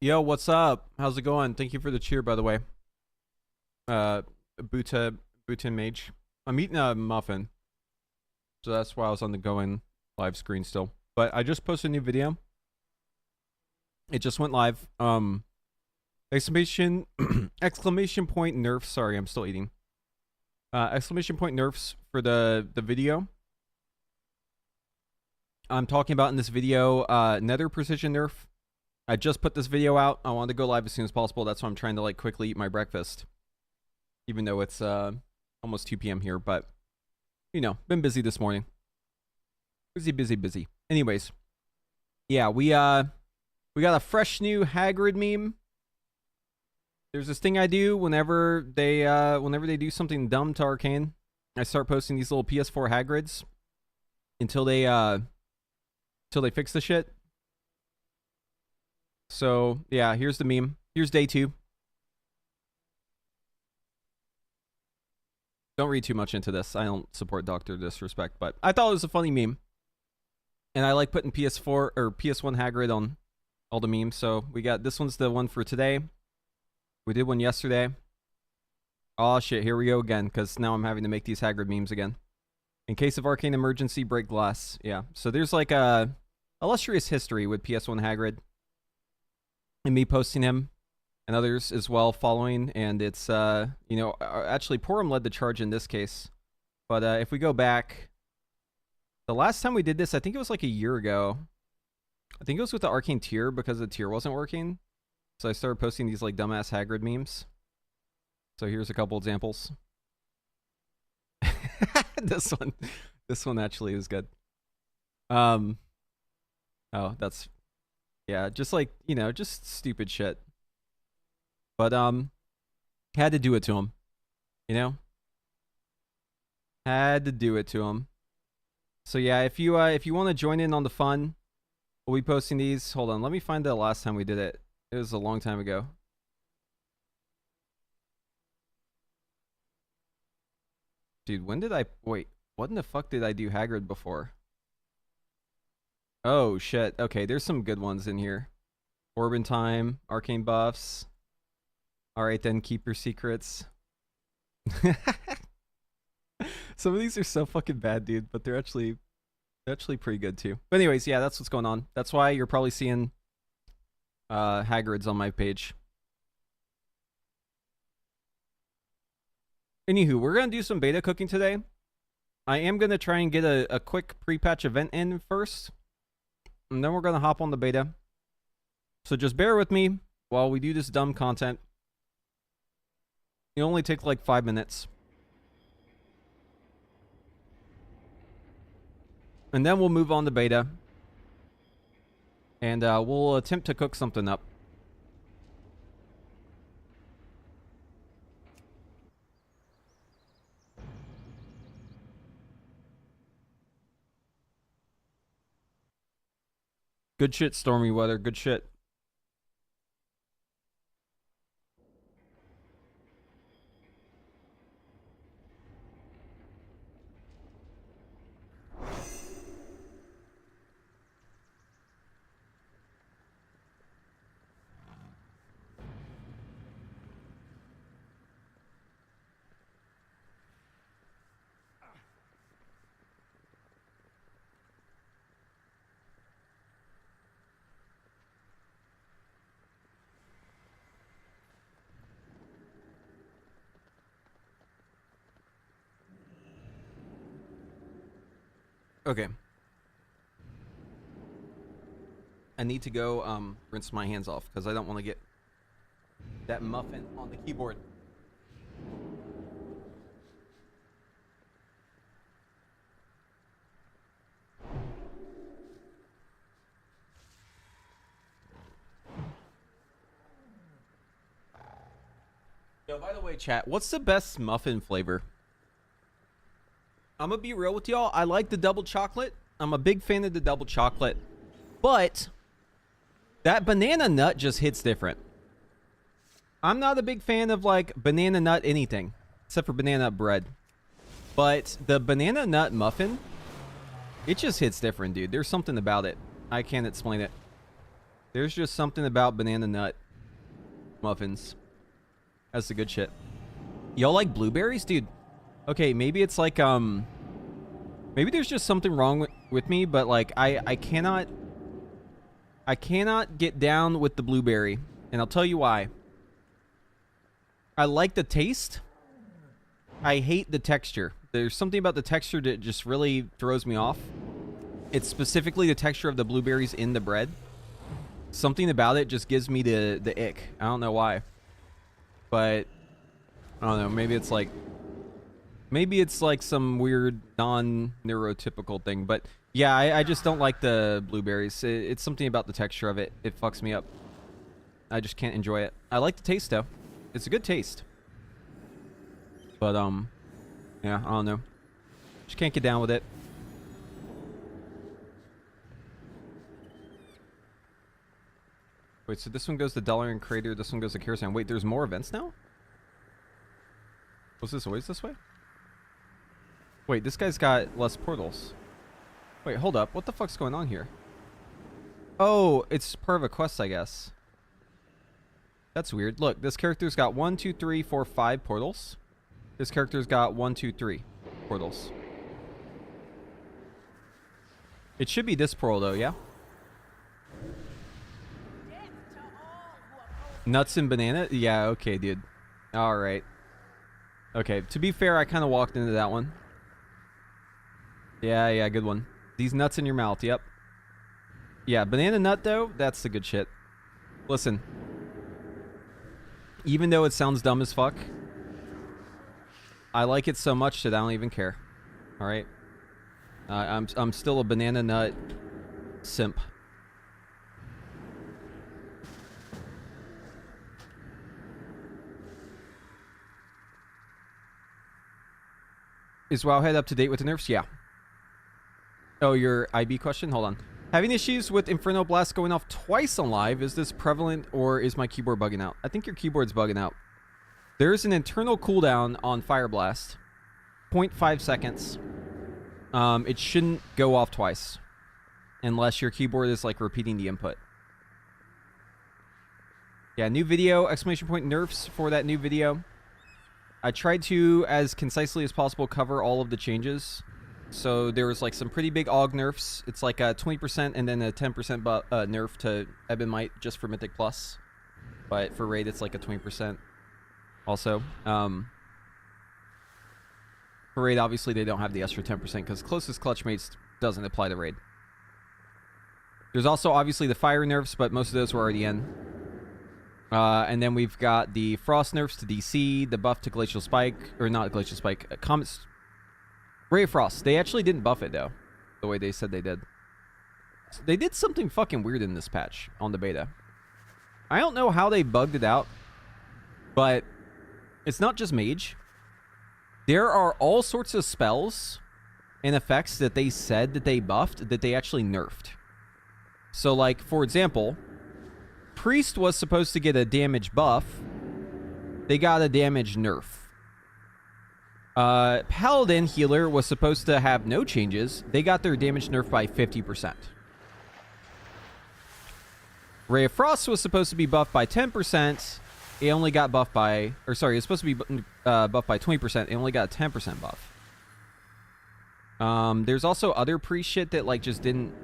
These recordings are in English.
Yo, what's up? How's it going? Thank you for the cheer, by the way. Buta Mage. I'm eating a muffin, so that's why I was on the going live screen still. But I just posted a new video. It just went live. Exclamation exclamation point nerfs. Sorry, I'm still eating. Exclamation point nerfs for the video. I'm talking about in this video nether precision nerf. I just put this video out. I wanted to go live as soon as possible. That's why I'm trying to like quickly eat my breakfast. Even though it's almost 2 p.m. here, but you know, been busy this morning. Busy. Anyways, yeah, we got a fresh new Hagrid meme. There's this thing I do whenever they do something dumb to Arcane. I start posting these little PS4 Hagrids until they fix the shit. So, yeah, here's the meme. Here's day 2. Don't read too much into this. I don't support Dr. Disrespect, but I thought it was a funny meme. And I like putting PS4 or PS1 Hagrid on all the memes. So, we got this one's the one for today. We did one yesterday. Oh shit, here we go again, because now I'm having to make these Hagrid memes again. In case of arcane emergency, break glass. Yeah. So there's like a illustrious history with PS1 Hagrid. And me posting him and others as well following, and it's you know, actually Porum led the charge in this case, but if we go back, the last time we did this, I think it was like a year ago. I think it was with the arcane tier because the tier wasn't working, so I started posting these like dumbass Hagrid memes. So here's a couple examples. this one actually is good. Oh, that's, yeah, just like, you know, just stupid shit. But, had to do it to him. You know? Had to do it to him. So yeah, if you want to join in on the fun, we'll be posting these. Hold on, let me find the last time we did it. It was a long time ago. Dude, when did I... Wait, what in the fuck did I do Hagrid before? Oh, shit. Okay, there's some good ones in here. Orb in time, arcane buffs. Alright then, keep your secrets. Some of these are so fucking bad, dude, but they're actually pretty good too. But anyways, yeah, that's what's going on. That's why you're probably seeing Hagrid's on my page. Anywho, we're gonna do some beta cooking today. I am gonna try and get a quick pre-patch event in first. And then we're going to hop on the beta. So just bear with me while we do this dumb content. It'll only take like 5 minutes. And then we'll move on to beta. And we'll attempt to cook something up. Good shit, stormy weather. Good shit. Okay. I need to go rinse my hands off because I don't want to get that muffin on the keyboard. Yo, by the way, chat, what's the best muffin flavor? I'm gonna be real with y'all. I like the double chocolate. I'm a big fan of the double chocolate. But that banana nut just hits different. I'm not a big fan of like banana nut anything. Except for banana nut bread. But the banana nut muffin, it just hits different, dude. There's something about it. I can't explain it. There's just something about banana nut muffins. That's the good shit. Y'all like blueberries? Dude, okay, maybe it's like, maybe there's just something wrong with me, but like, I cannot get down with the blueberry, and I'll tell you why. I like the taste. I hate the texture. There's something about the texture that just really throws me off. It's specifically the texture of the blueberries in the bread. Something about it just gives me the ick. I don't know why. But I don't know, maybe it's like some weird non-neurotypical thing, but yeah, I just don't like the blueberries. It's something about the texture of it. It fucks me up. I just can't enjoy it. I like the taste though. It's a good taste. But yeah, I don't know. Just can't get down with it. Wait, so this one goes to Dollar and Crater, this one goes to Kerosene. Wait, there's more events now? Was this always this way? Wait, this guy's got less portals. Wait, hold up. What the fuck's going on here? Oh, it's part of a quest, I guess. That's weird. Look, this character's got 1, 2, 3, 4, 5 portals. This character's got 1, 2, 3 portals. It should be this portal, though, yeah? Nuts and banana? Yeah, okay, dude. Alright. Okay, to be fair, I kind of walked into that one. Yeah, good one. These nuts in your mouth, yep. Yeah, banana nut, though, that's the good shit. Listen. Even though it sounds dumb as fuck, I like it so much that I don't even care. Alright? I'm still a banana nut simp. Is Wowhead up to date with the nerfs? Yeah. Oh, your IB question? Hold on. Having issues with Inferno Blast going off twice on live. Is this prevalent or is my keyboard bugging out? I think your keyboard's bugging out. There's an internal cooldown on Fire Blast. 0.5 seconds. It shouldn't go off twice. Unless your keyboard is like repeating the input. Yeah, new video, exclamation point nerfs for that new video. I tried to, as concisely as possible, cover all of the changes. So there was like some pretty big Aug nerfs. It's like a 20% and then a 10% nerf to Ebb and Might just for Mythic Plus. But for Raid, it's like a 20% also. For Raid, obviously, they don't have the extra 10% because Closest Clutch Mates doesn't apply to Raid. There's also, obviously, the Fire nerfs, but most of those were already in. And then we've got the Frost nerfs to DC, the buff to Glacial Spike, or not Glacial Spike, Comet... Ray of Frost. They actually didn't buff it, though, the way they said they did. So they did something fucking weird in this patch on the beta. I don't know how they bugged it out, but it's not just Mage. There are all sorts of spells and effects that they said that they buffed that they actually nerfed. So, like, for example, Priest was supposed to get a damage buff. They got a damage nerf. Paladin Healer was supposed to have no changes. They got their damage nerfed by 50%. Ray of Frost was supposed to be buffed by 10%. It only got buffed by... Or sorry, it's supposed to be buffed by 20%. It only got a 10% buff. There's also other priest shit that, like, just didn't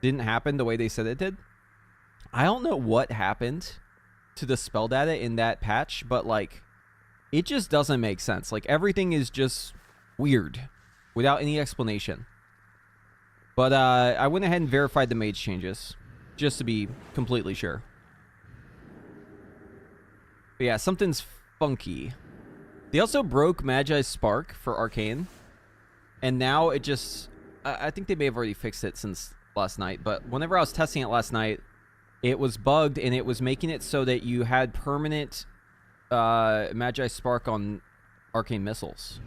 happen the way they said it did. I don't know what happened to the spell data in that patch, but, like... It just doesn't make sense. Like, everything is just weird without any explanation. But I went ahead and verified the mage changes just to be completely sure. But yeah, something's funky. They also broke Magi's Spark for Arcane. And now it just... I think they may have already fixed it since last night. But whenever I was testing it last night, it was bugged and it was making it so that you had permanent... Magi Spark on Arcane Missiles.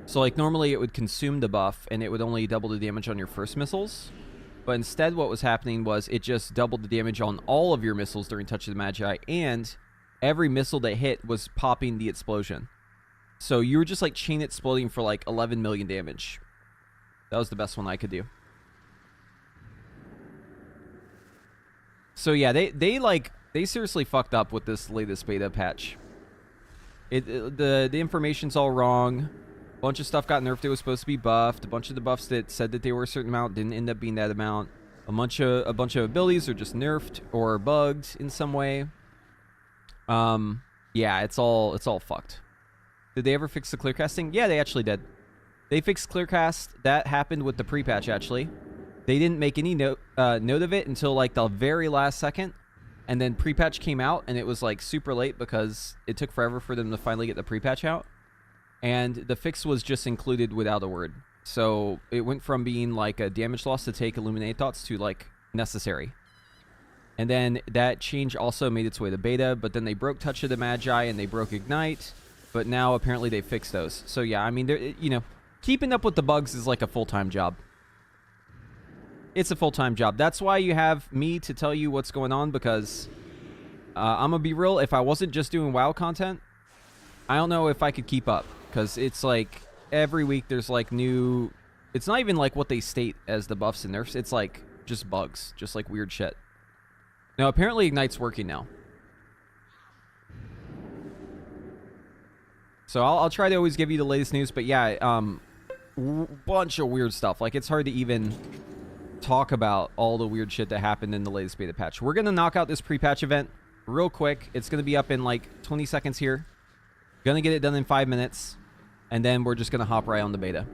So, like, normally it would consume the buff and it would only double the damage on your first missiles. But instead what was happening was it just doubled the damage on all of your missiles during Touch of the Magi, and every missile that hit was popping the explosion. So you were just, like, chain exploding for, like, 11 million damage. That was the best one I could do. So yeah, they seriously fucked up with this latest beta patch. The information's all wrong. A bunch of stuff got nerfed. It was supposed to be buffed. A bunch of the buffs that said that they were a certain amount didn't end up being that amount. A bunch of abilities are just nerfed or bugged in some way. Yeah, it's all fucked. Did they ever fix the clear casting? Yeah, they actually did. They fixed clear cast. That happened with the pre-patch actually. They didn't make any note of it until like the very last second. And then pre-patch came out, and it was like super late because it took forever for them to finally get the pre-patch out. And the fix was just included without a word. So it went from being like a damage loss to take Illuminate Thoughts to like necessary. And then that change also made its way to beta, but then they broke Touch of the Magi and they broke Ignite. But now apparently they fixed those. So yeah, I mean, you know, keeping up with the bugs is like a full-time job. It's a full-time job. That's why you have me to tell you what's going on, because I'm going to be real. If I wasn't just doing WoW content, I don't know if I could keep up, because it's like every week there's like new... It's not even like what they state as the buffs and nerfs. It's like just bugs, just like weird shit. Now, apparently Ignite's working now. So I'll try to always give you the latest news, but yeah, bunch of weird stuff. Like, it's hard to even talk about all the weird shit that happened in the latest beta patch. We're going to knock out this pre-patch event real quick. It's going to be up in like 20 seconds here. Going to get it done in 5 minutes. And then we're just going to hop right on the beta.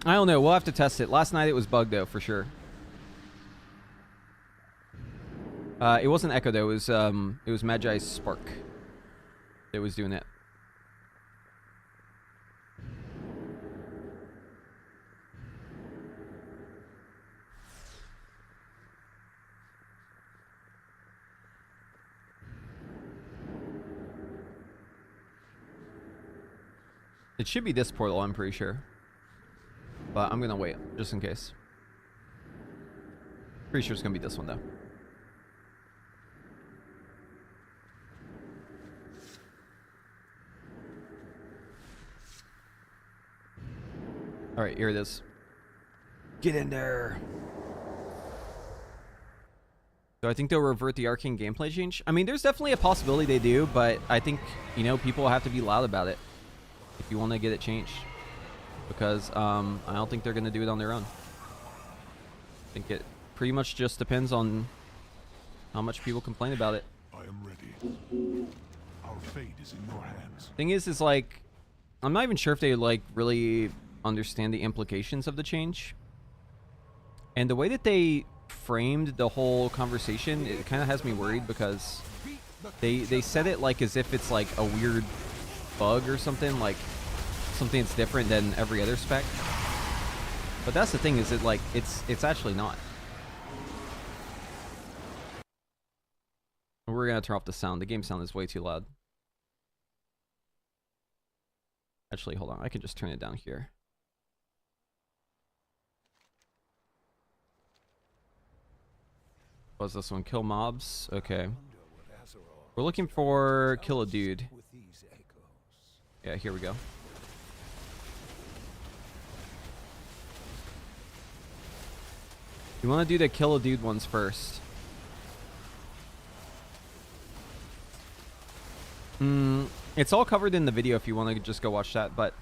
I don't know. We'll have to test it. Last night it was bugged, though, for sure. It wasn't Echo, though. It was Magi's Spark that was doing it. It should be this portal, I'm pretty sure. But I'm going to wait, just in case. Pretty sure it's going to be this one, though. Alright, here it is. Get in there! So I think they'll revert the Arcane gameplay change. I mean, there's definitely a possibility they do, but I think, you know, people will have to be loud about it if you want to get it changed. Because I don't think they're going to do it on their own. I think it pretty much just depends on how much people complain about it. I am ready. Our fate is in your hands. Thing is like, I'm not even sure if they like really understand the implications of the change. And the way that they framed the whole conversation, it kind of has me worried, because they said it like as if it's like a weird bug or something, like something that's different than every other spec. But that's the thing, is it like it's actually not. We're gonna turn off the sound. The game sound is way too loud. Actually, hold on. I can just turn it down here. What's this one? Kill mobs? Okay. We're looking for kill a dude. Yeah, here we go. You want to do the kill a dude ones first. It's all covered in the video if you want to just go watch that, but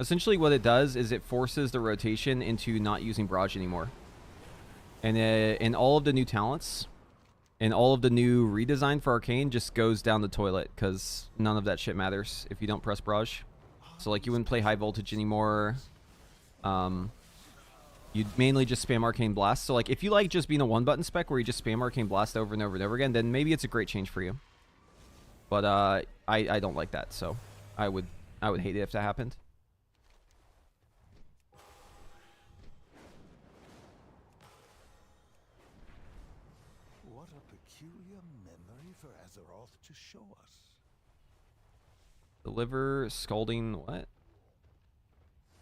essentially what it does is it forces the rotation into not using barrage anymore. And in all of the new talents and all of the new redesign for Arcane just goes down the toilet, because none of that shit matters if you don't press barrage. So like, you wouldn't play high voltage anymore. You'd mainly just spam Arcane Blast. So like, if you like just being a one button spec where you just spam Arcane Blast over and over and over again, then maybe it's a great change for you. But I don't like that, so I would hate it if that happened. What a peculiar memory for Azeroth to show us. Deliver scalding what?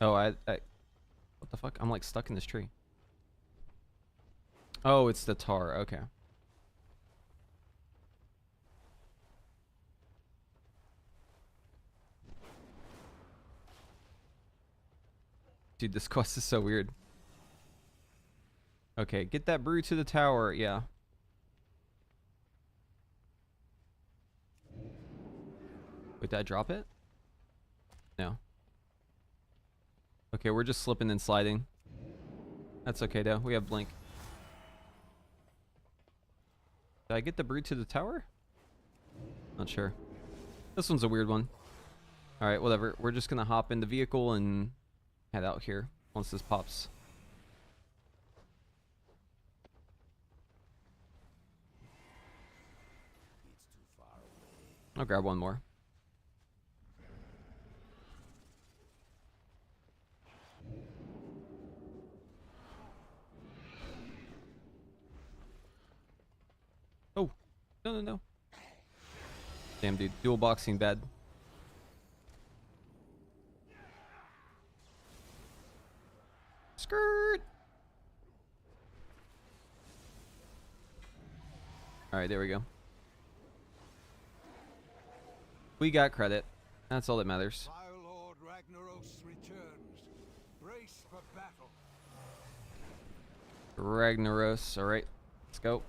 Oh, I what the fuck? I'm like stuck in this tree. Oh, it's the tar. Okay. Dude, this quest is so weird. Okay, get that brew to the tower. Yeah. Wait, did I drop it? No. Okay, we're just slipping and sliding. That's okay, though. We have blink. Did I get the brew to the tower? Not sure. This one's a weird one. Alright, whatever. We're just gonna hop in the vehicle and head out here once this pops. I'll grab one more. Oh, no. Damn, dude. Dual boxing bad. Skirt. Alright, there we go. We got credit. That's all that matters. Lord Ragnaros returns. Brace for battle. Ragnaros. Alright, let's go.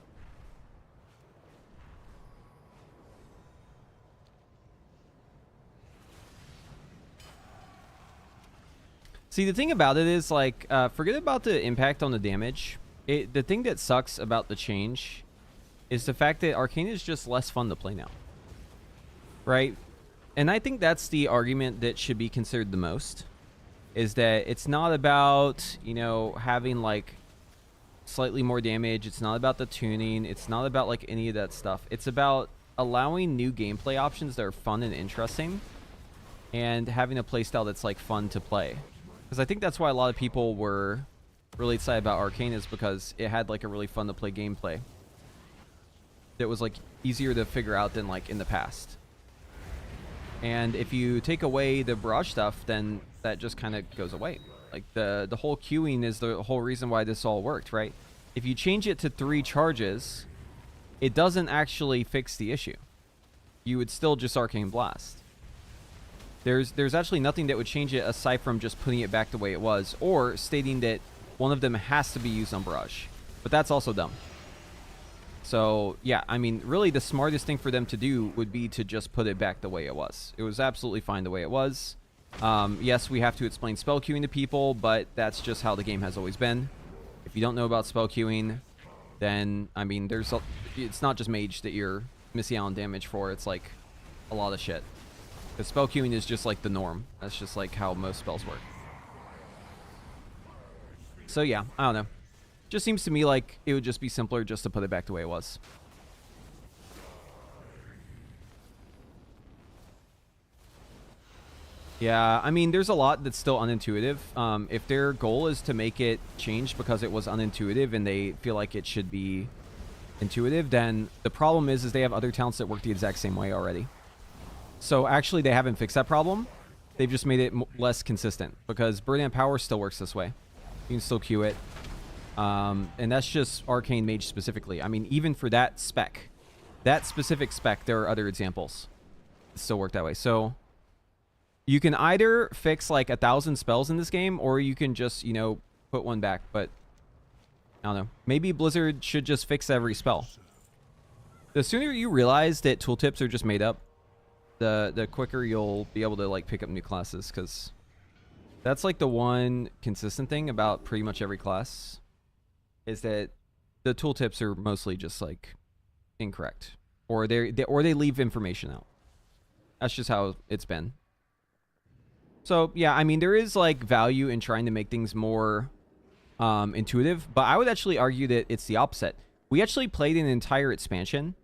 See, the thing about it is, like, forget about the impact on the damage. The thing that sucks about the change is the fact that Arcane is just less fun to play now. Right? And I think that's the argument that should be considered the most. Is that it's not about, you know, having, like, slightly more damage. It's not about the tuning. It's not about, like, any of that stuff. It's about allowing new gameplay options that are fun and interesting. And having a playstyle that's, like, fun to play. Because I think that's why a lot of people were really excited about Arcane, is because it had like a really fun to play gameplay that was like easier to figure out than like in the past. And if you take away the barrage stuff, then that just kind of goes away. Like the whole queuing is the whole reason why this all worked, right? If you change it to 3 charges, it doesn't actually fix the issue. You would still just Arcane Blast. There's actually nothing that would change it aside from just putting it back the way it was, or stating that one of them has to be used on Barrage. But that's also dumb. So, yeah, I mean, really the smartest thing for them to do would be to just put it back the way it was. It was absolutely fine the way it was. Yes, we have to explain spell queuing to people, but that's just how the game has always been. If you don't know about spell queuing, then, I mean, it's not just mage that you're missing out on damage for, it's like a lot of shit. Because spell queuing is just like the norm. That's just like how most spells work. So yeah, I don't know. Just seems to me like it would just be simpler just to put it back the way it was. Yeah, I mean, there's a lot that's still unintuitive. If their goal is to make it change because it was unintuitive and they feel like it should be intuitive, then the problem is they have other talents that work the exact same way already. So actually, they haven't fixed that problem. They've just made it less consistent, because Burden and Power still works this way. You can still queue it. And that's just Arcane Mage specifically. I mean, even for that spec, that specific spec, there are other examples that still work that way. So you can either fix like 1,000 spells in this game, or you can just, you know, put one back. But I don't know. Maybe Blizzard should just fix every spell. The sooner you realize that tooltips are just made up, the quicker you'll be able to like pick up new classes, because that's like the one consistent thing about pretty much every class, is that the tooltips are mostly just like incorrect, or they leave information out. That's just how it's been. So yeah, I mean, there is like value in trying to make things more intuitive, but I would actually argue that it's the opposite. We actually played an entire expansion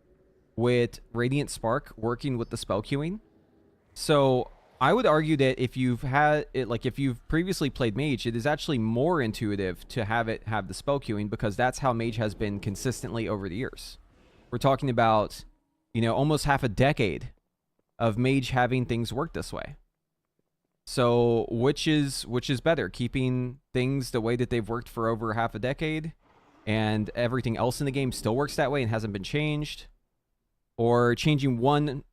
with Radiant Spark working with the spell queuing. So I would argue that if you've had it, like if you've previously played Mage, it is actually more intuitive to have it have the spell queuing, because that's how Mage has been consistently over the years. We're talking about, you know, almost half a decade of Mage having things work this way. So which is better, keeping things the way that they've worked for over half a decade and everything else in the game still works that way and hasn't been changed, or changing one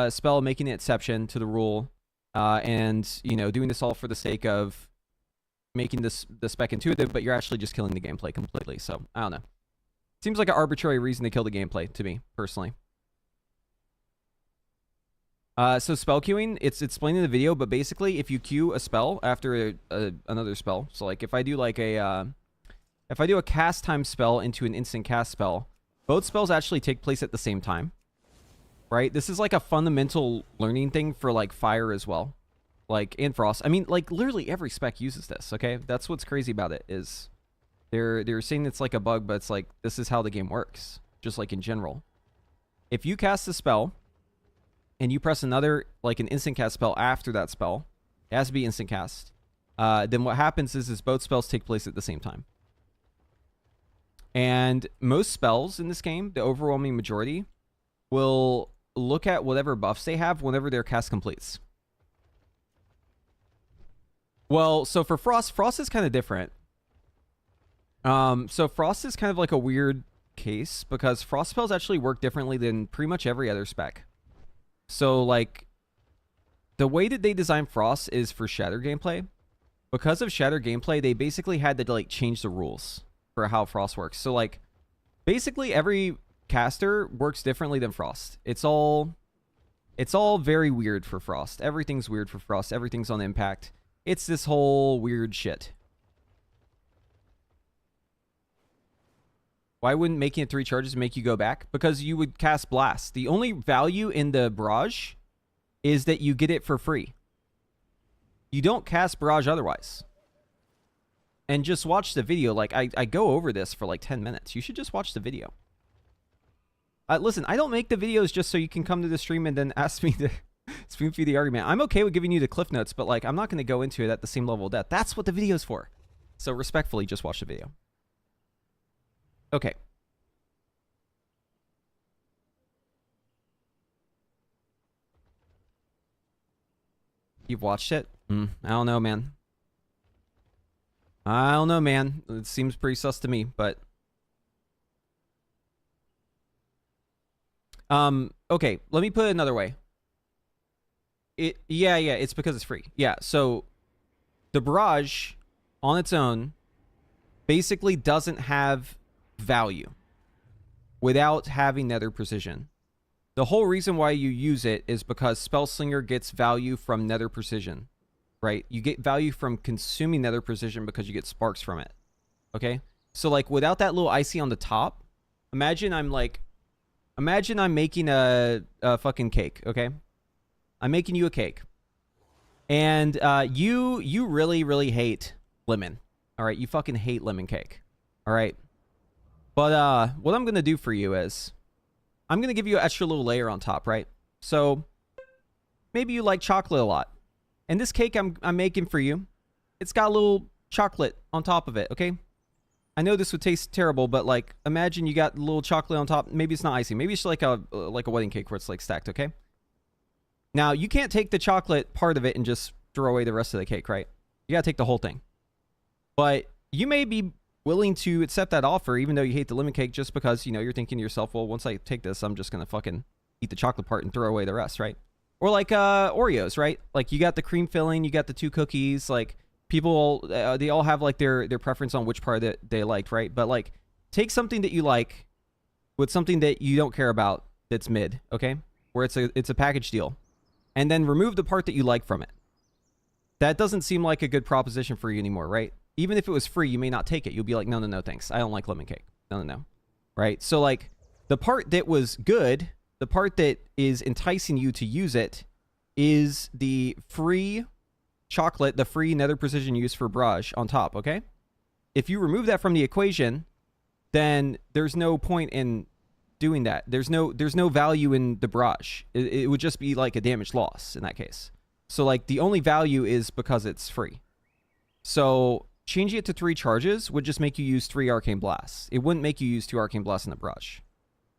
spell, making an exception to the rule, and, you know, doing this all for the sake of making the spec intuitive, but you're actually just killing the gameplay completely. So I don't know. Seems like an arbitrary reason to kill the gameplay to me personally. So spell queuing, it's explained in the video, but basically if you queue a spell after another spell, so like if I do like if I do a cast time spell into an instant cast spell, both spells actually take place at the same time, right? This is like a fundamental learning thing for like fire as well, like and frost. I mean, like literally every spec uses this. Okay, that's what's crazy about it is they're saying it's like a bug, but it's like this is how the game works, just like in general. If you cast a spell and you press another, like an instant cast spell after that spell, it has to be instant cast, then what happens is both spells take place at the same time. And most spells in this game, the overwhelming majority, will look at whatever buffs they have whenever their cast completes. Well, so for Frost is kind of different. So Frost is kind of like a weird case because Frost spells actually work differently than pretty much every other spec. So, like, the way that they design Frost is for Shatter gameplay. Because of Shatter gameplay, they basically had to, like, change the rules for how Frost works. So, like, basically every caster works differently than Frost. It's all very weird for Frost. Everything's weird for Frost. Everything's on impact. It's this whole weird shit. Why wouldn't making it 3 charges make you go back? Because you would cast Blast. The only value in the Barrage is that you get it for free. You don't cast Barrage otherwise. And just watch the video. Like, I go over this for like 10 minutes. You should just watch the video. Listen, I don't make the videos just so you can come to the stream and then ask me to spoon feed the argument. I'm okay with giving you the cliff notes, but like, I'm not going to go into it at the same level of depth. That's what the video's for. So respectfully, just watch the video. Okay. You've watched it? I don't know, man. I don't know, man. It seems pretty sus to me, but... okay, let me put it another way. Yeah, it's because it's free. Yeah, so... The Barrage, on its own, basically doesn't have value without having Nether Precision. The whole reason why you use it is because Spell Slinger gets value from Nether Precision, right? You get value from consuming Nether Precision because you get sparks from it, okay? So, like, without that little icy on the top, imagine I'm making a fucking cake, okay? I'm making you a cake. And you really, really hate lemon, all right? You fucking hate lemon cake, all right? But what I'm going to do for you is I'm going to give you an extra little layer on top, right? So maybe you like chocolate a lot. And this cake I'm making for you, it's got a little chocolate on top of it, okay? I know this would taste terrible, but like imagine you got a little chocolate on top. Maybe it's not icing. Maybe it's like a wedding cake where it's like stacked, okay? Now, you can't take the chocolate part of it and just throw away the rest of the cake, right? You got to take the whole thing. But you may be willing to accept that offer even though you hate the lemon cake just because, you know, you're thinking to yourself, well, once I take this, I'm just going to fucking eat the chocolate part and throw away the rest, right? Or like Oreos, right? Like you got the cream filling, you got the 2 cookies, like people, they all have like their preference on which part that they liked, right? But like take something that you like with something that you don't care about that's mid, okay? Where it's a package deal. And then remove the part that you like from it. That doesn't seem like a good proposition for you anymore, right? Even if it was free, you may not take it. You'll be like, no, thanks. I don't like lemon cake. No. Right? So, like, the part that was good, the part that is enticing you to use it, is the free chocolate, the free Nether Precision use for Barrage on top, okay? If you remove that from the equation, then there's no point in doing that. There's no value in the Barrage. It would just be like a damage loss in that case. So, like, the only value is because it's free. So changing it to 3 charges would just make you use 3 Arcane Blasts. It wouldn't make you use 2 Arcane Blasts in the Barrage.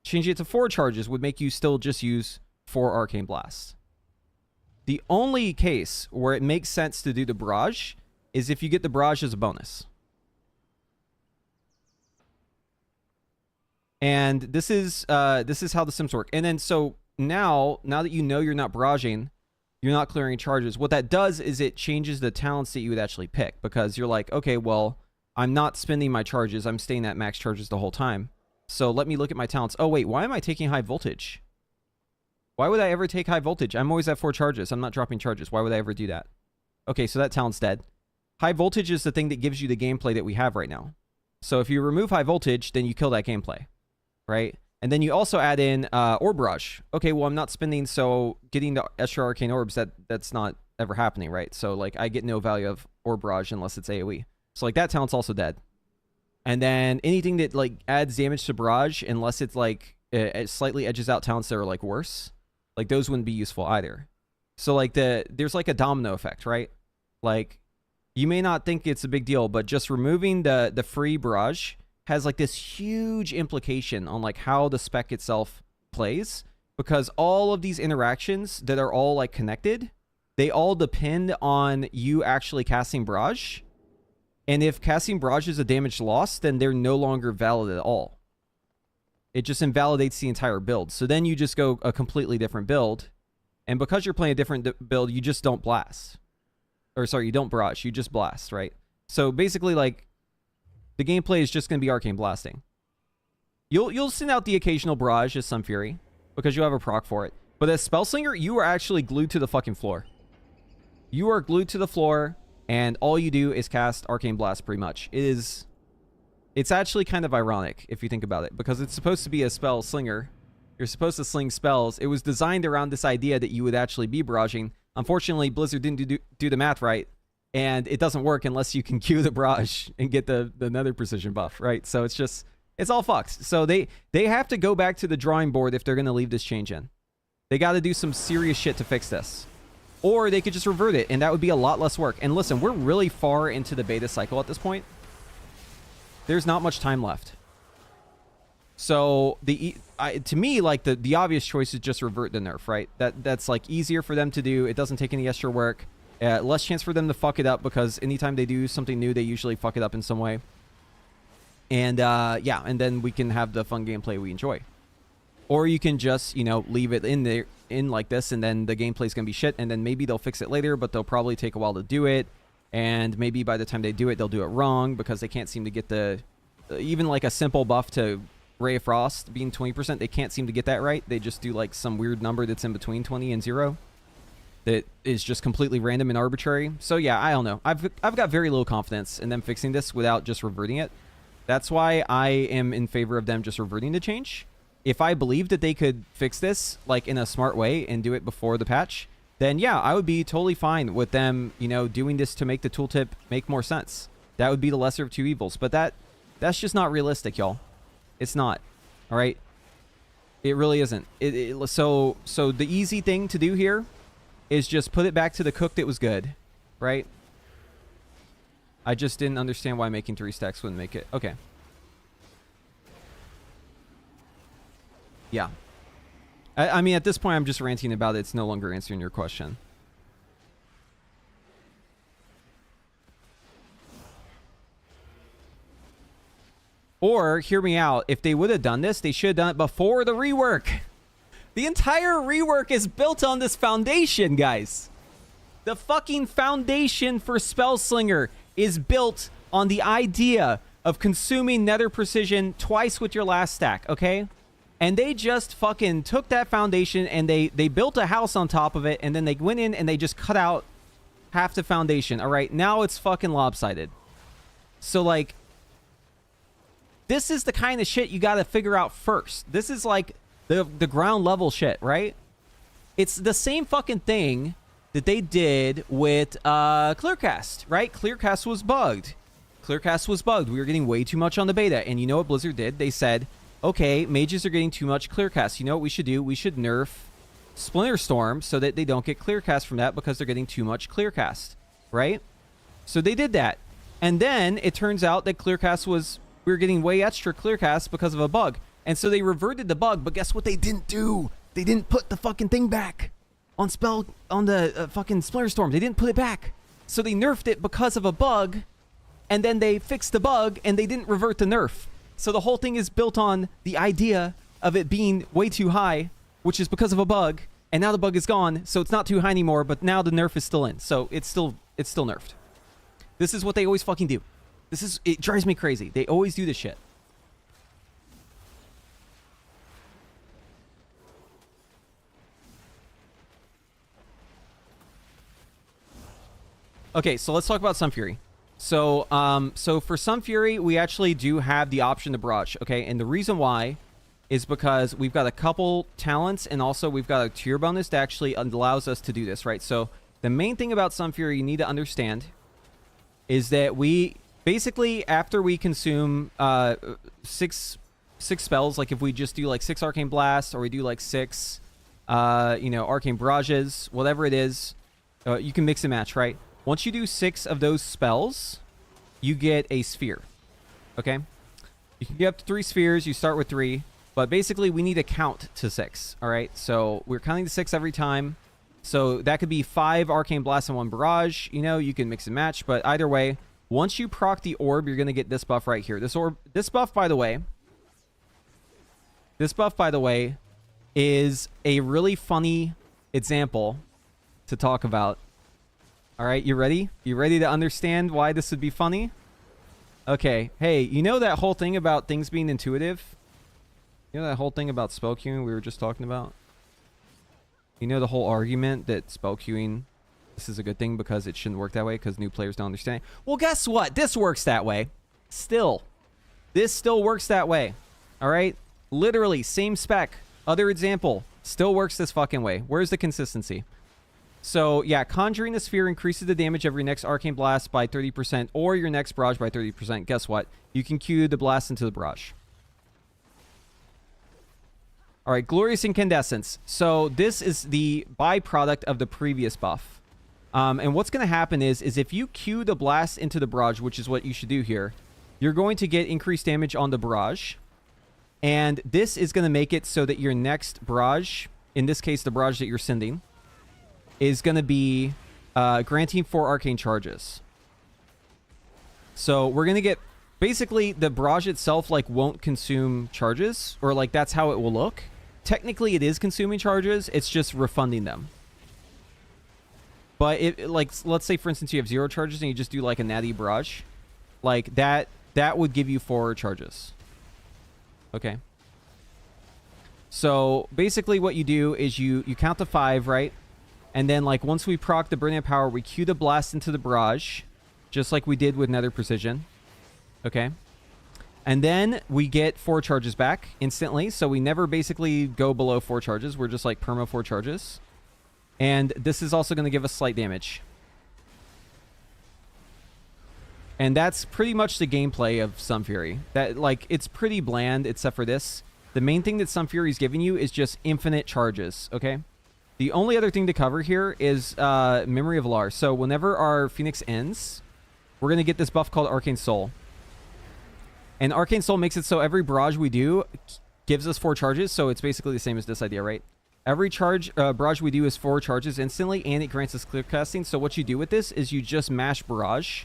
Changing it to 4 charges would make you still just use 4 Arcane Blasts. The only case where it makes sense to do the Barrage is if you get the Barrage as a bonus. And this is how the Sims work. And then so now that you know you're not barraging, you're not clearing charges. What that does is it changes the talents that you would actually pick, because you're like, okay, well, I'm not spending my charges. I'm staying at max charges the whole time. So let me look at my talents. Oh, wait, why am I taking high voltage? Why would I ever take high voltage? I'm always at 4 charges. I'm not dropping charges. Why would I ever do that? Okay, so that talent's dead. High voltage is the thing that gives you the gameplay that we have right now. So if you remove high voltage, then you kill that gameplay, right? And then you also add in orb barrage. Okay, well, I'm not spending, so getting the extra arcane orbs, that's not ever happening, right? So, like, I get no value of orb barrage unless it's AoE. So, like, that talent's also dead. And then anything that, like, adds damage to barrage, unless it's, like, it slightly edges out talents that are, like, worse, like, those wouldn't be useful either. So, like, there's, like, a domino effect, right? Like, you may not think it's a big deal, but just removing the free barrage has like this huge implication on like how the spec itself plays, because all of these interactions that are all like connected, they all depend on you actually casting barrage. And if casting barrage is a damage loss, then they're no longer valid at all. It just invalidates the entire build. So then you just go a completely different build. And because you're playing a different build, you just don't blast. Or sorry, you don't barrage, you just blast, right? So basically, like, the gameplay is just going to be arcane blasting. You'll send out the occasional barrage as Sunfury, because you have a proc for it. But as Spellslinger, you are actually glued to the fucking floor. You are glued to the floor, and all you do is cast arcane blast, pretty much. It's actually kind of ironic, if you think about it, because it's supposed to be a spell slinger. You're supposed to sling spells. It was designed around this idea that you would actually be barraging. Unfortunately, Blizzard didn't do the math right, and it doesn't work unless you can cue the barrage and get the nether precision buff, right? So it's all fucked. So they have to go back to the drawing board if they're going to leave this change in. They got to do some serious shit to fix this. Or they could just revert it, and that would be a lot less work. And listen, we're really far into the beta cycle at this point. There's not much time left. So to me, like the obvious choice is just revert the nerf, right? That's like easier for them to do. It doesn't take any extra work. Less chance for them to fuck it up, because anytime they do something new, they usually fuck it up in some way. And yeah, and then we can have the fun gameplay we enjoy. Or you can just, you know, leave it in there like this, and then the gameplay's gonna be shit, and then maybe they'll fix it later, but they'll probably take a while to do it. And maybe by the time they do it, they'll do it wrong, because they can't seem to get even like a simple buff to Ray of Frost being 20%, they can't seem to get that right. They just do like some weird number that's in between 20 and 0 that is just completely random and arbitrary. So yeah, I don't know. I've got very little confidence in them fixing this without just reverting it. That's why I am in favor of them just reverting the change. If I believe that they could fix this like in a smart way and do it before the patch, then yeah, I would be totally fine with them, you know, doing this to make the tooltip make more sense. That would be the lesser of two evils. But that's just not realistic, y'all. It's not. All right? It really isn't. So the easy thing to do here is just put it back to the cook that was good, right? I just didn't understand why making 3 stacks wouldn't make it. Okay. Yeah. I mean, at this point, I'm just ranting about it. It's no longer answering your question. Or, hear me out, if they would have done this, they should have done it before the rework. The entire rework is built on this foundation, guys. The fucking foundation for Spellslinger is built on the idea of consuming nether precision twice with your last stack, okay? And they just fucking took that foundation and they built a house on top of it, and then they went in and they just cut out half the foundation, all right? Now it's fucking lopsided. So, like, this is the kind of shit you got to figure out first. This is like the ground level shit, right? It's the same fucking thing that they did with Clearcast, right? Clearcast was bugged. Clearcast was bugged. We were getting way too much on the beta. And you know what Blizzard did? They said, okay, mages are getting too much Clearcast. You know what we should do? We should nerf Splinter Storm so that they don't get Clearcast from that, because they're getting too much Clearcast, right? So they did that. And then it turns out that Clearcast we were getting way extra Clearcast because of a bug. And so they reverted the bug, but guess what they didn't do? They didn't put the fucking thing back on the fucking Splinter Storm. They didn't put it back. So they nerfed it because of a bug, and then they fixed the bug, and they didn't revert the nerf. So the whole thing is built on the idea of it being way too high, which is because of a bug, And now the bug is gone, so it's not too high anymore, but now the nerf is still in. So it's still nerfed. This is what they always fucking do. It drives me crazy. They always do this shit. Okay, so let's talk about Sunfury. So for Sunfury, we actually do have the option to barrage, okay? And the reason why is because we've got a couple talents, and also we've got a tier bonus that actually allows us to do this, right? So the main thing about Sunfury you need to understand is that we basically, after we consume six spells, like if we just do like 6 Arcane Blasts, or we do like 6 Arcane Barrages, whatever it is, you can mix and match, right? Once you do 6 of those spells, you get a sphere, okay? You can get up to 3 spheres. You start with 3. But basically, we need to count to 6, all right? So we're counting to 6 every time. So that could be 5 Arcane Blasts and 1 Barrage. You know, you can mix and match. But either way, once you proc the orb, you're going to get this buff right here. This buff, by the way, is a really funny example to talk about. All right, you ready? You ready to understand why this would be funny? Okay, hey, you know that whole thing about things being intuitive? You know that whole thing about spell queuing we were just talking about? You know the whole argument that spell queuing, this is a good thing because it shouldn't work that way because new players don't understand it? Well, guess what? This works that way. Still. This still works that way. All right? Literally, same spec. Other example. Still works this fucking way. Where's the consistency? So, yeah, conjuring the sphere increases the damage of your next Arcane Blast by 30% or your next barrage by 30%. Guess what? You can queue the blast into the barrage. All right, Glorious Incandescence. So this is the byproduct of the previous buff. And what's going to happen is if you queue the blast into the barrage, which is what you should do here, you're going to get increased damage on the barrage. And this is going to make it so that your next barrage, in this case the barrage that you're sending, is going to be granting 4 arcane charges. So we're going to get, basically the barrage itself like won't consume charges, or like that's how it will look. Technically it is consuming charges, it's just refunding them. But it, like, let's say for instance you have 0 charges and you just do like a natty barrage, like that would give you 4 charges. Okay. So basically what you do is you count to 5, right? And then, like, once we proc the Brilliant Power, we queue the blast into the barrage, just like we did with Nether Precision. Okay. And then we get 4 charges back instantly. So we never basically go below 4 charges. We're just like perma 4 charges. And this is also going to give us slight damage. And that's pretty much the gameplay of Sunfury. That, like, it's pretty bland except for this. The main thing that Sunfury is giving you is just infinite charges, okay? The only other thing to cover here is Memory of Lar. So whenever our Phoenix ends, we're going to get this buff called Arcane Soul. And Arcane Soul makes it so every barrage we do gives us 4 charges. So it's basically the same as this idea, right? Every barrage we do is 4 charges instantly, and it grants us clear casting. So what you do with this is you just mash barrage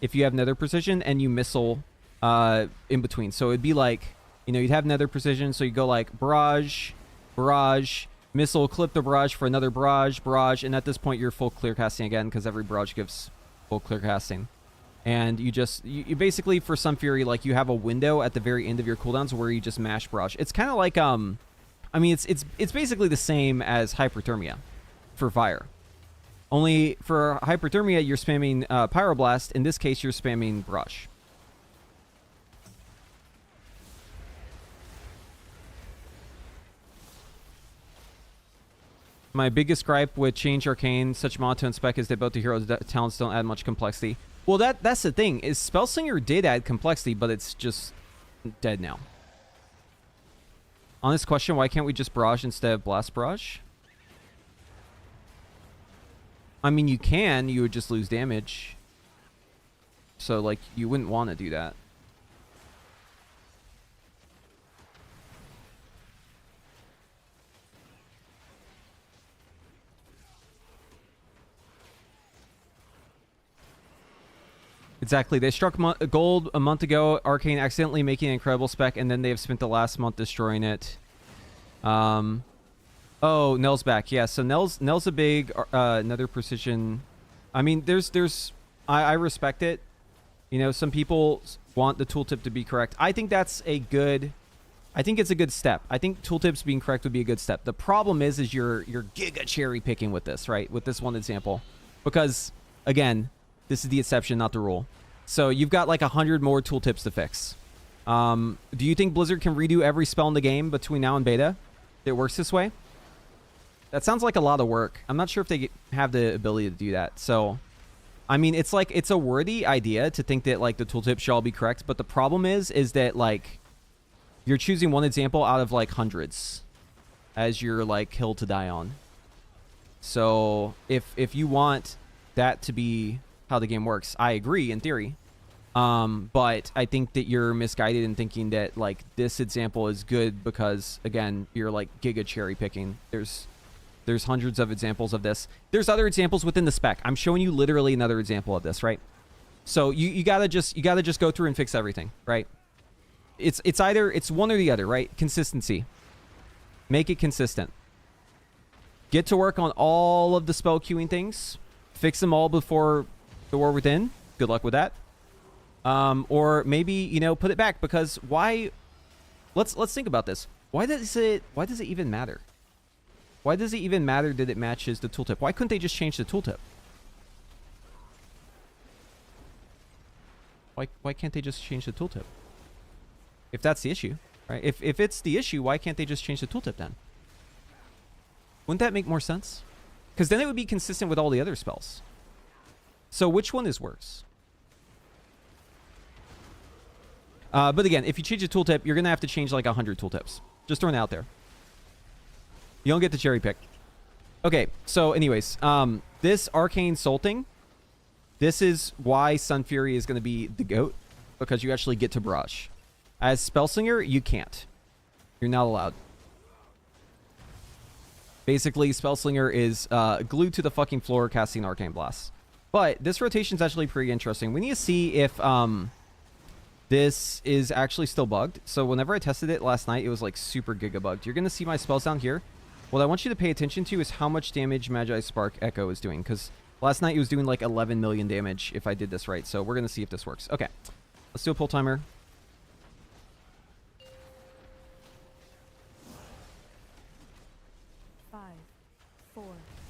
if you have Nether Precision, and you missile in between. So it'd be like, you know, you'd have Nether Precision, so you go like barrage, barrage, missile, clip the barrage for another barrage, barrage, and at this point you're full clear casting again because every barrage gives full clear casting. And you you basically, for Sunfury, like, you have a window at the very end of your cooldowns where you just mash barrage. It's kind of like I mean, it's basically the same as Hyperthermia for fire. Only for Hyperthermia you're spamming Pyroblast. In this case you're spamming barrage. My biggest gripe with Change Arcane, such monotone spec, is that both the heroes' talents don't add much complexity. Well, that's the thing, is Spellslinger did add complexity, but it's just dead now. Honest question, why can't we just barrage instead of blast barrage? I mean, you can, you would just lose damage. So, like, you wouldn't want to do that. Exactly. They struck gold a month ago, Arcane accidentally making an incredible spec, and then they have spent the last month destroying it. Oh, Nell's back. Yeah, so Nell's a big another precision. I mean, I respect it. You know, some people want the tooltip to be correct. I think it's a good step. I think tooltips being correct would be a good step. The problem is you're giga cherry picking with this, right? With this one example. Because again, this is the exception, not the rule. So you've got like 100 more tooltips to fix. Do you think Blizzard can redo every spell in the game between now and beta that works this way? That sounds like a lot of work. I'm not sure if they have the ability to do that. So, I mean, it's a worthy idea to think that like the tooltip should all be correct. But the problem is that like you're choosing one example out of like hundreds as your like hill to die on. So if you want that to be how the game works, I agree in theory. But I think that you're misguided in thinking that like this example is good because again, you're like giga cherry picking. There's hundreds of examples of this. There's other examples within the spec. I'm showing you literally another example of this, right? So you gotta just go through and fix everything, right? It's one or the other, right? Consistency. Make it consistent. Get to work on all of the spell queuing things. Fix them all before the War Within. Good luck with that. Or maybe, you know, put it back because why? Let's think about this. Why does it even matter? Why does it even matter that it matches the tooltip? Why couldn't they just change the tooltip? Why can't they just change the tooltip? If that's the issue, right? If it's the issue, why can't they just change the tooltip then? Wouldn't that make more sense? Because then it would be consistent with all the other spells. So which one is worse? But again, if you change the tooltip, you're going to have to change like 100 tooltips. Just throwing it out there. You don't get to cherry pick. Okay, so anyways, this Arcane Soul thing, this is why Sunfury is going to be the GOAT, because you actually get to barrage. As Spellslinger, you can't. You're not allowed. Basically, Spellslinger is glued to the fucking floor casting Arcane Blast. But this rotation is actually pretty interesting. We need to see if this is actually still bugged. So whenever I tested it last night, it was like super giga bugged. You're going to see my spells down here. What I want you to pay attention to is how much damage Magi Spark Echo is doing. Because last night it was doing like 11 million damage if I did this right. So we're going to see if this works. Okay, let's do a pull timer.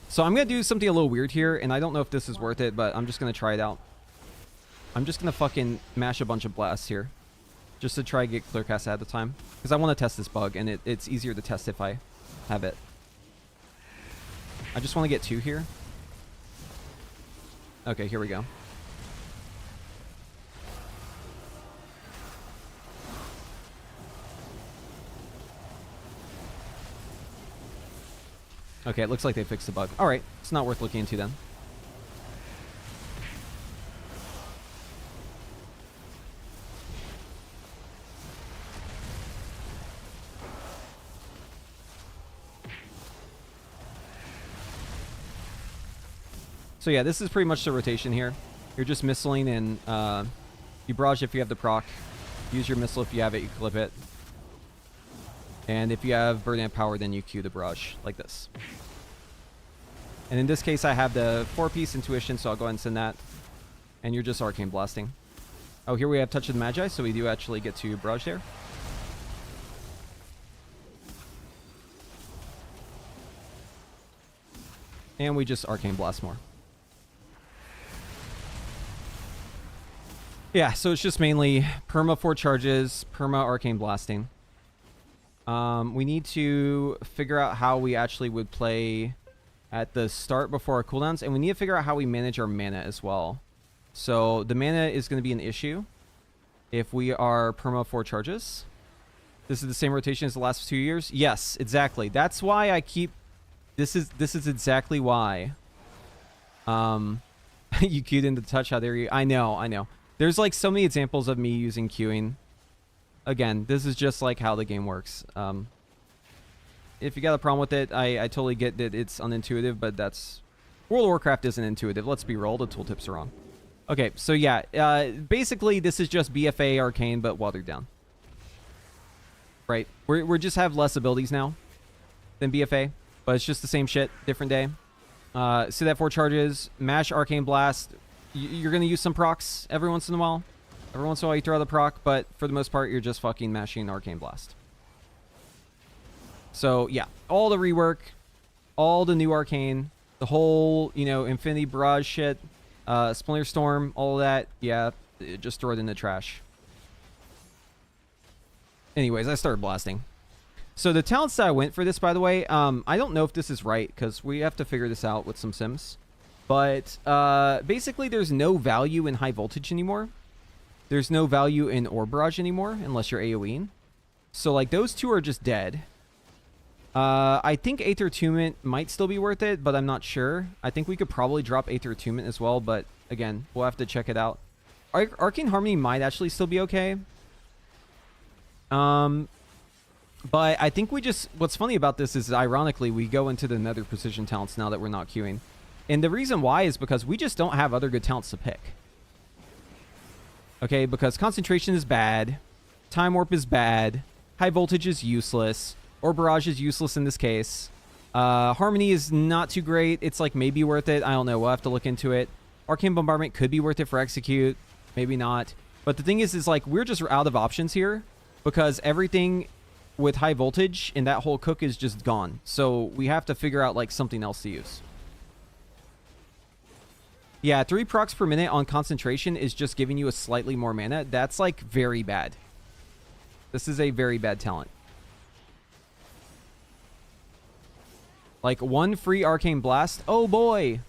So I'm going to do something a little weird here, and I don't know if this is worth it, but I'm just going to try it out. I'm just going to fucking mash a bunch of blasts here, just to try to get clear cast at a time, because I want to test this bug, and it's easier to test if I have it. I just want to get 2 here. Okay, here we go. Okay, it looks like they fixed the bug. All right, it's not worth looking into then. So yeah, this is pretty much the rotation here. You're just missiling and you barrage if you have the proc. Use your missile if you have it, you clip it. And if you have Bird Ant power, then you Q the barrage like this. And in this case, I have the 4-piece intuition, so I'll go ahead and send that. And you're just arcane blasting. Oh, here we have Touch of the Magi, so we do actually get to barrage there. And we just arcane blast more. Yeah, so it's just mainly perma 4 charges, perma arcane blasting. We need to figure out how we actually would play at the start before our cooldowns, and we need to figure out how we manage our mana as well. So the mana is going to be an issue if we are perma 4 charges. This is the same rotation as the last 2 years. Yes, exactly. That's why I keep. This is exactly why. You queued into touch. How dare you? I know. There's like so many examples of me using queuing. Again, this is just like how the game works. If you got a problem with it, I totally get that it's unintuitive, but that's... World of Warcraft isn't intuitive. Let's be real. The tooltips are wrong. Okay, so yeah. Basically, this is just BFA Arcane, but watered down. Right? We just have less abilities now than BFA. but it's just the same shit, different day. See that 4 charges, mash Arcane Blast. You're going to use some procs every once in a while. Every once in a while you throw out the proc, but for the most part, you're just fucking mashing Arcane Blast. So, yeah, all the rework, all the new Arcane, the whole, you know, Infinity Barrage shit, Splinter Storm, all of that, yeah, just throw it in the trash. Anyways, I started blasting. So the talents that I went for this, by the way, I don't know if this is right, because we have to figure this out with some sims. But basically, there's no value in high voltage anymore. There's no value in Orb Barrage anymore, unless you're AoEing. So, like, those two are just dead. I think Aether Attunement might still be worth it, but I'm not sure. I think we could probably drop Aether Attunement as well, but again, we'll have to check it out. Arcane Harmony might actually still be okay. But I think we just... What's funny about this is, ironically, we go into the Nether Precision talents now that we're not queuing. And the reason why is because we just don't have other good talents to pick. Okay, because Concentration is bad. Time Warp is bad. High Voltage is useless. Orb Barrage is useless in this case. Harmony is not too great. It's like maybe worth it. I don't know. We'll have to look into it. Arcane Bombardment could be worth it for Execute. Maybe not. But the thing is like we're just out of options here because everything with high voltage in that whole cook is just gone. So we have to figure out like something else to use. Yeah, 3 procs per minute on Concentration is just giving you a slightly more mana. That's like very bad. This is a very bad talent. Like 1 free Arcane Blast. Oh boy.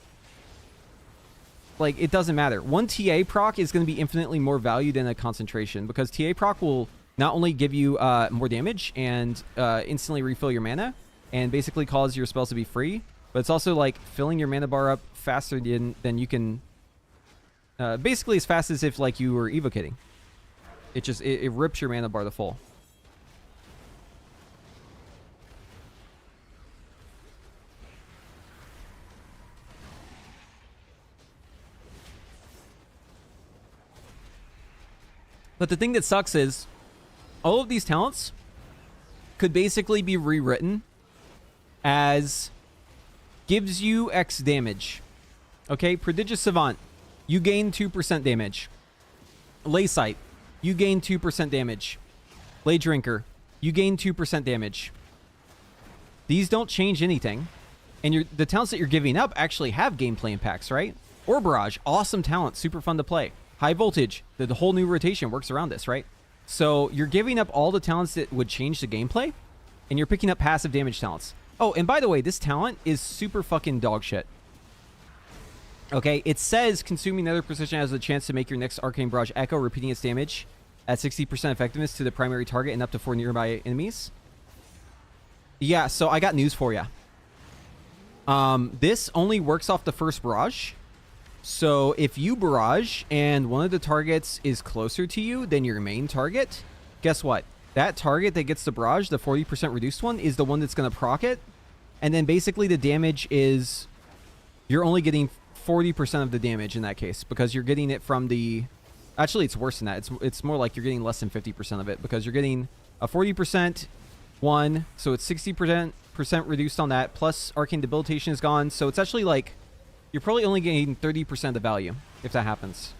Like it doesn't matter. 1 TA proc is going to be infinitely more value than a Concentration because TA proc will not only give you more damage and instantly refill your mana and basically cause your spells to be free, but it's also like filling your mana bar up faster than you can. Basically as fast as if like you were evocating. It rips your mana bar to full. But the thing that sucks is all of these talents could basically be rewritten as gives you X damage. Okay, Prodigious Savant, you gain 2% damage. Lay Sight, you gain 2% damage. Lay Drinker, you gain 2% damage. These don't change anything. And the talents that you're giving up actually have gameplay impacts, right? Orb Barrage, awesome talent, super fun to play. High Voltage, the whole new rotation works around this, right? So you're giving up all the talents that would change the gameplay, and you're picking up passive damage talents. Oh, and by the way, this talent is super fucking dog shit. Okay, it says consuming Nether Precision has a chance to make your next Arcane Barrage echo, repeating its damage at 60% effectiveness to the primary target and up to 4 nearby enemies. Yeah, so I got news for you. This only works off the first barrage. So if you barrage and one of the targets is closer to you than your main target, guess what? That target that gets the barrage, the 40% reduced one, is the one that's going to proc it. And then basically the damage is... You're only getting 40% of the damage in that case because you're getting it from the... Actually, it's worse than that. It's more like you're getting less than 50% of it because you're getting a 40% one, so it's 60% reduced on that, plus Arcane Debilitation is gone. So it's actually like... You're probably only getting 30% of the value if that happens.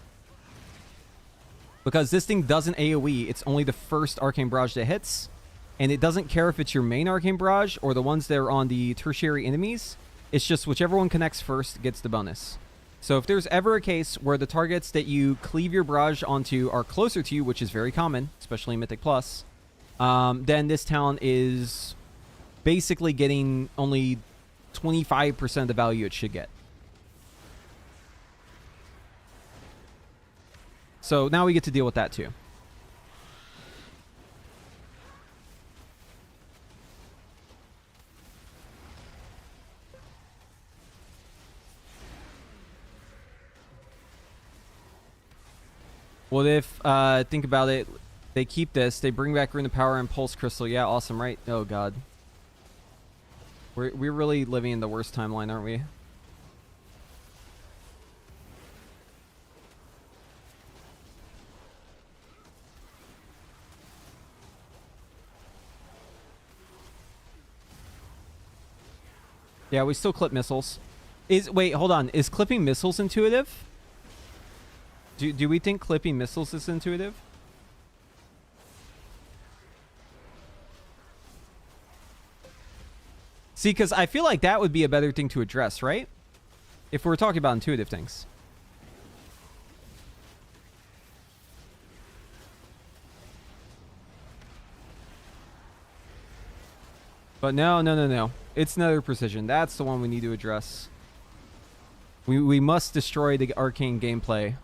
Because this thing doesn't AoE, it's only the first Arcane Barrage that hits. And it doesn't care if it's your main Arcane Barrage or the ones that are on the tertiary enemies. It's just whichever one connects first gets the bonus. So if there's ever a case where the targets that you cleave your barrage onto are closer to you, which is very common, especially in Mythic Plus, then this talent is basically getting only 25% of the value it should get. So now we get to deal with that too. What if, think about it, they keep this, they bring back Rune of Power and Pulse Crystal. Yeah, awesome, right? Oh, God. We're really living in the worst timeline, aren't we? Yeah, we still clip missiles. Wait, hold on. Is clipping missiles intuitive? Do we think clipping missiles is intuitive? See, because I feel like that would be a better thing to address, right? If we're talking about intuitive things. But no. It's nether precision. That's the one we need to address. We must destroy the arcane gameplay.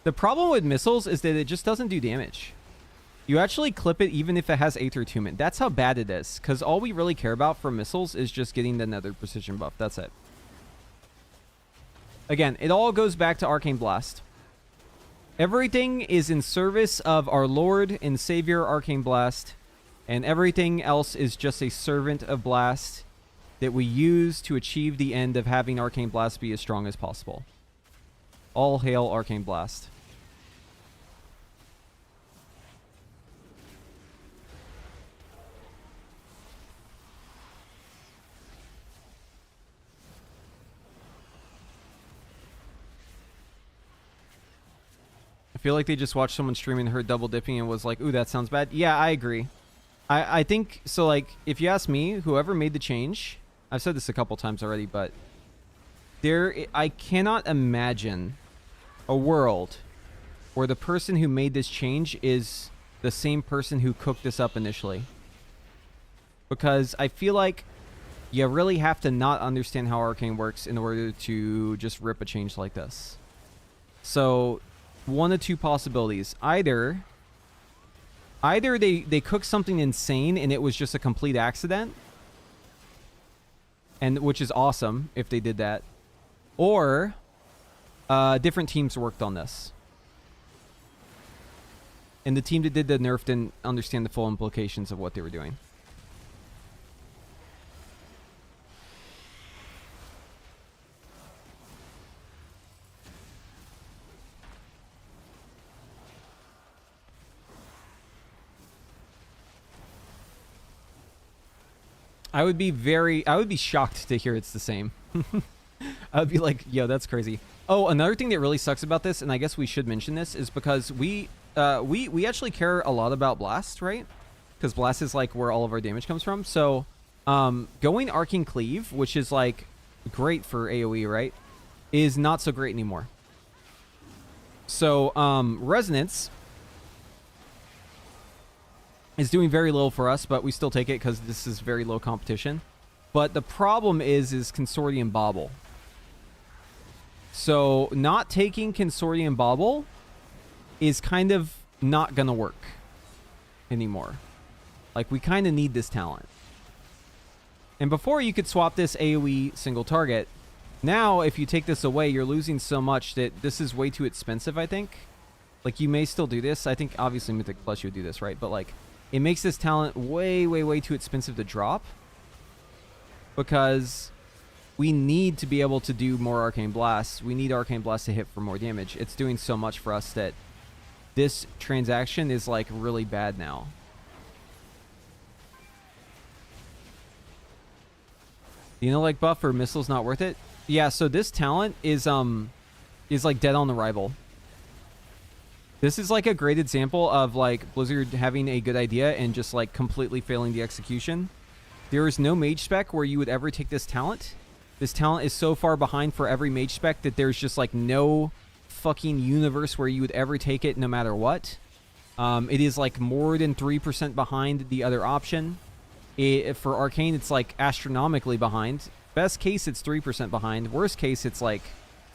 The problem with missiles is that it just doesn't do damage. You actually clip it even if it has Aether Attunement. That's how bad it is. Because all we really care about for missiles is just getting the nether precision buff. That's it. Again, it all goes back to Arcane Blast. Everything is in service of our Lord and Savior Arcane Blast. And everything else is just a servant of Blast that we use to achieve the end of having Arcane Blast be as strong as possible. All hail Arcane Blast. I feel like they just watched someone streaming and heard double dipping and was like, ooh, that sounds bad. Yeah, I agree. I think, so like, if you ask me, whoever made the change, I've said this a couple times already, but I cannot imagine a world where the person who made this change is the same person who cooked this up initially. Because I feel like you really have to not understand how Arcane works in order to just rip a change like this. So, one of two possibilities. Either they cooked something insane and it was just a complete accident, and which is awesome if they did that. Or different teams worked on this. And the team that did the nerf didn't understand the full implications of what they were doing. I would be shocked to hear it's the same. I would be like, yo, that's crazy. Oh, another thing that really sucks about this, and I guess we should mention this, is because we actually care a lot about Blast, right? Because Blast is like where all of our damage comes from. So going Arcane Cleave, which is like great for AoE, right, is not so great anymore. So Resonance is doing very little for us, but we still take it because this is very low competition. But the problem is Consortium Bobble. So not taking Consortium Bobble is kind of not gonna work anymore. Like, we kind of need this talent. And before, you could swap this AoE single target. Now, if you take this away, you're losing so much that this is way too expensive, I think. Like, you may still do this. I think, obviously, Mythic Plus you would do this, right? But, like, it makes this talent way, way, way too expensive to drop. Because we need to be able to do more Arcane Blasts. We need Arcane Blast to hit for more damage. It's doing so much for us that this transaction is, like, really bad now. You know, like, buff or missile's not worth it? Yeah, so this talent is like dead on arrival. This is like a great example of like Blizzard having a good idea and just like completely failing the execution. There is no mage spec where you would ever take this talent. This talent is so far behind for every mage spec that there's just like no fucking universe where you would ever take it no matter what. It is like more than 3% behind the other option. For Arcane, it's like astronomically behind. Best case, it's 3% behind. Worst case, it's like,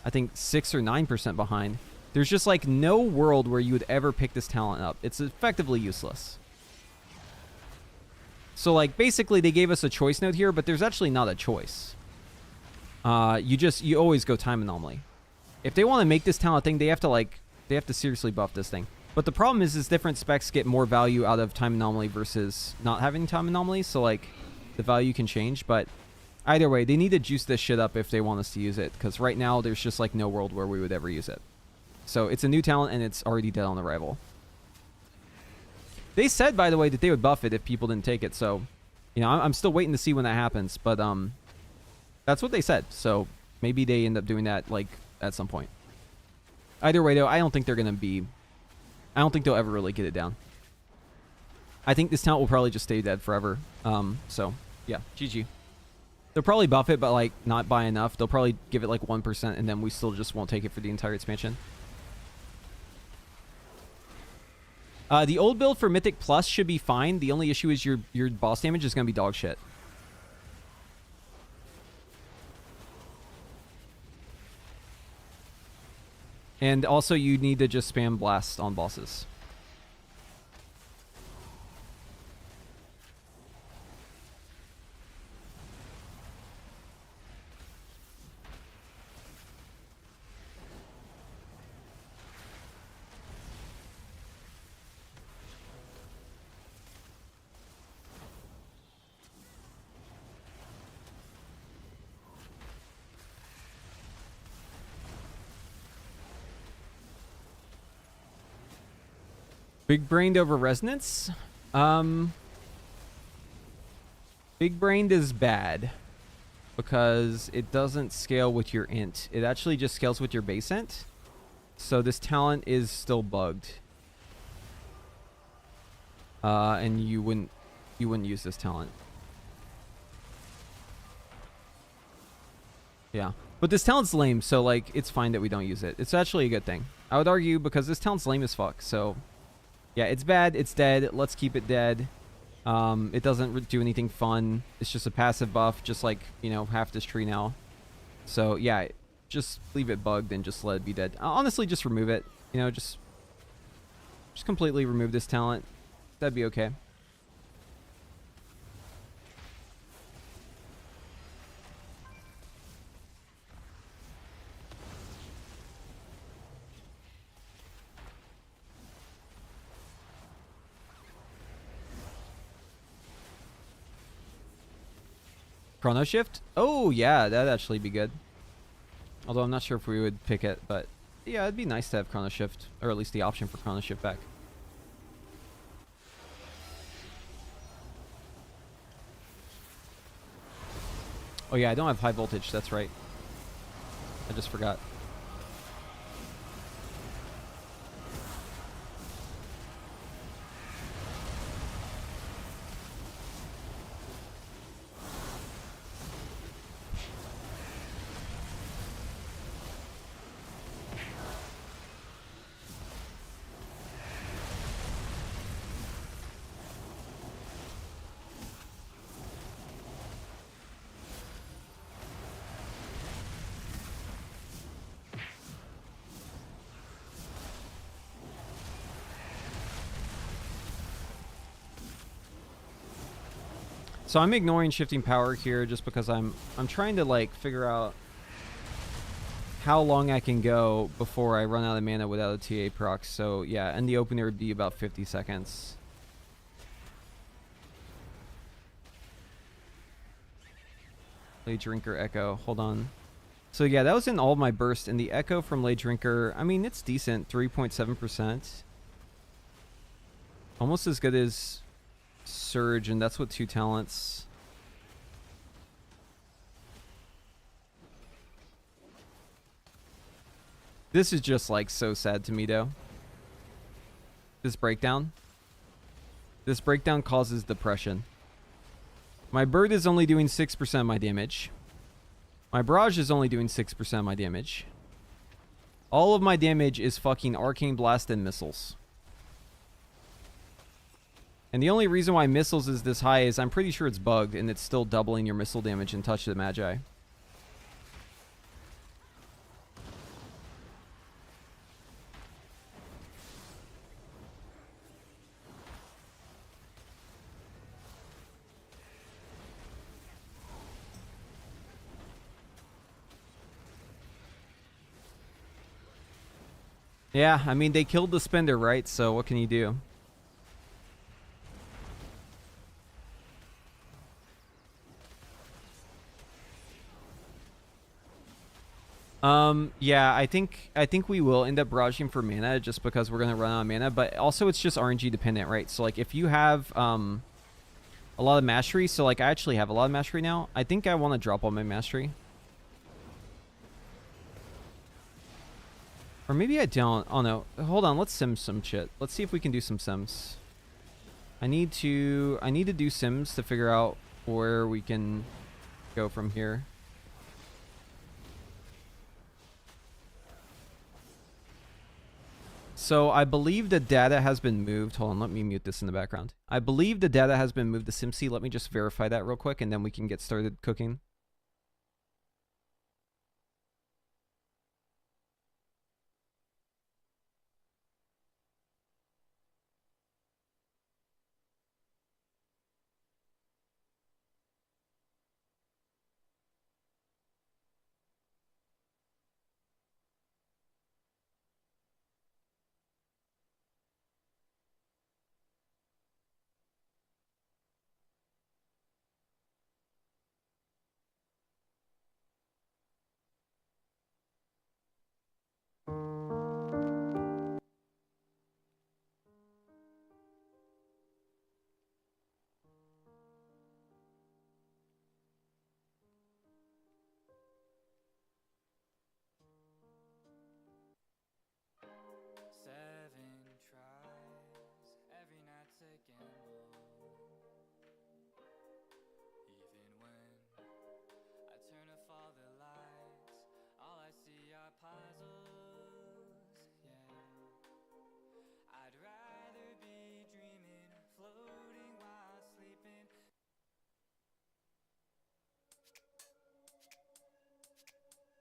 I think 6 or 9% behind. There's just like no world where you would ever pick this talent up. It's effectively useless. So like basically they gave us a choice note here, but there's actually not a choice. You always go time anomaly. If they want to make this talent thing, they have to seriously buff this thing. But the problem is different specs get more value out of time anomaly versus not having time anomaly. So like the value can change, but either way, they need to juice this shit up if they want us to use it. Because right now there's just like no world where we would ever use it. So it's a new talent, and it's already dead on arrival. They said, by the way, that they would buff it if people didn't take it. So, you know, I'm still waiting to see when that happens. But that's what they said. So maybe they end up doing that, like, at some point. Either way, though, I don't think they're going to be... I don't think they'll ever really get it down. I think this talent will probably just stay dead forever. So, yeah, GG. They'll probably buff it, but, like, not by enough. They'll probably give it, like, 1%, and then we still just won't take it for the entire expansion. The old build for Mythic Plus should be fine. The only issue is your boss damage is going to be dog shit. And also, you need to just spam blast on bosses. Big brained over resonance? Big brained is bad because it doesn't scale with your int. It actually just scales with your base int. So this talent is still bugged. And you wouldn't use this talent. Yeah. But this talent's lame, so like it's fine that we don't use it. It's actually a good thing. I would argue because this talent's lame as fuck, so yeah, it's bad, it's dead, let's keep it dead. It doesn't do anything fun. It's just a passive buff, just like, you know, half this tree now. So yeah, just leave it bugged and just let it be dead. Honestly, just remove it. You know, just completely remove this talent. That'd be okay. Chrono Shift? Oh, yeah, that'd actually be good. Although I'm not sure if we would pick it, but yeah, it'd be nice to have Chrono Shift, or at least the option for Chrono Shift back. Oh yeah, I don't have high voltage, that's right. I just forgot. So I'm ignoring shifting power here just because I'm trying to like figure out how long I can go before I run out of mana without a TA proc. So yeah, and the opener would be about 50 seconds. Lay Drinker Echo, hold on. So yeah, that was in all of my burst, and the Echo from Lay Drinker, I mean, it's decent, 3.7%. Almost as good as Surge, and that's with 2 talents. This is just like so sad to me though. This breakdown causes depression. My bird is only doing 6% of my damage. My barrage is only doing 6% of my damage. All of my damage is fucking arcane blast and missiles. And the only reason why missiles is this high is I'm pretty sure it's bugged and it's still doubling your missile damage in Touch of the Magi. Yeah, I mean, they killed the spender, right? So what can you do? Yeah, I think we will end up barraging for mana just because we're gonna run out of mana, but also it's just RNG dependent, right? So like if you have a lot of mastery, so like I actually have a lot of mastery now. I think I want to drop all my mastery. Or maybe I don't. Oh no. Hold on, let's sim some shit. Let's see if we can do some sims. I need to do sims to figure out where we can go from here. So I believe the data has been moved. Hold on, let me mute this in the background. I believe the data has been moved to SimC. Let me just verify that real quick, and then we can get started cooking.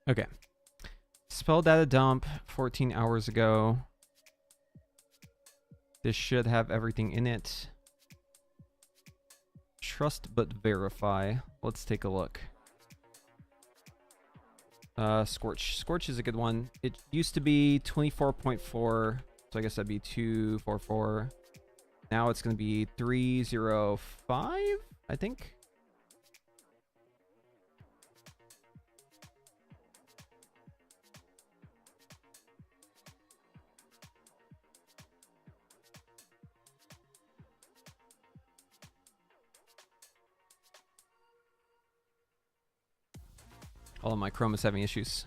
Okay. Spell data dump 14 hours ago. This should have everything in it. Trust but verify. Let's take a look. Scorch. Scorch is a good one. It used to be 24.4, so I guess that'd be 244. Now it's going to be 305, I think. All of my Chrome is having issues.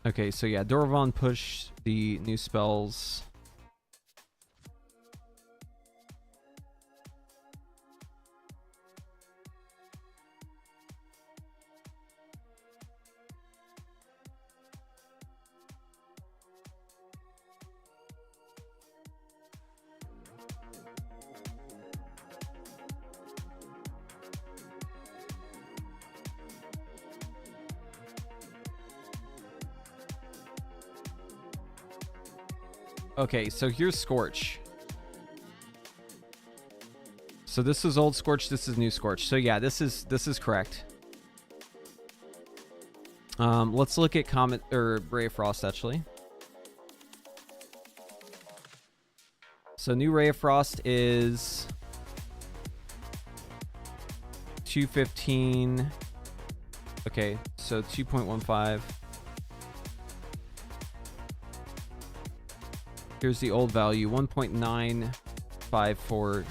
Okay, so yeah, Dorvan pushed the new spells. Okay, so here's Scorch. So this is old Scorch, this is new Scorch. So yeah, this is correct. Let's look at Comet or Ray of Frost actually. So new Ray of Frost is 215. Okay, so 2.15. Here's the old value, 1.954.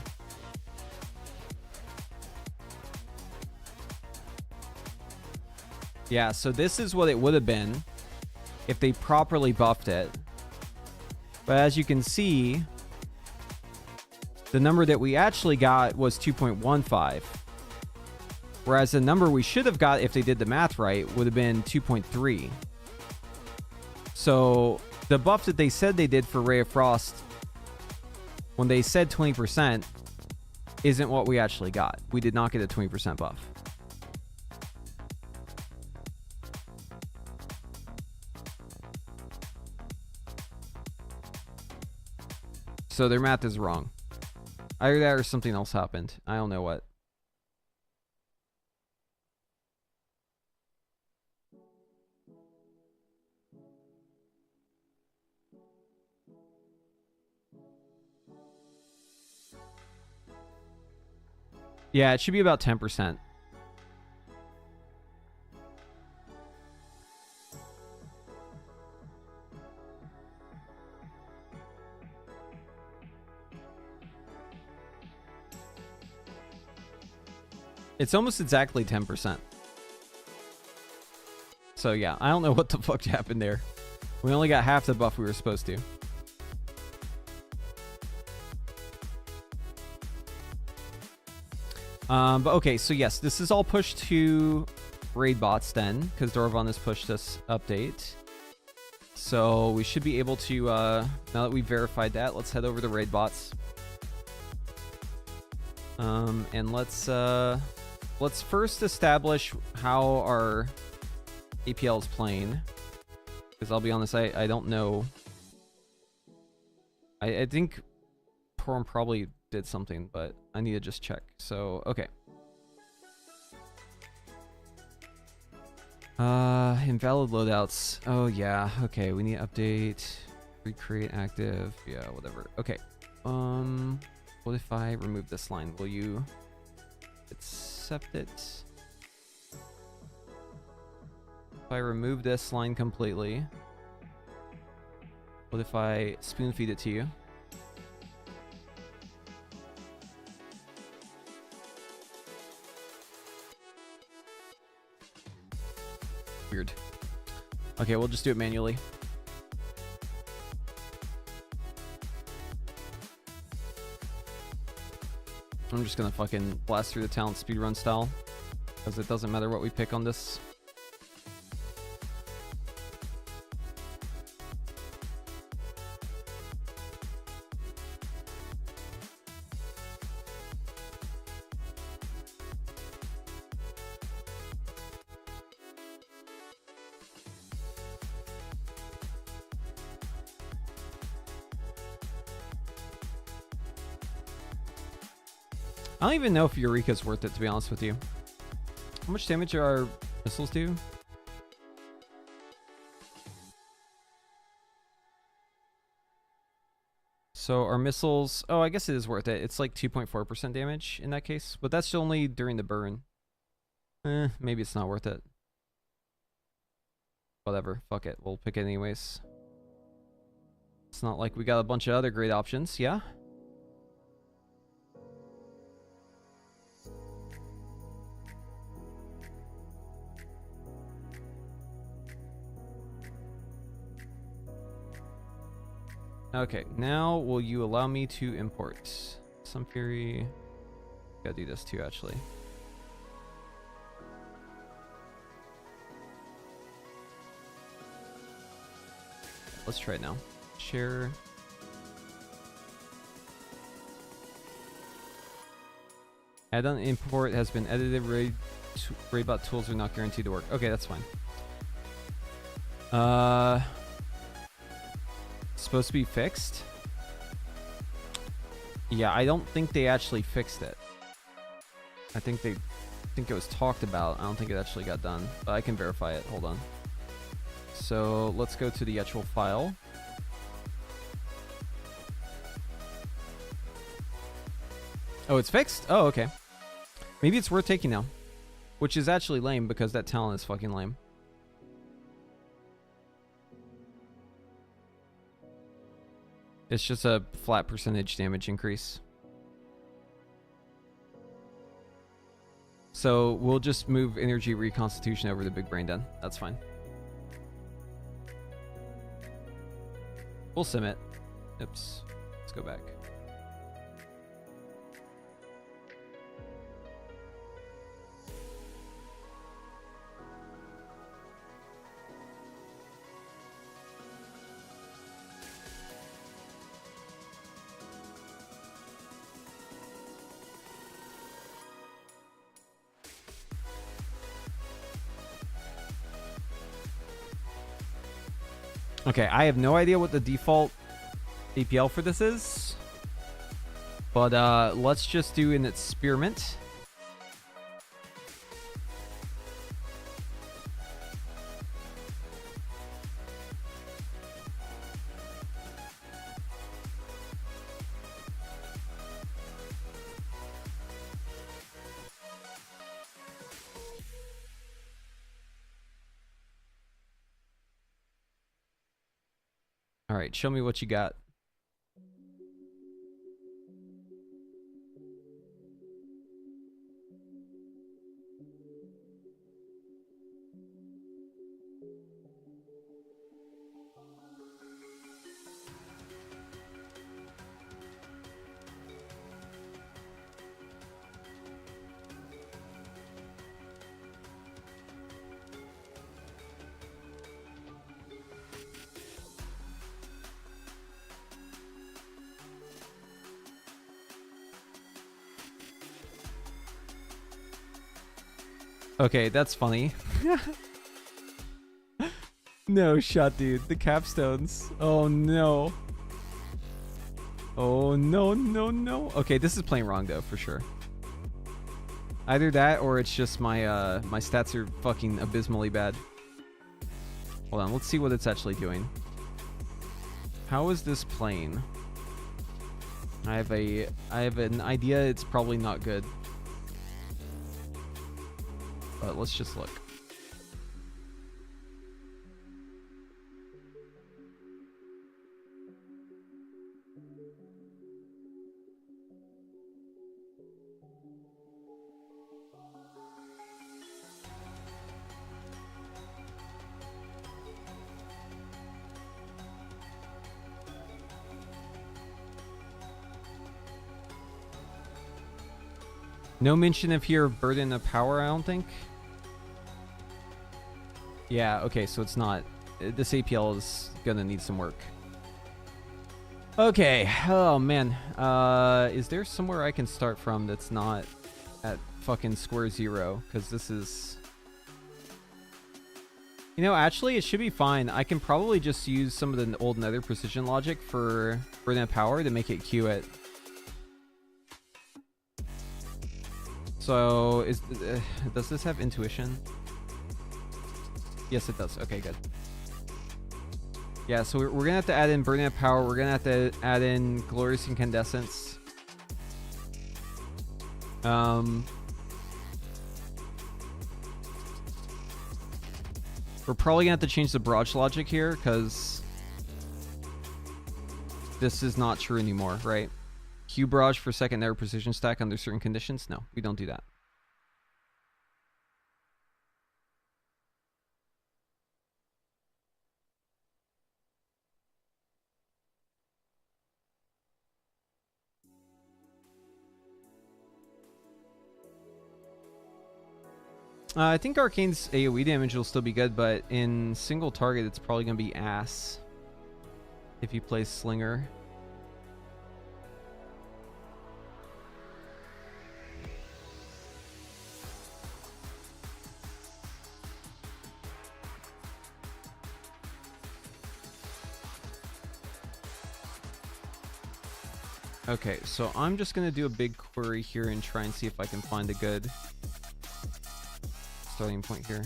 Yeah, so this is what it would have been if they properly buffed it. But as you can see, the number that we actually got was 2.15. Whereas the number we should have got if they did the math right would have been 2.3. So the buff that they said they did for Ray of Frost, when they said 20%, isn't what we actually got. We did not get a 20% buff. So their math is wrong. Either that or something else happened. I don't know what. Yeah, it should be about 10%. It's almost exactly 10%. So yeah, I don't know what the fuck happened there. We only got half the buff we were supposed to. But okay, so yes, this is all pushed to raid bots then, because Dorvan has pushed this update. So we should be able to, now that we've verified that, let's head over to raid bots. And let's first establish how our APL is playing. Because I'll be honest, I don't know. I think Porn probably did something, but I need to just check. So, okay. Invalid loadouts. Oh, yeah. Okay, we need to update. Recreate active. Yeah, whatever. Okay. What if I remove this line? Will you accept it? If I remove this line completely, what if I spoon feed it to you? Weird. Okay, we'll just do it manually. I'm just gonna fucking blast through the talent speedrun style, because it doesn't matter what we pick on this. I don't even know if Eureka's worth it, to be honest with you. How much damage do our missiles do? So our missiles... Oh, I guess it is worth it. It's like 2.4% damage in that case. But that's only during the burn. Maybe it's not worth it. Whatever. Fuck it. We'll pick it anyways. It's not like we got a bunch of other great options. Yeah? Okay, now will you allow me to import Sunfury? Gotta do this too, actually. Let's try it now. Share. Add-on import has been edited. Raidbot tools are not guaranteed to work. Okay, that's fine. Supposed to be fixed? Yeah, I don't think they actually fixed it. I think it was talked about. I don't think it actually got done, but I can verify it. Hold on. So let's go to the actual file. Oh, it's fixed? Oh, okay. Maybe it's worth taking now, which is actually lame because that talent is fucking lame. It's just a flat percentage damage increase. So we'll just move energy reconstitution over to Big Brain Den. That's fine. We'll sim it. Oops. Let's go back. Okay, I have no idea what the default APL for this is. But let's just do an experiment. All right, show me what you got. Okay, that's funny. No shot, dude. The capstones. Oh no. Oh no, no, no. Okay, this is playing wrong though, for sure. Either that or it's just my my stats are fucking abysmally bad. Hold on, let's see what it's actually doing. How is this playing? I have an idea it's probably not good. But let's just look. No mention of here of burden of power, I don't think. Yeah, okay, so it's not. This APL is gonna need some work. Okay, oh man. Is there somewhere I can start from that's not at fucking square zero? Because this is... You know, actually, it should be fine. I can probably just use some of the old Nether precision logic for burden of power to make it queue it. So, does this have intuition? Yes, it does. Okay, good. Yeah, so we're gonna have to add in burden of power. We're gonna have to add in glorious incandescence. We're probably gonna have to change the barrage logic here because this is not true anymore, right? Q barrage for second Nether precision stack under certain conditions. No, we don't do that. I think Arcane's AoE damage will still be good, but in single target, it's probably going to be ass if you play Slinger. Okay, so I'm just going to do a big query here and try and see if I can find a good starting point here.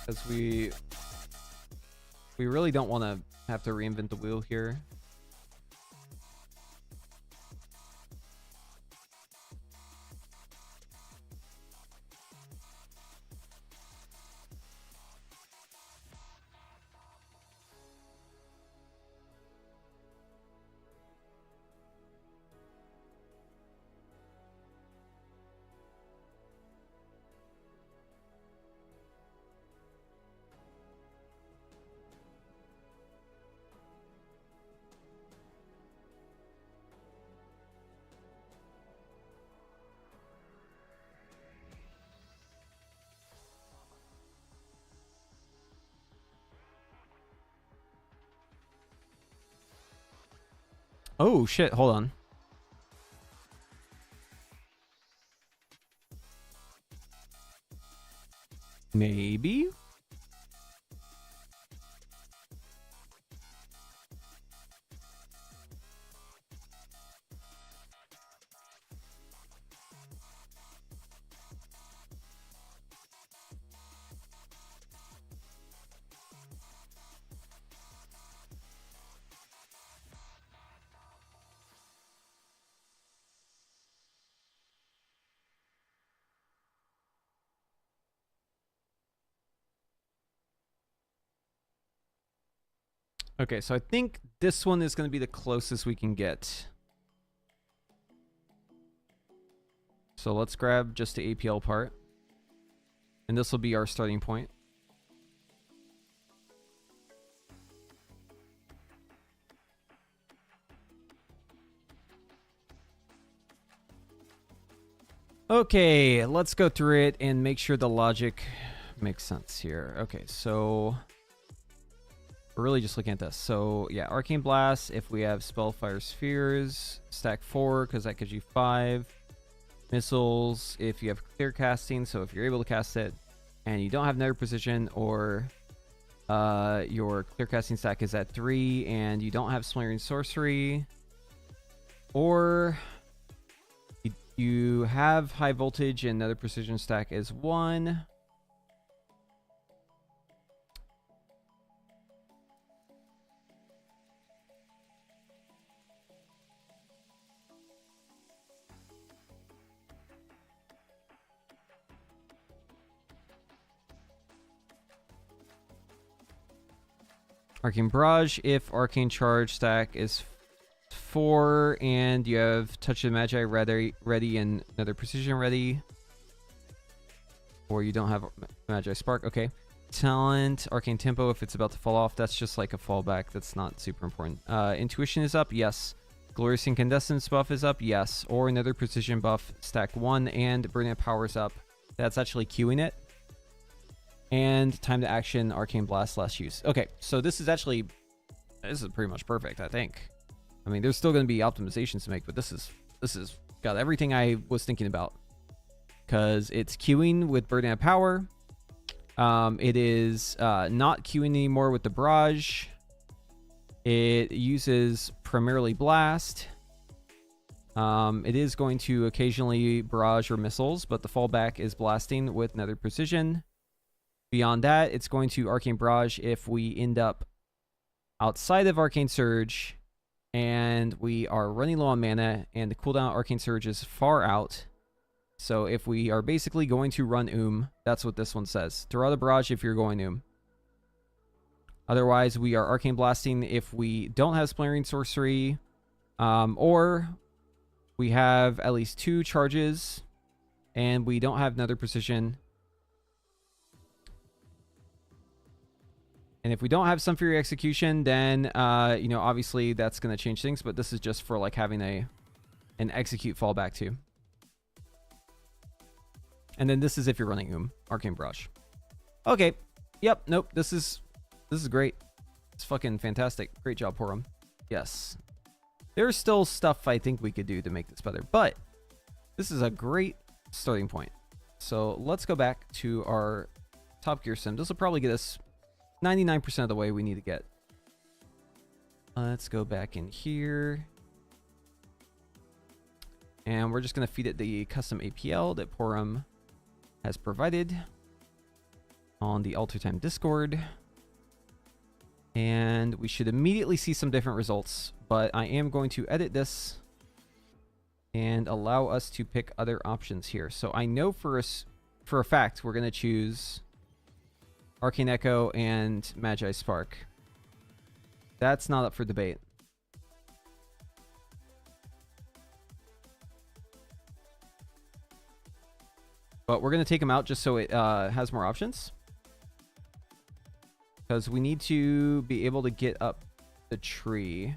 Because we really don't want to have to reinvent the wheel here. Oh shit, hold on. Maybe? Okay, so I think this one is going to be the closest we can get. So let's grab just the APL part. And this will be our starting point. Okay, let's go through it and make sure the logic makes sense here. Okay, so we're really just looking at this. So yeah, Arcane Blast, if we have Spellfire Spheres, stack 4, because that gives you 5. Missiles, if you have clear casting, so if you're able to cast it, and you don't have Nether Precision, or your clear casting stack is at 3, and you don't have Slinger Sorcery, or you have high voltage and Nether Precision stack is 1. Arcane Barrage, if Arcane Charge stack is 4 and you have Touch of the Magi ready and Nether Precision ready, or you don't have Magi Spark, okay. Talent, Arcane Tempo, if it's about to fall off, that's just like a fallback. That's not super important. Intuition is up, yes. Glorious Incandescence buff is up, yes. Or Nether Precision buff, stack 1, and Brilliant Power is up. That's actually queuing it. And time to action, Arcane Blast last use. Okay, so this is pretty much perfect, I think. I mean, there's still going to be optimizations to make, but this is got everything I was thinking about. Because it's queuing with Burden of Power. It is not queuing anymore with the Barrage. It uses primarily Blast. It is going to occasionally Barrage or Missiles, but the fallback is Blasting with Nether Precision. Beyond that, it's going to Arcane Barrage if we end up outside of Arcane Surge and we are running low on mana and the cooldown of Arcane Surge is far out. So if we are basically going to run that's what this one says. Throw out a Barrage if you're going Otherwise, we are Arcane Blasting if we don't have Splintering Sorcery, or we have at least 2 charges and we don't have Nether Precision. And if we don't have Sunfury Execution, then, obviously that's going to change things. But this is just for, like, having an execute fallback, too. And then this is if you're running Arcane Barrage. Okay. Yep. Nope. This is great. It's fucking fantastic. Great job, Porum. Yes. There's still stuff I think we could do to make this better. But this is a great starting point. So let's go back to our Top Gear sim. This will probably get us 99% of the way we need to get. Let's go back in here. And we're just going to feed it the custom APL that Porum has provided on the Alter Time Discord. And we should immediately see some different results. But I am going to edit this and allow us to pick other options here. So I know for a fact we're going to choose Arcane Echo and Magi Spark. That's not up for debate. But we're going to take them out just so it has more options. Because we need to be able to get up the tree.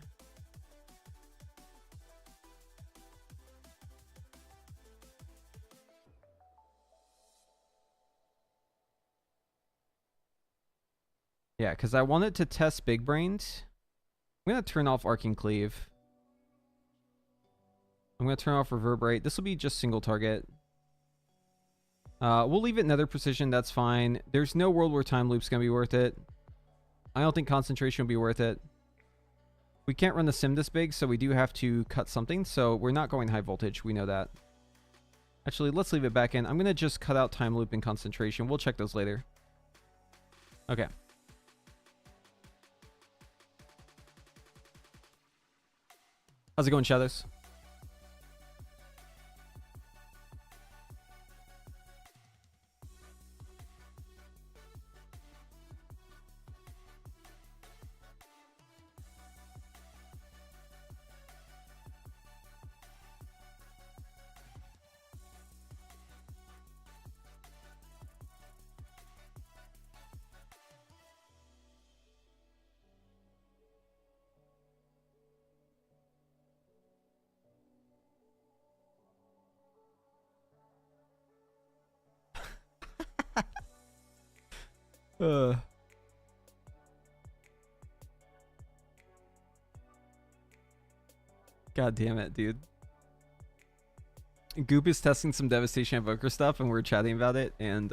Yeah, because I wanted to test Big Brained. I'm going to turn off Arcane Cleave. I'm going to turn off Reverberate. This will be just single target. We'll leave it Nether Precision. That's fine. There's no World War Time Loop's going to be worth it. I don't think Concentration will be worth it. We can't run the sim this big, so we do have to cut something. So we're not going high voltage. We know that. Actually, let's leave it back in. I'm going to just cut out Time Loop and Concentration. We'll check those later. Okay. How's it going, Shadows? Uh. God damn it, dude. Goop is testing some Devastation Evoker stuff, and we're chatting about it, and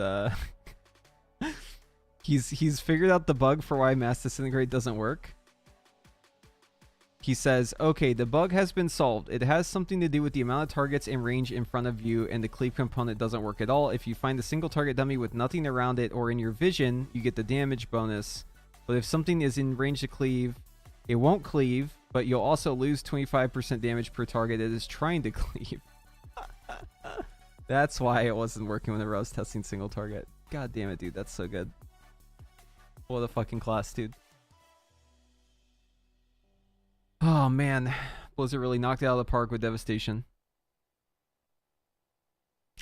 he's figured out the bug for why Mass Disintegrate doesn't work. He says, okay, the bug has been solved. It has something to do with the amount of targets in range in front of you, and the cleave component doesn't work at all. If you find a single target dummy with nothing around it or in your vision, you get the damage bonus. But if something is in range to cleave, it won't cleave, but you'll also lose 25% damage per target it is trying to cleave. That's why it wasn't working when I was testing single target. God damn it, dude. That's so good. What a fucking class, dude. Oh, man. Blizzard really knocked it out of the park with Devastation.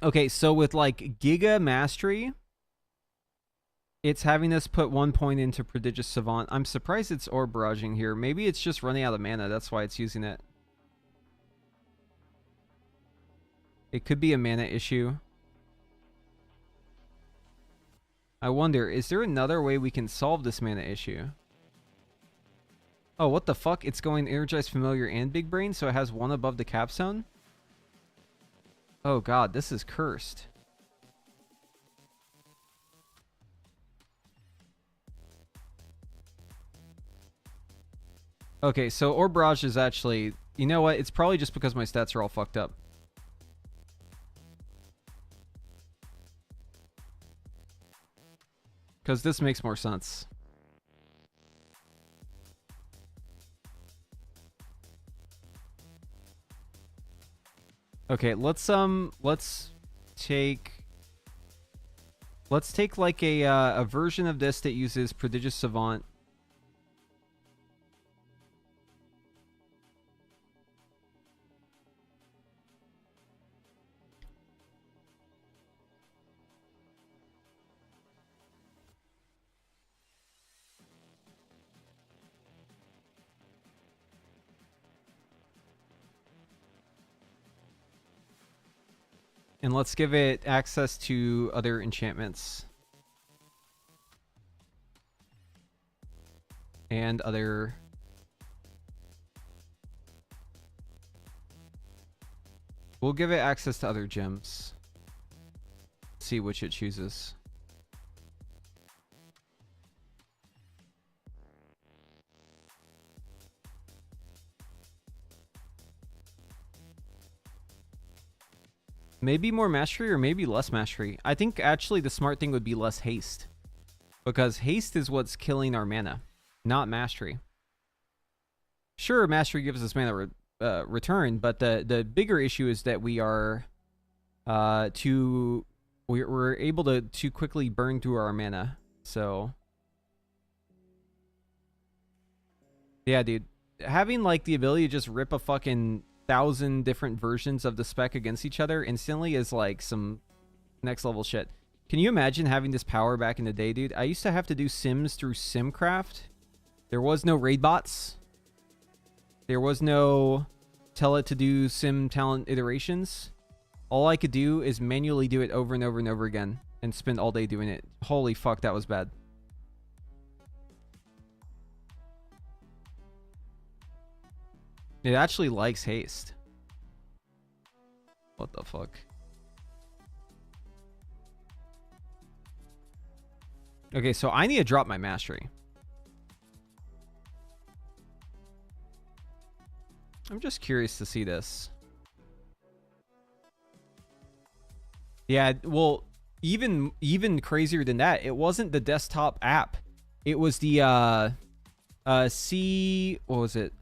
Okay, so with, like, Giga Mastery, it's having us put 1 point into Prodigious Savant. I'm surprised it's Orb Barraging here. Maybe it's just running out of mana. That's why it's using it. It could be a mana issue. I wonder, is there another way we can solve this mana issue? Oh, what the fuck? It's going Energized Familiar and Big Brain, so it has one above the capstone? Oh god, this is cursed. Okay, so Orb Barrage is actually... You know what? It's probably just because my stats are all fucked up. Because this makes more sense. Okay, let's take like a version of this that uses Prodigious Savant. And let's give it access to other enchantments. And other... We'll give it access to other gems. See which it chooses. Maybe more mastery or maybe less mastery. I think actually the smart thing would be less haste. Because haste is what's killing our mana, not mastery. Sure, mastery gives us mana return, but the bigger issue is that we are we're able to too quickly burn through our mana. So yeah, dude. Having like the ability to just rip a fucking 1,000 different versions of the spec against each other instantly is like some next level shit. Can you imagine having this power back in the day, dude? I used to have to do sims through Simcraft. There was no raid bots. There was no tell it to do sim talent iterations. All I could do is manually do it over and over and over again and spend all day doing it. Holy fuck, that was bad. It actually likes haste. What the fuck? Okay, so I need to drop my mastery. I'm just curious to see this. Yeah, well, even crazier than that, it wasn't the desktop app. It was the what was it?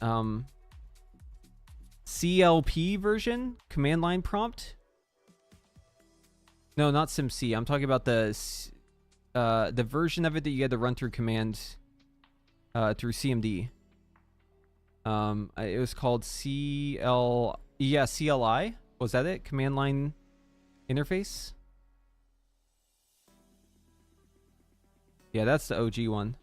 CLP version, command line prompt. No, not SimC. I'm talking about the version of it that you had to run through command through CMD. It was called CLI. Was that it? Command line interface? Yeah, that's the OG one.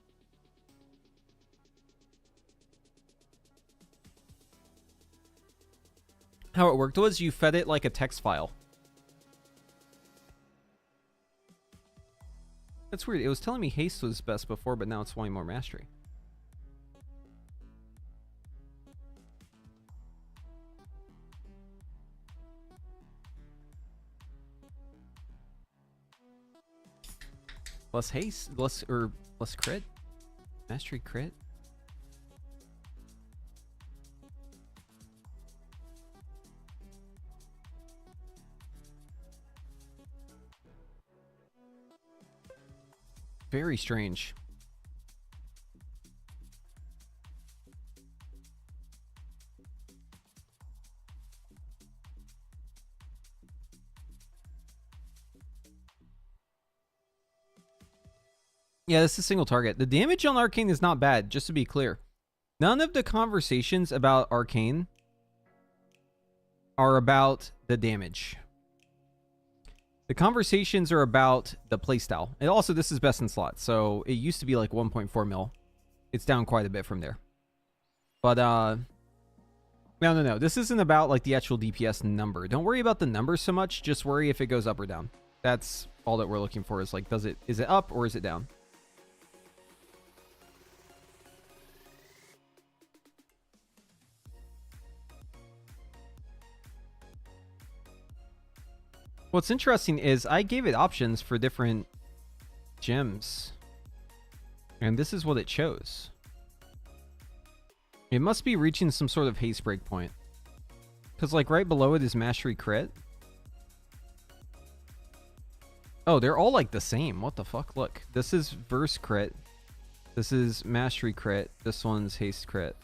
How it worked was you fed it like a text file. That's weird. It was telling me haste was best before, but now it's wanting more mastery. Less haste, less crit, mastery crit. Very strange. Yeah, this is a single target. The damage on Arcane is not bad, just to be clear. None of the conversations about Arcane are about the damage. The conversations are about the playstyle. And also, this is best in slot. So, it used to be like 1.4 mil. It's down quite a bit from there. But, no. This isn't about like the actual DPS number. Don't worry about the numbers so much. Just worry if it goes up or down. That's all that we're looking for is like, is it up or is it down? What's interesting is I gave it options for different gems. And this is what it chose. It must be reaching some sort of haste break point. Because like right below it is mastery crit. Oh, they're all like the same. What the fuck? Look, this is verse crit. This is mastery crit. This one's haste crit.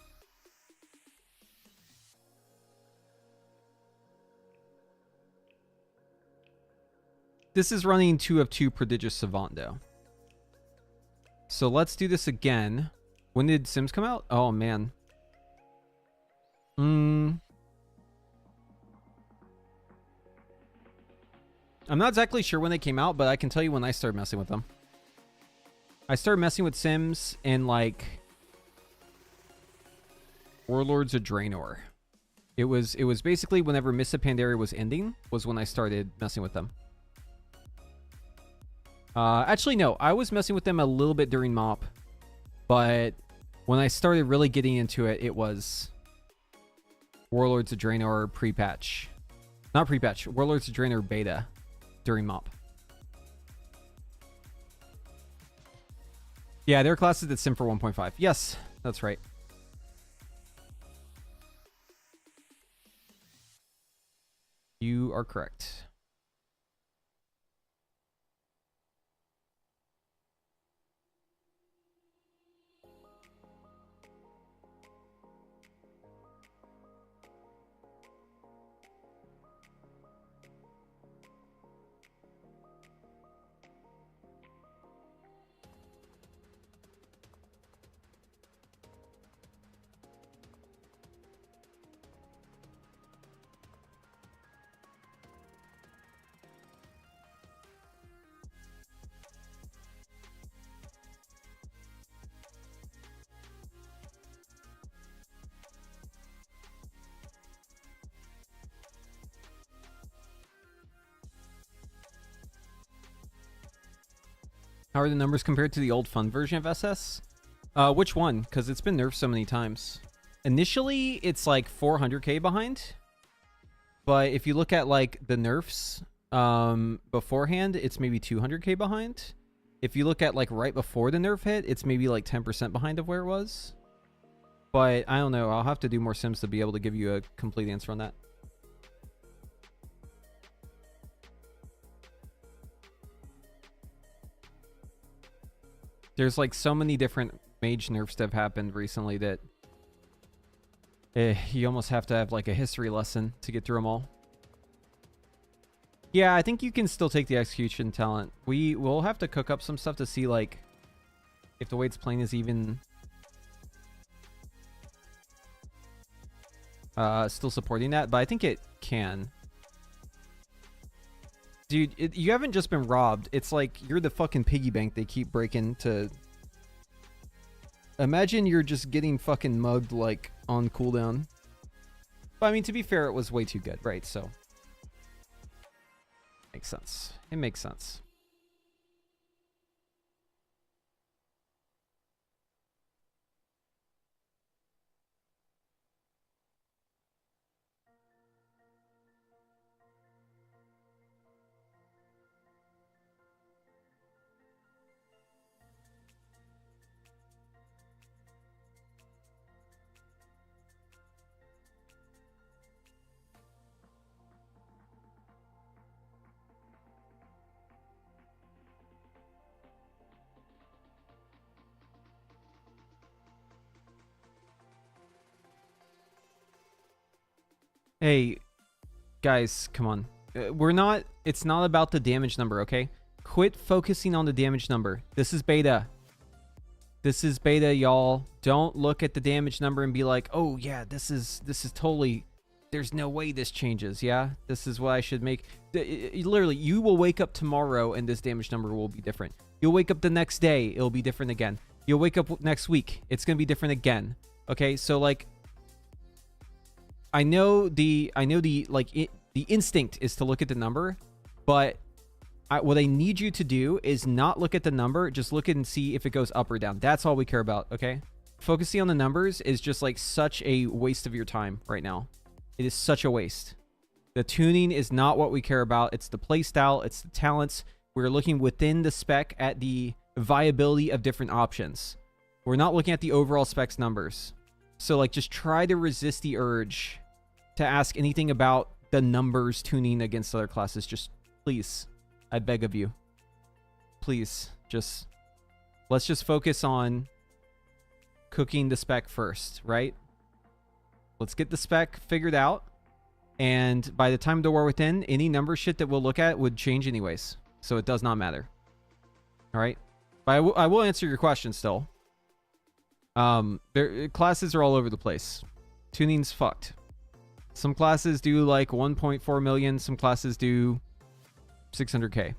This is running 2 of 2 Prodigious Savant, though. So let's do this again. When did Sims come out? Oh, man. I'm not exactly sure when they came out, but I can tell you when I started messing with them. I started messing with Sims in, like, Warlords of Draenor. It was basically whenever Mists of Pandaria was ending, was when I started messing with them. Actually, no. I was messing with them a little bit during MOP. But when I started really getting into it, it was Warlords of Draenor Prepatch. Not Prepatch. Warlords of Draenor Beta during MOP. Yeah, there are classes that sim for 1.5. Yes, that's right. You are correct. How are the numbers compared to the old fun version of SS? Which one? Because it's been nerfed so many times. Initially, it's like 400k behind. But if you look at like the nerfs beforehand, it's maybe 200k behind. If you look at like right before the nerf hit, it's maybe like 10% behind of where it was. But I don't know. I'll have to do more sims to be able to give you a complete answer on that. There's like so many different mage nerfs that have happened recently that you almost have to have like a history lesson to get through them all. Yeah, I think you can still take the execution talent. We will have to cook up some stuff to see like if the way it's playing is even still supporting that, but I think it can. Dude, you haven't just been robbed. It's like you're the fucking piggy bank they keep breaking to... Imagine you're just getting fucking mugged, like, on cooldown. But, I mean, to be fair, it was way too good, right? So... Makes sense. It makes sense. Hey, guys, come on. It's not about the damage number, okay? Quit focusing on the damage number. This is beta. This is beta, y'all. Don't look at the damage number and be like, oh yeah, this is totally, there's no way this changes, yeah? This is what I should make. Literally, you will wake up tomorrow and this damage number will be different. You'll wake up the next day, it'll be different again. You'll wake up next week, it's gonna be different again. Okay, so like, I know the instinct is to look at the number, but what I need you to do is not look at the number, just look at and see if it goes up or down. That's all we care about, okay? Focusing on the numbers is just like such a waste of your time right now. It is such a waste. The tuning is not what we care about. It's the playstyle, it's the talents. We're looking within the spec at the viability of different options. We're not looking at the overall specs numbers. So like, just try to resist the urge to ask anything about the numbers tuning against other classes. Just please, I beg of you, please, let's just focus on cooking the spec first, right? Let's get the spec figured out, and by the time the war within, any number shit that we'll look at would change anyways, so it does not matter. All right, but I will answer your question still. Classes are all over the place. Tuning's fucked. Some classes do like 1.4 million. Some classes do 600k.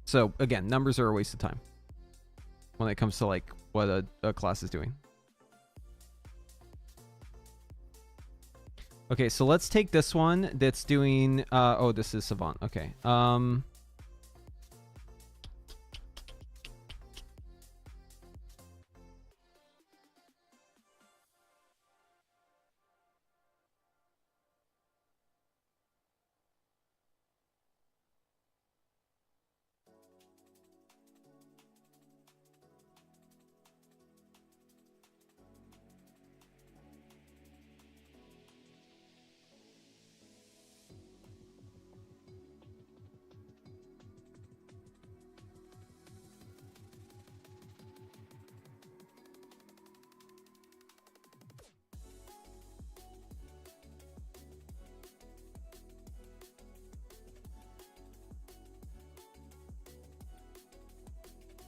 So again, numbers are a waste of time when it comes to like what a class is doing. Okay, so let's take this one that's doing oh, this is Savant. Okay.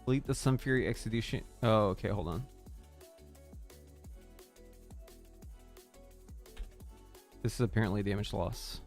Delete the Sunfury execution. Oh, okay, hold on. This is apparently damage loss.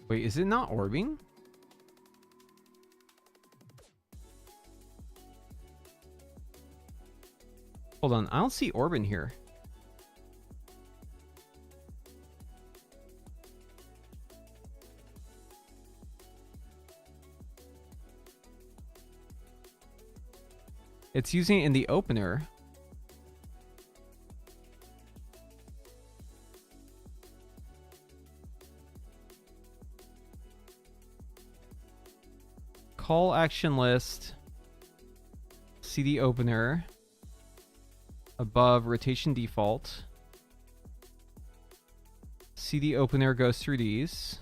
Wait, is it not orbing? Hold on, I don't see orb in here. It's using it in the opener. Call action list. CD opener. Above rotation default. CD opener goes through these.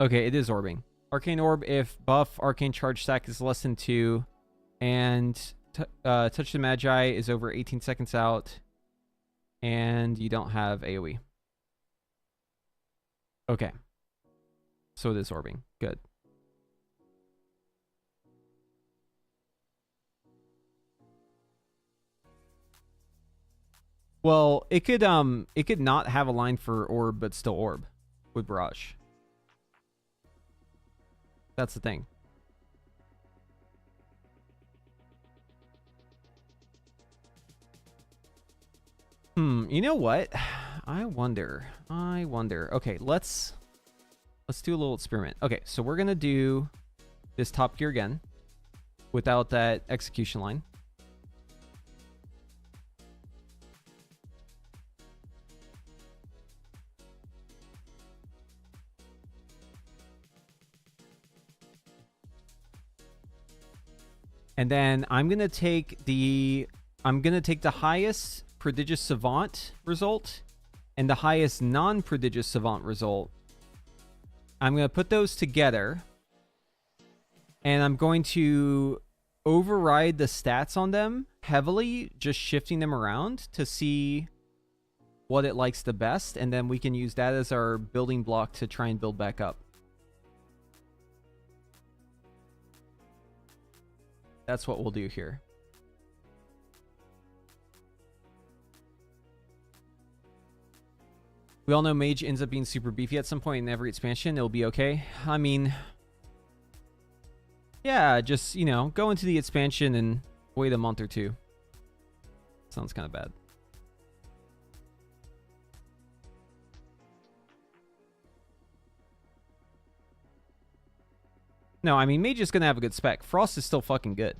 Okay, it is orbing. Arcane orb if buff arcane charge stack is less than 2 and touch the magi is over 18 seconds out and you don't have AoE. Okay. So it is orbing. Good. Well, it could not have a line for orb but still orb with barrage. That's the thing. You know what? I wonder. Okay, let's do a little experiment. Okay, so we're gonna do this top gear again without that execution line. And then I'm gonna take the highest prodigious savant result and the highest non-prodigious savant result. I'm gonna put those together, and I'm going to override the stats on them heavily, just shifting them around to see what it likes the best, and then we can use that as our building block to try and build back up. That's what we'll do here. We all know Mage ends up being super beefy at some point in every expansion. It'll be okay. I mean, yeah, just, you know, go into the expansion and wait a month or two. Sounds kind of bad. No, I mean, Mage is going to have a good spec. Frost is still fucking good.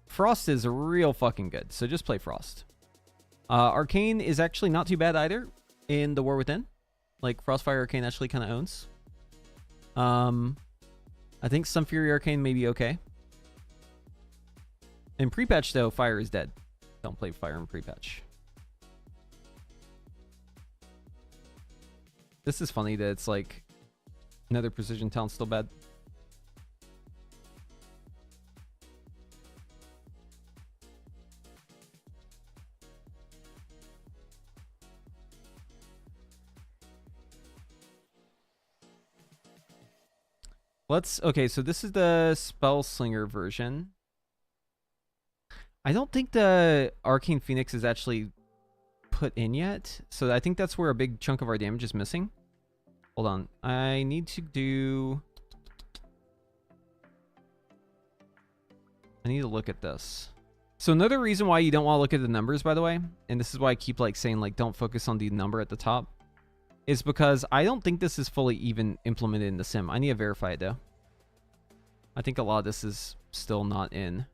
Frost is real fucking good, so just play Frost. Arcane is actually not too bad either in the War Within. Like, Frostfire Arcane actually kind of owns. I think Sunfury Arcane may be okay. In Prepatch, though, Fire is dead. Don't play Fire in Prepatch. This is funny that it's like another precision talent's still bad. Okay, so this is the Spell Slinger version. I don't think the Arcane Phoenix is actually put in yet, so I think that's where a big chunk of our damage is missing. Hold on, I need to look at this. So another reason why you don't want to look at the numbers, by the way, and this is why I keep like saying like don't focus on the number at the top, is because I don't think this is fully even implemented in the sim. I need to verify it though. I think a lot of this is still not in.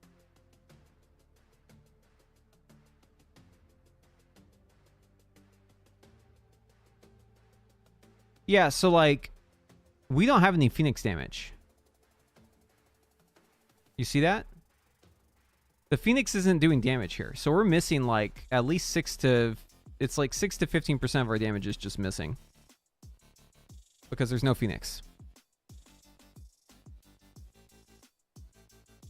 Yeah, so like we don't have any Phoenix damage. You see that? The Phoenix isn't doing damage here. So we're missing like at least 6 to 15% of our damage is just missing. Because there's no Phoenix.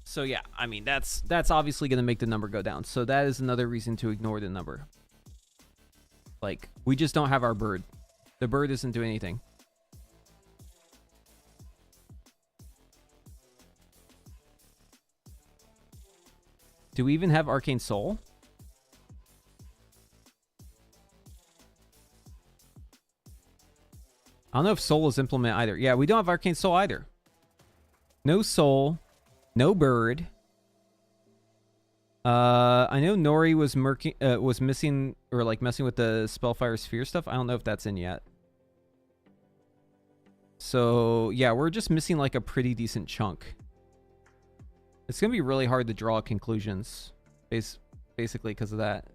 So yeah, I mean that's obviously going to make the number go down. So that is another reason to ignore the number. Like we just don't have our bird. The bird isn't doing anything. Do we even have Arcane Soul? I don't know if Soul is implemented either. Yeah, we don't have Arcane Soul either. No Soul. No bird. I know Nori was missing or like messing with the Spellfire Sphere stuff. I don't know if that's in yet. So yeah, we're just missing like a pretty decent chunk. It's gonna be really hard to draw conclusions, basically because of that.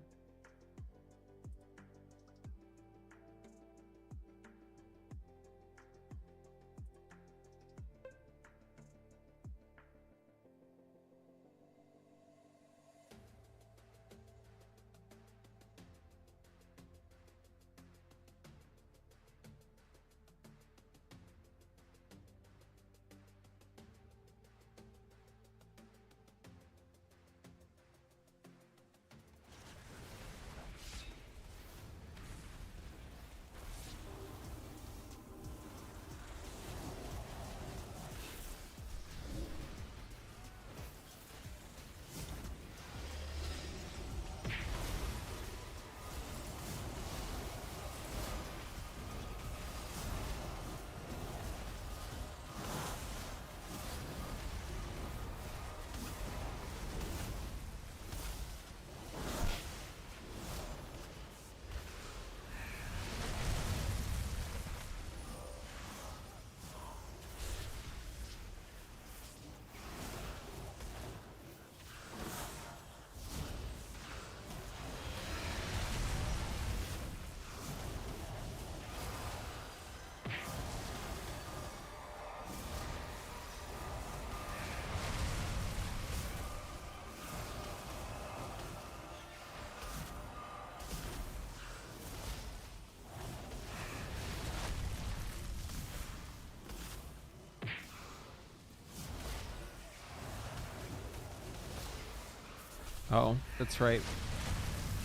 Oh, that's right.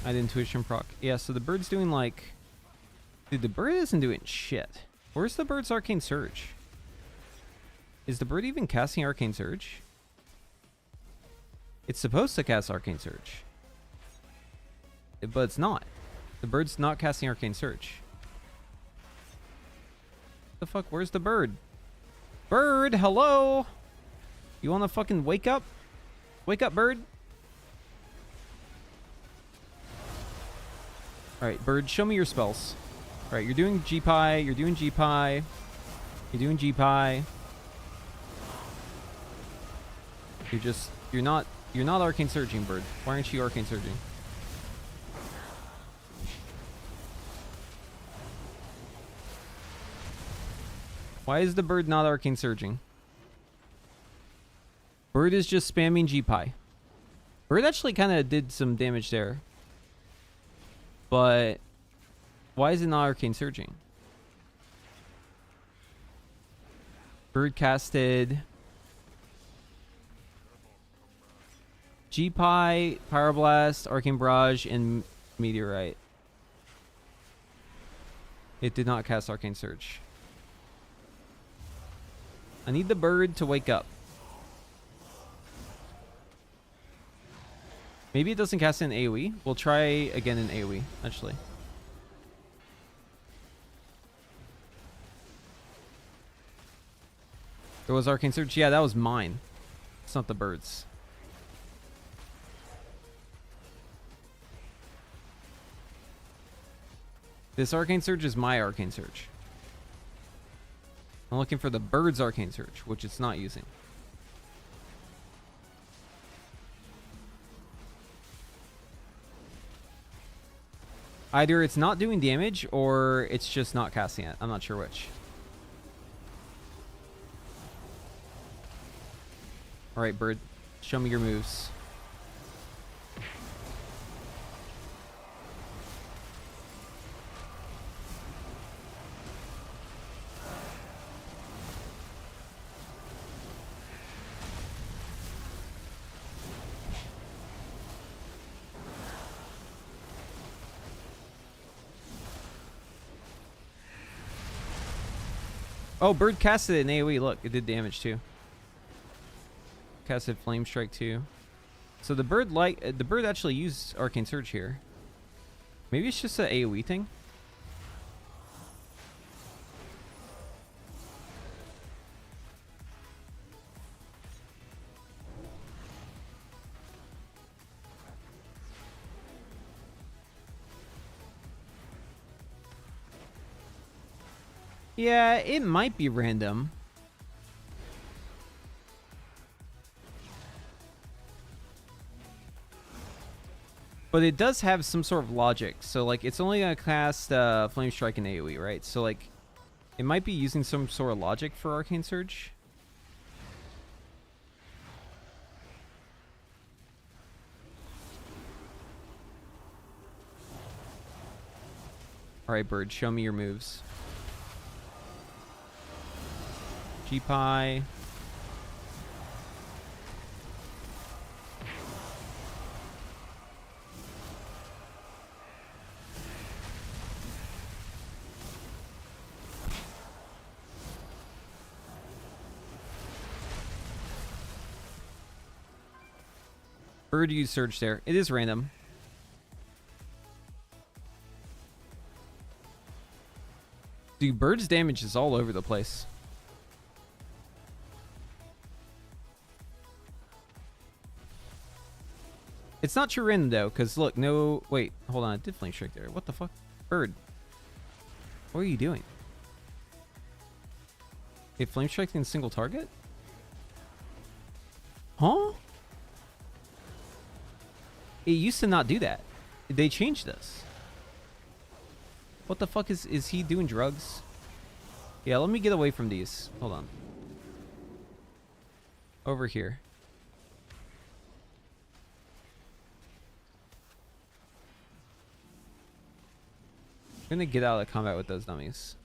I had intuition proc. Yeah, so the bird's doing like... Dude, the bird isn't doing shit. Where's the bird's Arcane Surge? Is the bird even casting Arcane Surge? It's supposed to cast Arcane Surge. But it's not. The bird's not casting Arcane Surge. The fuck? Where's the bird? Bird, hello? You wanna fucking wake up? Wake up, bird. Alright, bird, show me your spells. Alright, you're doing G-Pie, you're doing G-Pie. You're doing G-Pie. You're not Arcane Surging, bird. Why aren't you Arcane Surging? Why is the bird not Arcane Surging? Bird is just spamming G-Pie. Bird actually kind of did some damage there. But why is it not Arcane Surging? Bird casted G-Pie, Pyroblast, Arcane Barrage, and Meteorite. It did not cast Arcane Surge. I need the bird to wake up. Maybe it doesn't cast in AoE. We'll try again in AoE, actually. There was Arcane Surge. Yeah, that was mine. It's not the bird's. This Arcane Surge is my Arcane Surge. I'm looking for the bird's Arcane Surge, which it's not using. Either it's not doing damage or it's just not casting it. I'm not sure which. Alright, bird. Show me your moves. Oh, bird casted it in AoE. Look, it did damage too. Casted Flame Strike too. So the bird actually used Arcane Surge here. Maybe it's just an AoE thing. Yeah, it might be random. But it does have some sort of logic. So, like, it's only going to cast Flame Strike in AoE, right? So, like, it might be using some sort of logic for Arcane Surge. Alright, bird, show me your moves. G-Pie. Bird used Surge there. It is random. Dude, bird's damage is all over the place. It's not true random though, because look, no... Wait, hold on. I did Flame Strike there. What the fuck? Bird. What are you doing? It Flame Strike in single target? Huh? It used to not do that. They changed this. What the fuck is he doing drugs? Yeah, let me get away from these. Hold on. Over here. I'm gonna get out of combat with those dummies.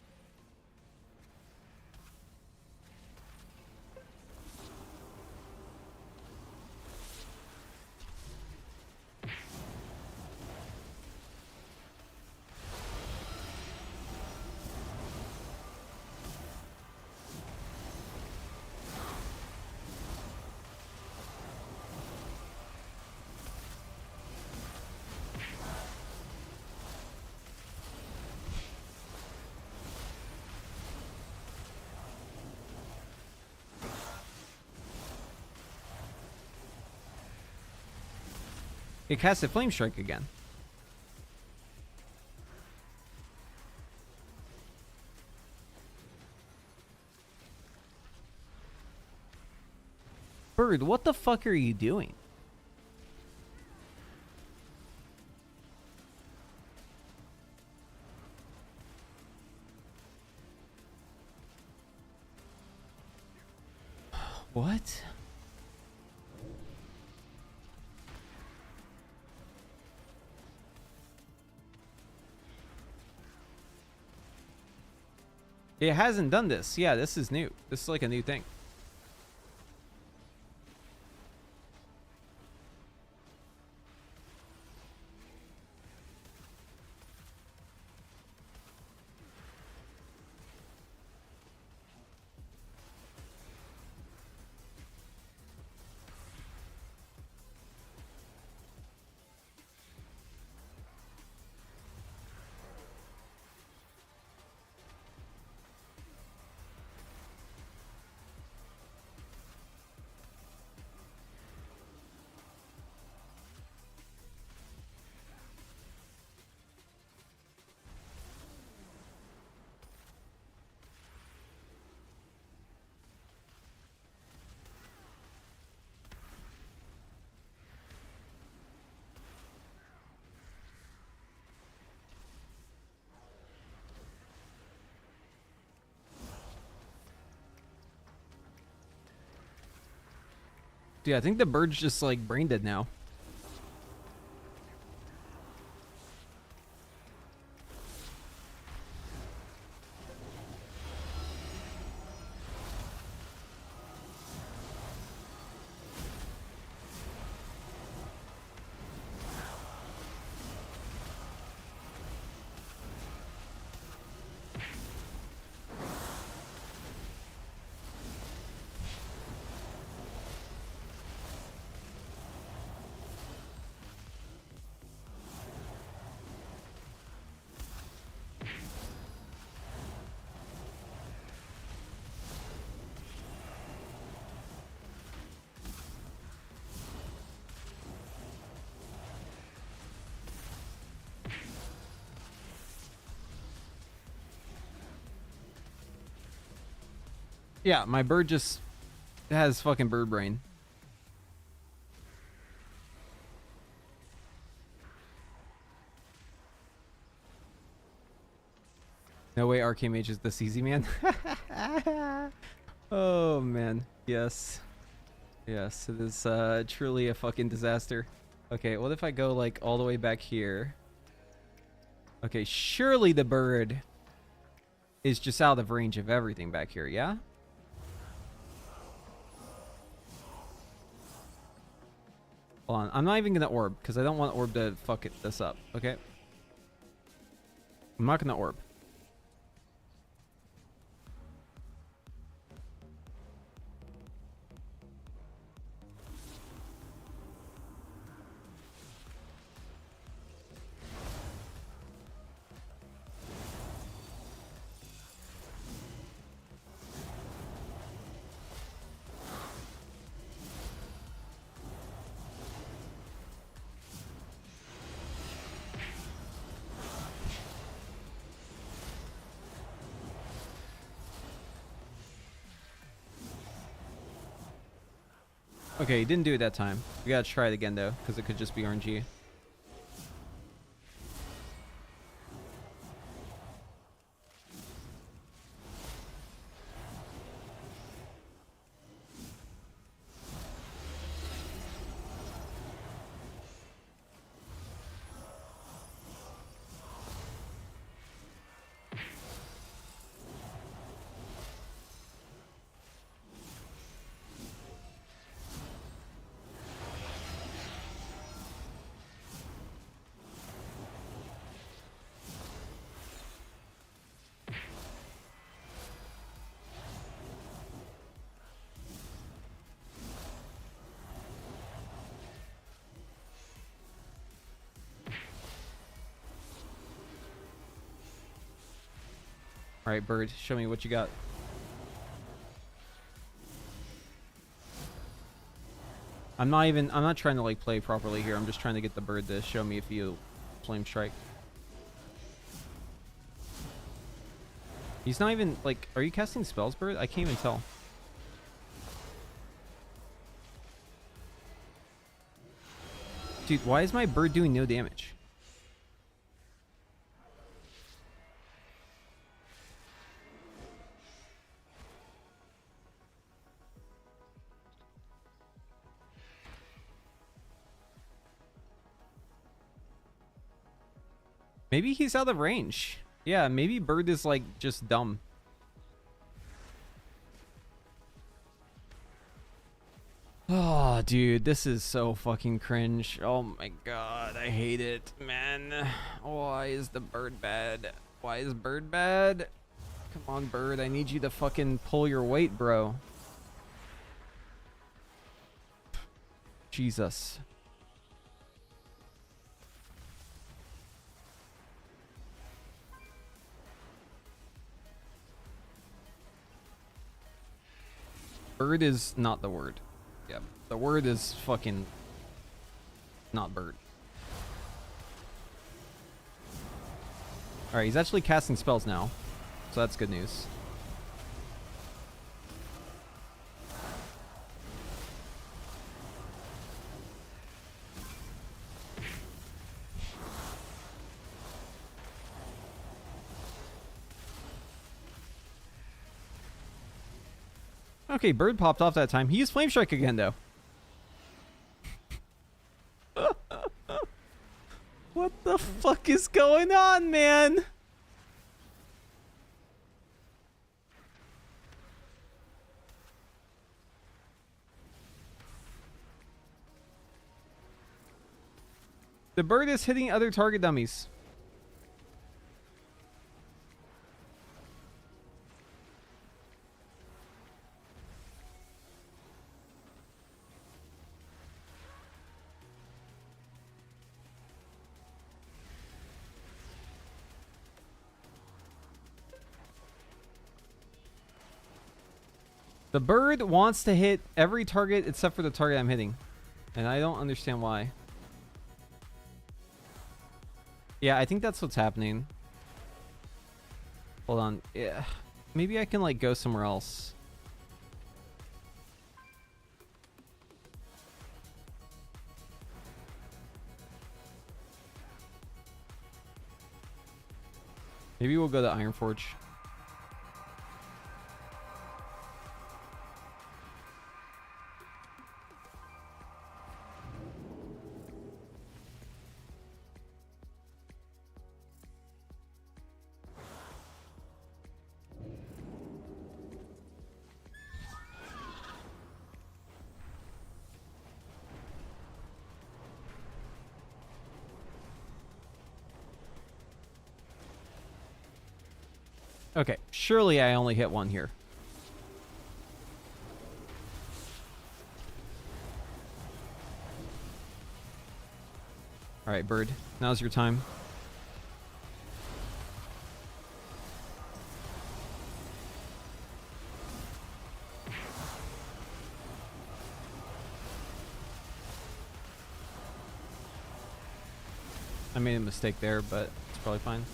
It casted Flame Strike again. Bird, what the fuck are you doing? What? It hasn't done this. Yeah, this is new. This is like a new thing. Dude, I think the bird's just like brain dead now. Yeah, my bird just has fucking bird brain. No way Arcane Mage is this easy, man. Oh, man. Yes. Yes, it is truly a fucking disaster. Okay, what if I go like all the way back here? Okay, surely the bird is just out of range of everything back here, yeah? Hold on, I'm not even gonna orb because I don't want orb to fuck this up, okay? I'm not gonna orb. Okay, he didn't do it that time. We gotta try it again though, because it could just be RNG. All right, bird, show me what you got. I'm not trying to like play properly here. I'm just trying to get the bird to show me if you flame strike. He's not even like, are you casting spells, bird? I can't even tell. Dude, why is my bird doing no damage? Maybe he's out of range. Yeah, maybe bird is like just dumb. Oh, dude, this is so fucking cringe. Oh my god, I hate it, man. Why is the bird bad? Why is bird bad? Come on, bird, I need you to fucking pull your weight, bro. Jesus. Bird is not the word. Yeah, the word is fucking not bird. Alright, he's actually casting spells now. So that's good news. Okay, bird popped off that time. He used flame strike again though. What the fuck is going on, man? The bird is hitting other target dummies. The bird wants to hit every target except for the target I'm hitting. And I don't understand why. Yeah, I think that's what's happening. Hold on. Yeah. Maybe I can like go somewhere else. Maybe we'll go to Ironforge. Okay, surely I only hit one here. Alright, bird. Now's your time. I made a mistake there, but it's probably fine.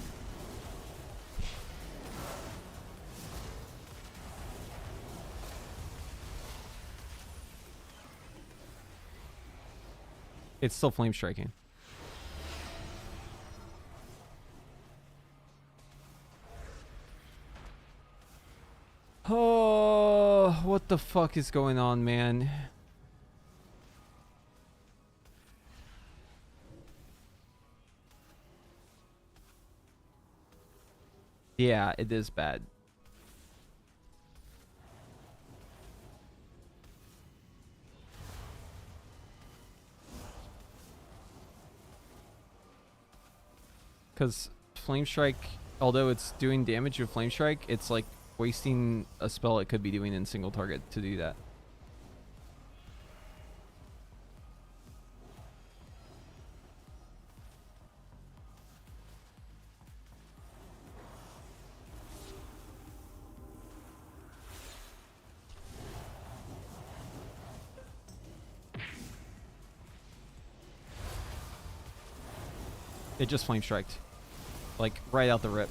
It's still flame striking. Oh, what the fuck is going on, man? Yeah, it is bad. Because Flame Strike, although it's doing damage with Flame Strike, it's like wasting a spell it could be doing in single target to do that. It just flame striked. Like, right out the rip.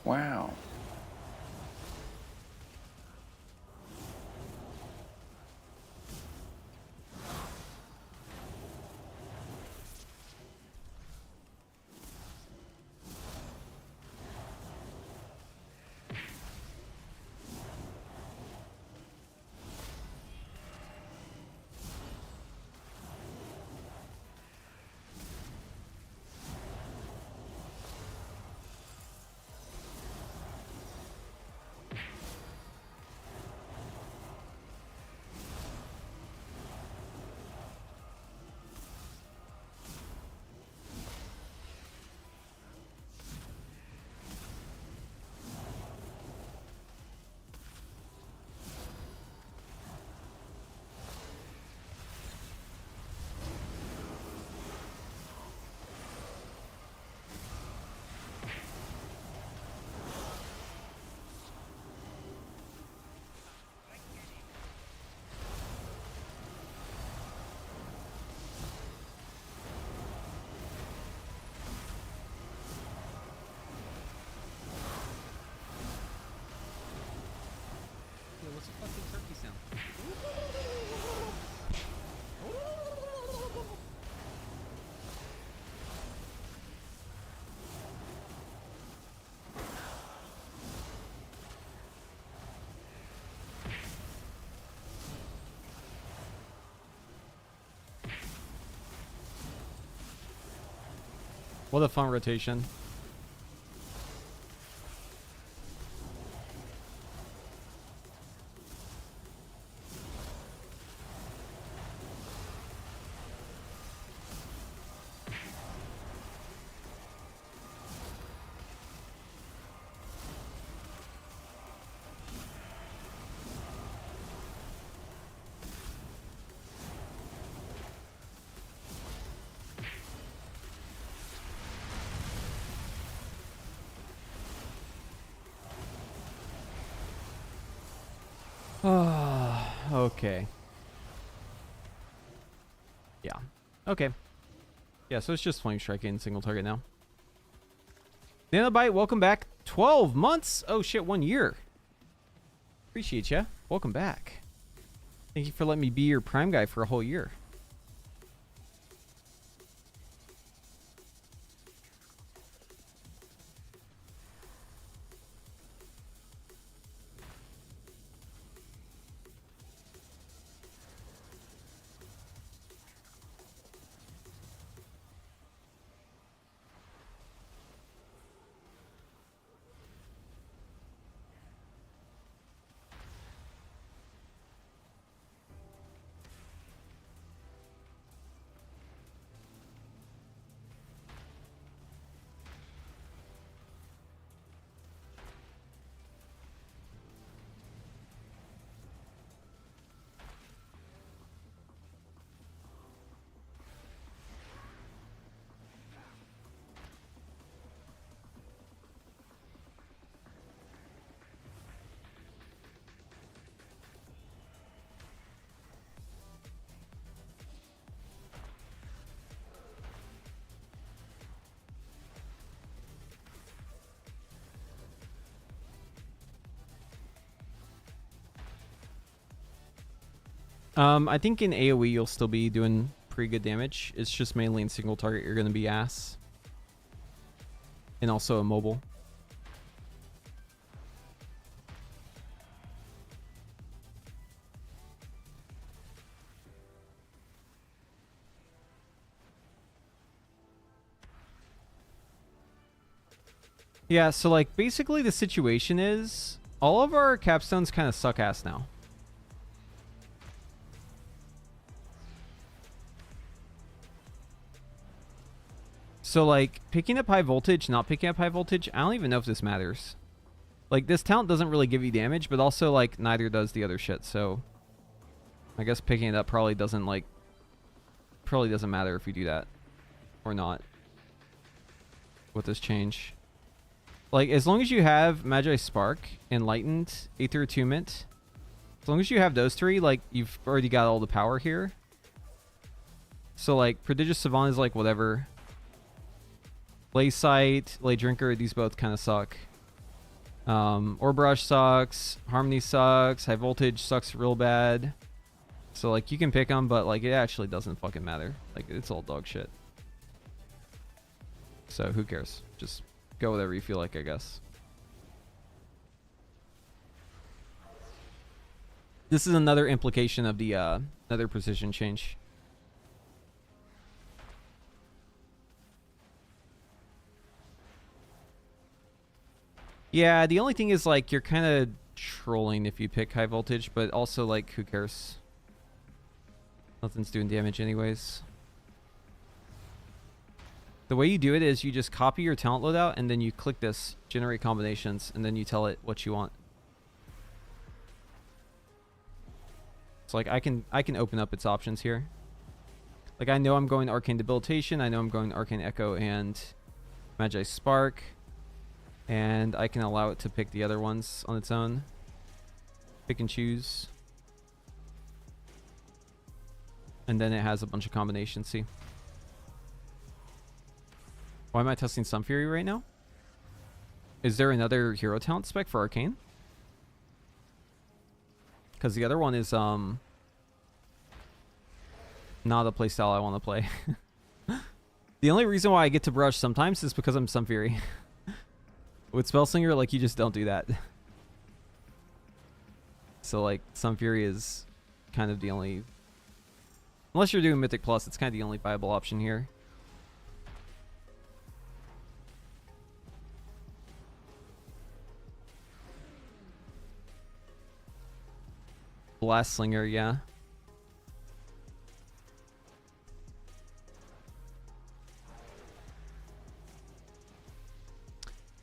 Wow. What's a fucking turkey sound? What a fun rotation. Okay. Yeah. Okay. Yeah, so it's just flame striking single target now. Nanobite, welcome back. 12 months? Oh shit, 1 year. Appreciate ya. Welcome back. Thank you for letting me be your prime guy for a whole year. I think in AoE you'll still be doing pretty good damage. It's just mainly in single target you're going to be ass. And also immobile. Yeah, so like basically the situation is all of our capstones kind of suck ass now. So, like, picking up high voltage, not picking up high voltage, I don't even know if this matters. Like, this talent doesn't really give you damage, but also, like, neither does the other shit, so... I guess picking it up probably doesn't, like... Probably doesn't matter if you do that. Or not. With this change. Like, as long as you have Magi Spark, Enlightened, Aether Attunement, as long as you have those three, like, you've already got all the power here. So, like, Prodigious Savant is, like, whatever. Lay Sight, Lay Drinker, these both kind of suck. Orbarage sucks. Harmony sucks. High Voltage sucks real bad. So, like, you can pick them, but, like, it actually doesn't fucking matter. Like, it's all dog shit. So, who cares? Just go whatever you feel like, I guess. This is another implication of the another precision change. Yeah, the only thing is, like, you're kind of trolling if you pick high voltage, but also, like, who cares? Nothing's doing damage anyways. The way you do it is you just copy your talent loadout and then you click this, generate combinations, and then you tell it what you want. So, like, I can open up its options here. Like, I know I'm going Arcane Debilitation, I know I'm going Arcane Echo and Magi Spark. And I can allow it to pick the other ones on its own. Pick and choose. And then it has a bunch of combinations, see? Why am I testing Sunfury right now? Is there another hero talent spec for Arcane? Because the other one is not a playstyle I want to play. The only reason why I get to brush sometimes is because I'm Sunfury. With Spell Slinger, like, you just don't do that. So, like, Sunfury is kind of the only... Unless you're doing Mythic Plus, it's kind of the only viable option here. Blast Slinger, yeah.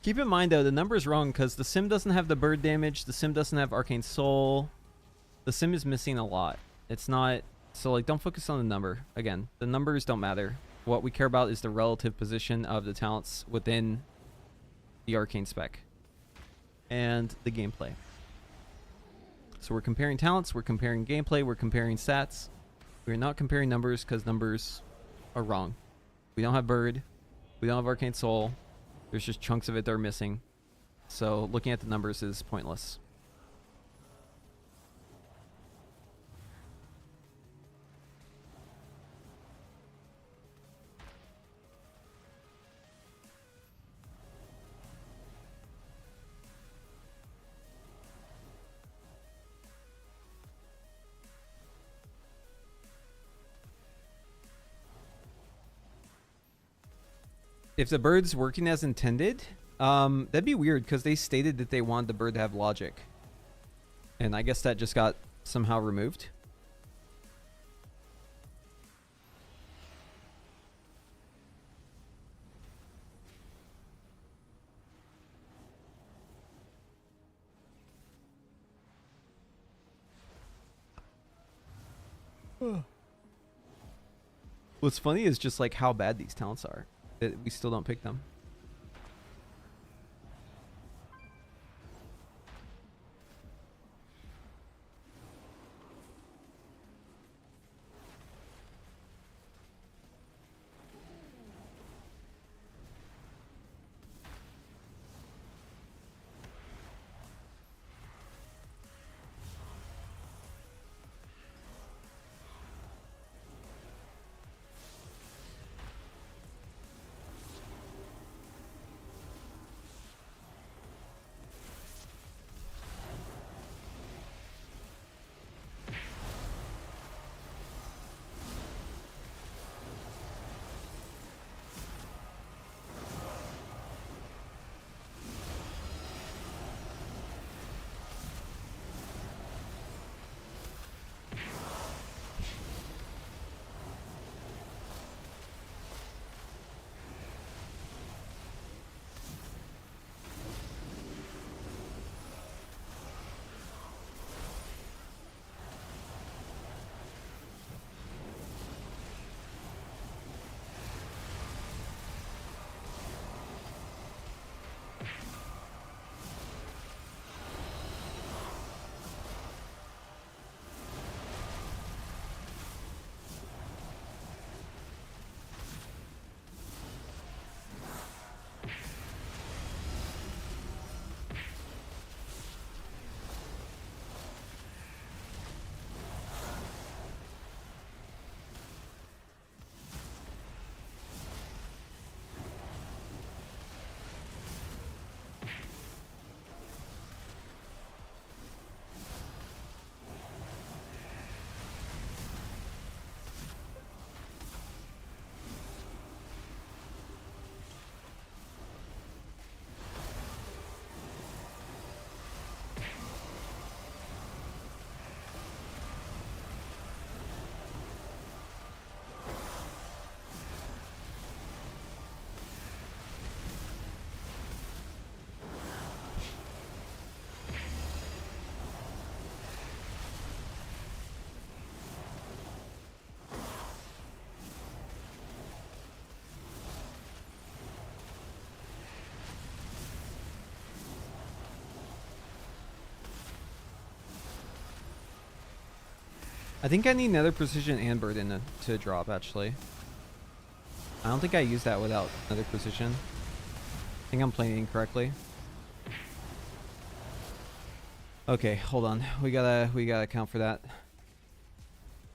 Keep in mind, though, the number's wrong because the sim doesn't have the bird damage. The sim doesn't have Arcane Soul. The sim is missing a lot. It's not... So, like, don't focus on the number. Again, the numbers don't matter. What we care about is the relative position of the talents within the Arcane spec. And the gameplay. So we're comparing talents, we're comparing gameplay, we're comparing stats. We're not comparing numbers because numbers are wrong. We don't have bird. We don't have Arcane Soul. There's just chunks of it that are missing. So looking at the numbers is pointless. If the bird's working as intended, that'd be weird because they stated that they wanted the bird to have logic. And I guess that just got somehow removed. What's funny is just like how bad these talents are. That we still don't pick them. I think I need Nether Precision and Burden to drop, actually. I don't think I used that without Nether Precision. I think I'm playing incorrectly. Okay, hold on. We gotta account for that.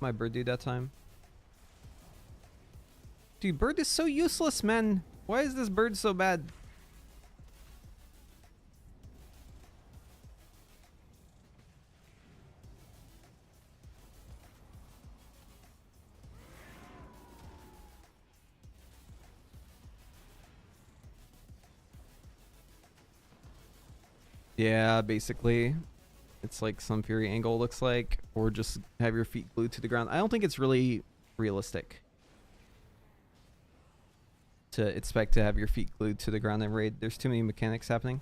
My bird do that time. Dude, bird is so useless, man. Why is this bird so bad? Yeah, basically. It's like Sunfury angle looks like, or just have your feet glued to the ground. I don't think it's really realistic to expect to have your feet glued to the ground in raid. There's too many mechanics happening.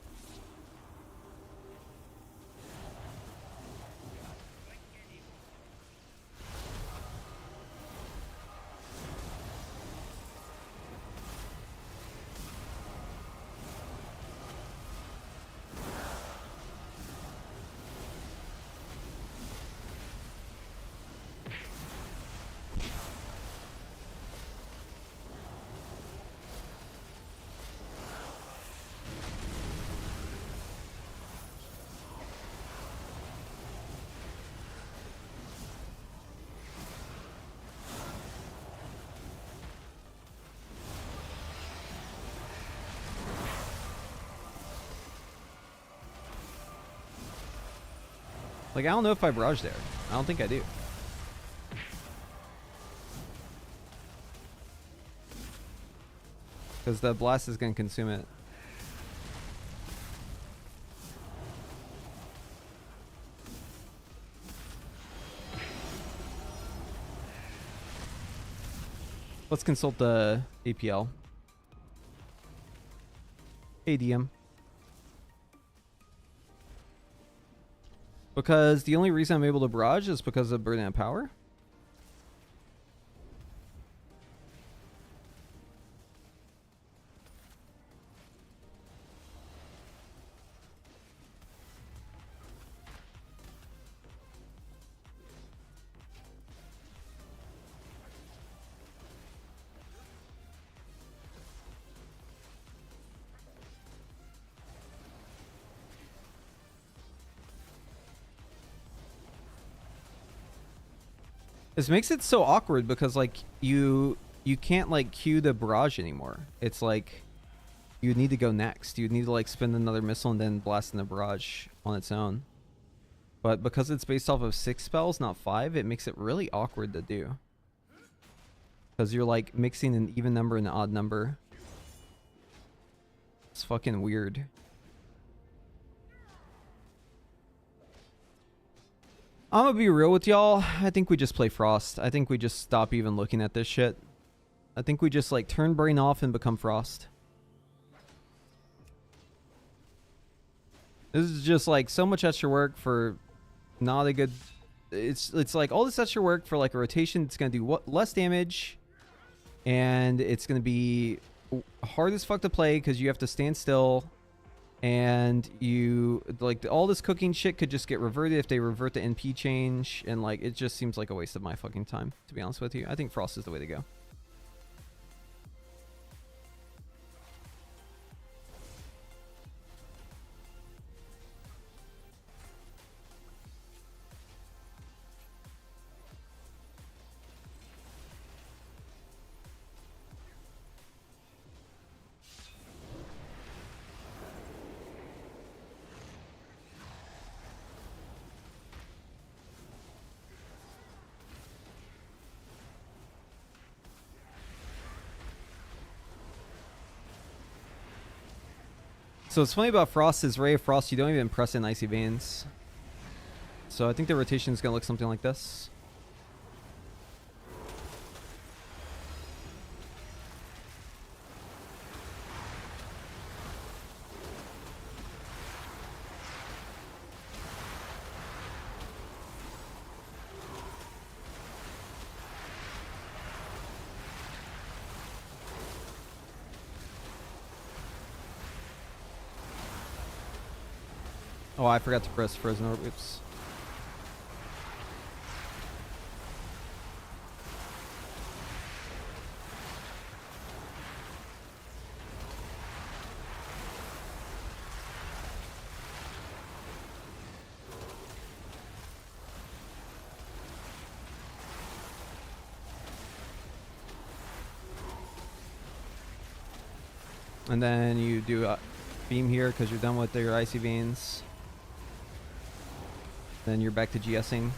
Like, I don't know if I barrage there. I don't think I do. Because the blast is going to consume it. Let's consult the APL. ADM. Because the only reason I'm able to barrage is because of burden and power. This makes it so awkward because like you can't like queue the barrage anymore. It's like you need to go next. You need to like spend another missile and then blast in the barrage on its own. But because it's based off of 6 spells, not 5, it makes it really awkward to do. Because you're like mixing an even number and an odd number. It's fucking weird. I'm gonna be real with y'all. I think we just play Frost. I think we just stop even looking at this shit. I think we just like turn Brain off and become Frost. This is just like so much extra work for not a good... It's like all this extra work for like a rotation. It's gonna do less damage. And it's gonna be hard as fuck to play because you have to stand still. And you like all this cooking shit could just get reverted if they revert the NP change, and like it just seems like a waste of my fucking time, to be honest with you. I think Frost is the way to go. So what's funny about Frost is Ray of Frost, you don't even press in Icy Veins. So I think the rotation is going to look something like this. Oh, I forgot to press Frozen Orb. Oops. And then you do a beam here because you're done with your icy veins. Then you're back to GSing.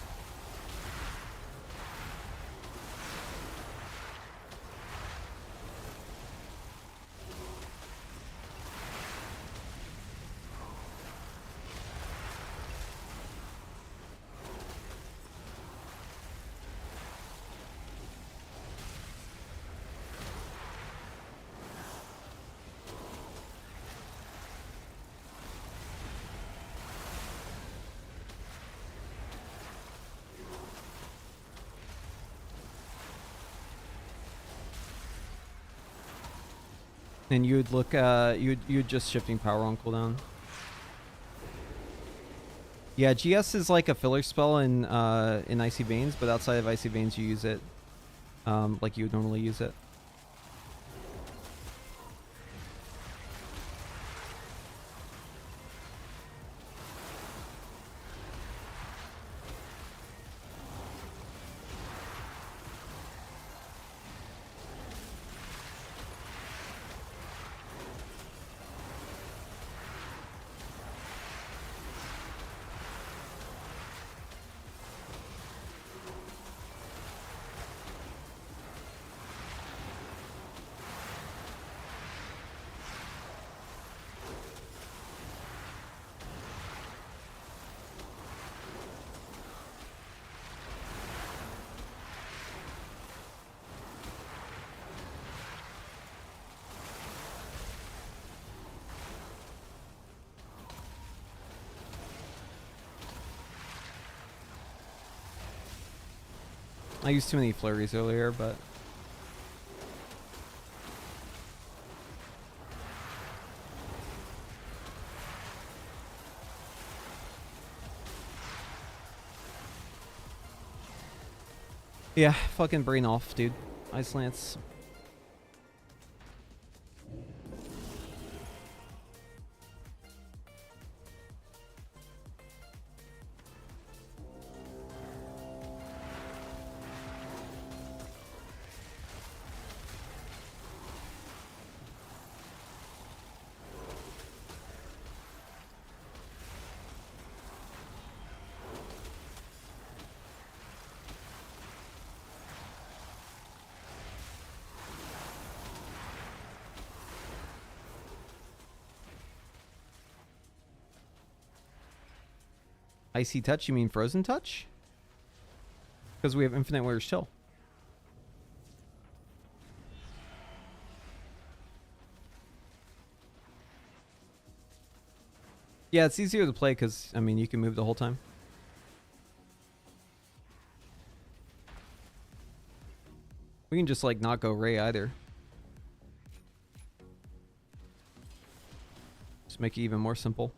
And you'd look, you'd just shifting power on cooldown. Yeah, GS is like a filler spell in Icy Veins, but outside of Icy Veins you use it like you would normally use it. I used too many flurries earlier, but yeah, fucking brain off, dude. Ice Lance. Icy Touch, you mean Frozen Touch? Because we have Infinite Warrior's Chill. Yeah, it's easier to play because, I mean, you can move the whole time. We can just, like, not go Ray either. Just make it even more simple.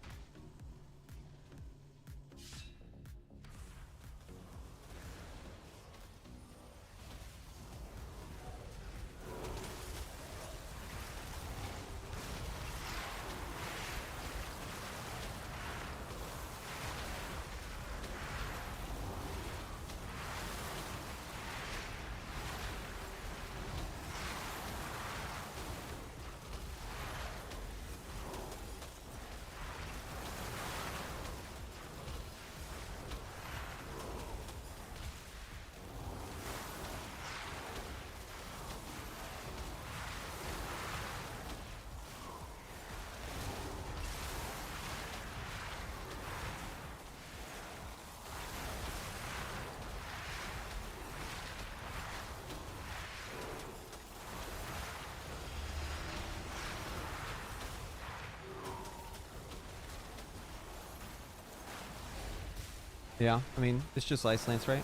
Yeah, I mean, it's just Ice Lance, right?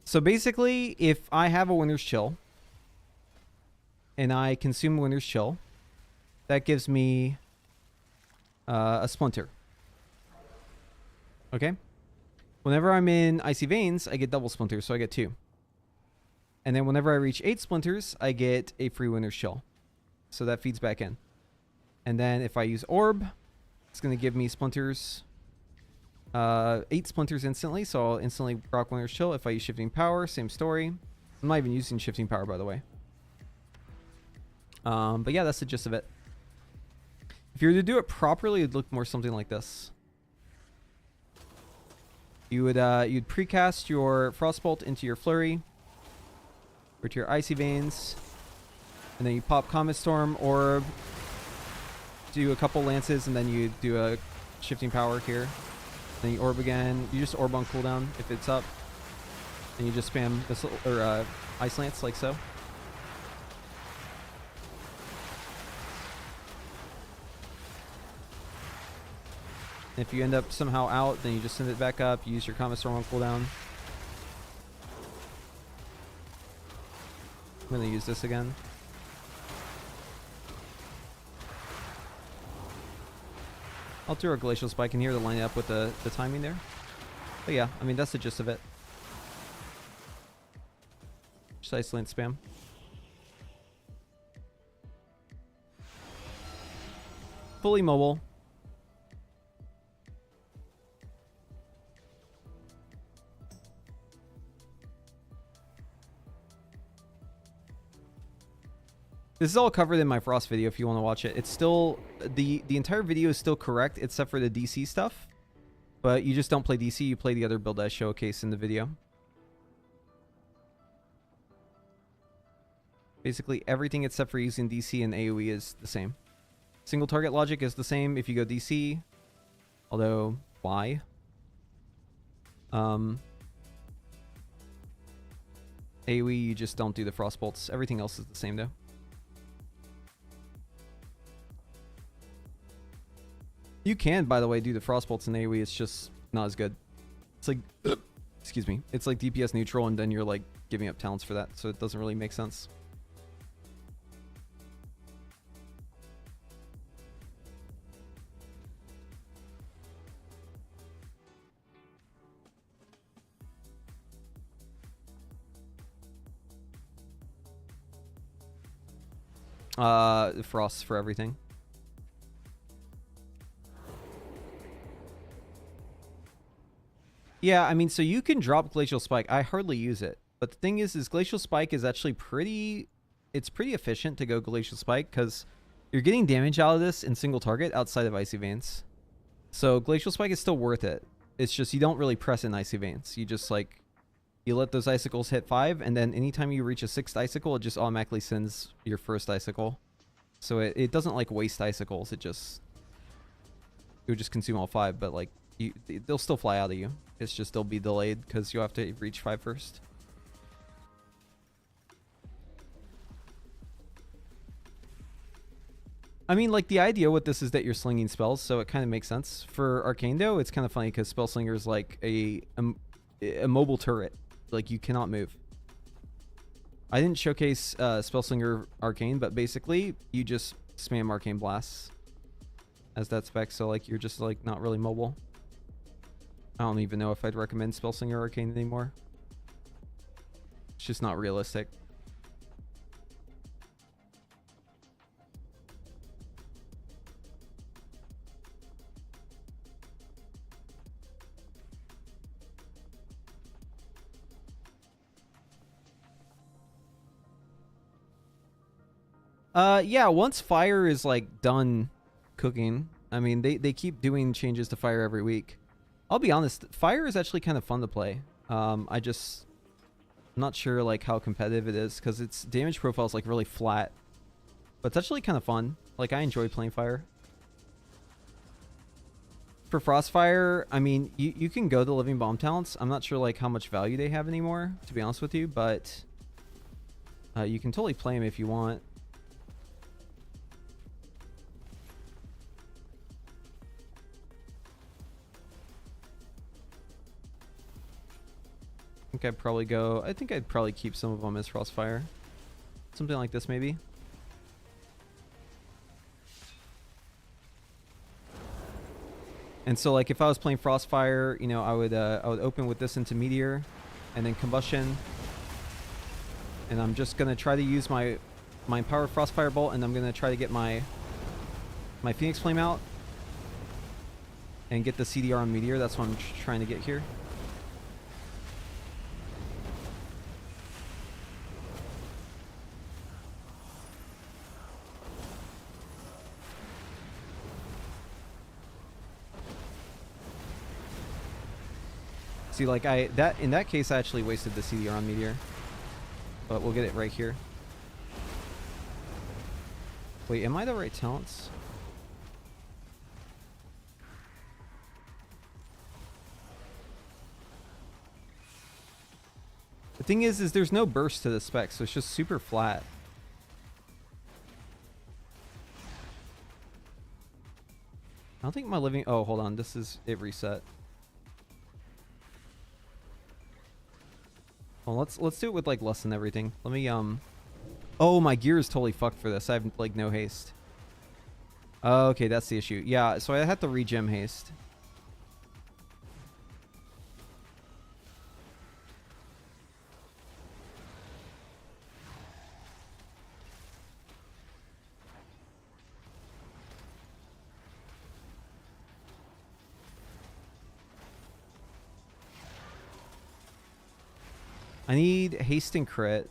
So basically, if I have a Winter's Chill, and I consume Winter's Chill, that gives me a Splinter. Okay? Whenever I'm in Icy Veins, I get double Splinters, so I get 2. And then whenever I reach 8 Splinters, I get a free Winter's Chill. So that feeds back in. And then if I use Orb, it's going to give me Splinters. 8 Splinters instantly, so I'll instantly proc Winter's Chill. If I use Shifting Power, same story. I'm not even using Shifting Power, by the way. But yeah, that's the gist of it. If you were to do it properly, it'd look more something like this. You would you'd precast your Frostbolt into your Flurry, or to your Icy Veins, and then you pop Comet Storm, Orb, do a couple Lances, and then you do a Shifting Power here. Then you Orb again. You just Orb on cooldown if it's up, and you just spam missile or Ice Lance like so. If you end up somehow out, then you just send it back up. You use your Comet Storm on cooldown. I'm going to use this again. I'll do a Glacial Spike in here to line it up with the timing there. But yeah, I mean, that's the gist of it. Just Ice Lance spam. Fully mobile. This is all covered in my Frost video if you want to watch it. It's still, the entire video is still correct except for the DC stuff. But you just don't play DC, you play the other build I showcase in the video. Basically everything except for using DC and AoE is the same. Single target logic is the same if you go DC. Although, why? AoE, you just don't do the Frostbolts. Everything else is the same though. You can, by the way, do the Frostbolts in AoE, it's just not as good. It's like, excuse me, it's like DPS neutral and then you're like giving up talents for that, so it doesn't really make sense. Frost for everything. Yeah, I mean, so you can drop Glacial Spike. I hardly use it. But the thing is Glacial Spike is actually pretty efficient to go Glacial Spike because you're getting damage out of this in single target outside of Icy Veins. So Glacial Spike is still worth it. It's just you don't really press in Icy Veins. You just like, you let those icicles hit 5, and then anytime you reach a 6th icicle, it just automatically sends your first icicle. So it doesn't like waste icicles. It would just consume all 5, but like they'll still fly out of you. It's just they'll be delayed because you have to reach 5 first. I mean, like, the idea with this is that you're slinging spells, so it kind of makes sense. For Arcane, though, it's kind of funny because Spell Slinger is like a mobile turret. Like, you cannot move. I didn't showcase Spell Slinger Arcane, but basically, you just spam Arcane Blasts as that spec, so, like, you're just, like, not really mobile. I don't even know if I'd recommend Spell Slinger Arcane anymore. It's just not realistic. Yeah, once fire is like done cooking, I mean, they keep doing changes to fire every week. I'll be honest, fire is actually kind of fun to play. I'm not sure like how competitive it is because its damage profile is like really flat, but it's actually kind of fun. Like, I enjoy playing fire. For Frostfire, I mean, you can go the Living Bomb talents. I'm not sure like how much value they have anymore, to be honest with you, but you can totally play them if you want. I think I'd probably keep some of them as Frostfire. Something like this, maybe. And so like if I was playing Frostfire, you know, I would open with this into Meteor and then Combustion. And I'm just gonna try to use my Empowered Frostfire Bolt, and I'm gonna try to get my Phoenix Flame out and get the CDR on Meteor. That's what I'm trying to get here. See, like in that case, I actually wasted the CDR on Meteor, but we'll get it right here. Wait, am I the right talents? The thing is there's no burst to the spec, so it's just super flat. I don't think my living... Oh, hold on. This is... It reset. Well, let's do it with like less than everything. Let me Oh, my gear is totally fucked for this. I have like no haste. Okay, that's the issue. Yeah, so I had to regem haste. I need haste and crit.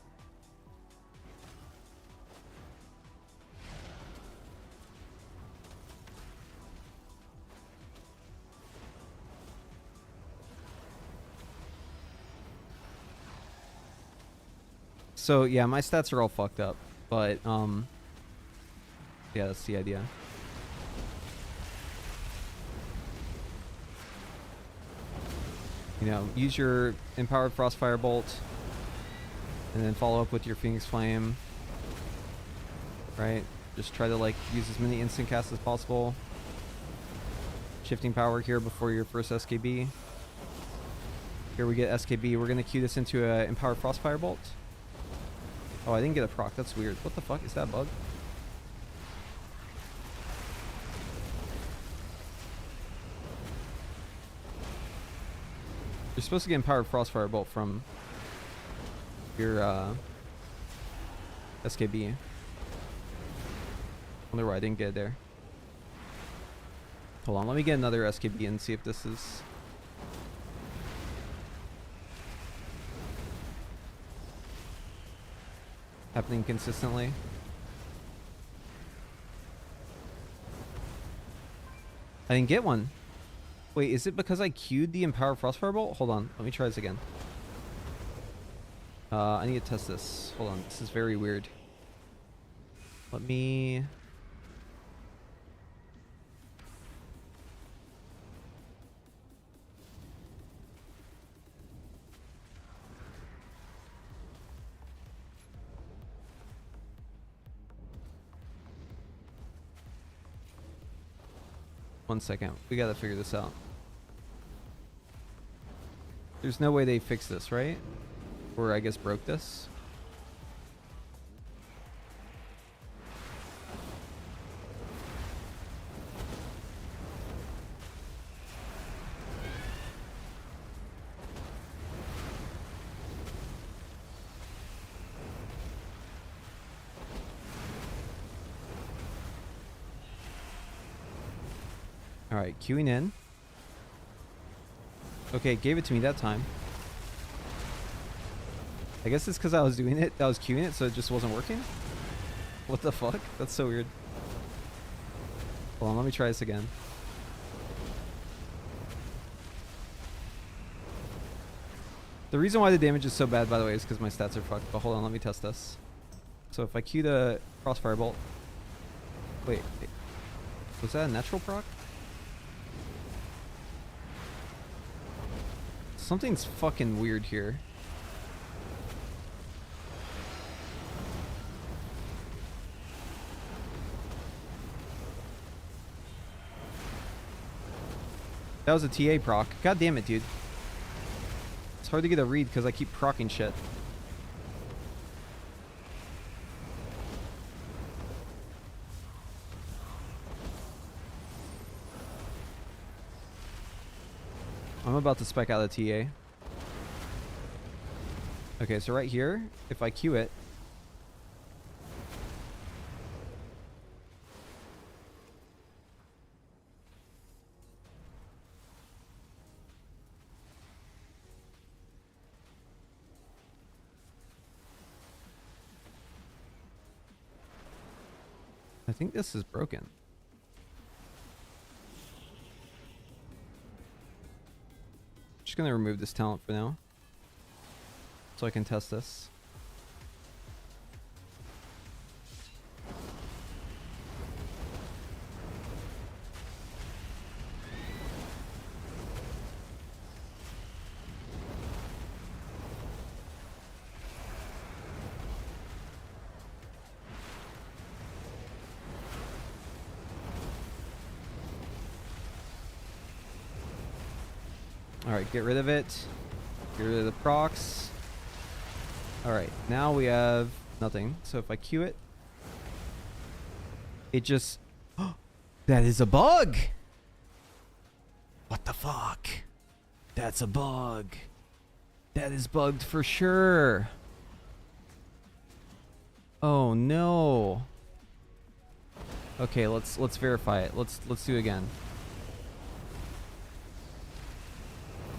So yeah, my stats are all fucked up, but yeah, that's the idea. You know, use your Empowered Frostfire Bolt, and then follow up with your Phoenix Flame. Right? Just try to like use as many instant casts as possible. Shifting power here before your first SKB. Here we get SKB. We're gonna queue this into a Empowered Frostfire Bolt. Oh, I didn't get a proc. That's weird. What the fuck? Is that a bug? You're supposed to get Empowered Frostfire Bolt from your SKB. Wonder why I didn't get it there. Hold on, let me get another SKB and see if this is... happening consistently. I didn't get one. Wait, is it because I queued the Empowered Frostfire Bolt? Hold on, let me try this again. I need to test this. Hold on, this is very weird. Let me... One second. We gotta figure this out. There's no way they fixed this, right? Or I guess broke this. Alright, queuing in. Okay, gave it to me that time. I guess it's because I was doing it, I was queuing it, so it just wasn't working? What the fuck? That's so weird. Hold on, let me try this again. The reason why the damage is so bad, by the way, is because my stats are fucked. But hold on, let me test this. So if I queue the Crossfire Bolt... Wait. Was that a natural proc? Something's fucking weird here. That was a TA proc. God damn it, dude. It's hard to get a read because I keep proccing shit. I'm about to spec out a TA. Okay, so right here, if I Q it, I think this is broken. Just gonna remove this talent for now, so I can test this. Alright, get rid of it. Get rid of the procs. Alright, now we have nothing. So if I Q it, it just... that is a bug! What the fuck? That's a bug. That is bugged for sure. Oh no. Okay, let's verify it. Let's do it again.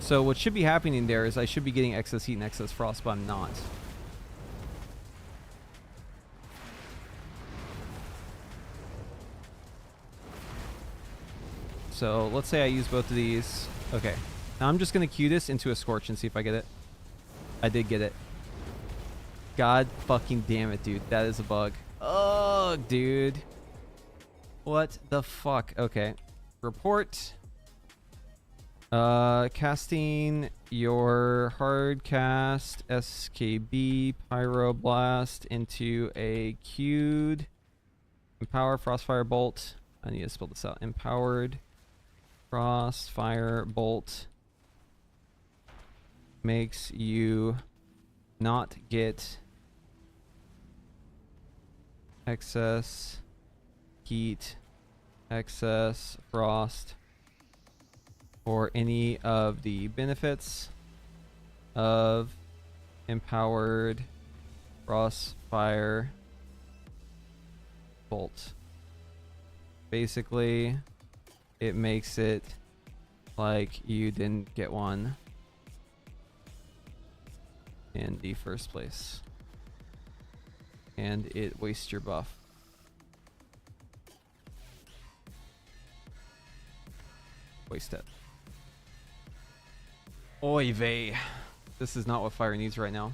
So what should be happening there is I should be getting excess heat and excess frost, but I'm not. So let's say I use both of these. Okay. Now I'm just going to Q this into a Scorch and see if I get it. I did get it. God fucking damn it, dude. That is a bug. Oh, dude. What the fuck? Okay. Report. Casting your hard cast SKB Pyroblast into a queued Empower Frostfire Bolt. I need to spell this out. Empowered Frostfire Bolt makes you not get excess heat, excess frost, or any of the benefits of Empowered Frostfire Bolt. Basically, it makes it like you didn't get one in the first place, and it wastes your buff. Waste it. Oy vey. This is not what fire needs right now.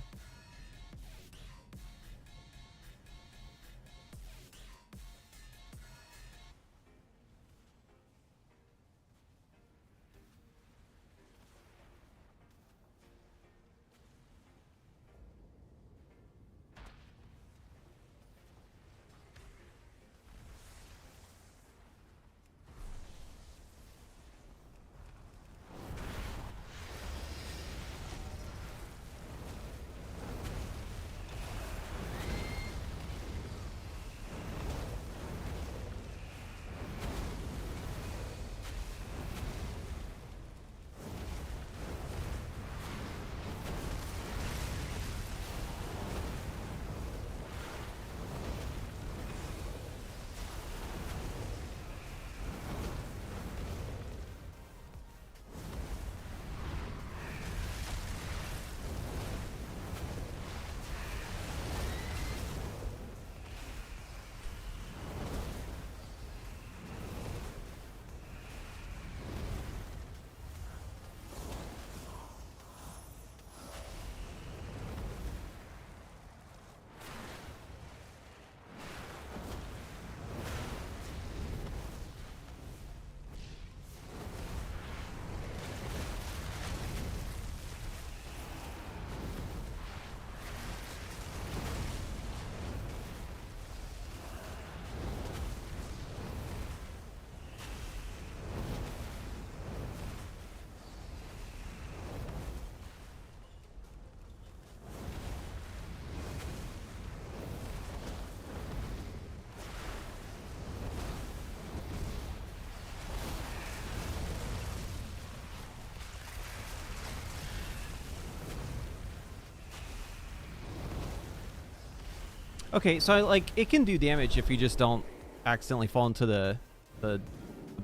Okay, so like it can do damage if you just don't accidentally fall into the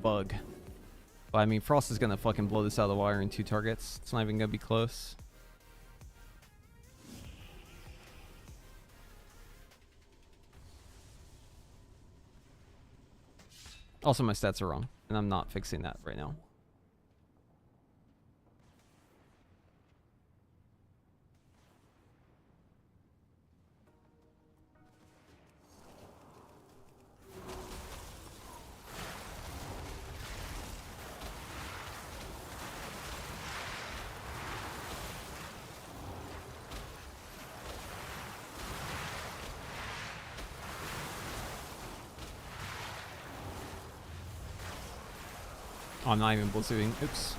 bug. But I mean, Frost is gonna fucking blow this out of the water in 2 targets. It's not even gonna be close. Also, my stats are wrong, and I'm not fixing that right now. Oh, I'm not even blizzarding. Oops.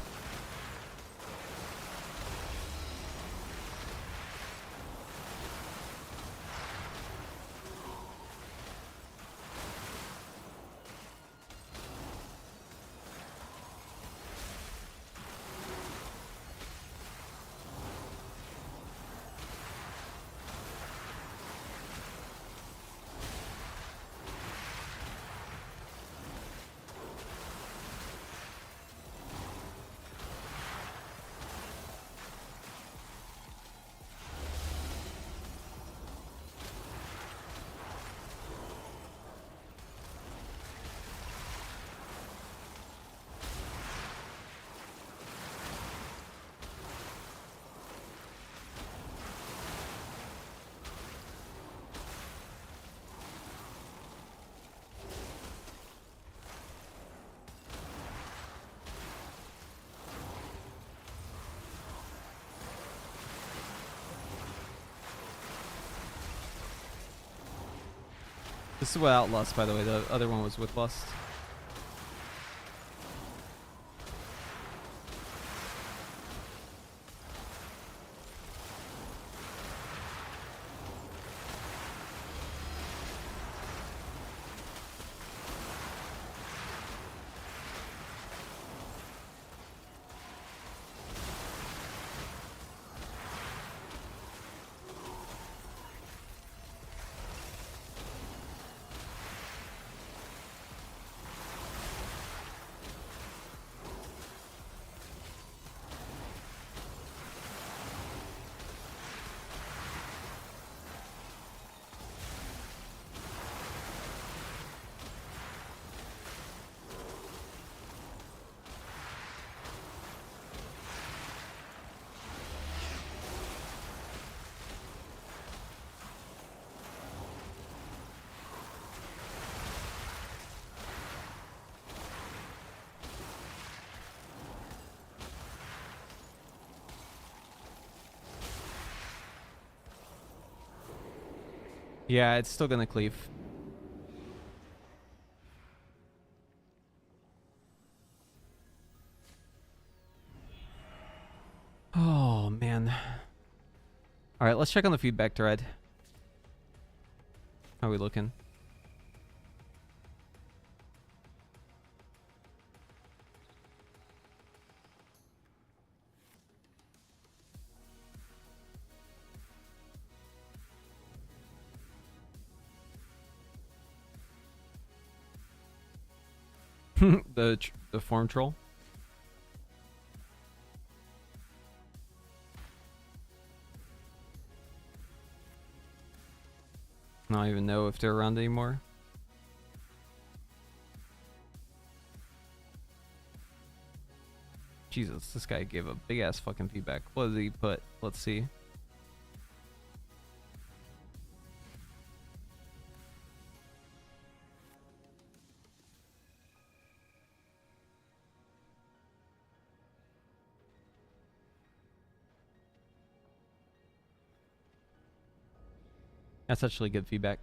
This is without Lust, by the way. The other one was with Lust. Yeah, it's still gonna cleave. Oh, man. Alright, let's check on the feedback thread. How are we looking? the form troll. I don't even know if they're around anymore. Jesus, this guy gave a big ass fucking feedback. What did he put? Let's see. That's actually good feedback.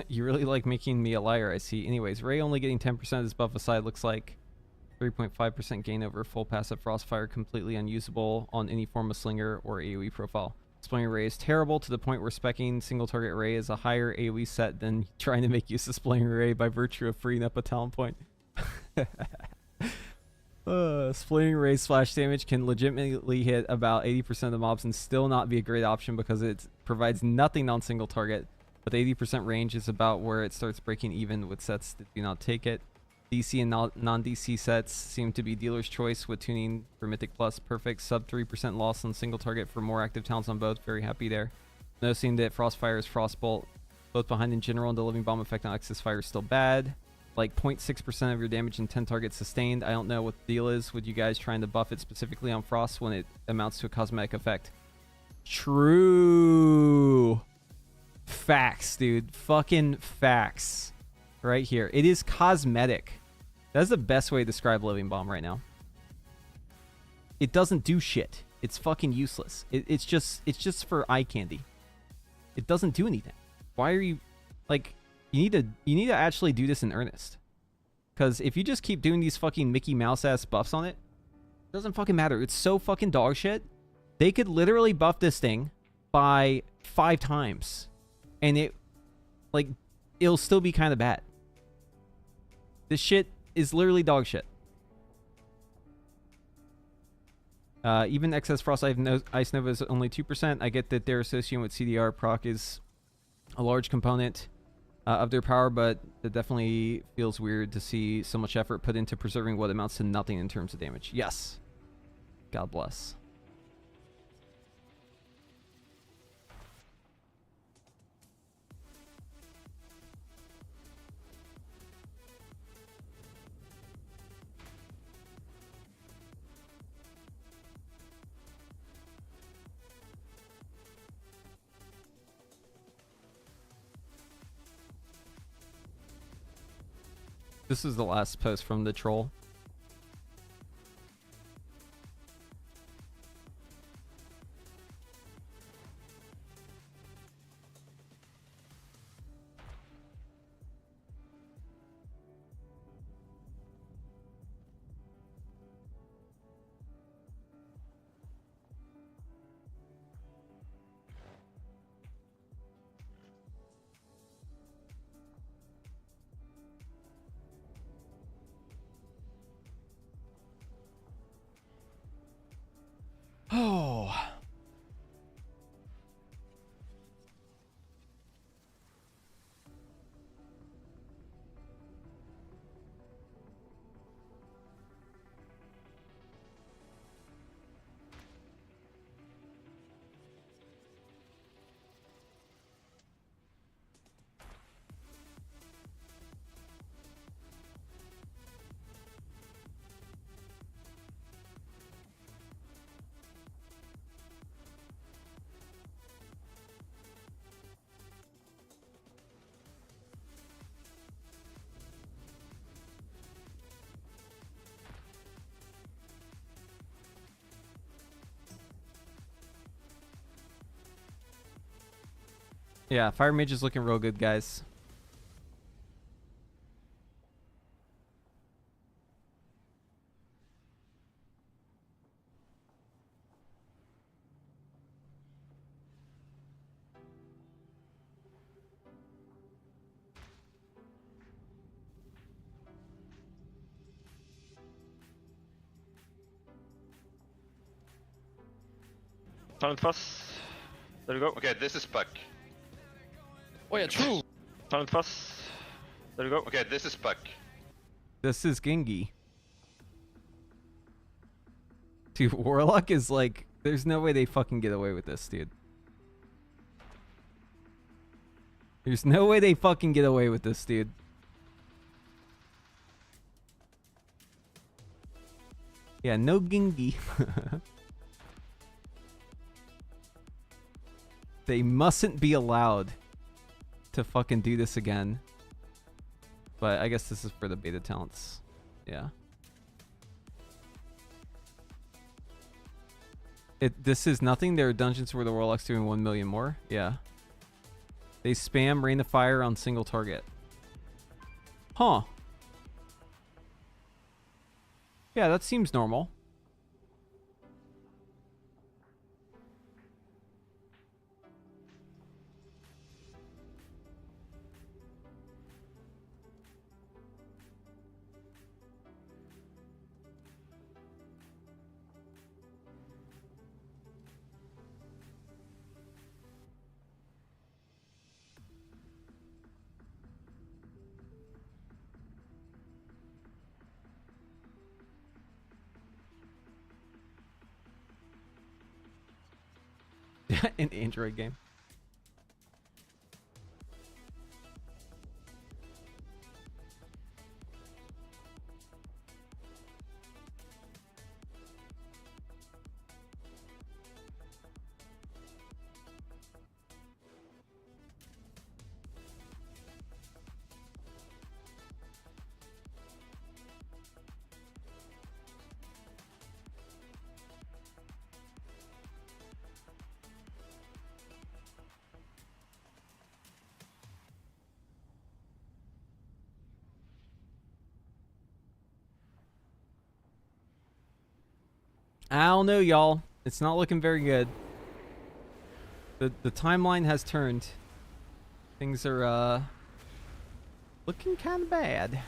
You really like making me a liar, I see. Anyways, Ray only getting 10% of this buff aside looks like 3.5% gain over full passive Frostfire, completely unusable on any form of slinger or AoE profile. Splinger Ray is terrible to the point where specking single target Ray is a higher AoE set than trying to make use of Splinger Ray by virtue of freeing up a talent point. Splitting ray splash damage can legitimately hit about 80% of the mobs and still not be a great option because it provides nothing on single target. But 80% range is about where it starts breaking even with sets that do not take it. DC and non-DC sets seem to be dealer's choice with tuning for Mythic Plus. Perfect. Sub 3% loss on single target for more active talents on both. Very happy there. Noticing that Frostfire is Frostbolt. Both behind in general and the Living Bomb effect on Excess Fire is still bad. Like 0.6% of your damage and 10 targets sustained. I don't know what the deal is with you guys trying to buff it specifically on Frost when it amounts to a cosmetic effect. True. Facts, dude. Fucking facts. Right here. It is cosmetic. That's the best way to describe Living Bomb right now. It doesn't do shit. It's fucking useless. It's just for eye candy. It doesn't do anything. Why are you like... You need to actually do this in earnest. Because if you just keep doing these fucking Mickey Mouse ass buffs on it, it doesn't fucking matter. It's so fucking dog shit. They could literally buff this thing by 5 times. And it'll still be kind of bad. This shit is literally dog shit. Even excess frost ice nova is only 2%. I get that their association with CDR proc is a large component of their power, but it definitely feels weird to see so much effort put into preserving what amounts to nothing in terms of damage. Yes. God bless. This is the last post from the troll. Oh. Yeah, Fire Mage is looking real good, guys. Silent Fuss. There you go. Okay, this is Puck. Oh yeah, true. Silent Fuss. There you go. Okay, this is Puck. This is Gengi. Dude, Warlock is like... There's no way they fucking get away with this, dude. There's no way they fucking get away with this, dude. Yeah, no Gengi. They mustn't be allowed to fucking do this again. But I guess this is for the beta talents. Yeah. This is nothing. There are dungeons where the Warlock's doing 1 million more. Yeah. They spam Rain of Fire on single target. Huh. Yeah, that seems normal. An Android game. I don't know, y'all. It's not looking very good. The timeline has turned. Things are looking kind of bad.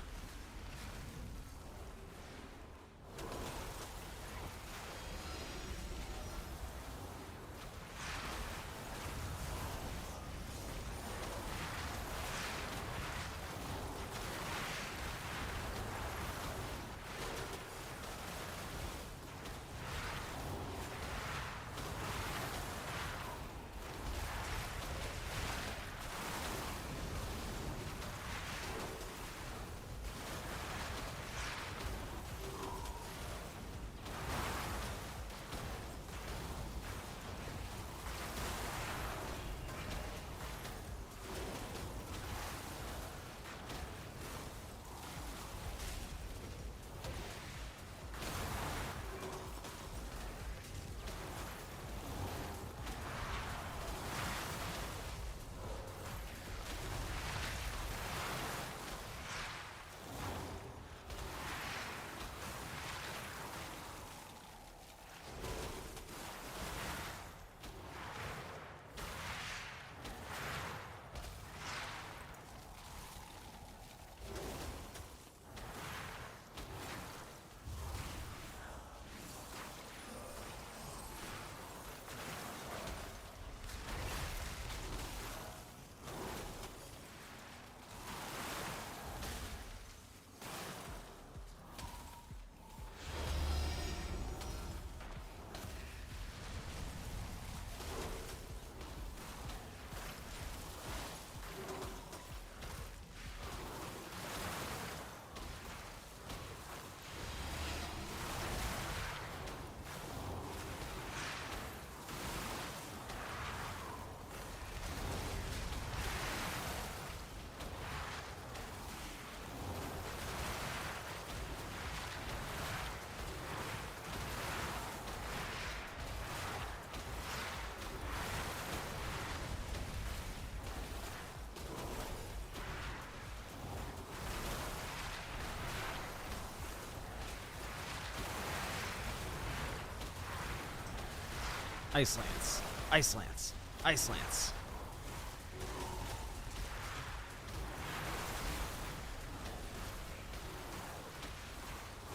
Ice Lance. Ice Lance. Ice Lance.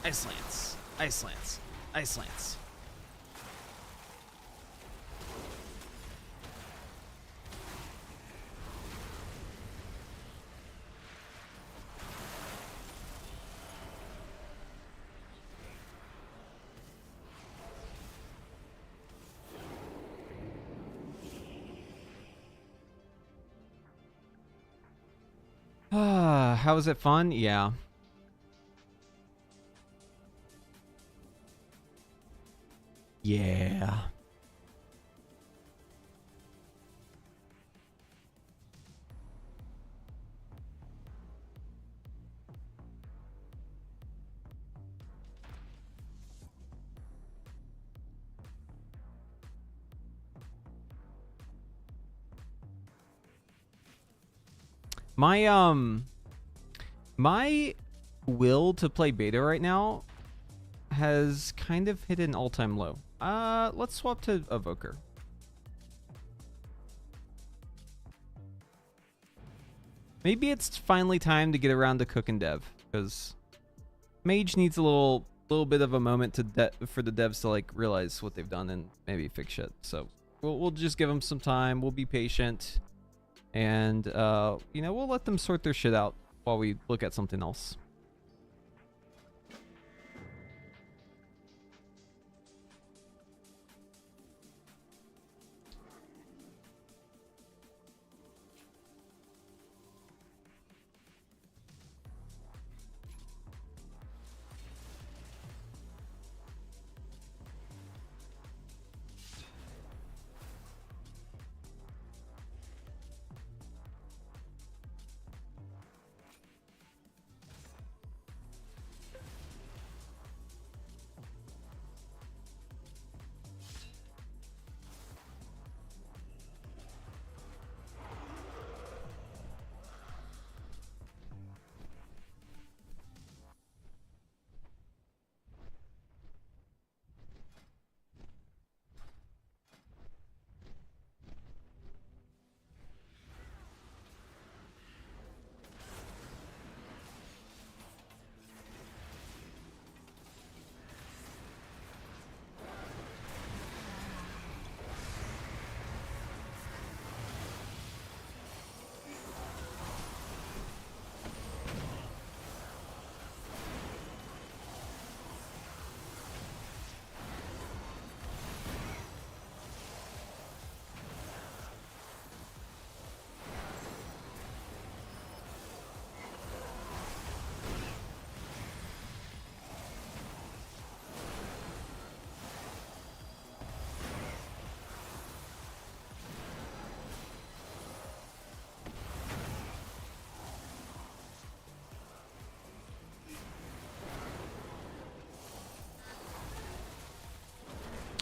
Ice Lance. Ice Lance. Ice Lance. How was it fun? Yeah. Yeah. My will to play beta right now has kind of hit an all-time low. Let's swap to Evoker. Maybe it's finally time to get around to cook and dev, because Mage needs a little bit of a moment to for the devs to like realize what they've done and maybe fix shit. So we'll just give them some time. We'll be patient, and you know, we'll let them sort their shit out while we look at something else.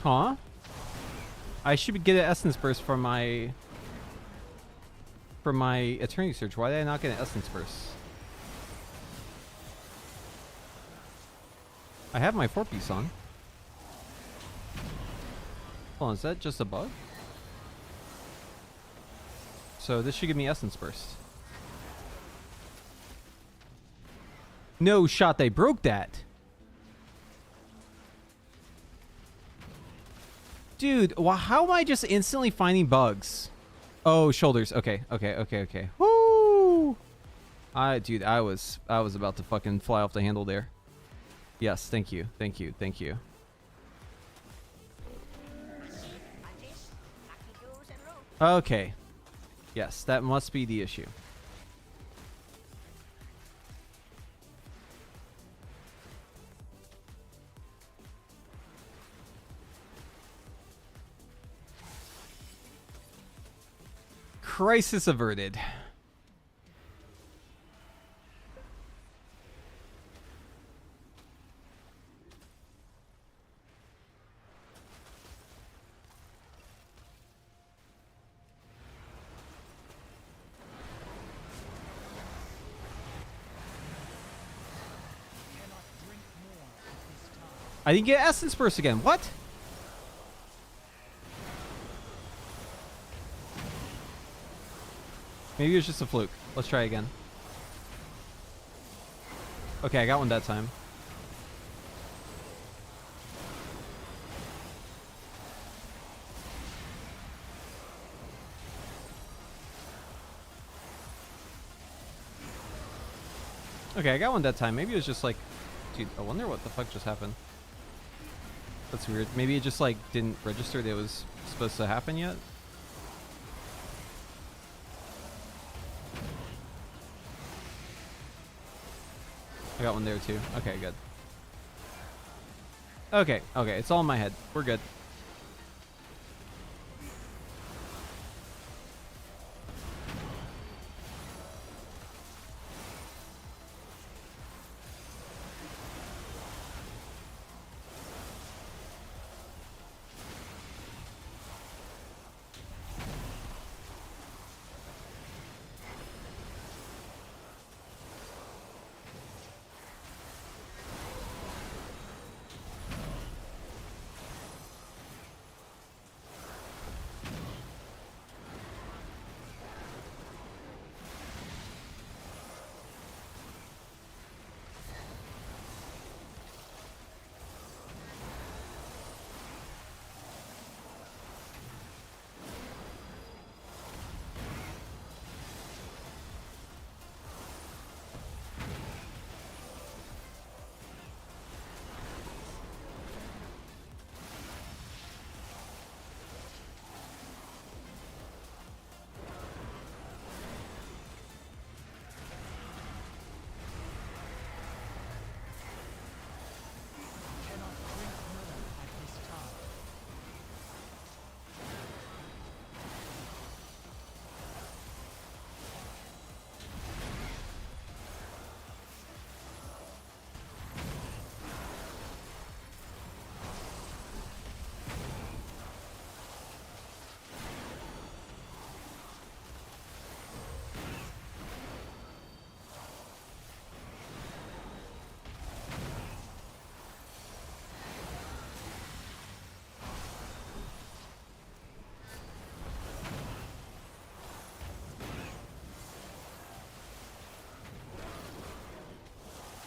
Huh? I should get an essence burst for my eternity surge. Why did I not get an essence burst? I have my 4-piece on. Hold on, is that just a bug? So this should give me essence burst. No shot, they broke that. Dude, how am I just instantly finding bugs? Oh, shoulders. Okay. Woo! Dude, I was about to fucking fly off the handle there. Yes, thank you. Okay. Yes, that must be the issue. Crisis averted. I didn't get essence burst again. What? Maybe it was just a fluke. Let's try again. Okay, I got one that time. Okay, I got one that time. Maybe it was just like... Dude, I wonder what the fuck just happened. That's weird. Maybe it just like didn't register that it was supposed to happen yet. I got one there too. Okay, good. Okay, it's all in my head. We're good.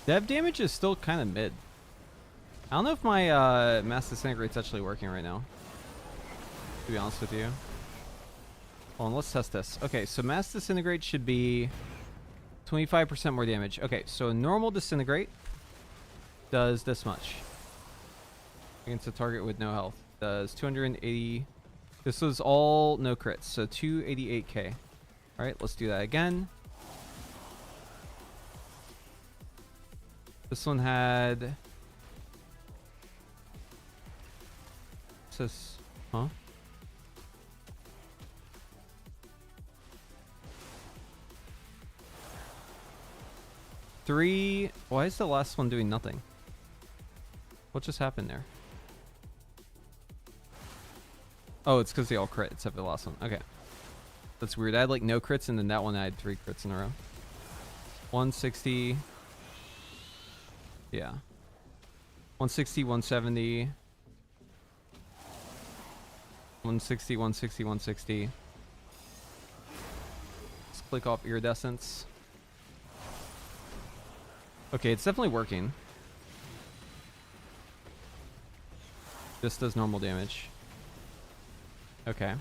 Dev damage is still kind of mid. I don't know if my mass disintegrate's actually working right now, to be honest with you. Hold on, let's test this. Okay, so mass disintegrate should be 25% more damage. Okay, so normal disintegrate does this much against a target with no health. Does 280. This was all no crits, so 288k. All right, let's do that again. This one had... Says... Huh? Three... Why is the last one doing nothing? What just happened there? Oh, it's because they all crit except for the last one. Okay. That's weird. I had like no crits, and then that one I had 3 crits in a row. 160. Yeah. 160, 170. 160, 160, 160. Let's click off iridescence. Okay, it's definitely working. This does normal damage. Okay.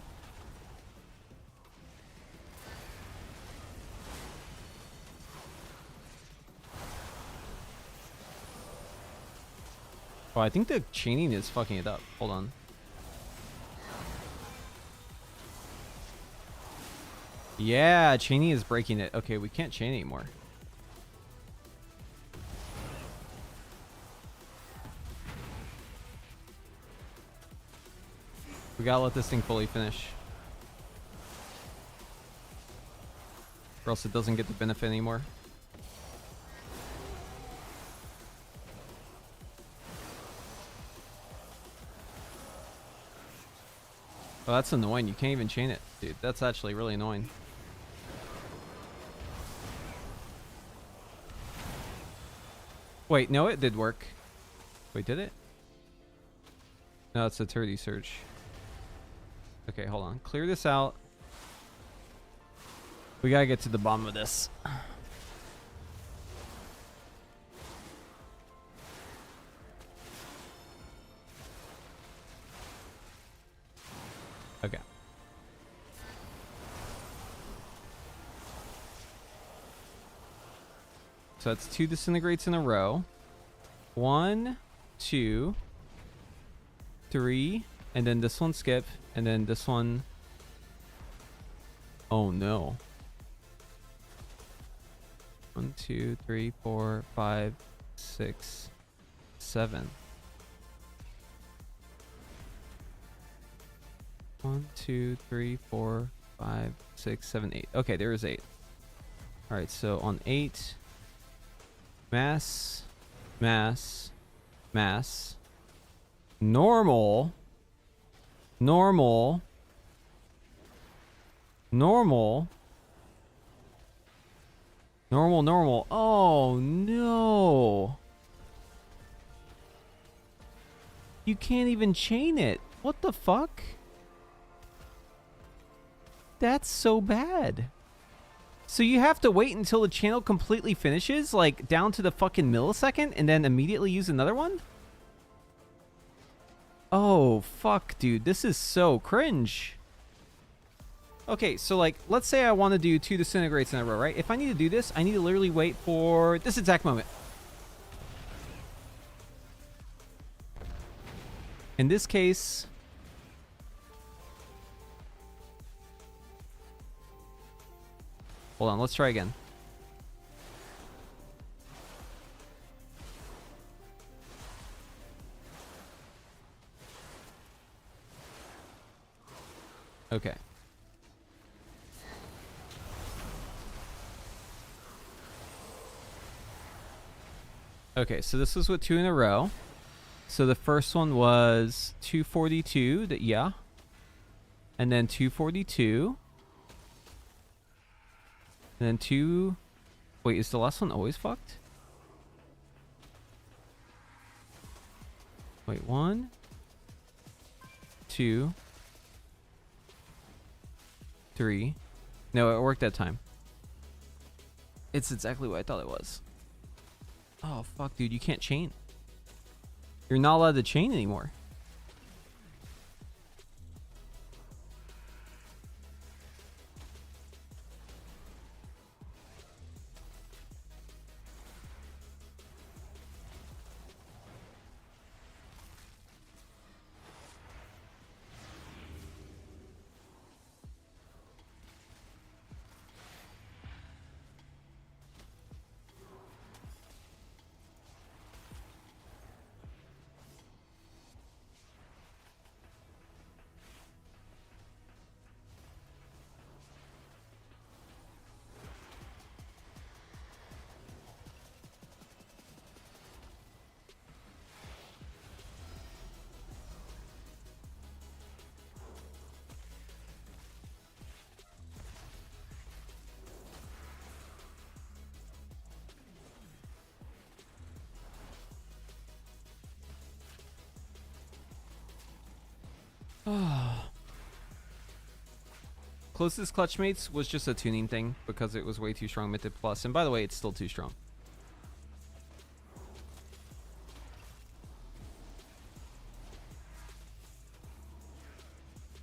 Oh, I think the chaining is fucking it up. Hold on. Yeah, chaining is breaking it. Okay, we can't chain anymore. We gotta let this thing fully finish. Or else it doesn't get the benefit anymore. Oh, that's annoying. You can't even chain it. Dude, that's actually really annoying. Wait, no, it did work. Wait, did it? No, it's a 30 surge. Okay, hold on. Clear this out. We gotta get to the bottom of this. Okay. So that's 2 disintegrates in a row. 1, 2, 3, and then this one skip, and then this one. Oh no. 1, 2, 3, 4, 5, 6, 7. 1, 2, 3, 4, 5, 6, 7, 8. Okay, there is 8. All right, so on 8, mass, mass, mass, normal, normal, normal, normal, normal. Oh no. You can't even chain it. What the fuck? That's so bad. So you have to wait until the channel completely finishes, like down to the fucking millisecond, and then immediately use another one? Oh, fuck, dude. This is so cringe. Okay, so like, let's say I want to do 2 disintegrates in a row, right? If I need to do this, I need to literally wait for this exact moment. In this case, hold on, let's try again. Okay. Okay, so this was with 2 in a row. So the first one was 242, yeah. And then 242. And then 2... Wait, is the last one always fucked? Wait, 1, 2, 3. No, it worked that time. It's exactly what I thought it was. Oh, fuck, dude, you can't chain. You're not allowed to chain anymore. Closest clutch mates was just a tuning thing because it was way too strong Mythic Plus. And by the way, it's still too strong.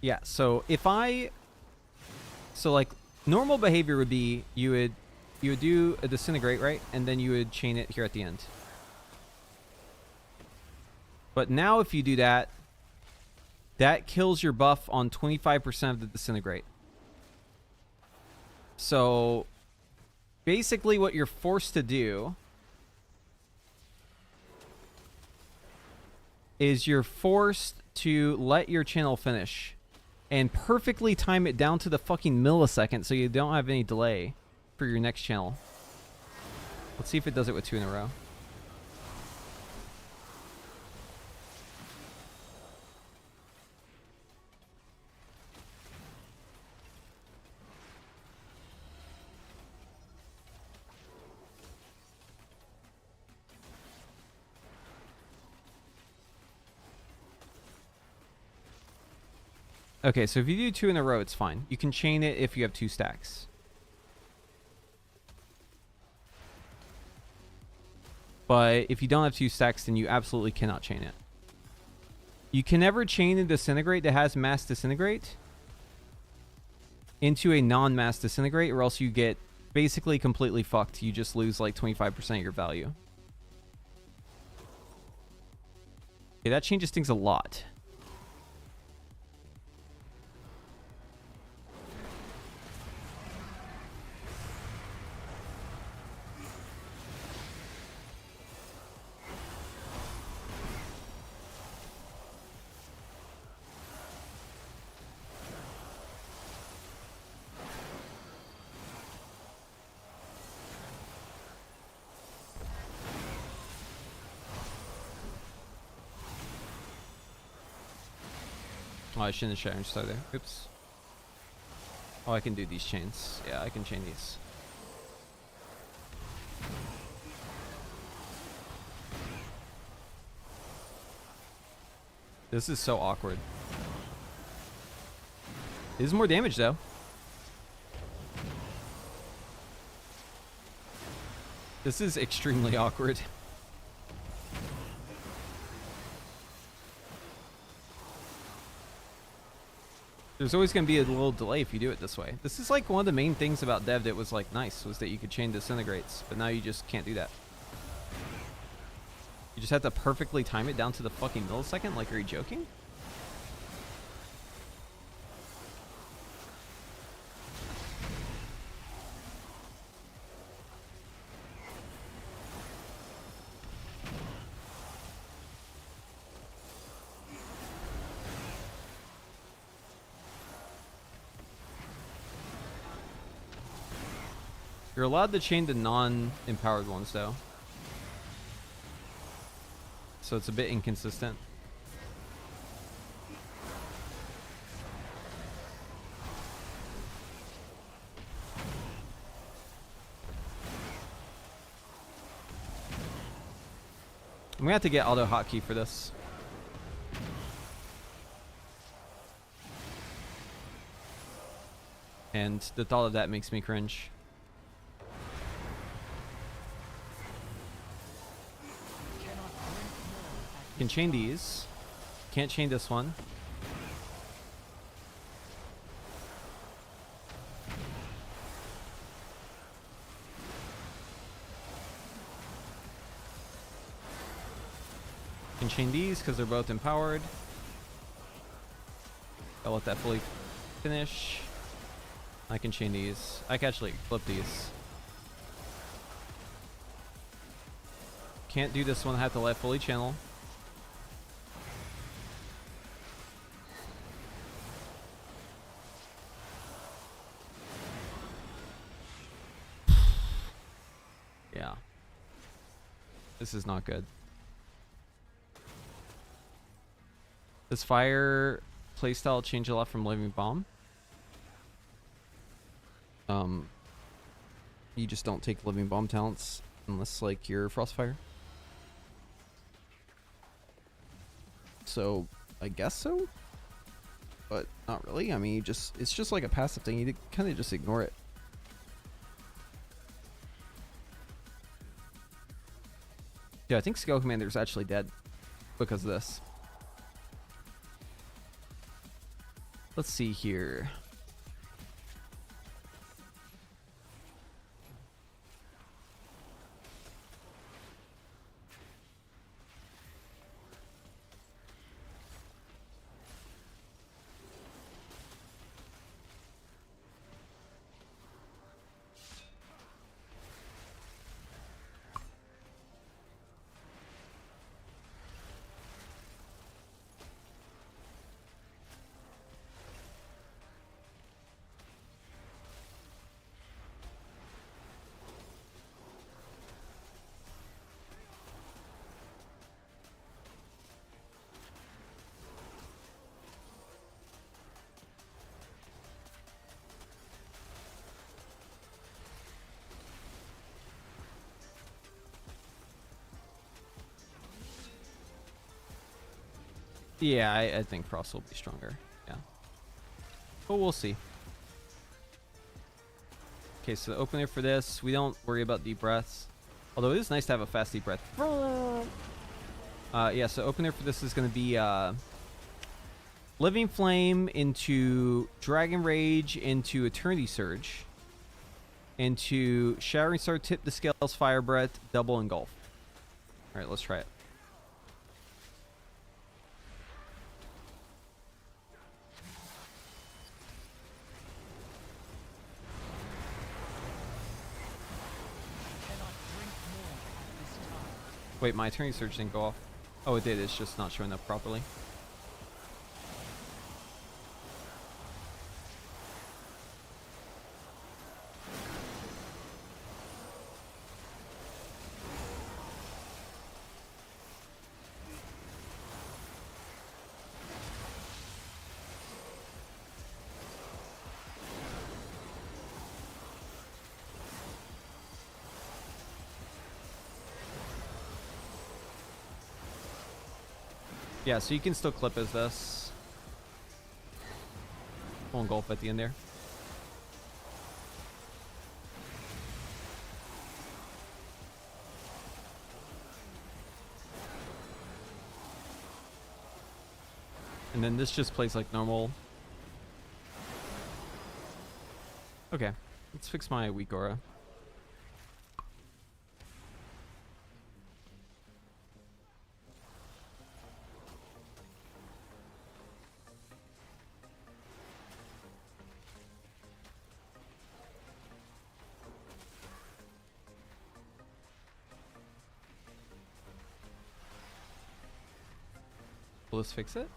Yeah, so if so like normal behavior would be you would do a disintegrate, right? And then you would chain it here at the end. But now if you do that, that kills your buff on 25% of the disintegrate. So basically what you're forced to do is you're forced to let your channel finish and perfectly time it down to the fucking millisecond so you don't have any delay for your next channel. Let's see if it does it with 2 in a row. Okay, so if you do 2 in a row, it's fine. You can chain it if you have 2 stacks. But if you don't have 2 stacks, then you absolutely cannot chain it. You can never chain a disintegrate that has mass disintegrate into a non-mass disintegrate, or else you get basically completely fucked. You just lose like 25% of your value. Okay, that changes things a lot. Oh, I shouldn't have Sharon Star there. Oops. Oh, I can do these chains. Yeah, I can chain these. This is so awkward. It is more damage, though. This is extremely awkward. There's always going to be a little delay if you do it this way. This is like one of the main things about dev that was like nice, was that you could chain disintegrates, but now you just can't do that. You just have to perfectly time it down to the fucking millisecond? Like, are you joking? You're allowed to chain the non-empowered ones, though. So it's a bit inconsistent. I'm gonna have to get auto hotkey for this. And the thought of that makes me cringe. Can chain these. Can't chain this one. Can chain these because they're both empowered. I'll let that fully finish. I can chain these. I can actually flip these. Can't do this one. I have to let fully channel. Yeah. This is not good. Does fire playstyle change a lot from Living Bomb? You just don't take Living Bomb talents unless like you're Frostfire. So I guess so. but not really. I mean, it's just like a passive thing. You kind of just ignore it. Yeah, I think Scale Commander is actually dead because of this. Let's see here. Yeah, I think Frost will be stronger. Yeah. But we'll see. Okay, so the opener for this, we don't worry about deep breaths. Although it is nice to have a fast deep breath. Yeah, so opener for this is going to be Living Flame into Dragon Rage into Eternity Surge into Shattering Star, Tip the Scales, Fire Breath, Double Engulf. Alright, let's try it. Wait, my Eternity Surge didn't go off. Oh, it did. It's just not showing up properly. Yeah, so you can still clip as this. Full engulf at the end there. And then this just plays like normal. Okay, let's fix my weak aura. Will this fix it?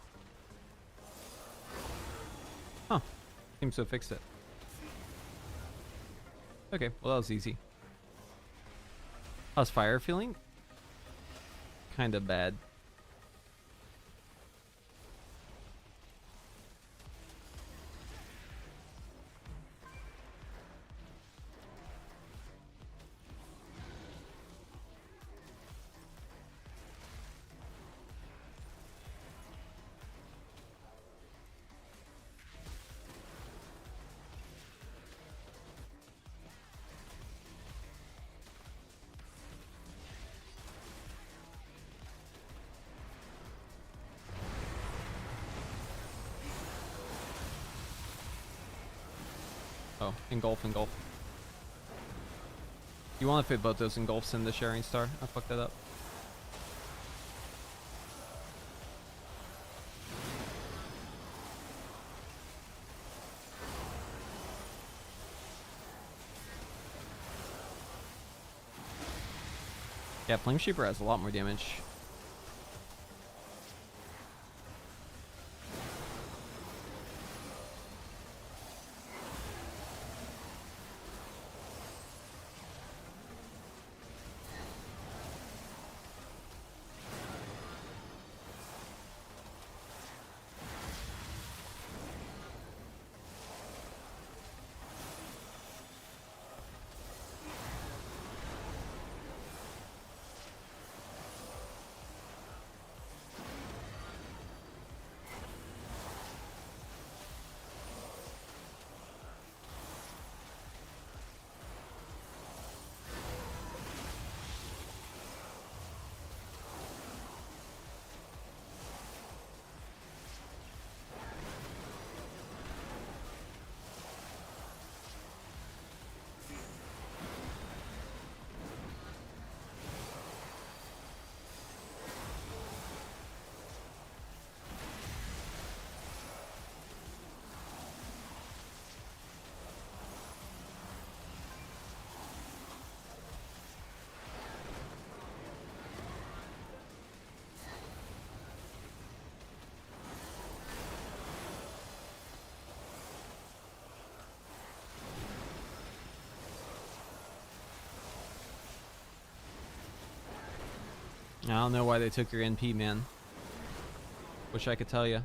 Huh. Seems to have fixed it. Okay, well that was easy. How's fire feeling? Kinda bad. Oh, engulf, engulf. You want to fit both those engulfs in the Sharing Star? I fucked that up. Yeah, Flame Shaper has a lot more damage. I don't know why they took your NP, man. Wish I could tell you.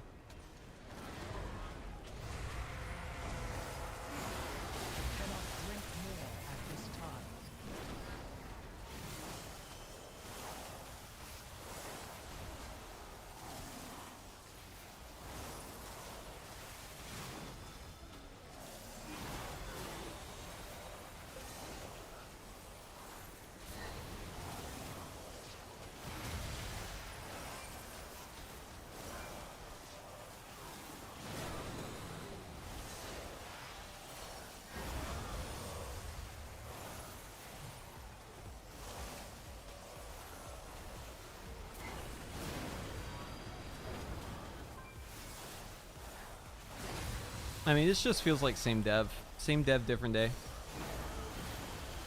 I mean, this just feels like same dev. Same dev, different day.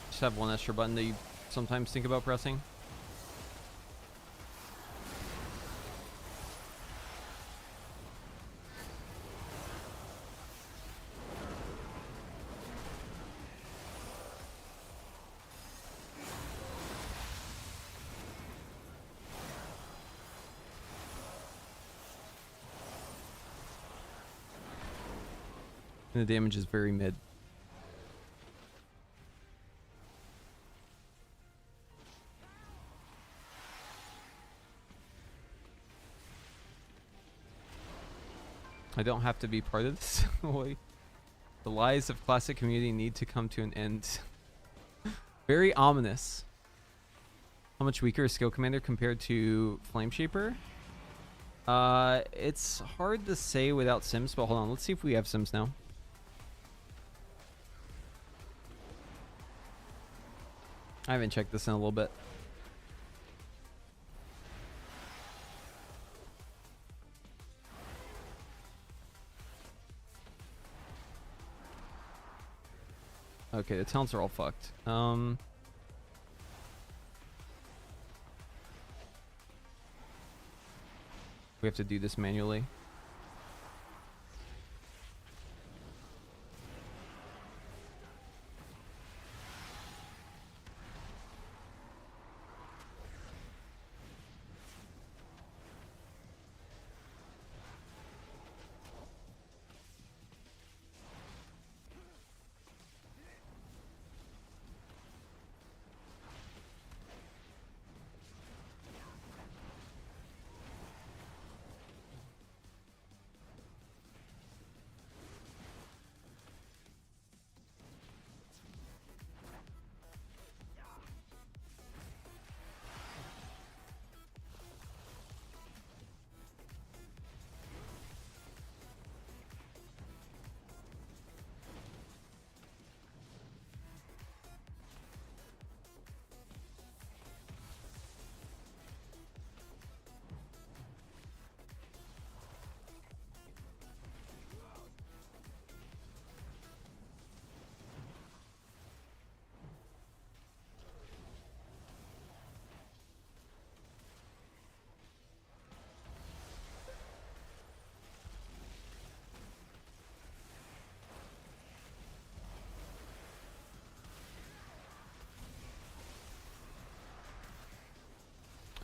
Just have one extra button that you sometimes think about pressing. And the damage is very mid. I don't have to be part of this. The lies of classic community need to come to an end. Very ominous. How much weaker is Skill Commander compared to Flame Shaper? It's hard to say without Sims, but hold on. Let's see if we have Sims now. I haven't checked this in a little bit. Okay, the towns are all fucked. We have to do this manually.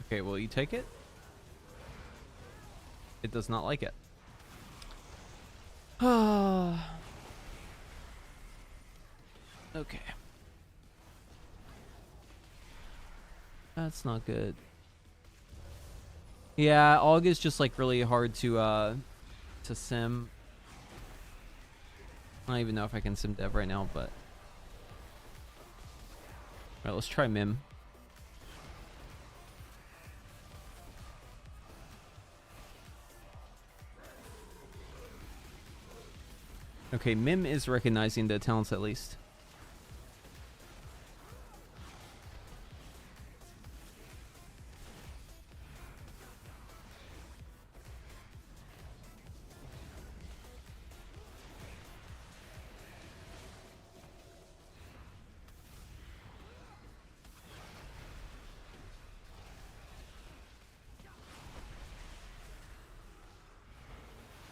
Okay, will you take it? It does not like it. Okay. That's not good. Yeah, Aug is just like really hard to sim. I don't even know if I can sim dev right now, but alright, let's try Mim. Okay, Mim is recognizing the talents at least.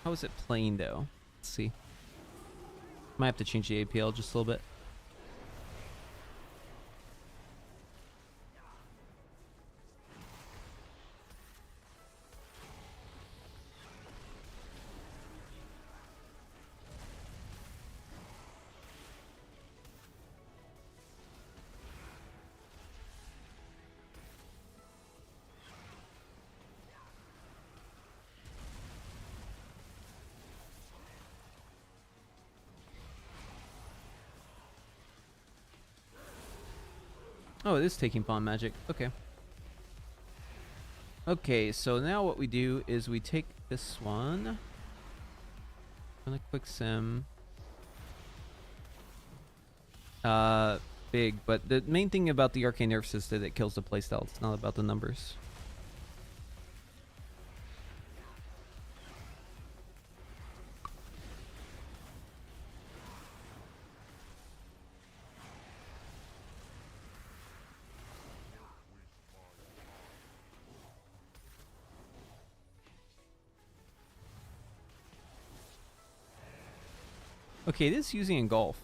How is it playing though? Let's see. Might have to change the APL just a little bit. Oh, it is taking pawn magic. Okay. Okay, so now what we do is we take this one. Run a quick sim. Big, but the main thing about the Arcane nerfs is that it kills the playstyle. It's not about the numbers. Okay, it is using engulf.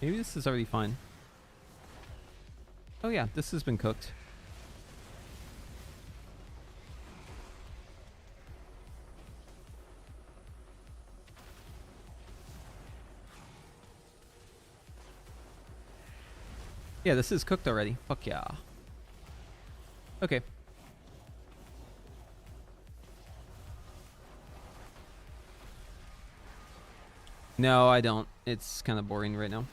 Maybe this is already fine. Oh yeah, this has been cooked. Yeah, this is cooked already. Fuck yeah. Okay. No, I don't. It's kind of boring right now.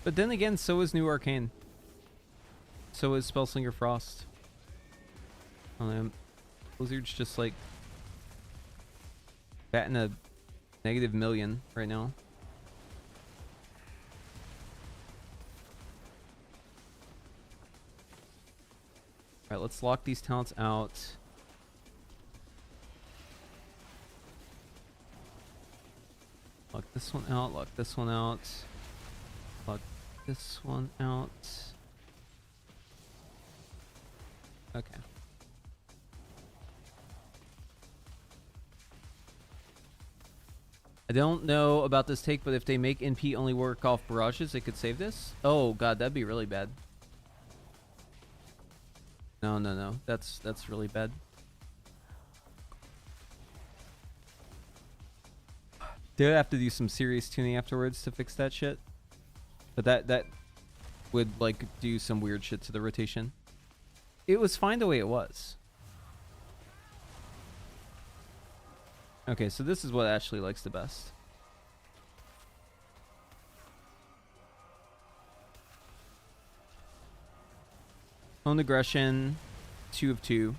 But then again, so is New Arcane. So is Spellslinger Frost. Blizzard's just like batting a -1,000,000 right now. Alright, let's lock these talents out. Lock this one out, lock this one out. Lock this one out. Okay. I don't know about this take, but if they make NP only work off barrages, they could save this. Oh god, that'd be really bad. No, no, no. That's really bad. They would have to do some serious tuning afterwards to fix that shit. But that would like do some weird shit to the rotation. It was fine the way it was. Okay, so this is what Ashley likes the best. Own aggression, 2 of 2.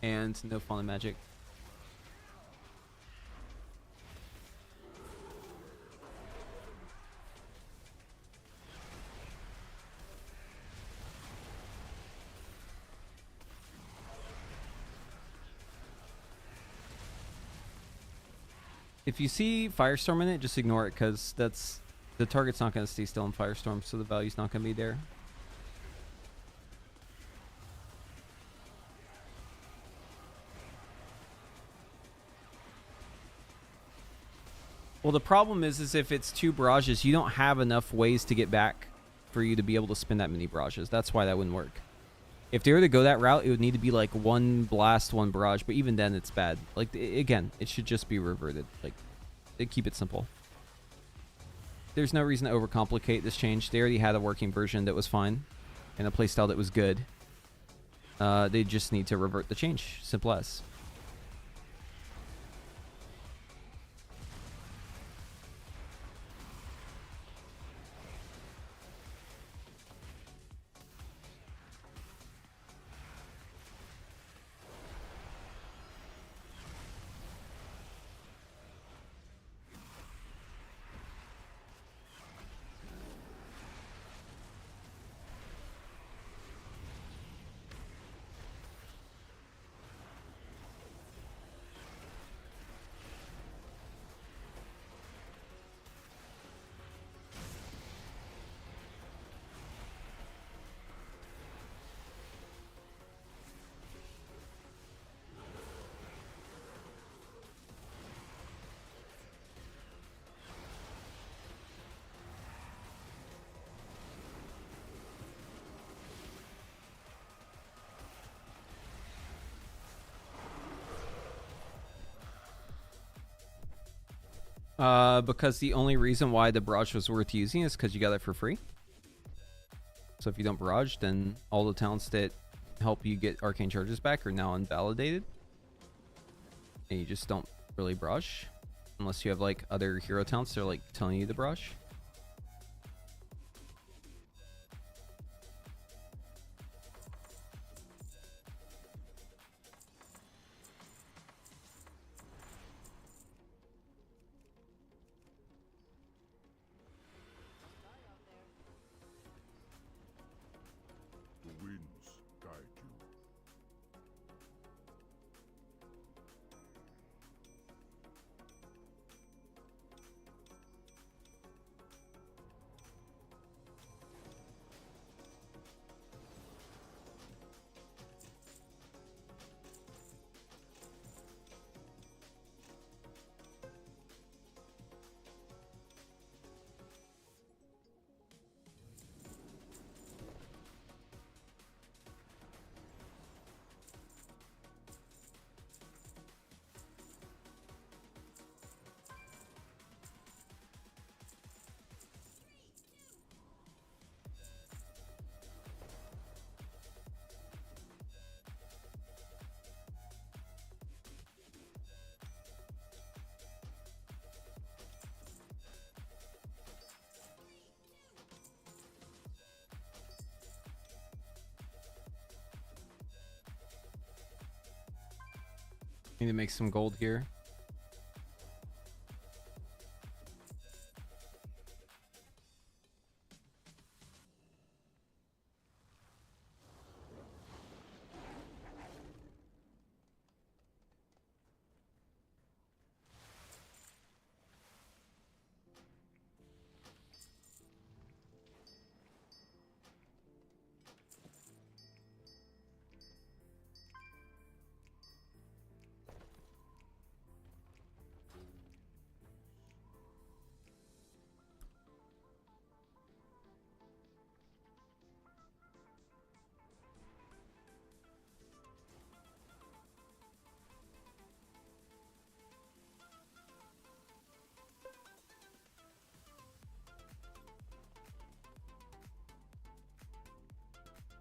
And no fallen magic. If you see Firestorm in it, just ignore it, because that's the target's not going to stay still in Firestorm, so the value's not going to be there. Well, the problem is if it's 2 barrages, you don't have enough ways to get back for you to be able to spin that many barrages. That's why that wouldn't work. If they were to go that route, it would need to be like 1 blast, 1 barrage, but even then it's bad. Like, again, it should just be reverted. Like, they keep it simple. There's no reason to overcomplicate this change. They already had a working version that was fine and a playstyle that was good. They just need to revert the change. Simple as. Because the only reason why the barrage was worth using is because you got it for free. So if you don't barrage, then all the talents that help you get arcane charges back are now invalidated. And you just don't really barrage. Unless you have like other hero talents that are like telling you to barrage. The winds guide you. Need to make some gold here.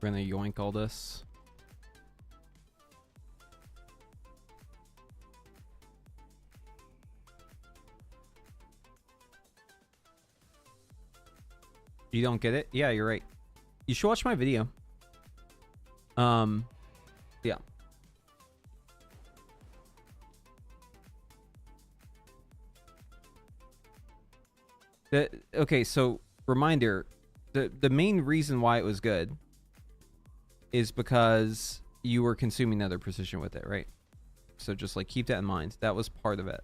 We're gonna yoink all this. You don't get it? Yeah, you're right. You should watch my video. Yeah. Okay, so reminder, the main reason why it was good is because you were consuming other precision with it, right? So just like keep that in mind. That was part of it.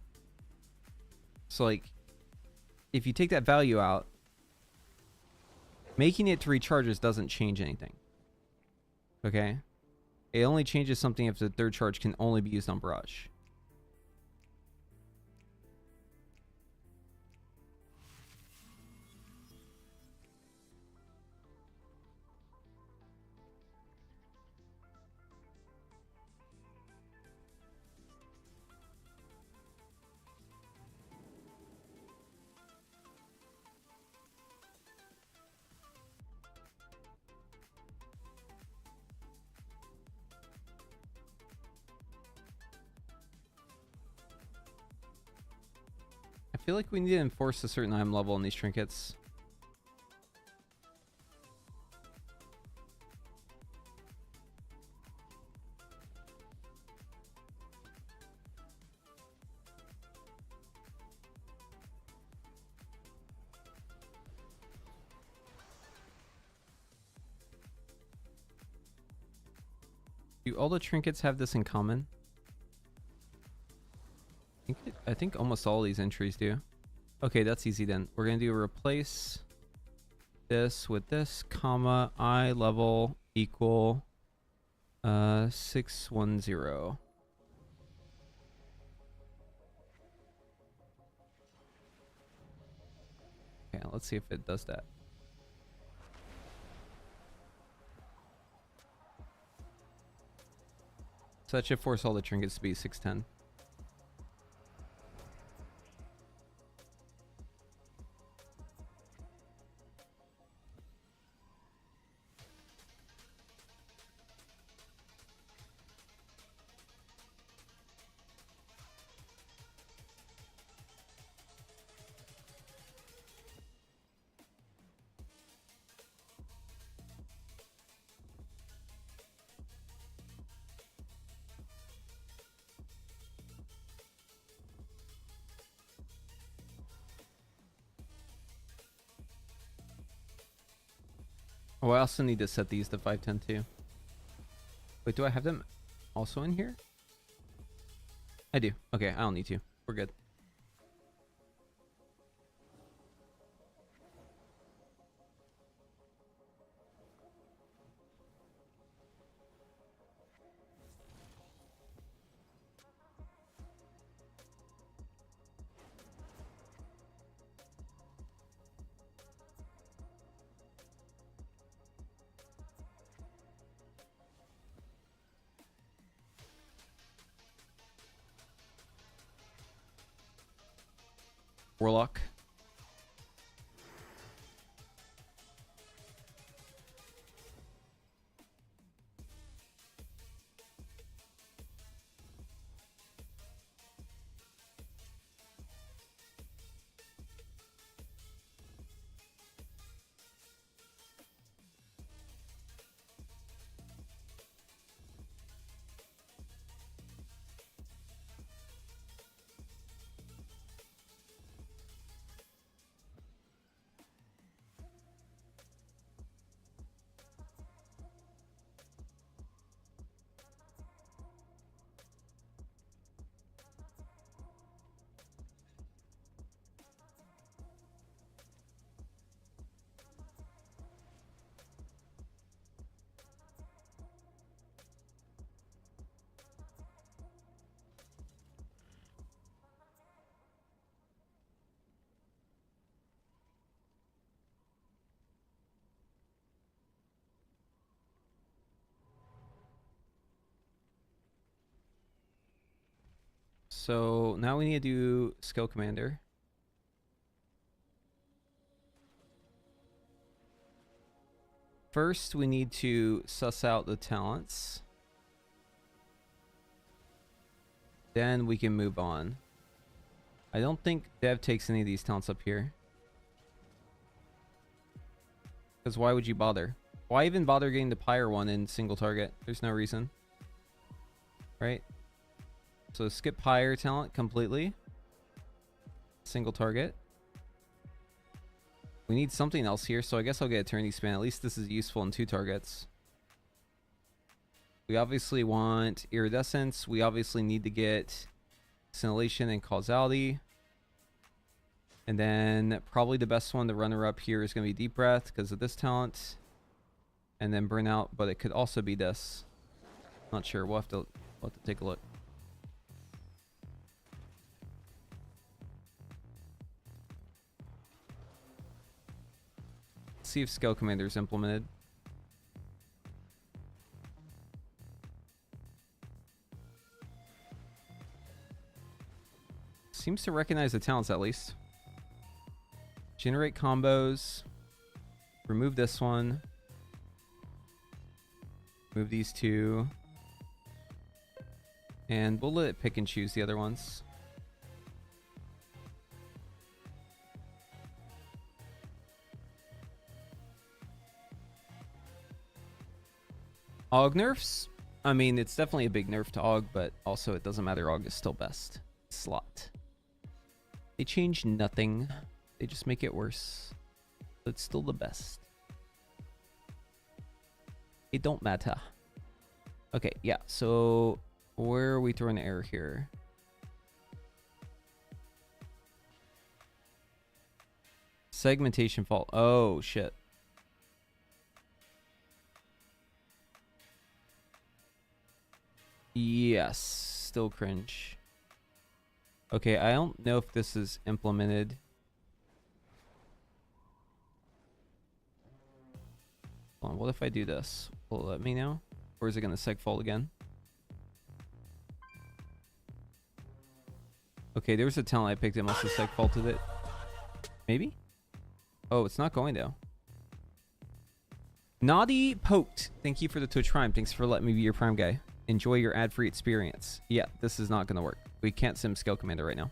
So like if you take that value out, making it to recharges doesn't change anything. Okay? It only changes something if the third charge can only be used on barrage. I feel like we need to enforce a certain item level on these trinkets. Do all the trinkets have this in common? I think almost all these entries do. Okay, that's easy then. We're gonna do replace this with this, comma, I level equal 610. Okay, let's see if it does that. So that should force all the trinkets to be 610. Oh, I also need to set these to 510 too. Wait, do I have them also in here? I do. Okay, I don't need to. We're good. Warlock. So now we need to do skill commander. First, we need to suss out the talents. Then we can move on. I don't think Dev takes any of these talents up here. Because why would you bother? Why even bother getting the Pyre one in single target? There's no reason. Right? So skip Pyre talent completely. Single target. We need something else here, so I guess I'll get Eternity Span. At least this is useful in 2 targets. We obviously want Iridescence. We obviously need to get Scintillation and Causality. And then probably the best one, the runner-up here, is going to be Deep Breath because of this talent. And then Burnout, but it could also be this. Not sure. We'll have to take a look. See if Skill Commander is implemented. Seems to recognize the talents at least. Generate combos. Remove this one. Move these 2. And we'll let it pick and choose the other ones. Aug nerfs? I mean, it's definitely a big nerf to Aug, but also it doesn't matter. Aug is still best. Slot. They change nothing. They just make it worse. But it's still the best. It don't matter. Okay, yeah. So where are we throwing error here? Segmentation fault. Oh, shit. Yes, still cringe. Okay, I don't know if this is implemented. Hold on, what if I do this? Will it let me know? Or is it gonna seg fault again? Okay, there was a talent I picked. It must have seg faulted it. Maybe? Oh, it's not going though. Naughty Poked. Thank you for the Twitch Prime. Thanks for letting me be your Prime guy. Enjoy your ad-free experience. Yeah, this is not going to work. We can't sim Skill Commander right now.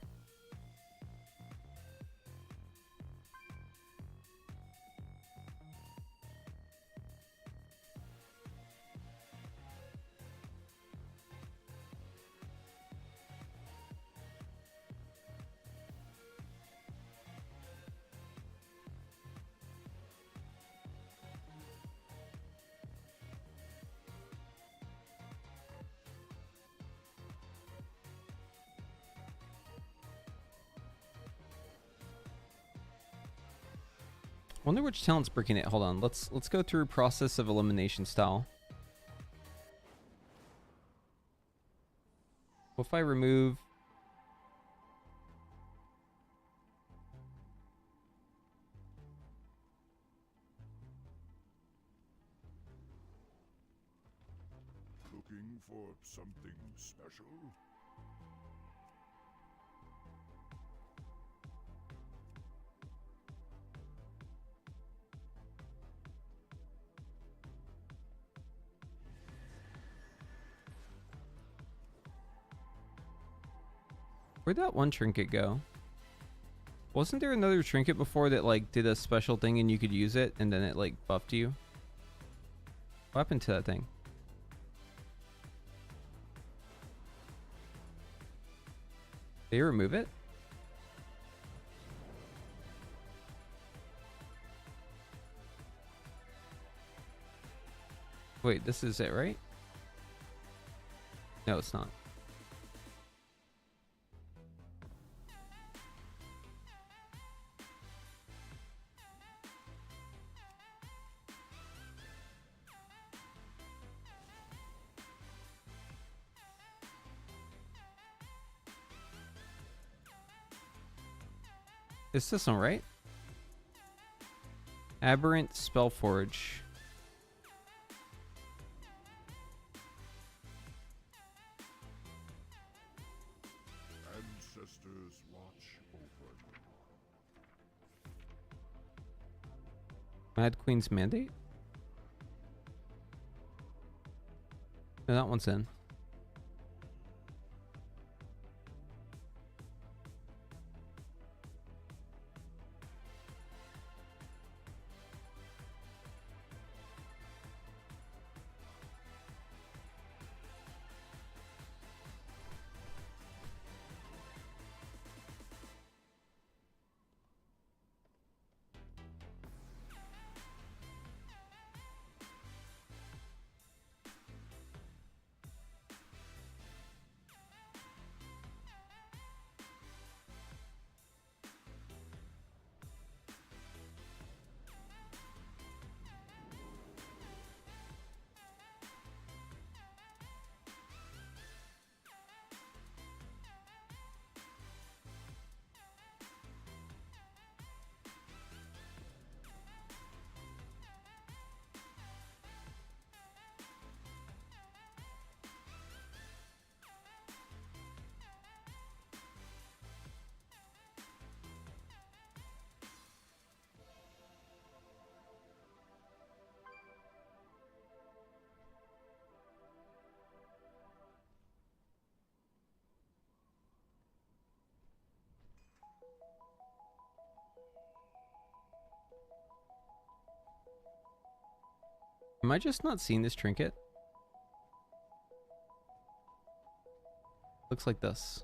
Wonder which talent's breaking it. Hold on. Let's go through process of elimination style. What if I remove... Looking for something special? Where'd that one trinket go? Wasn't there another trinket before that like did a special thing and you could use it and then it like buffed you? What happened to that thing? Did they remove it? Wait, this is it, right? No, it's not. Is this one right? Aberrant Spellforge. Ancestors watch over you. Mad Queen's Mandate? No, that one's in. Am I just not seeing this trinket? Looks like this.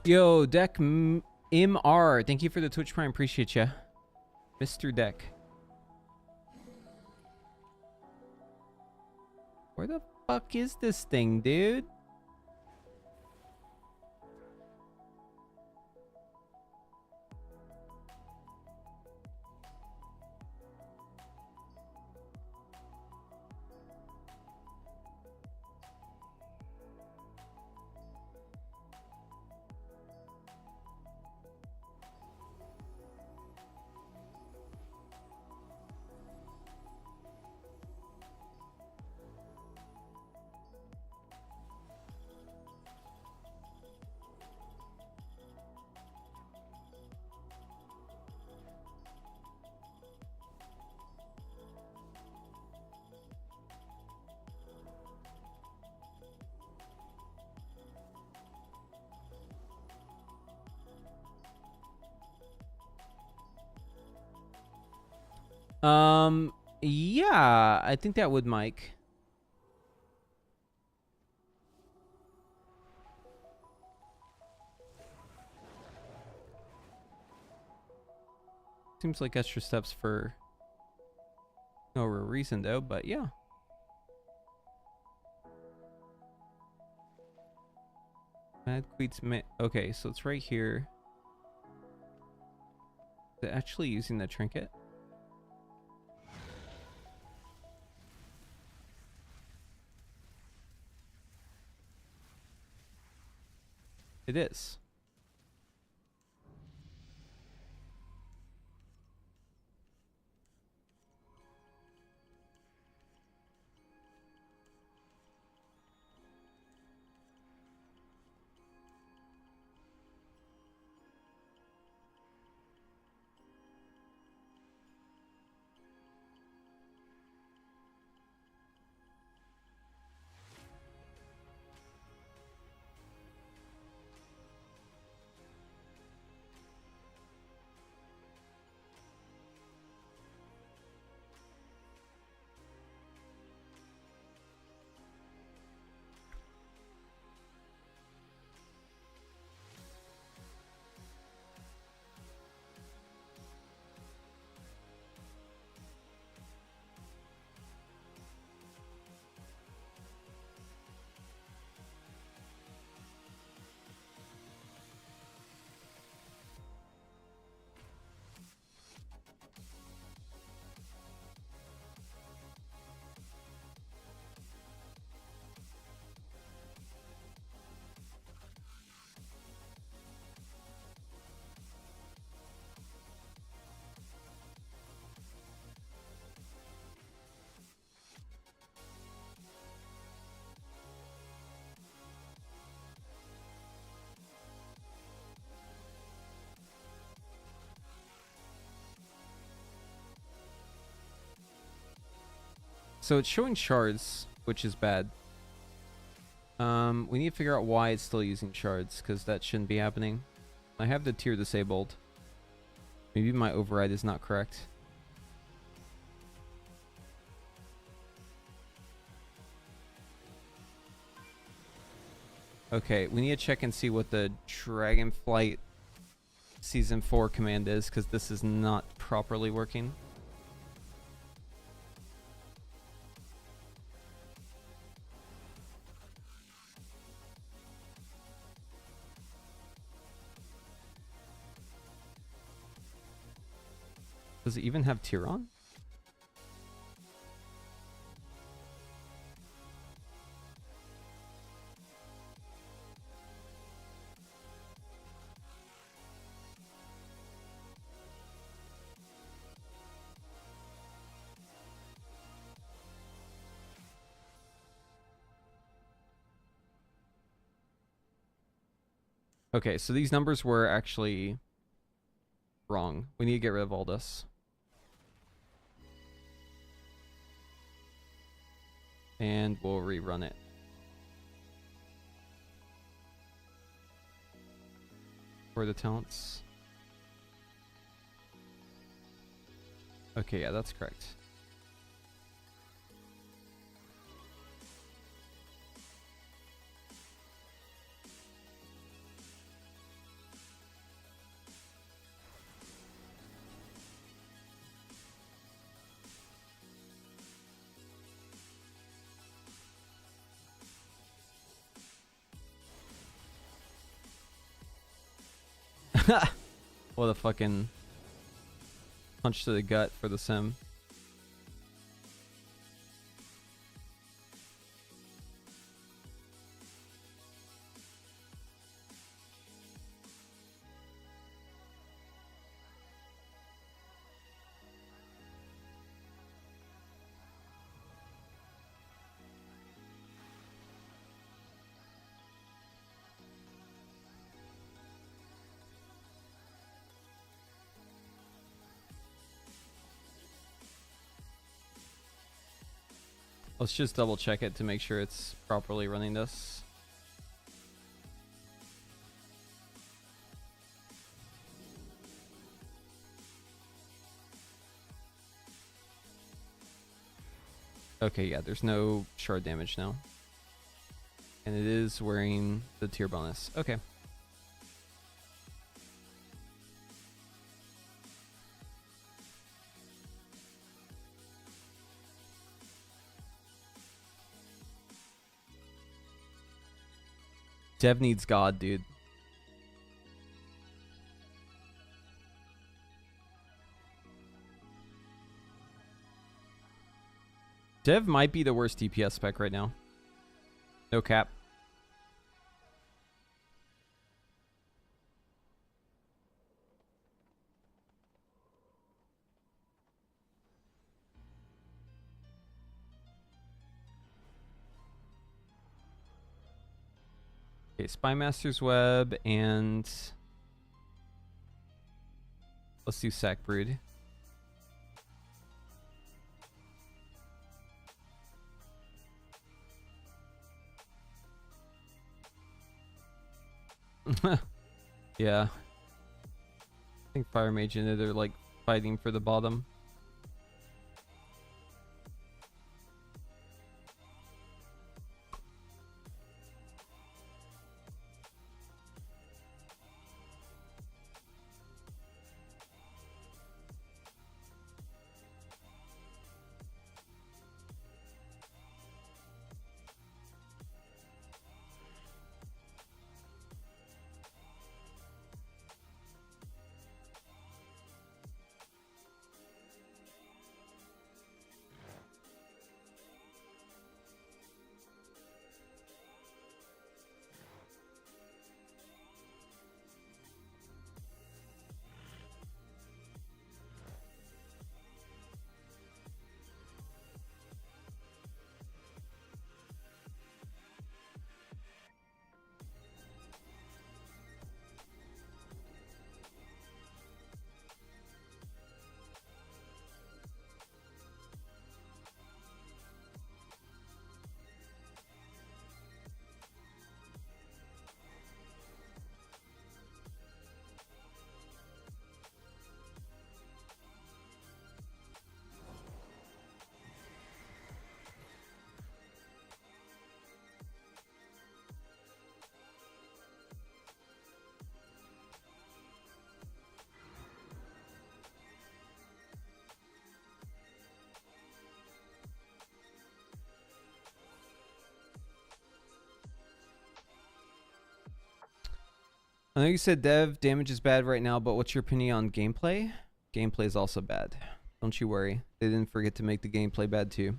Yo, Deck MR, thank you for the Twitch Prime. Appreciate ya. Mr. Deck. Where the fuck is this thing, dude? Yeah, I think that would, Mike. Seems like extra steps for no real reason though, but yeah. Mad Queets okay, so it's right here. Is it actually using the trinket? It is. So it's showing shards, which is bad. We need to figure out why it's still using shards, because that shouldn't be happening. I have the tier disabled. Maybe my override is not correct. Okay, we need to check and see what the Dragonflight Season 4 command is, because this is not properly working. Does it even have tier on? Okay, so these numbers were actually wrong. We need to get rid of all this. And we'll rerun it. For the talents. Okay, yeah, that's correct. What a fucking punch to the gut for the sim. Let's just double check it to make sure it's properly running this. Okay, yeah, there's no shard damage now. And it is wearing the tier bonus. Okay. Dev needs God, dude. Dev might be the worst DPS spec right now. No cap. Okay, Spymaster's Web and let's do Sack Brood. Yeah. I think Fire Mage and it are like fighting for the bottom. I know you said dev damage is bad right now, but what's your opinion on gameplay? Gameplay is also bad. Don't you worry. They didn't forget to make the gameplay bad too.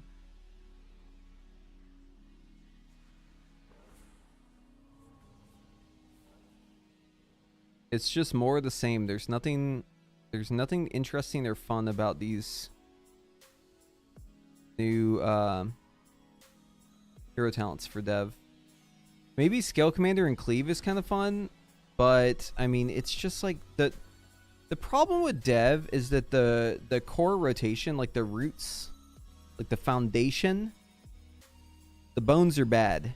It's just more of the same. There's nothing interesting or fun about these new hero talents for dev. Maybe Scale Commander and Cleave is kind of fun. But I mean, it's just like the problem with dev is that the core rotation, like the roots, like the foundation, the bones are bad.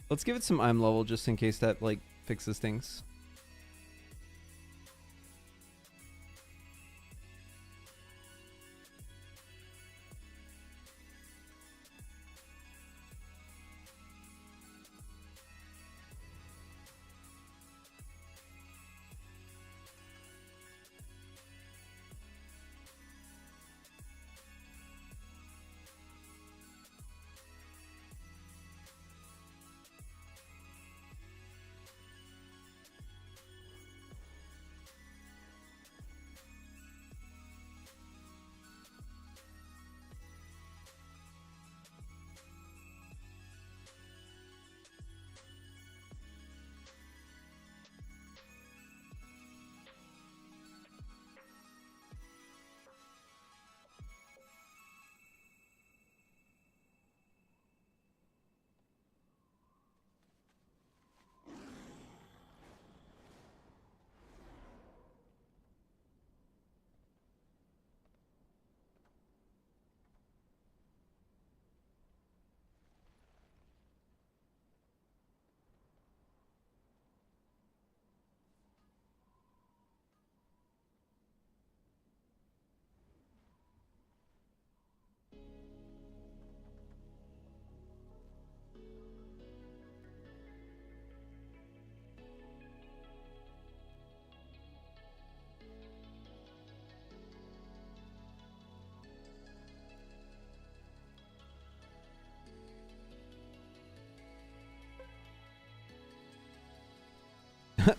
Let's give it some IM level just in case that like fixes things.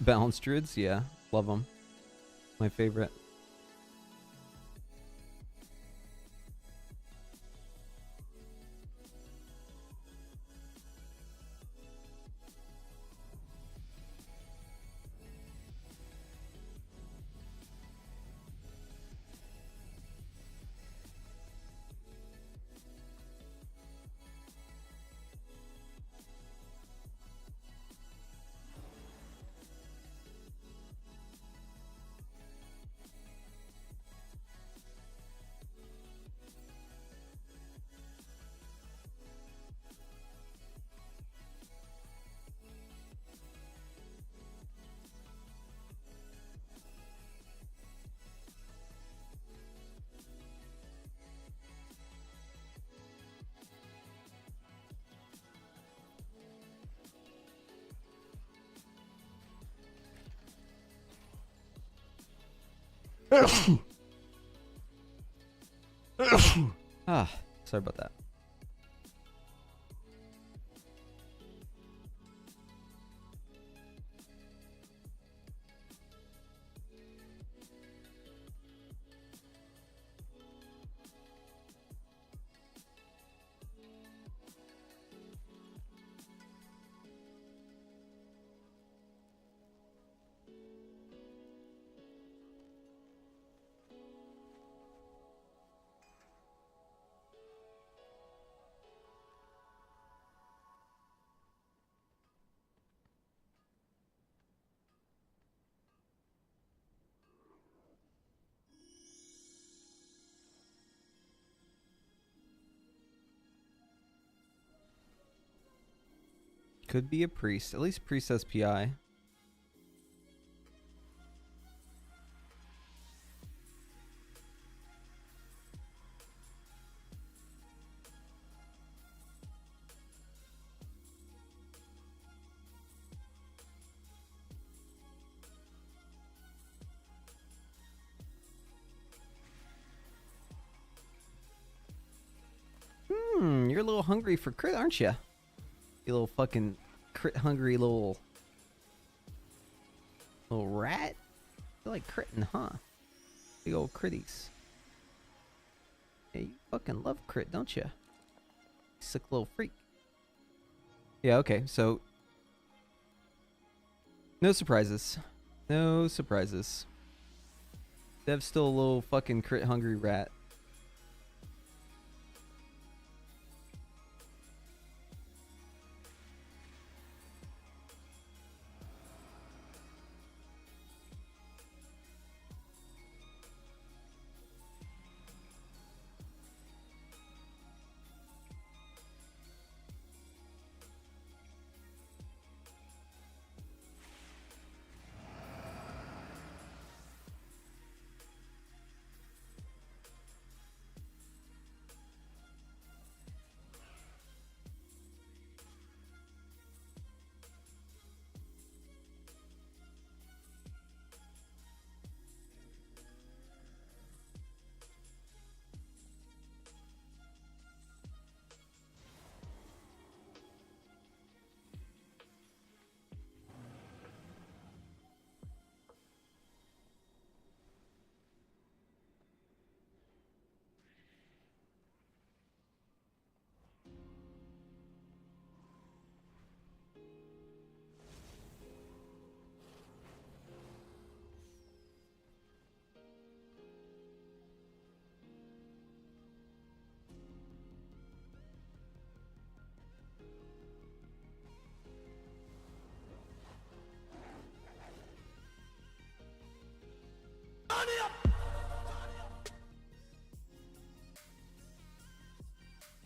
Balanced druids, yeah, love them. My favorite. Ah, sorry about that. Could be a priest. At least priest has PI. You're a little hungry for crit, aren't you? You little fucking crit hungry little rat. You like critting, huh? Big old critties. Yeah, you fucking love crit, don't you? Sick little freak. Yeah, okay, so no surprises. No surprises. Dev's still a little fucking crit hungry rat.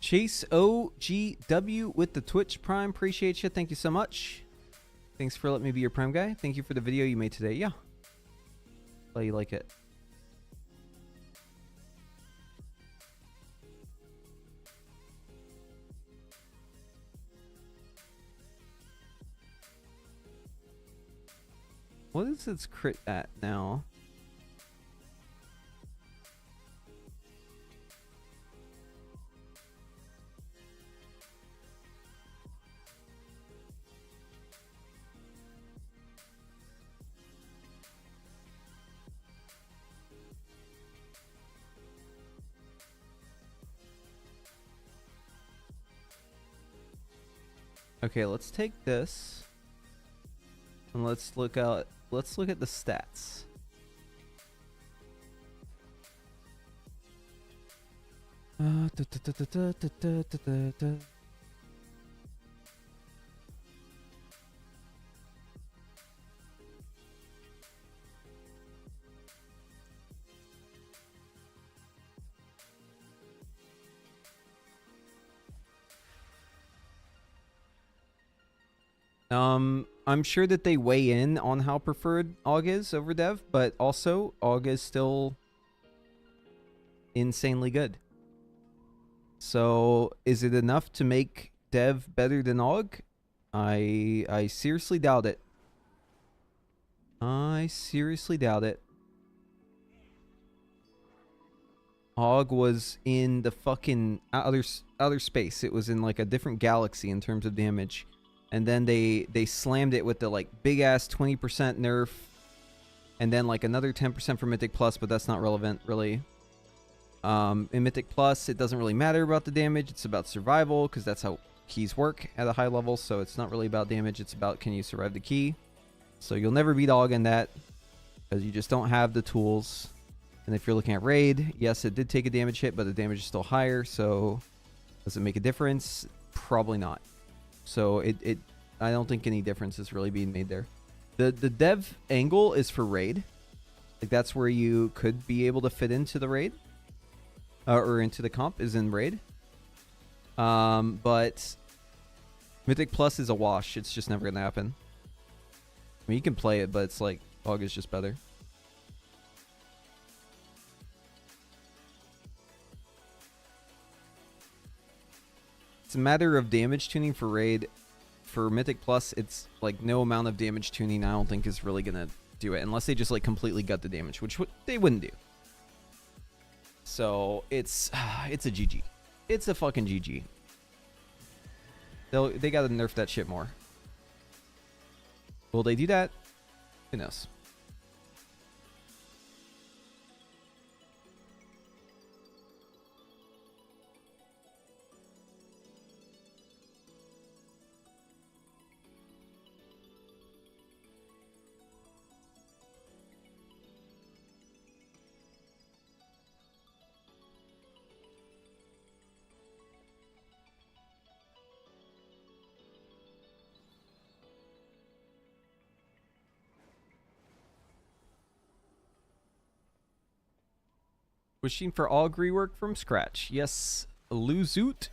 Chase OGW with the Twitch Prime. Appreciate you. Thank you so much. Thanks for letting me be your Prime guy. Thank you for the video you made today. Yeah. Glad you like it. What is its crit at now? Okay, let's take this and let's look at the stats. Da, da, da, da, da, da, da, da, da. I'm sure that they weigh in on how preferred Aug is over Dev, but also Aug is still insanely good. So, is it enough to make Dev better than Aug? I seriously doubt it. I seriously doubt it. Aug was in the fucking outer space. It was in like a different galaxy in terms of damage. And then they slammed it with the like big ass 20% nerf, and then like another 10% for Mythic Plus, but that's not relevant really. In Mythic Plus, it doesn't really matter about the damage. It's about survival because that's how keys work at a high level. So it's not really about damage. It's about can you survive the key. So you'll never beat Aug in that because you just don't have the tools. And if you're looking at raid, yes, it did take a damage hit, but the damage is still higher. So does it make a difference? Probably not. So I don't think any difference is really being made there. The dev angle is for raid. Like that's where you could be able to fit into the raid. Or into the comp is in raid. But Mythic Plus is a wash. It's just never gonna happen. I mean you can play it, but it's like Aug is just better. It's a matter of damage tuning for raid. For Mythic Plus, it's like no amount of damage tuning I don't think is really gonna do it unless they just like completely gut the damage, which they wouldn't do. So it's a GG. It's a fucking GG. They gotta nerf that shit more. Will they do that? Who knows? Wishing for Aug rework from scratch. Yes, Lozoot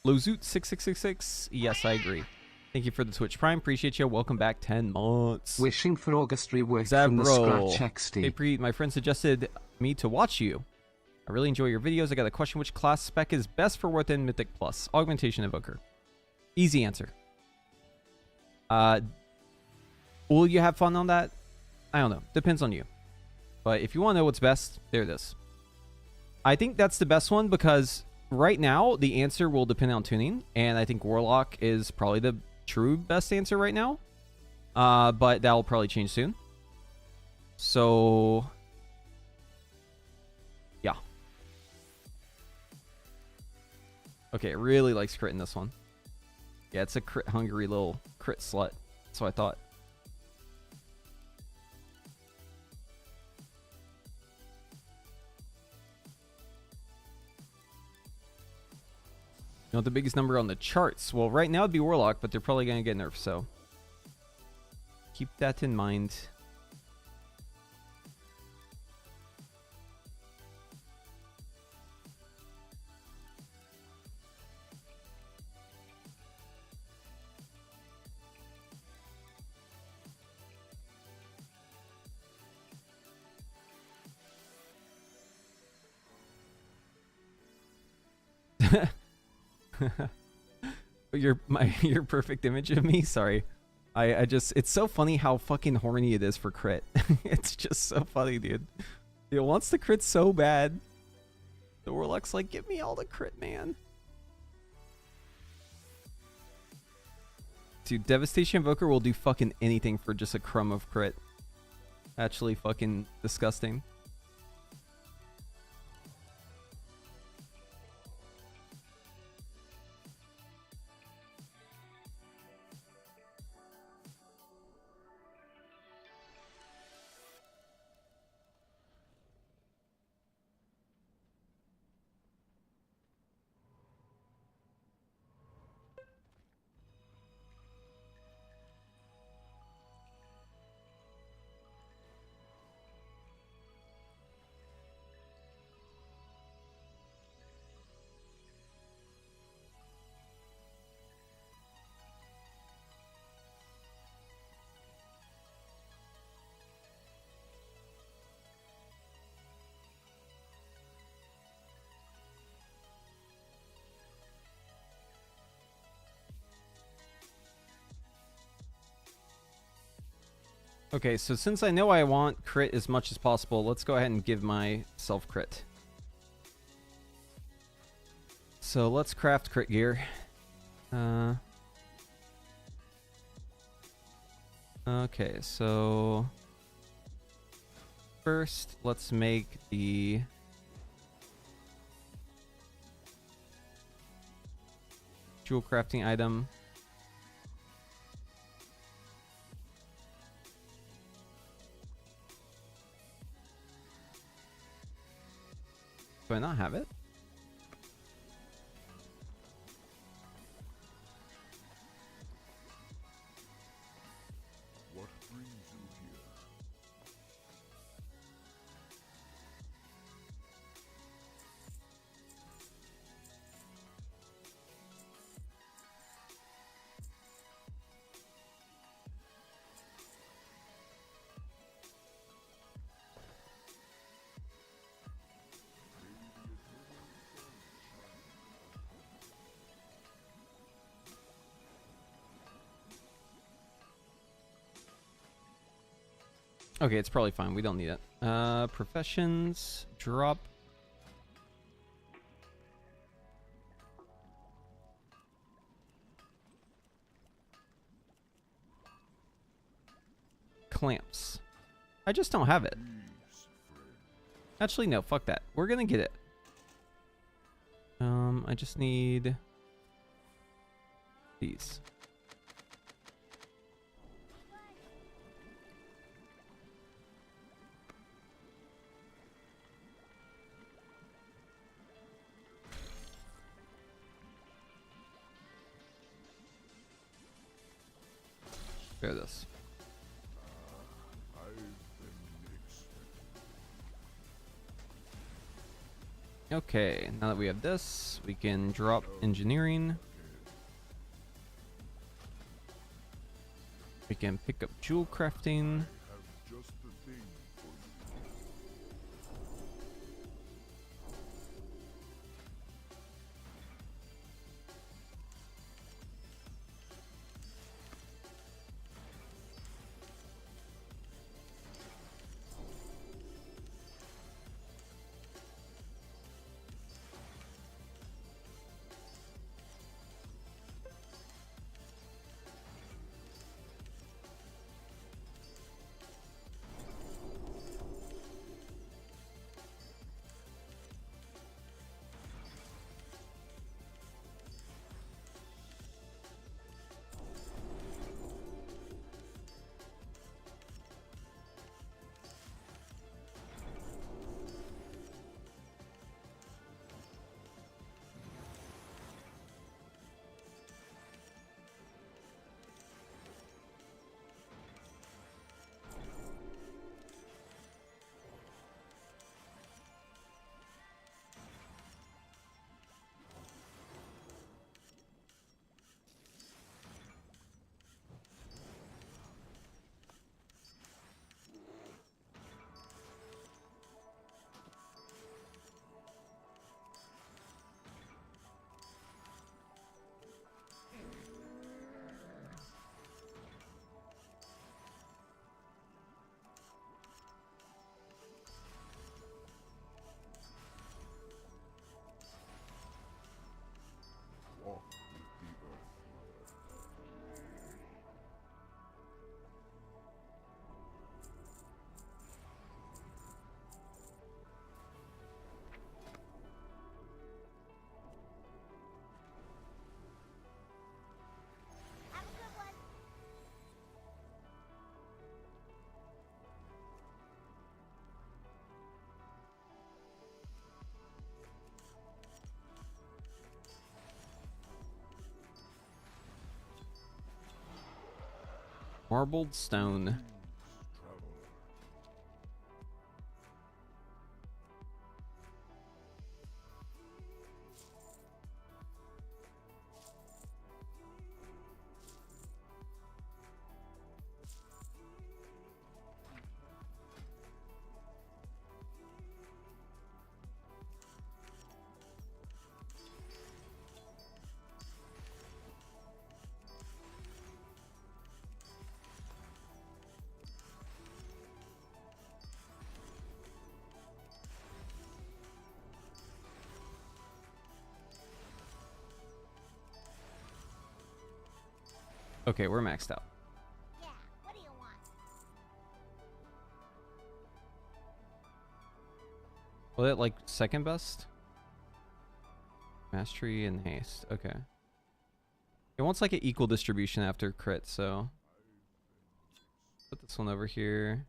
6666. Yes, I agree. Thank you for the Twitch Prime. Appreciate you. Welcome back. 10 months. Wishing for August rework Zabro. from the scratch XD. Hey, Preet, my friend suggested me to watch you. I really enjoy your videos. I got a question. Which class spec is best for within Mythic Plus? Augmentation, Evoker. Easy answer. Will you have fun on that? I don't know. Depends on you. But if you want to know what's best, there it is. I think that's the best one because right now the answer will depend on tuning, and I think Warlock is probably the true best answer right now. But that'll probably change soon. So yeah. Okay, it really likes crit in this one. Yeah, it's a crit hungry little crit slut. That's what I thought. You know the biggest number on the charts? Well, right now it'd be Warlock, but they're probably going to get nerfed, so keep that in mind. Your perfect image of me. Sorry, I just it's so funny how fucking horny it is for crit. It's just so funny, dude. It wants the crit so bad. The Warlock's like, give me all the crit, man. Dude, Devastation Invoker will do fucking anything for just a crumb of crit. Actually, fucking disgusting. Okay, so since I know I want crit as much as possible, let's go ahead and give myself crit. So let's craft crit gear. Okay, so first let's make the jewel crafting item. Do I not have it? What brings you here? Okay, it's probably fine. We don't need it. Professions, drop. Clamps. I just don't have it. Actually, no, fuck that. We're gonna get it. I just need these. There it is. Okay, now that we have this, we can drop engineering. We can pick up jewel crafting. Marbled stone. Okay, we're maxed out. Yeah, what do you want? Was it like second best? Mastery and haste. Okay. It wants like an equal distribution after crit, so put this one over here.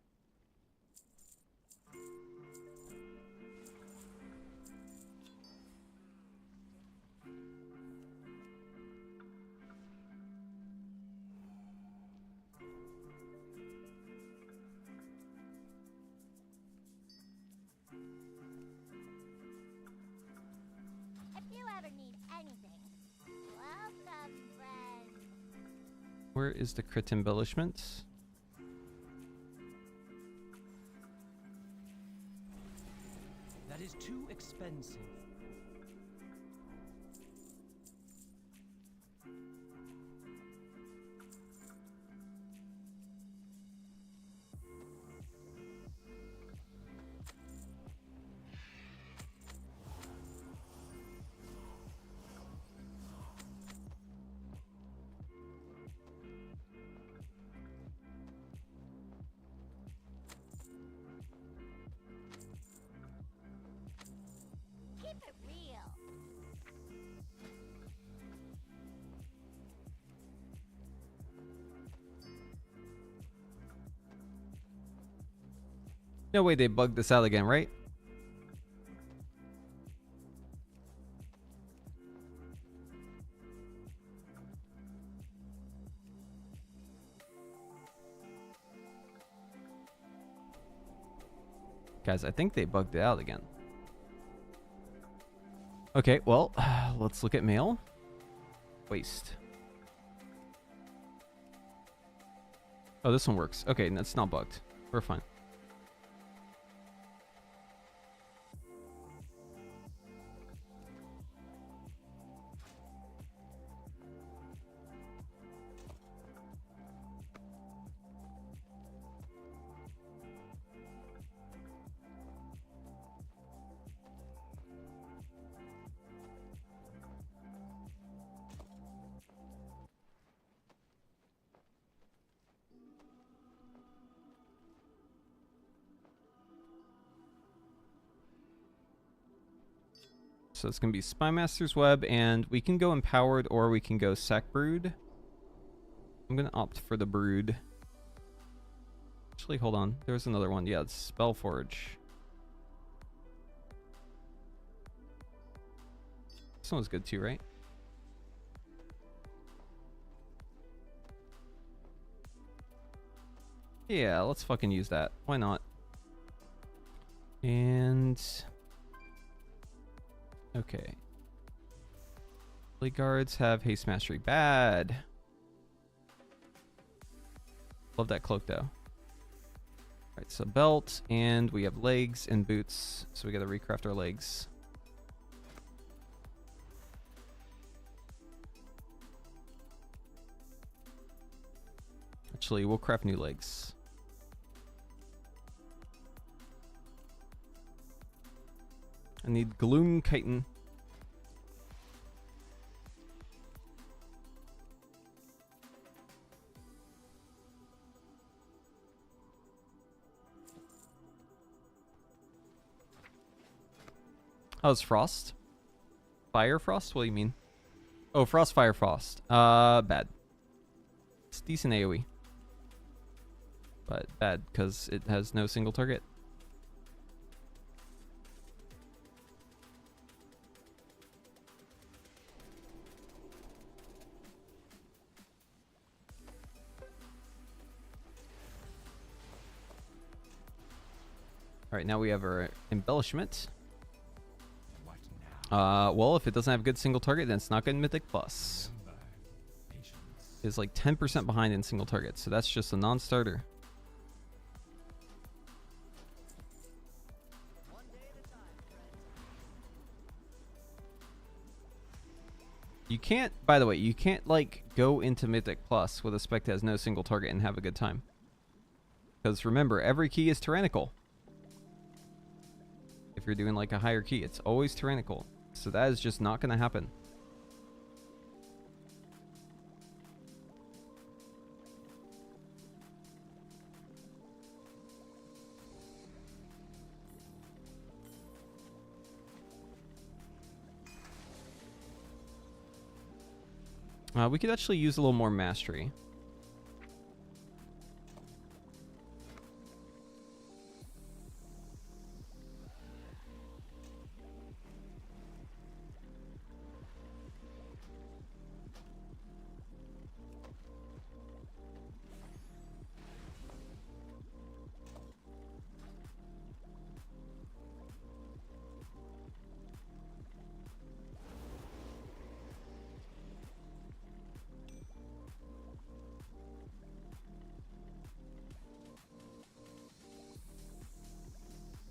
If you ever need anything, welcome, friend. Where is the crit embellishment? That is too expensive. Keep it real. No way they bugged this out again, right? Guys, I think they bugged it out again. Okay, well, let's look at mail. Waste. Oh, this one works. Okay, that's not bugged. We're fine. So it's going to be Spymaster's Web, and we can go Empowered or we can go Sack Brood. I'm going to opt for the Brood. Actually, hold on. There's another one. Yeah, it's Spellforge. This one's good too, right? Yeah, let's fucking use that. Why not? And... okay. Blade Guards have Haste Mastery. Bad. Love that cloak though. Alright, so belt, and we have legs and boots. So we gotta recraft our legs. Actually, we'll craft new legs. I need Gloom Chitin. How's Frost? Fire Frost? What do you mean? Oh, Frost, Fire, Frost. Bad. It's decent AoE. But bad, because it has no single target. Alright, now we have our embellishment. What now? Well, if it doesn't have good single target, then it's not good in Mythic Plus. Patience. It's like 10% behind in single target, so that's just a non-starter. You can't, by the way, you can't like go into Mythic Plus with a spec that has no single target and have a good time. Because remember, every key is tyrannical. If you're doing like a higher key, it's always tyrannical. So that is just not going to happen. We could actually use a little more mastery.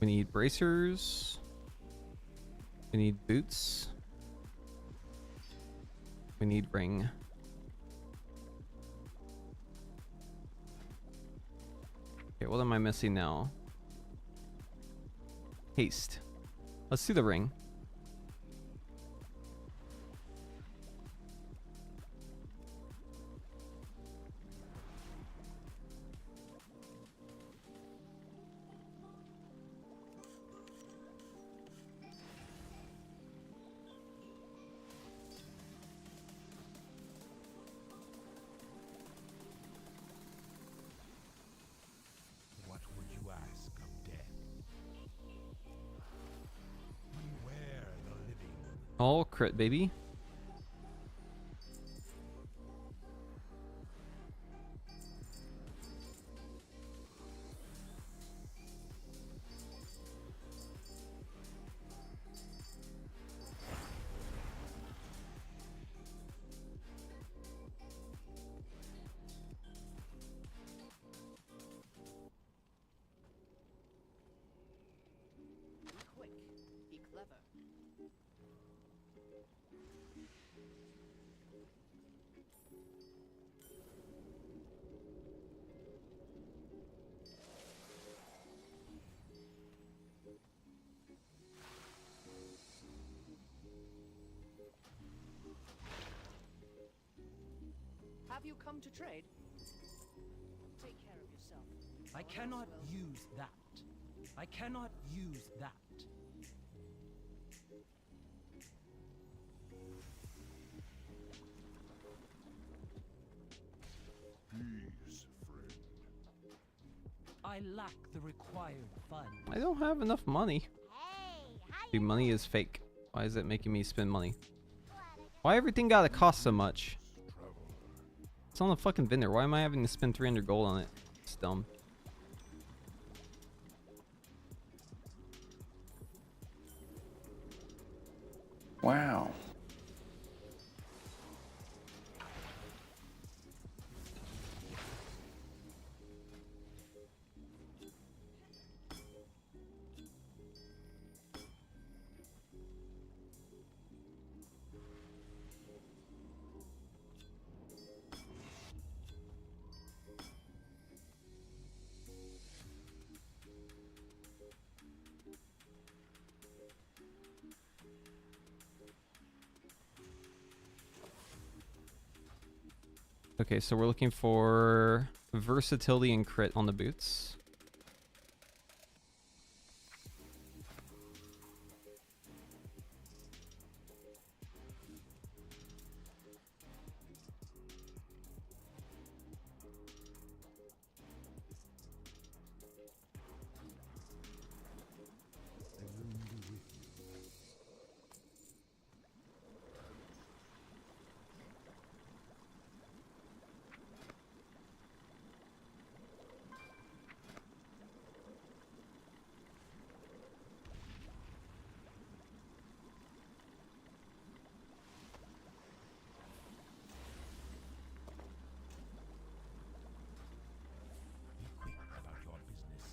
We need bracers. We need boots. We need ring. Okay, what am I missing now? Haste. Let's do the ring. What would you ask of death? Beware the living. All crit, baby. Be quick. Be clever. Have you come to trade? Take care of yourself. I cannot use that. I cannot use that. Peace, friend. I lack the required funds. I don't have enough money. Hey, how Dude, you money is fake. Why is it making me spend money? glad I got Why everything gotta cost so much? Traveler. It's on the fucking vendor. Why am I having to spend 300 gold on it? It's dumb. Wow. Okay, so we're looking for versatility and crit on the boots. The moon be with you. Be quick about your business.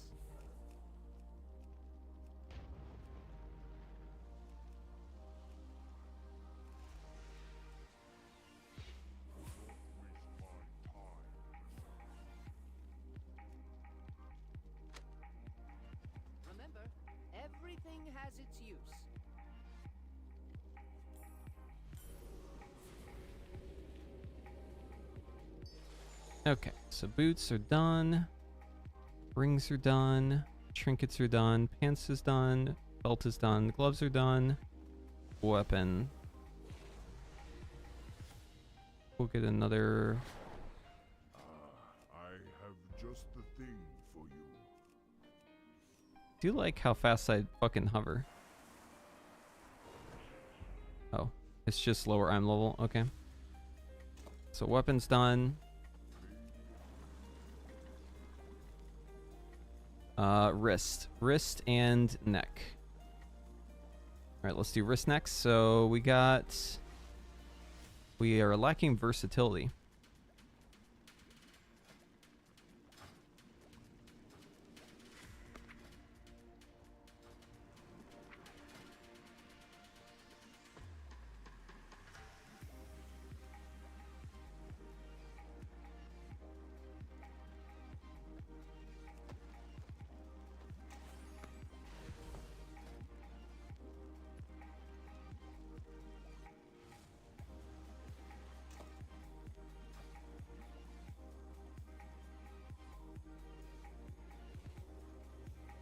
Remember, everything has its use. Okay, so boots are done. Rings are done. Trinkets are done. Pants is done. Belt is done. Gloves are done. Weapon. We'll get another. I have just the thing for you. Do you like how fast I fucking hover? Oh, it's just lower I'm level. Okay. So weapons done. Wrist and neck. All right, let's do wrist next. So we are lacking versatility.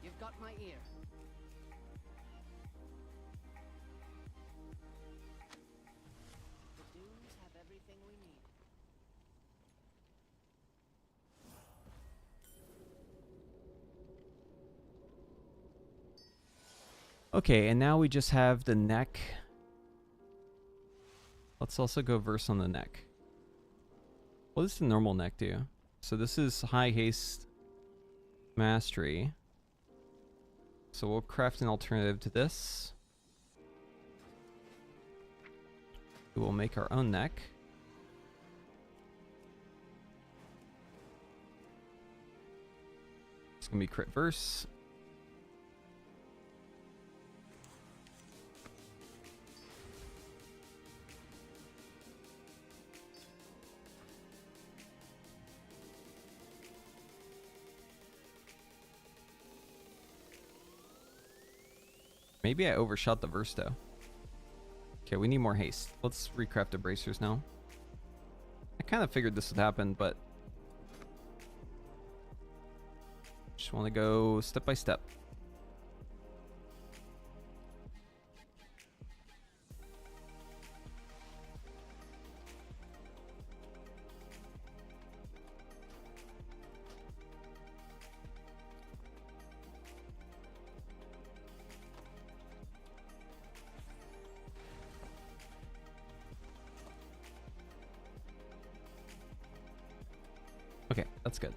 You've got my ear. The dunes have everything we need. Okay, and now we just have the neck. Let's also go verse on the neck. What does the normal neck do? So this is high haste mastery. So we'll craft an alternative to this. We will make our own neck. It's gonna be crit verse. Maybe I overshot the verse though. Okay, we need more haste. Let's recraft the bracers now. I kind of figured this would happen, but just want to go step by step. Okay, that's good.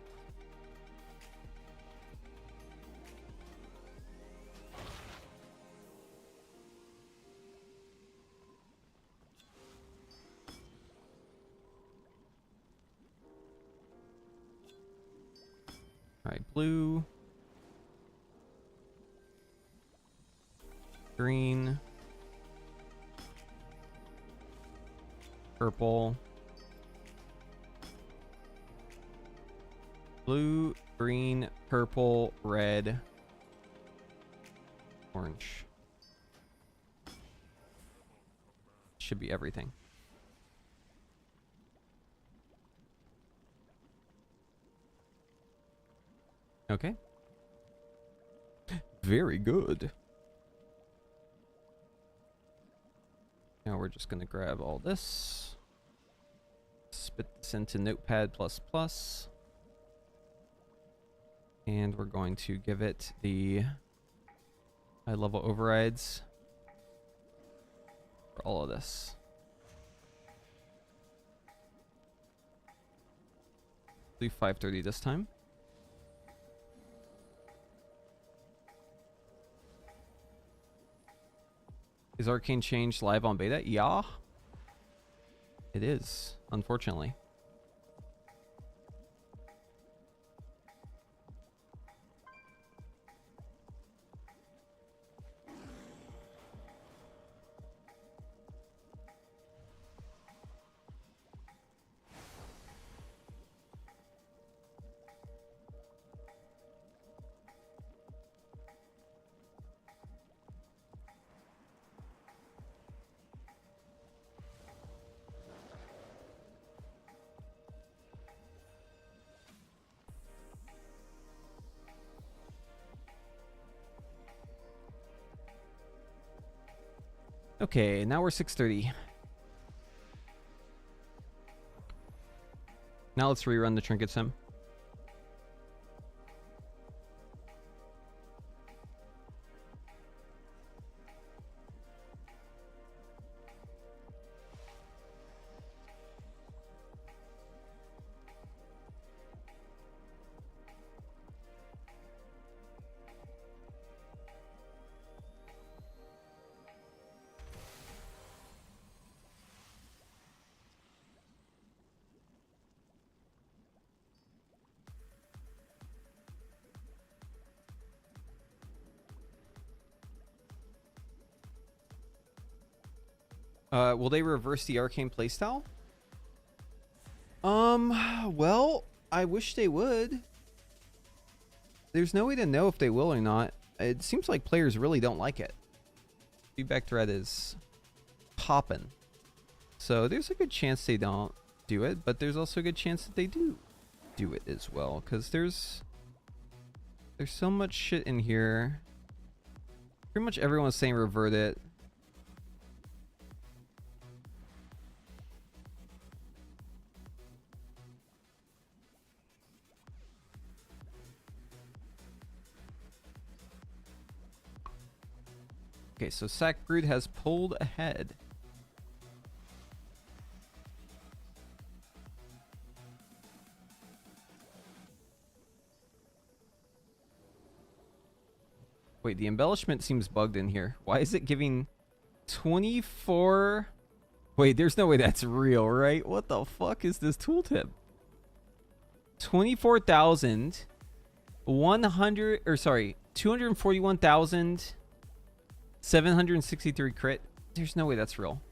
All right, blue, green, purple, blue, green, purple, red, orange. Should be everything. Okay. Very good. Now we're just going to grab all this. Spit this into Notepad++. And we're going to give it the high level overrides for all of this. Do 530 this time. Is Arcane Change live on beta? Yeah. It is, unfortunately. Okay, now we're 630. Now let's rerun the trinket sim. Will they reverse the arcane playstyle? Well, I wish they would. There's no way to know if they will or not. It seems like players really don't like it. Feedback thread is popping. So there's a good chance they don't do it, but there's also a good chance that they do it as well, because there's so much shit in here. Pretty much everyone's saying revert it. Okay, so Sackbrood has pulled ahead. Wait, the embellishment seems bugged in here. Why is it giving 24? Wait, there's no way that's real, right? What the fuck is this tooltip? 24,100, or sorry, 241,763 crit. There's no way that's real.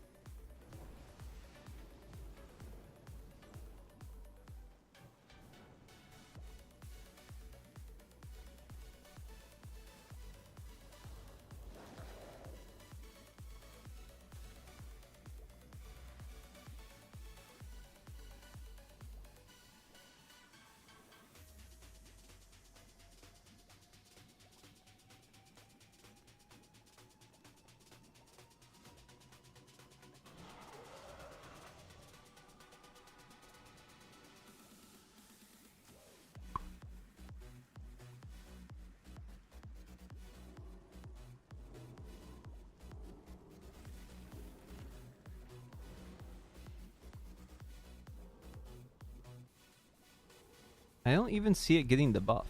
I don't even see it getting the buff.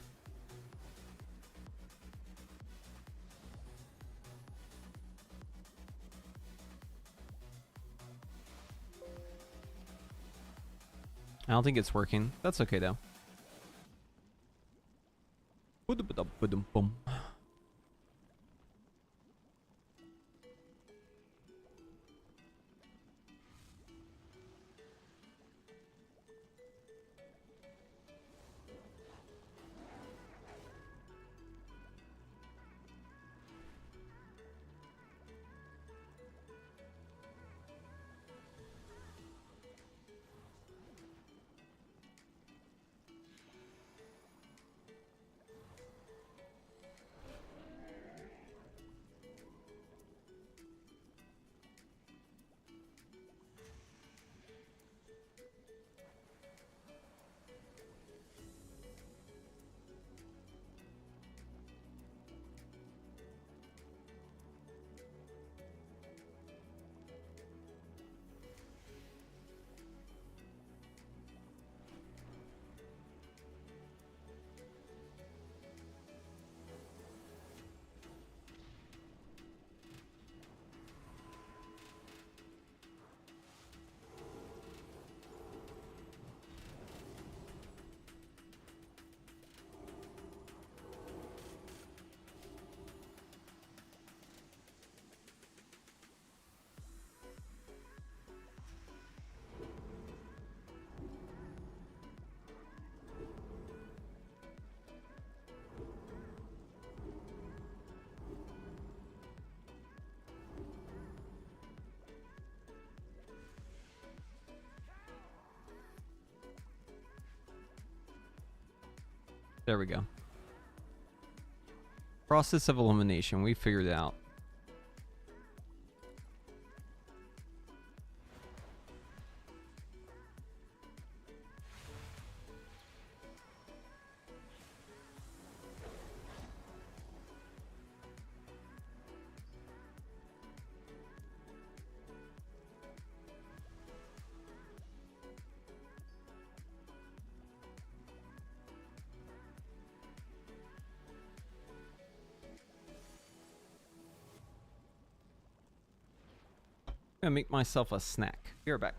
I don't think it's working. That's okay though. There we go. Process of elimination. We figured it out. gonna make myself a snack. Be right back.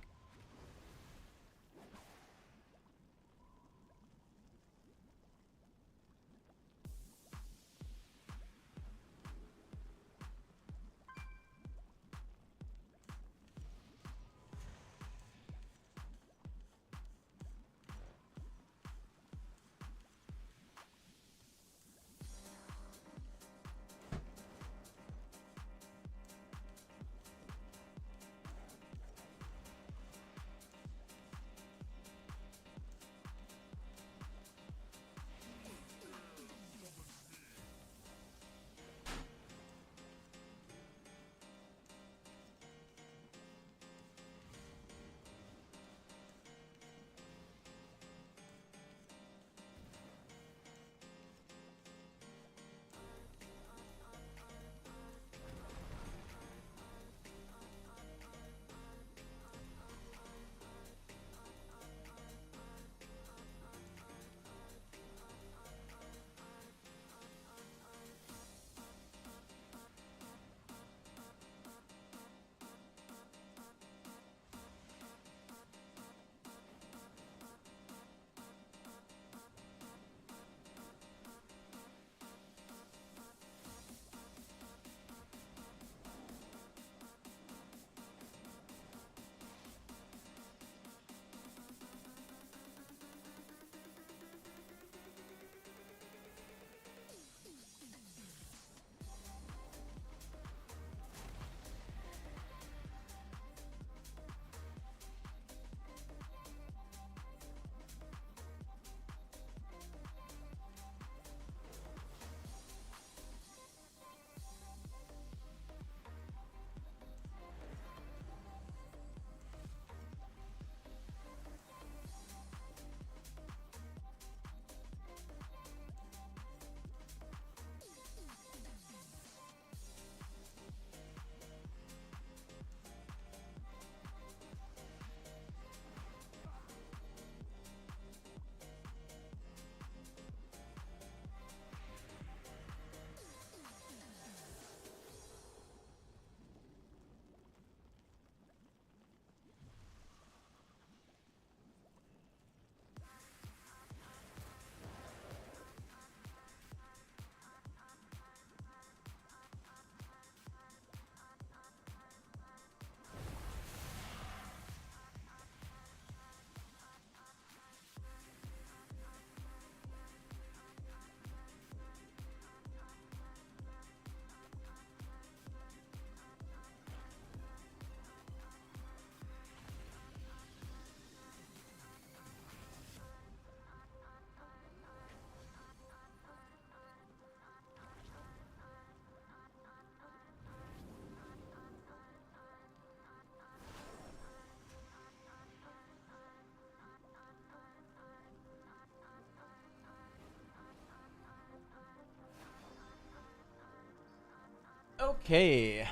Okay.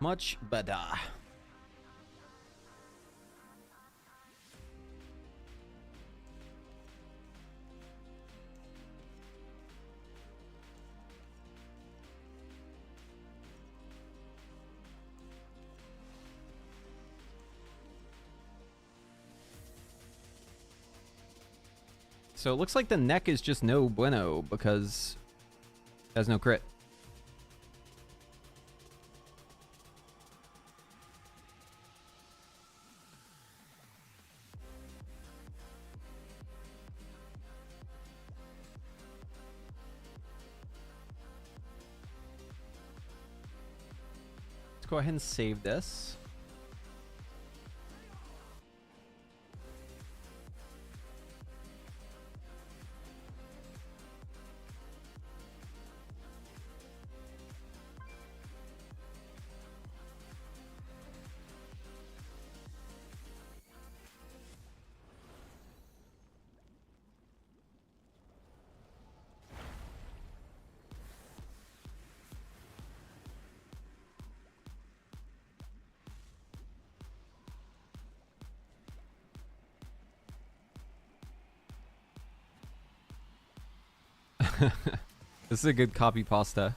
Much better. So it looks like the neck is just no bueno because it has no crit. Let's go ahead and save this. This is a good copy pasta.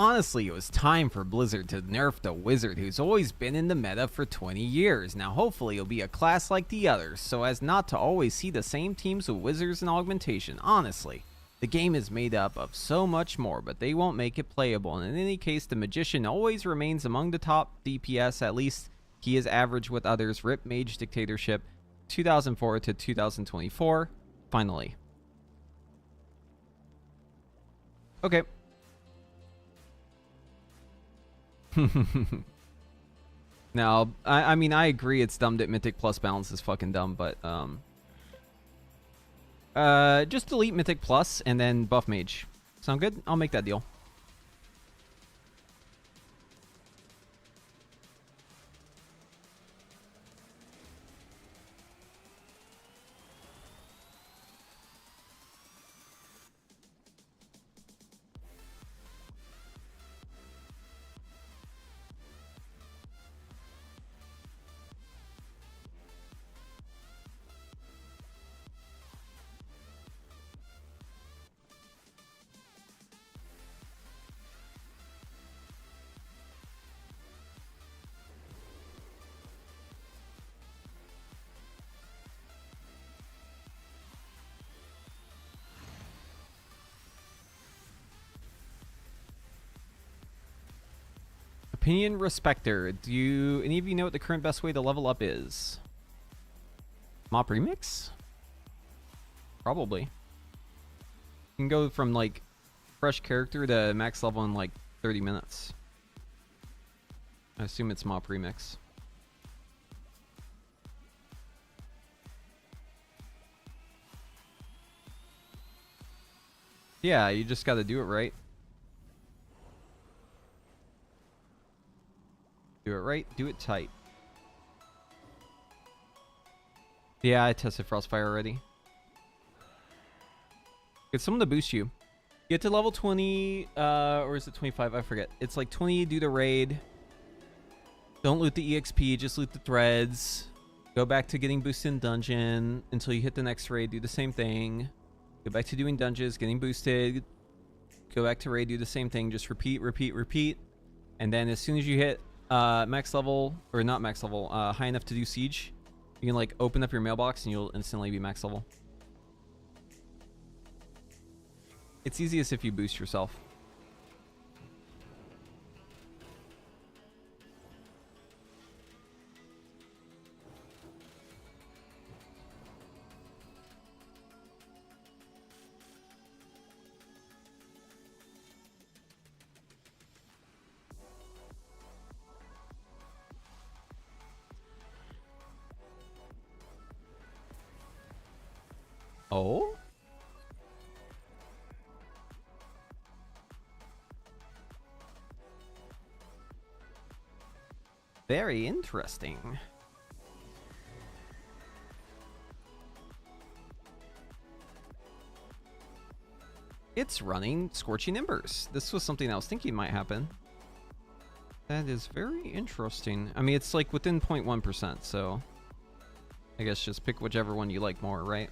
Honestly, it was time for Blizzard to nerf the wizard who's always been in the meta for 20 years. Now hopefully it'll be a class like the others, so as not to always see the same teams with wizards and augmentation. Honestly, the game is made up of so much more, but they won't make it playable. And in any case, the magician always remains among the top DPS, at least he is average with others. RIP Mage Dictatorship 2004 to 2024. Finally. Okay. Now, I mean, I agree it's dumb that Mythic plus balance is fucking dumb, but, just delete Mythic plus and then buff Mage. Sound good? I'll make that deal. Opinion Respecter, do any of you know what the current best way to level up is? Mop Remix? Probably. You can go from like fresh character to max level in like 30 minutes. I assume it's Mop Remix. Yeah, you just gotta do it right. Do it right, do it tight. Yeah, I tested Frostfire already. Get someone to boost you. Get to level 20, or is it 25? I forget. It's like 20, do the raid. Don't loot the EXP, just loot the threads. Go back to getting boosted in dungeon until you hit the next raid, do the same thing. Go back to doing dungeons, getting boosted. Go back to raid, do the same thing. Just repeat, repeat, repeat. And then as soon as you hit max level, or not max level, high enough to do siege, you can like open up your mailbox and you'll instantly be max level. It's easiest if you boost yourself. Oh? Very interesting. It's running Scorching Embers. This was something I was thinking might happen. That is very interesting. I mean, it's like within 0.1%, so I guess just pick whichever one you like more, right?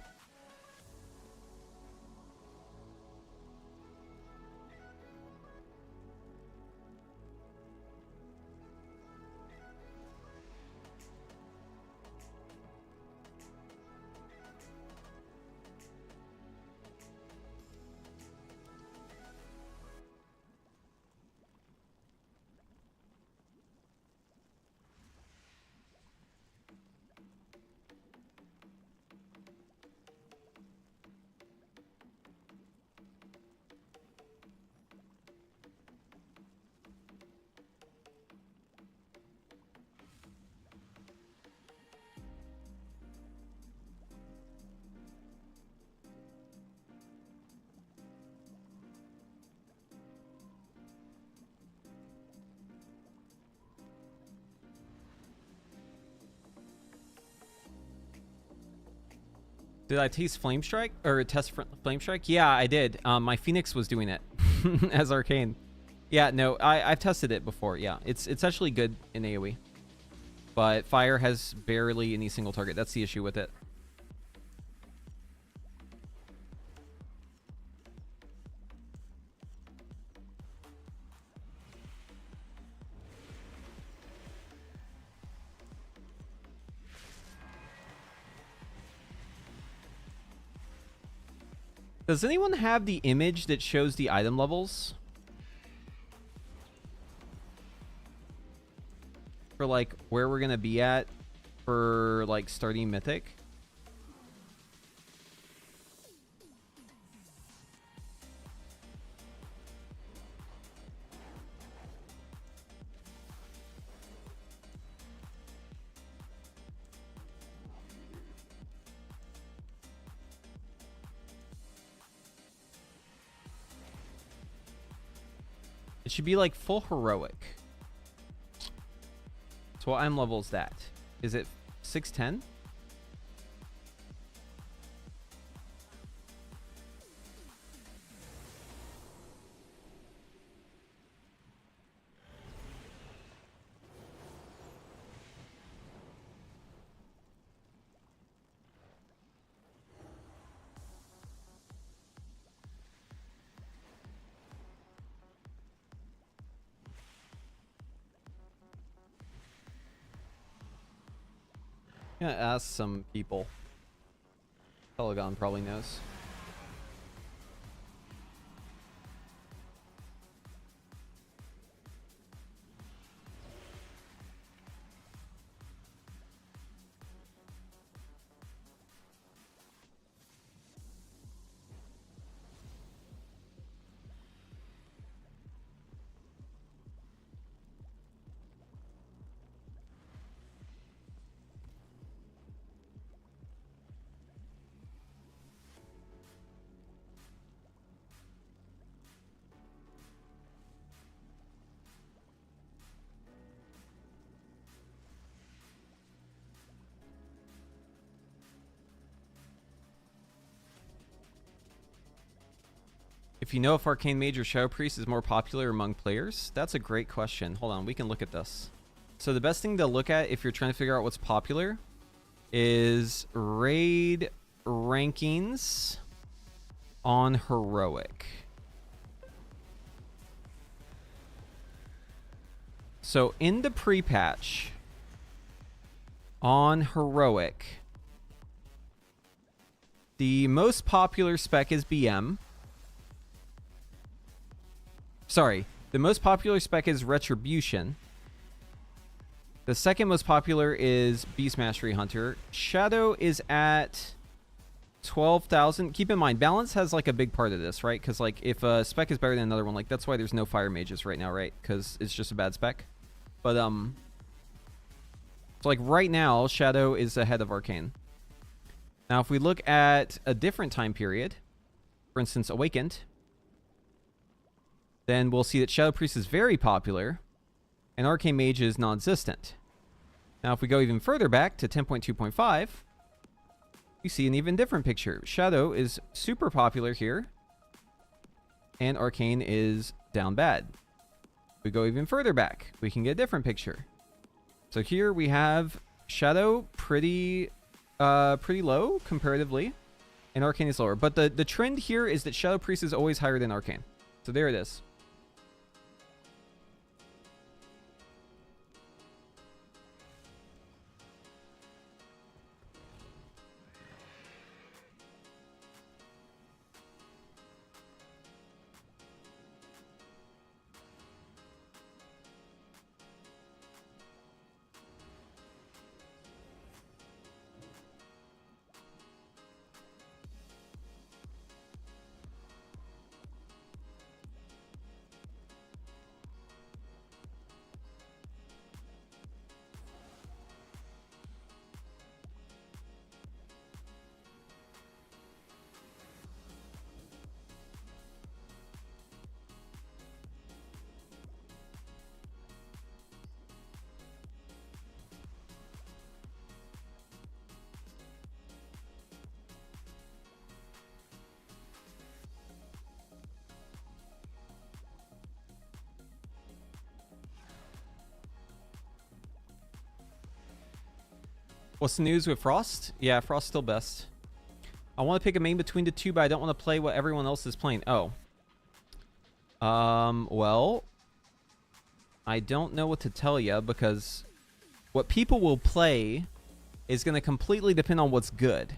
Did I taste Flame Strike or test Flame Strike? Yeah, I did. My Phoenix was doing it as Arcane. Yeah, no, I've tested it before. Yeah, it's actually good in AoE, but Fire has barely any single target. That's the issue with it. Does anyone have the image that shows the item levels? For like where we're gonna be at for like starting Mythic? It should be like full heroic. So what item level is that? Is it 610? I'm gonna ask some people. Pelagon probably knows. If you know if Arcane Mage or Shadow Priest is more popular among players, that's a great question. Hold on, we can look at this. So the best thing to look at if you're trying to figure out what's popular is raid rankings on heroic. So in the pre-patch on heroic, the most popular spec is BM. Sorry, the most popular spec is Retribution. The second most popular is Beast Mastery Hunter. Shadow is at 12,000. Keep in mind, balance has like a big part of this, right? Because like if a spec is better than another one, like that's why there's no fire mages right now, right? Because it's just a bad spec. But so like right now, Shadow is ahead of Arcane. Now, if we look at a different time period, for instance, Awakened, then we'll see that Shadow Priest is very popular, and Arcane Mage is non-existent. Now, if we go even further back to 10.2.5, you see an even different picture. Shadow is super popular here, and Arcane is down bad. If we go even further back, we can get a different picture. So here we have Shadow pretty low comparatively, and Arcane is lower. But the trend here is that Shadow Priest is always higher than Arcane. So there it is. What's the news with Frost? Yeah, Frost's still best. I want to pick a main between the two, but I don't want to play what everyone else is playing. Oh. Well, I don't know what to tell you because what people will play is going to completely depend on what's good.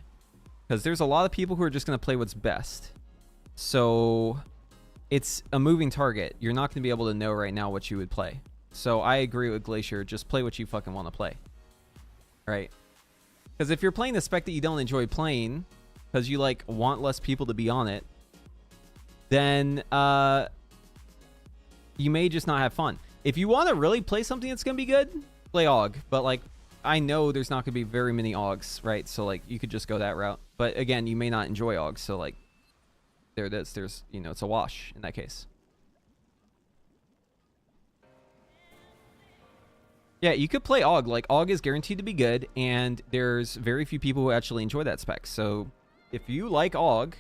Because there's a lot of people who are just going to play what's best. So it's a moving target. You're not going to be able to know right now what you would play. So I agree with Glacier. Just play what you fucking want to play. Right? Because if you're playing the spec that you don't enjoy playing, because you like want less people to be on it, then you may just not have fun. If you want to really play something that's going to be good, play AUG. But like, I know there's not going to be very many AUGs, right? So like, you could just go that route. But again, you may not enjoy AUG. So like, there it is. There's, you know, it's a wash in that case. Yeah, you could play AUG. Like, AUG is guaranteed to be good, and there's very few people who actually enjoy that spec. So if you like AUG,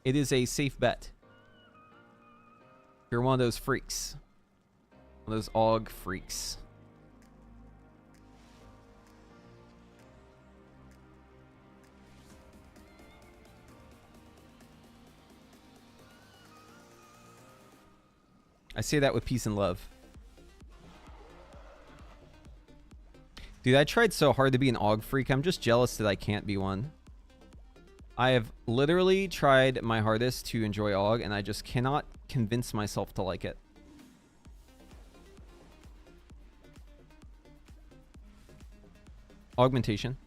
it is a safe bet. You're one of those freaks. One of those AUG freaks. I say that with peace and love. Dude, I tried so hard to be an AUG freak. I'm just jealous that I can't be one. I have literally tried my hardest to enjoy AUG, and I just cannot convince myself to like it. Augmentation.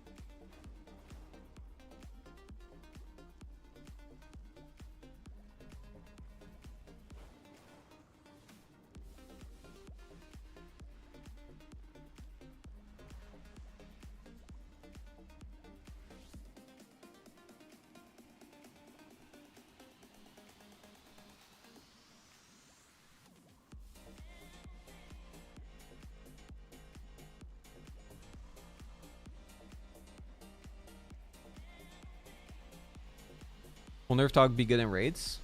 Will Nerf Dog be good in raids?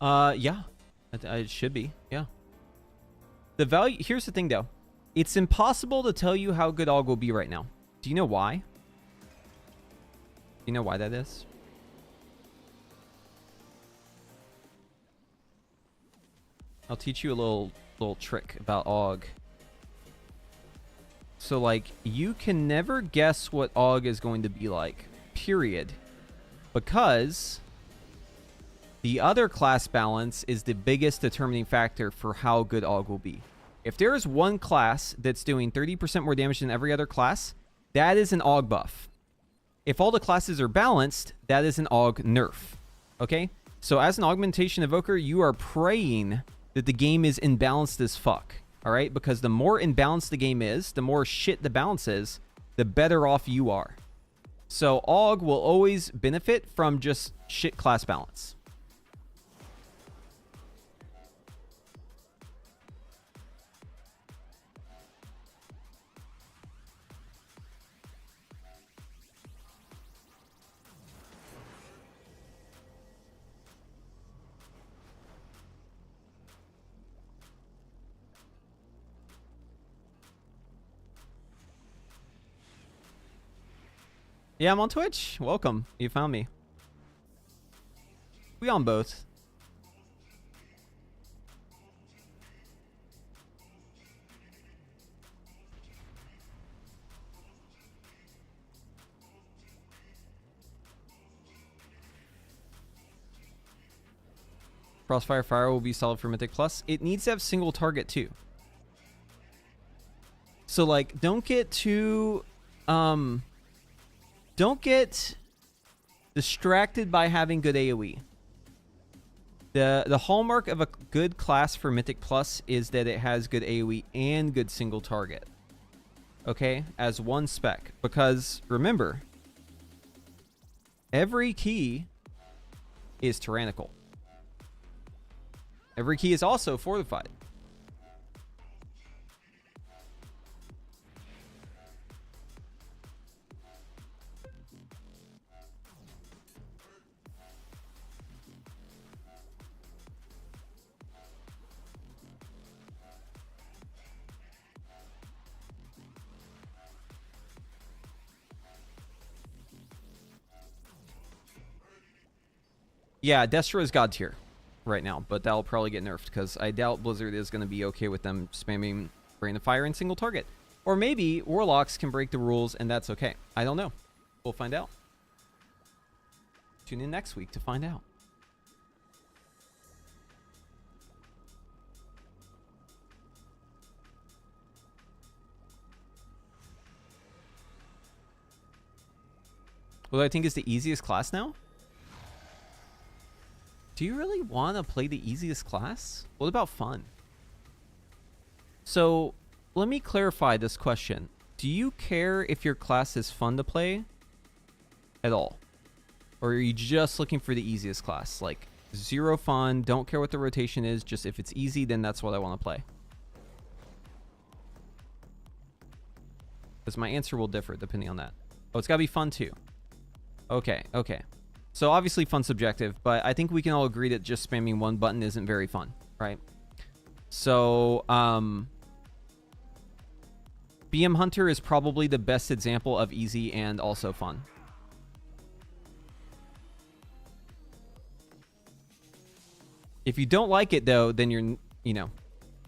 Yeah. It should be, yeah. The value... Here's the thing, though. It's impossible to tell you how good AUG will be right now. Do you know why? Do you know why that is? I'll teach you a little trick about AUG. So, like, you can never guess what AUG is going to be like. Period. Because the other class balance is the biggest determining factor for how good AUG will be. If there is one class that's doing 30% more damage than every other class, that is an AUG buff. If all the classes are balanced, that is an AUG nerf. Okay? So as an augmentation evoker, you are praying that the game is imbalanced as fuck. Alright? Because the more imbalanced the game is, the more shit the balance is, the better off you are. So AUG will always benefit from just shit class balance. Yeah, I'm on Twitch. Welcome. You found me. We on both. Crossfire Fire will be solid for Mythic Plus. It needs to have single target too. So like, don't get too don't get distracted by having good AoE. The hallmark of a good class for Mythic Plus is that it has good AoE and good single target. Okay? As one spec. Because, remember, every key is tyrannical. Every key is also fortified. Yeah, Destro is God tier right now, but that'll probably get nerfed because I doubt Blizzard is going to be okay with them spamming Brain of Fire and single target. Or maybe Warlocks can break the rules and that's okay. I don't know. We'll find out. Tune in next week to find out. What I think is the easiest class now? Do you really want to play the easiest class? What about fun? So, let me clarify this question. Do you care if your class is fun to play at all? Or are you just looking for the easiest class? Like, zero fun, don't care what the rotation is, just if it's easy, then that's what I want to play. Because my answer will differ depending on that. Oh, it's got to be fun too. Okay, okay. So obviously fun's subjective, but I think we can all agree that just spamming one button isn't very fun, right? So, BM Hunter is probably the best example of easy and also fun. If you don't like it though, then you're, you know,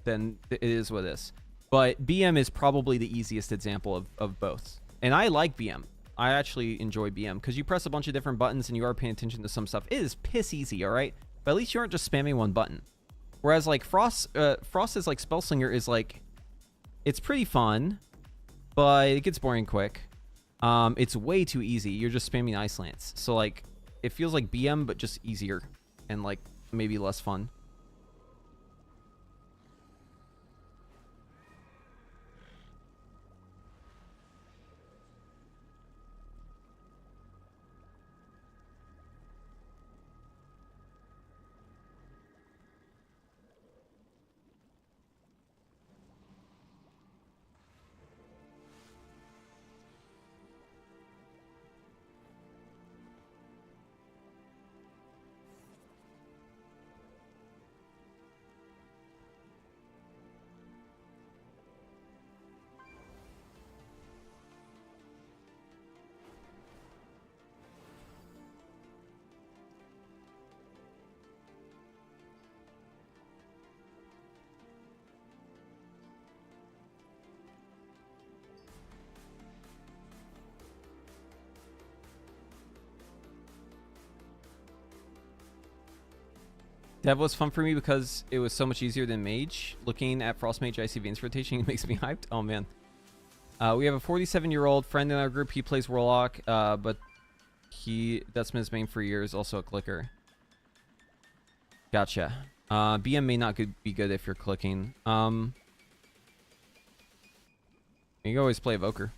then it is what it is. But BM is probably the easiest example of both. And I like BM. I actually enjoy BM because you press a bunch of different buttons and you are paying attention to some stuff. It is piss easy, all right? But at least you aren't just spamming one button. Whereas like Frost is like Spellslinger is like, it's pretty fun, but it gets boring quick. It's way too easy. You're just spamming Ice Lance. So like, it feels like BM, but just easier and like maybe less fun. Dev was fun for me because it was so much easier than Mage. Looking at Frost Mage Icy Veins rotation, it makes me hyped. Oh, man. We have a 47-year-old friend in our group. He plays Warlock, but that's been his main for years. Also a clicker. Gotcha. BM may not be good if you're clicking. You can always play Evoker.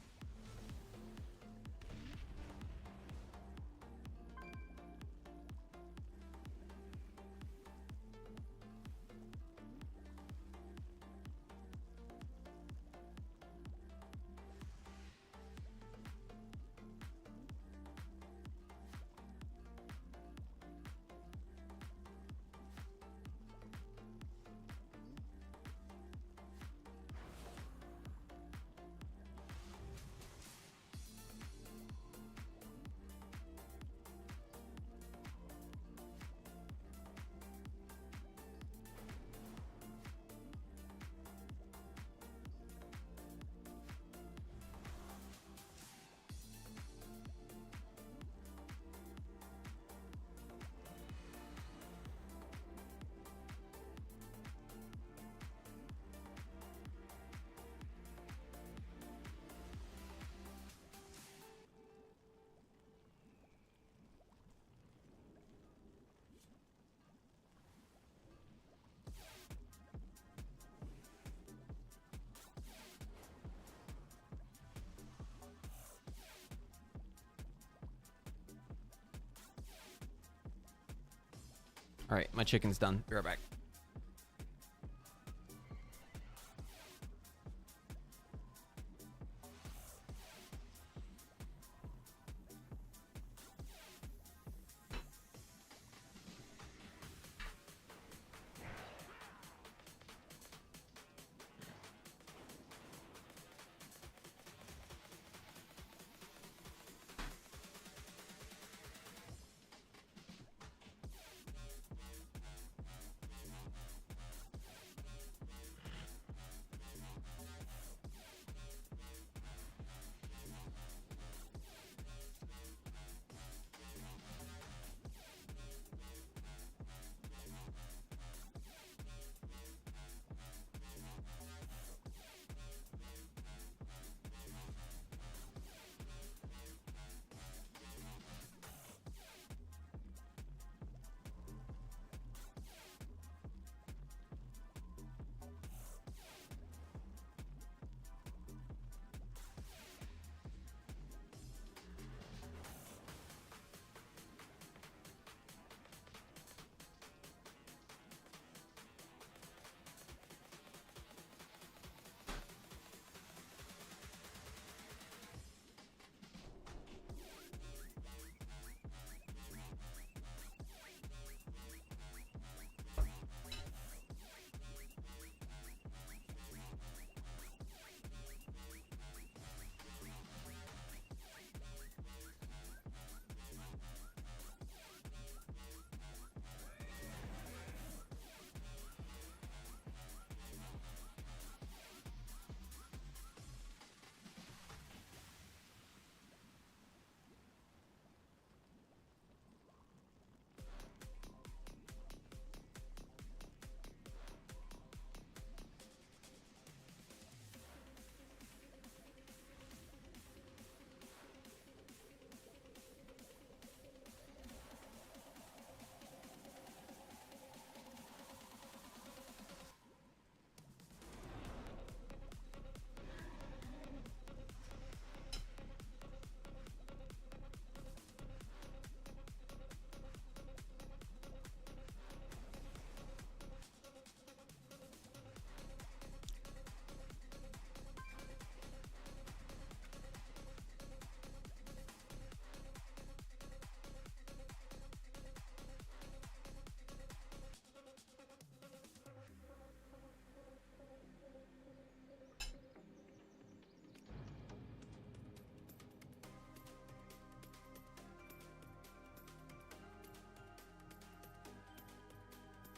All right, my chicken's done. Be right back.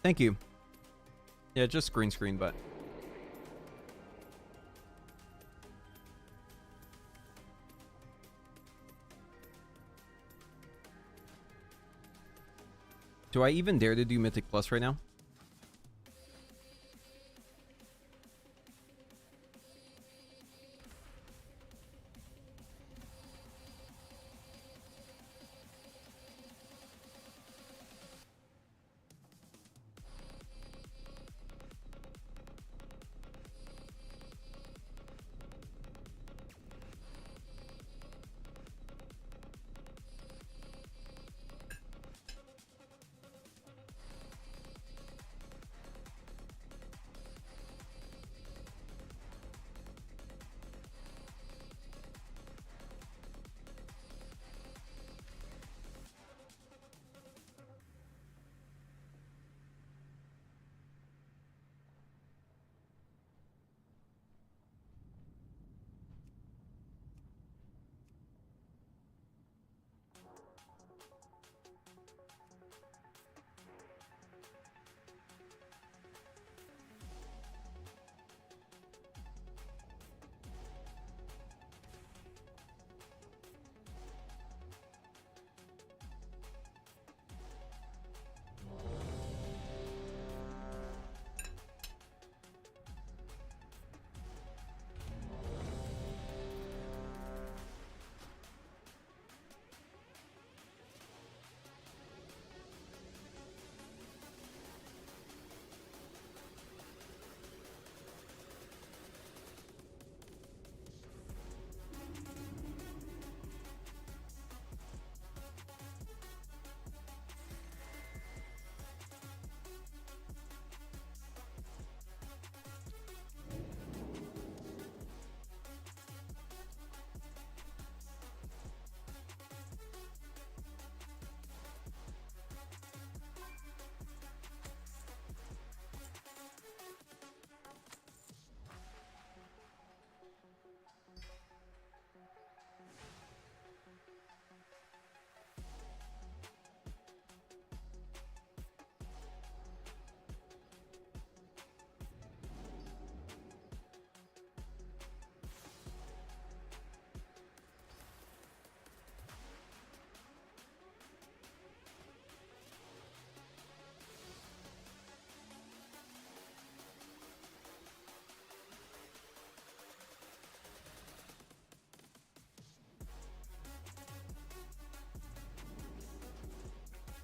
Thank you. Yeah, just green screen, but. Do I even dare to do Mythic Plus right now?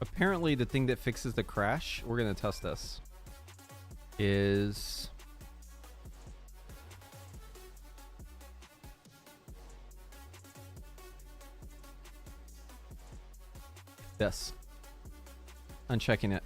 Apparently, the thing that fixes the crash, we're going to test this, is this. Unchecking it.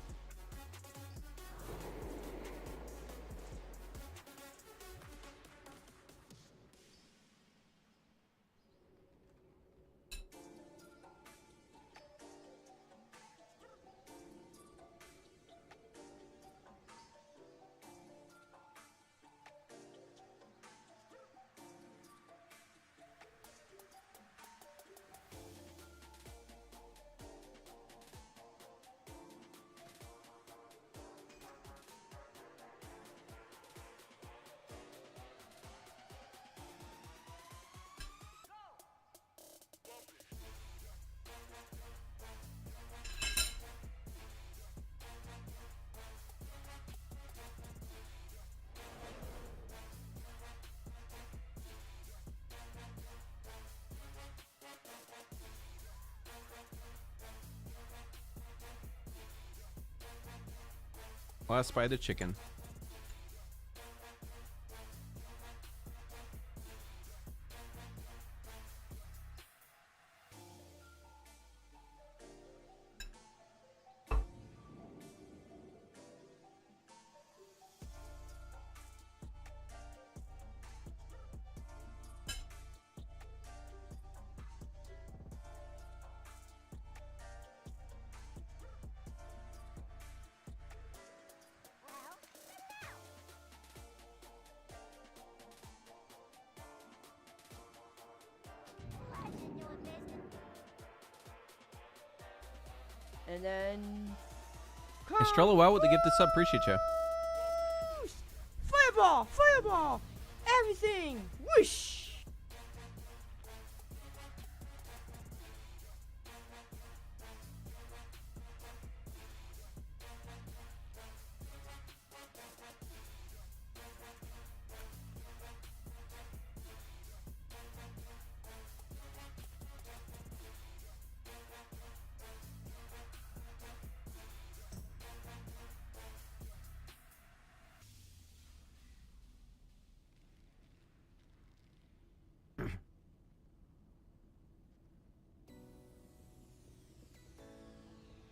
Last bite of chicken. And then Estrella Wow with the gifted sub. Appreciate you. Whoosh! Fireball! Fireball! Everything! Whoosh!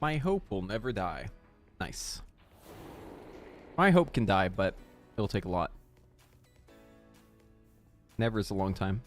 My hope will never die. Nice. My hope can die, but it'll take a lot. Never is a long time.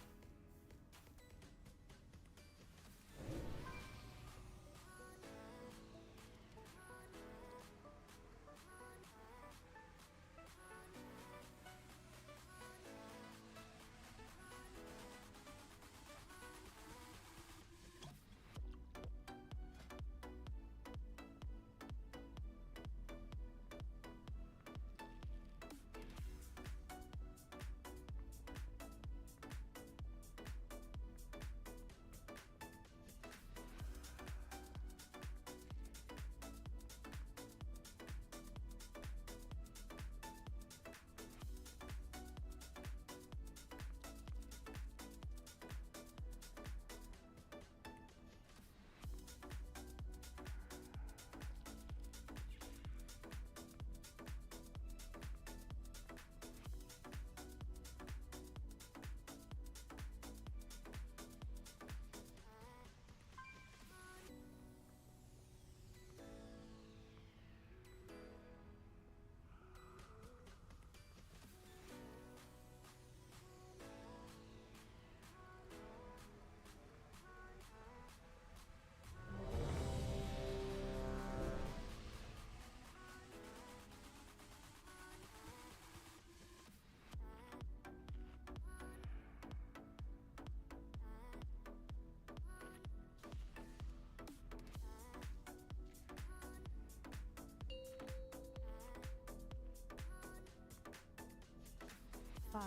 Five,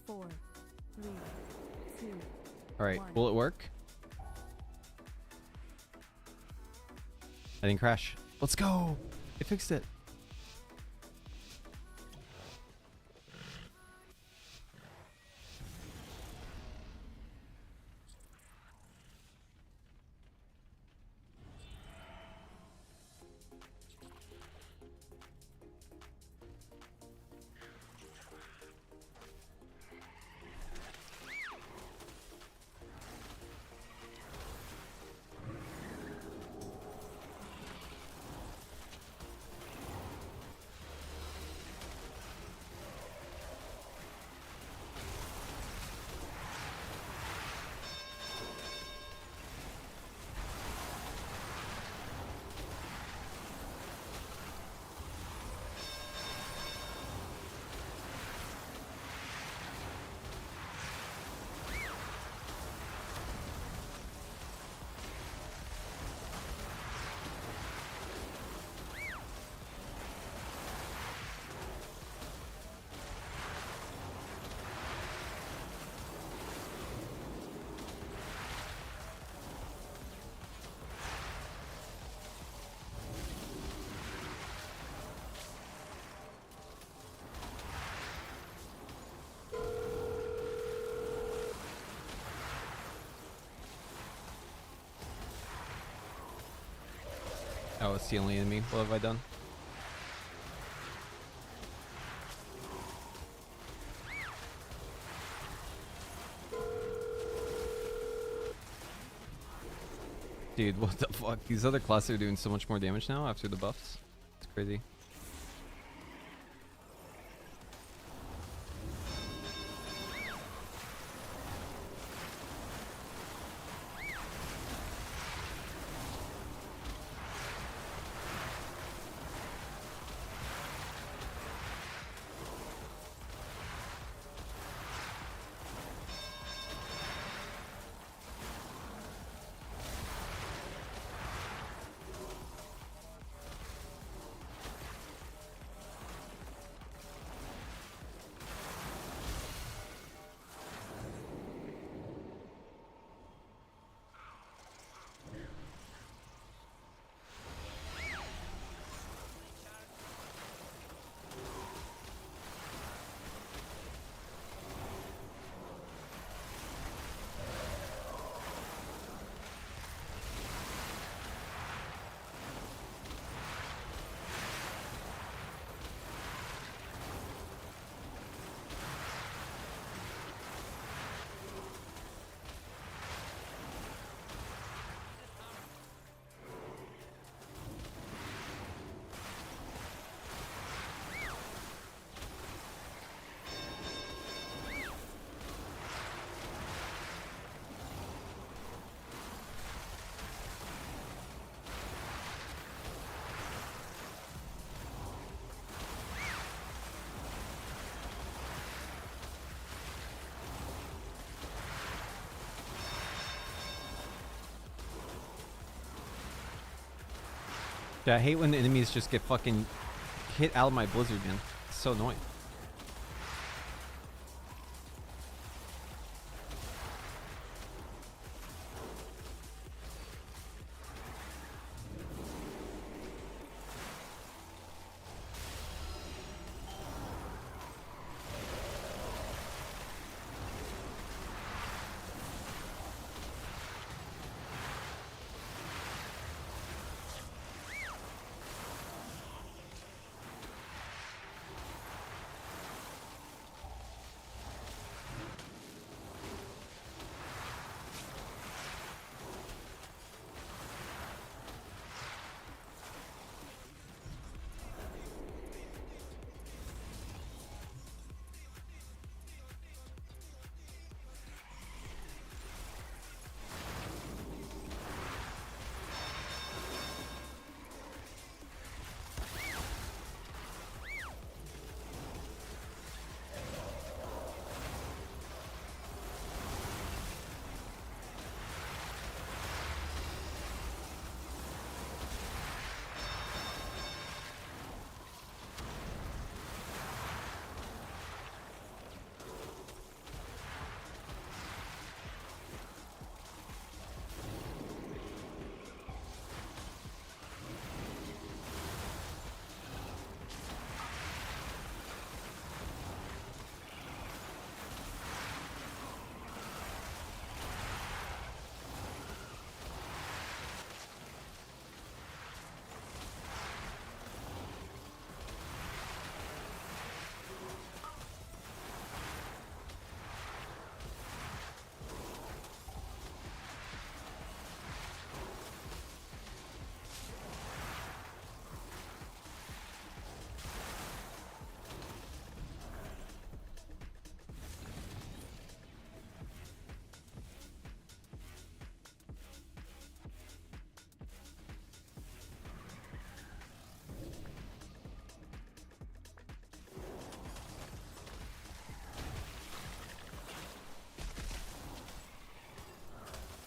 four, three, two. All right, One. will it work? I didn't crash. Let's go. It fixed it. Oh, it's the only enemy. What have I done? Dude, what the fuck? These other classes are doing so much more damage now after the buffs. It's crazy. Yeah, I hate when the enemies just get fucking hit out of my blizzard, man. It's so annoying.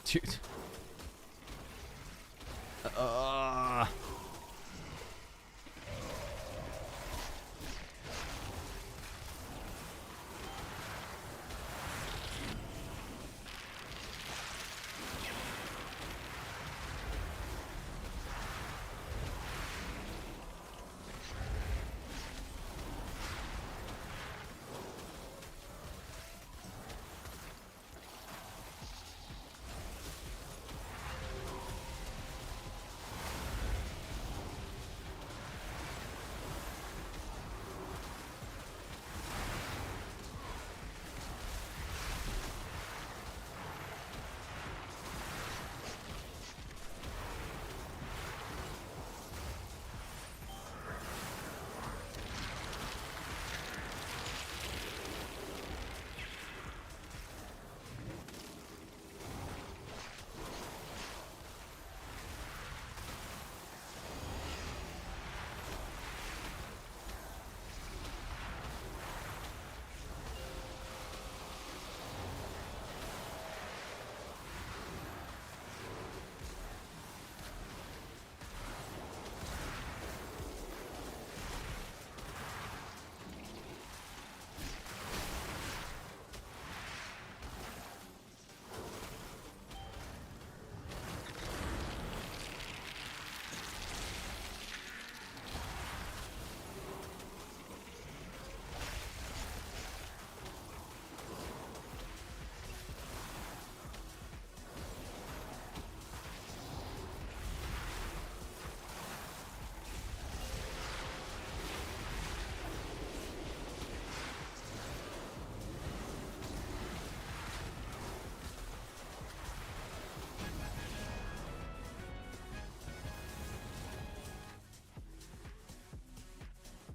Dude.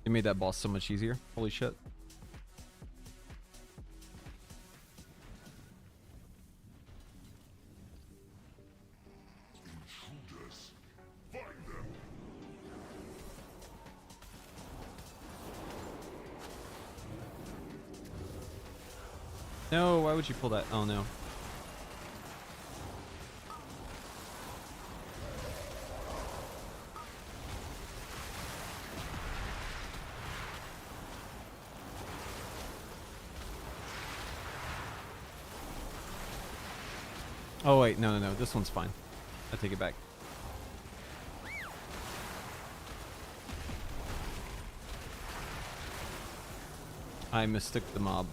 It made that boss so much easier. Holy shit. No, why would you pull that? Oh no. Oh wait, no. This one's fine. I take it back. I mistook the mob.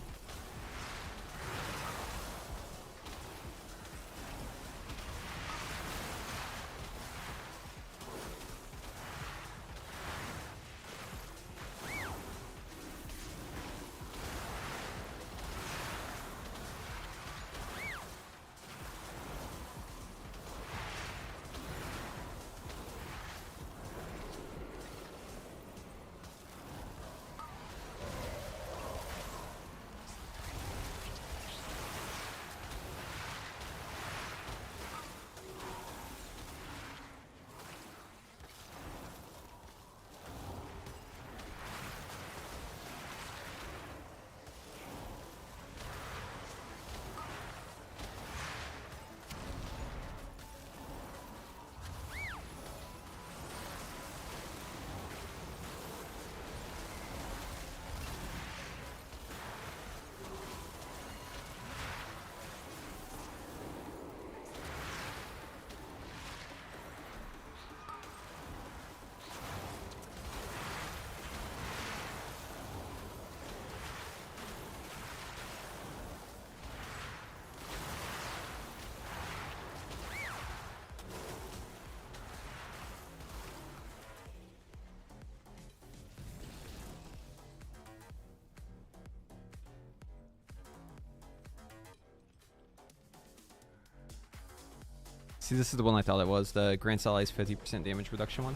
See, this is the one I thought it was. The grants allies 50% damage reduction one.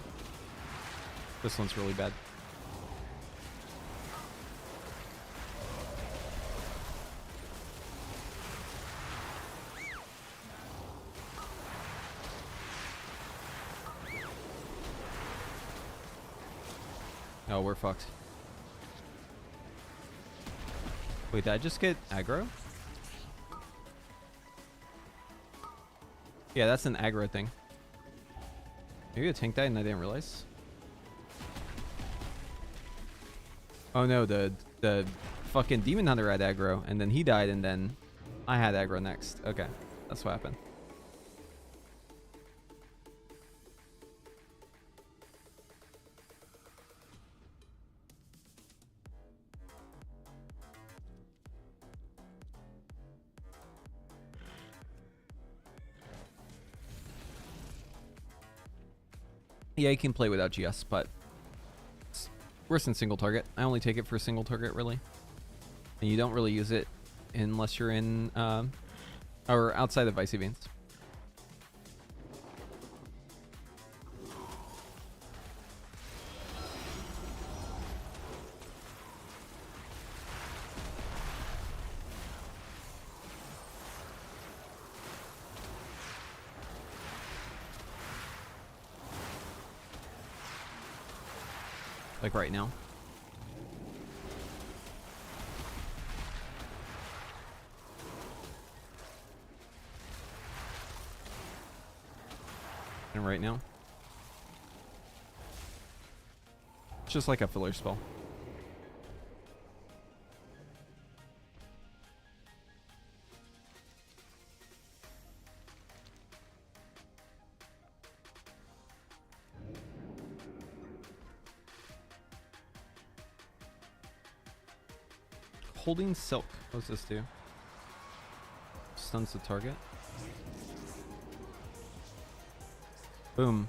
This one's really bad. Oh, we're fucked. Wait, did I just get aggro? Yeah, that's an aggro thing. Maybe a tank died and I didn't realize. Oh no, the fucking demon hunter had aggro and then he died and then I had aggro next. Okay, that's what happened. Yeah, you can play without GS, but it's worse than single target. I only take it for single target, really. And you don't really use it unless you're in, or outside of Icy Veins. Like right now. And right now. It's just like a filler spell. Holding silk. What does this do? Stuns the target. Boom.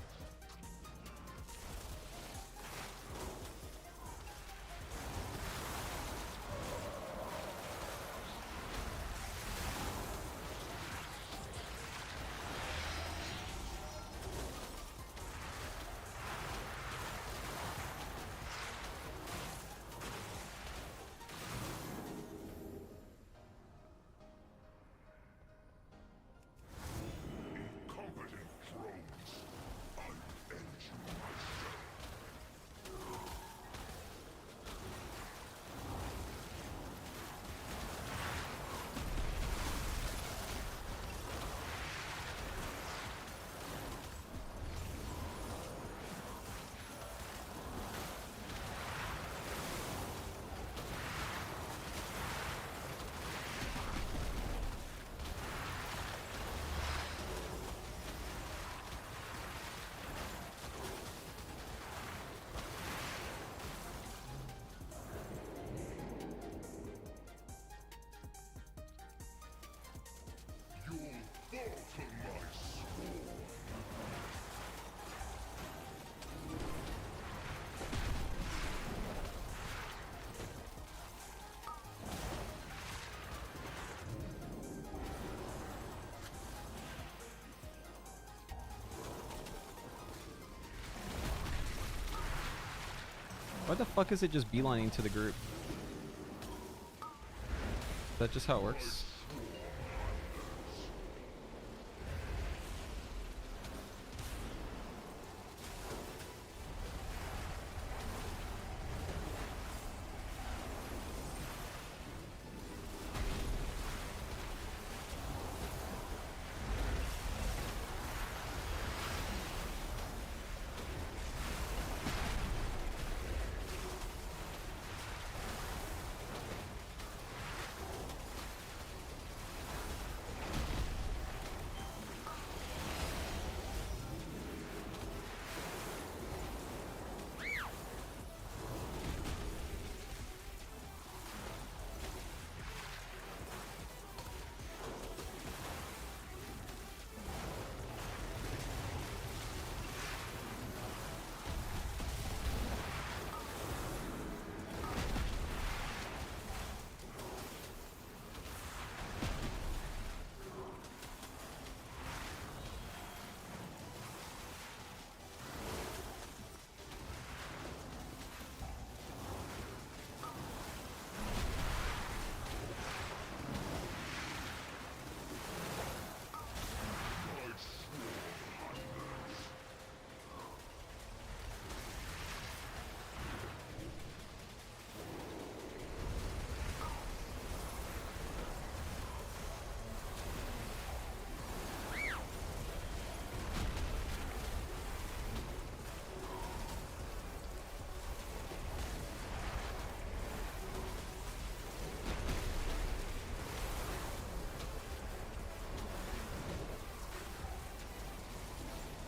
Why the fuck is it just beelining to the group? Is that just how it works?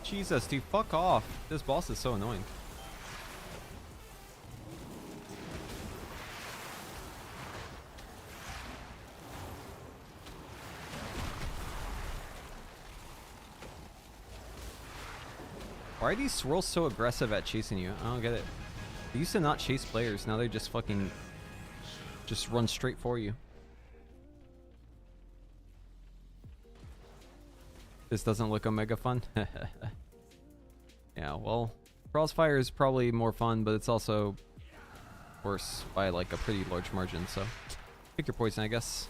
Jesus, dude, fuck off. This boss is so annoying. Why are these swirls so aggressive at chasing you? I don't get it. They used to not chase players, now they just fucking just run straight for you. This doesn't look Omega fun. Yeah, well, Crossfire is probably more fun, but it's also worse by like a pretty large margin, so pick your poison, I guess.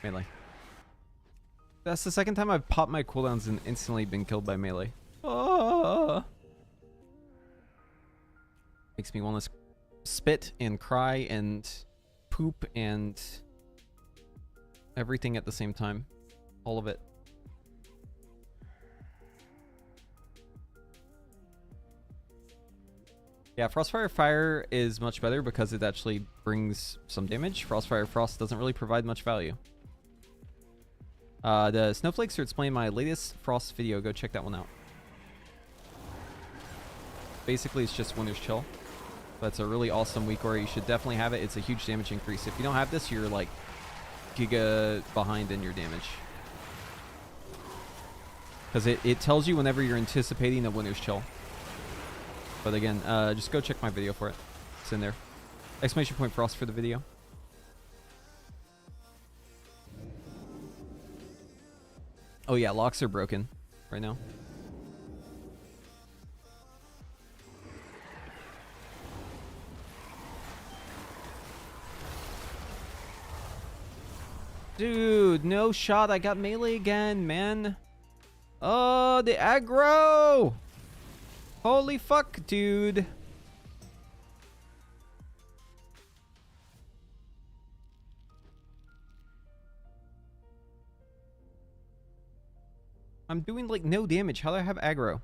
Melee. That's the second time I've popped my cooldowns and instantly been killed by melee. Ah! Makes me want to spit and cry and poop and everything at the same time. All of it. Yeah, Frostfire Fire is much better because it actually brings some damage. Frostfire Frost doesn't really provide much value. The snowflakes are explaining my latest Frost video. Go check that one out. Basically, it's just Winter's Chill. That's a really awesome weak aura. You should definitely have it. It's a huge damage increase. If you don't have this, you're like giga behind in your damage. Because it tells you whenever you're anticipating a Winter's Chill. But again, just go check my video for it. It's in there. Exclamation point Frost for the video. Oh yeah, locks are broken right now. Dude, no shot. I got melee again, man. Oh, the aggro! Holy fuck, dude. I'm doing like no damage. How do I have aggro?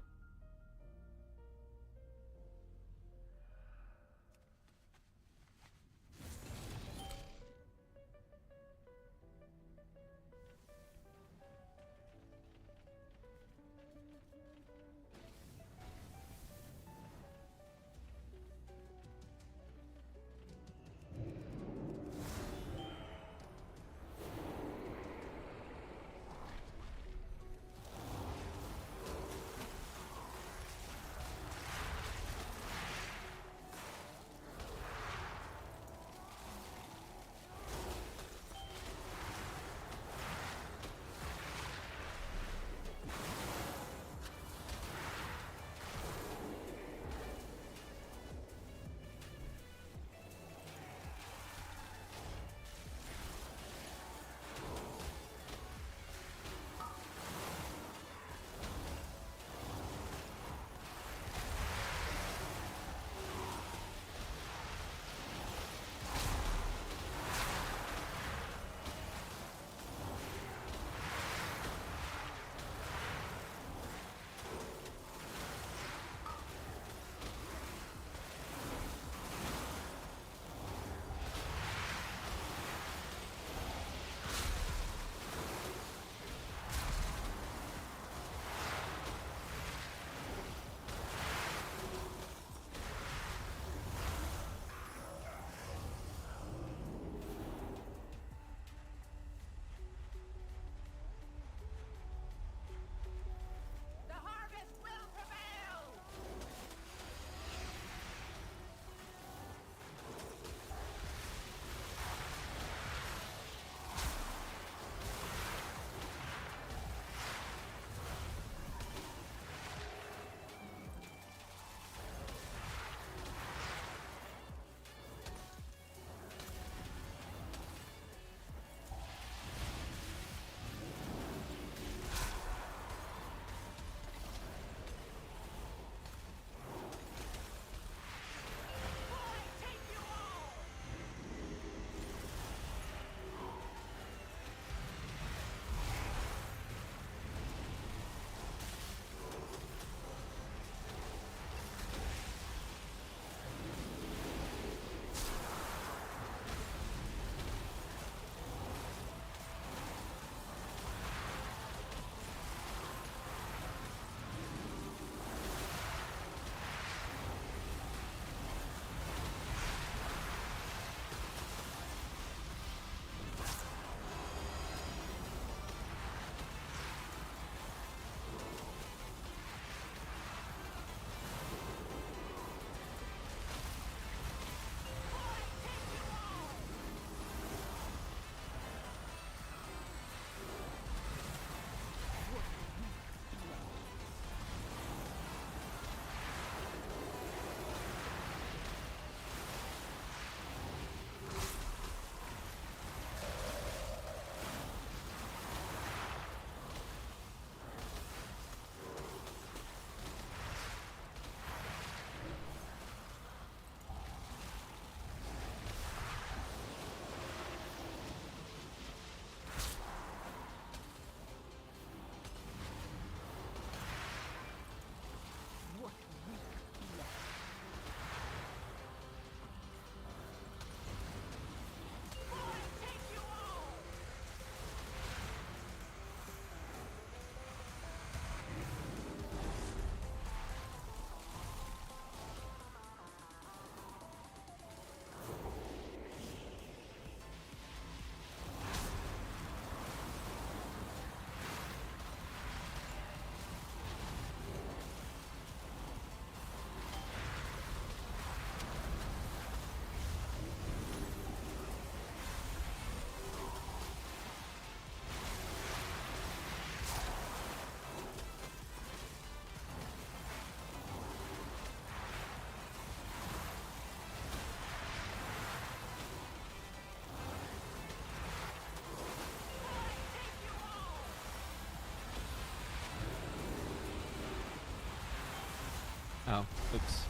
Oh, oops.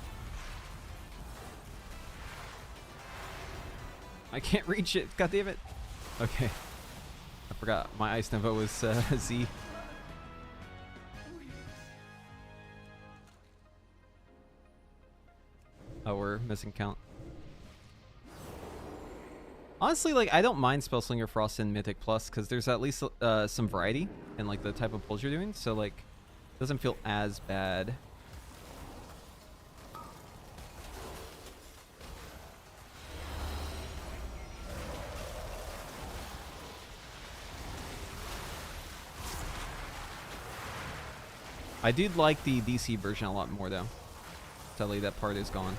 I can't reach it. God damn it. Okay. I forgot my Ice Nova was Z. for missing count. Honestly, like, I don't mind Spell Slinger Frost in Mythic Plus because there's at least some variety in like the type of pulls you're doing, so like it doesn't feel as bad. I did like the DC version a lot more though. Sadly, that part is gone.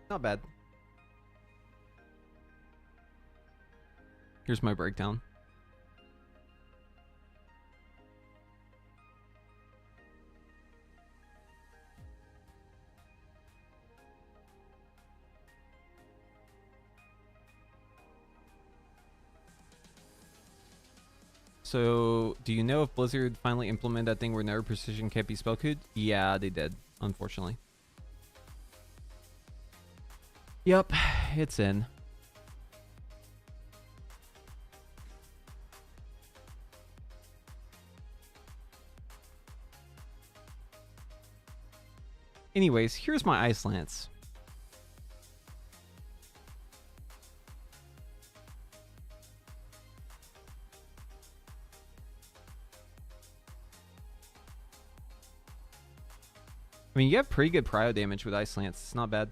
Not bad. Here's my breakdown. So, do you know if Blizzard finally implemented that thing where never precision can't be spell code? Yeah, they did, unfortunately. Yep, it's in. Anyways, here's my Ice Lance. I mean, you have pretty good prio damage with Ice Lance. It's not bad.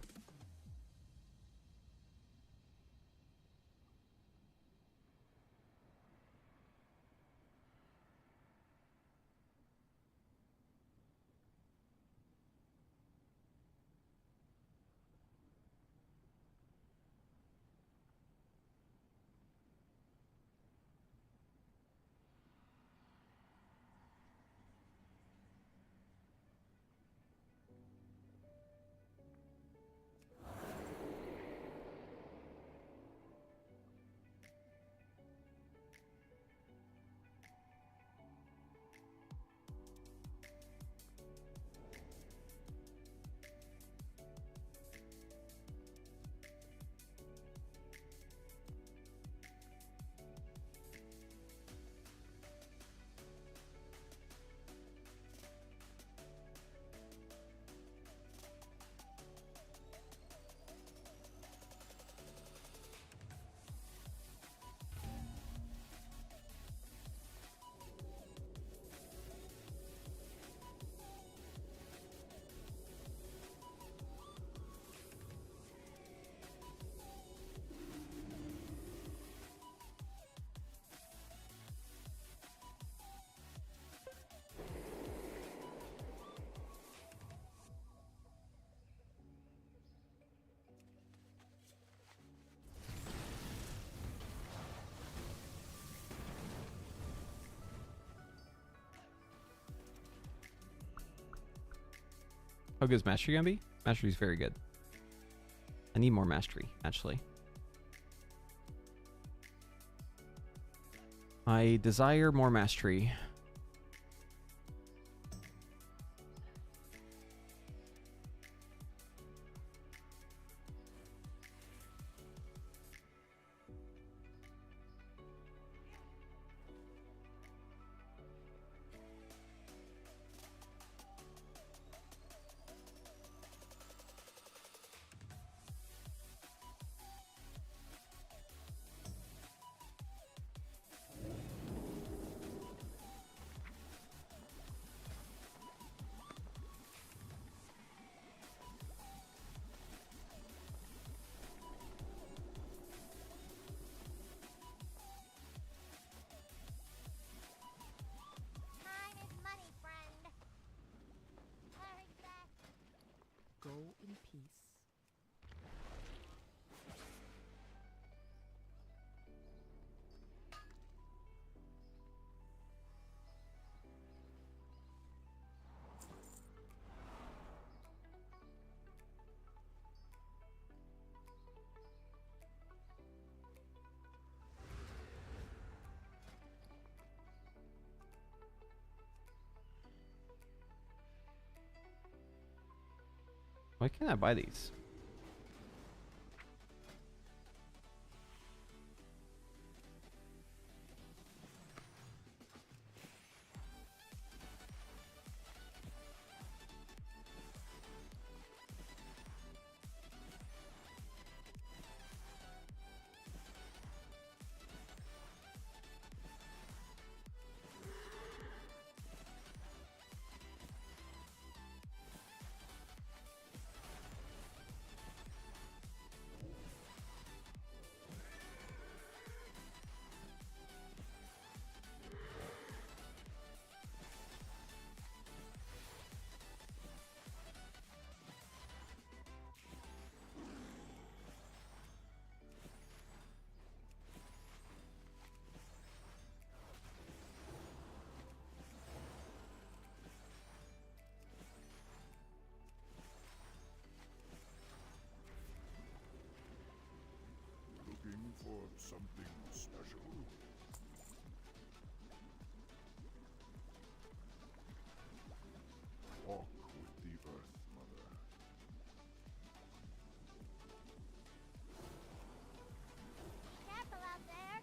How good is Mastery gonna be? Mastery's very good. I need more Mastery, actually. I desire more Mastery. in peace. Why can't I buy these? Looking for something special? Walk with the Earth Mother. Careful out there.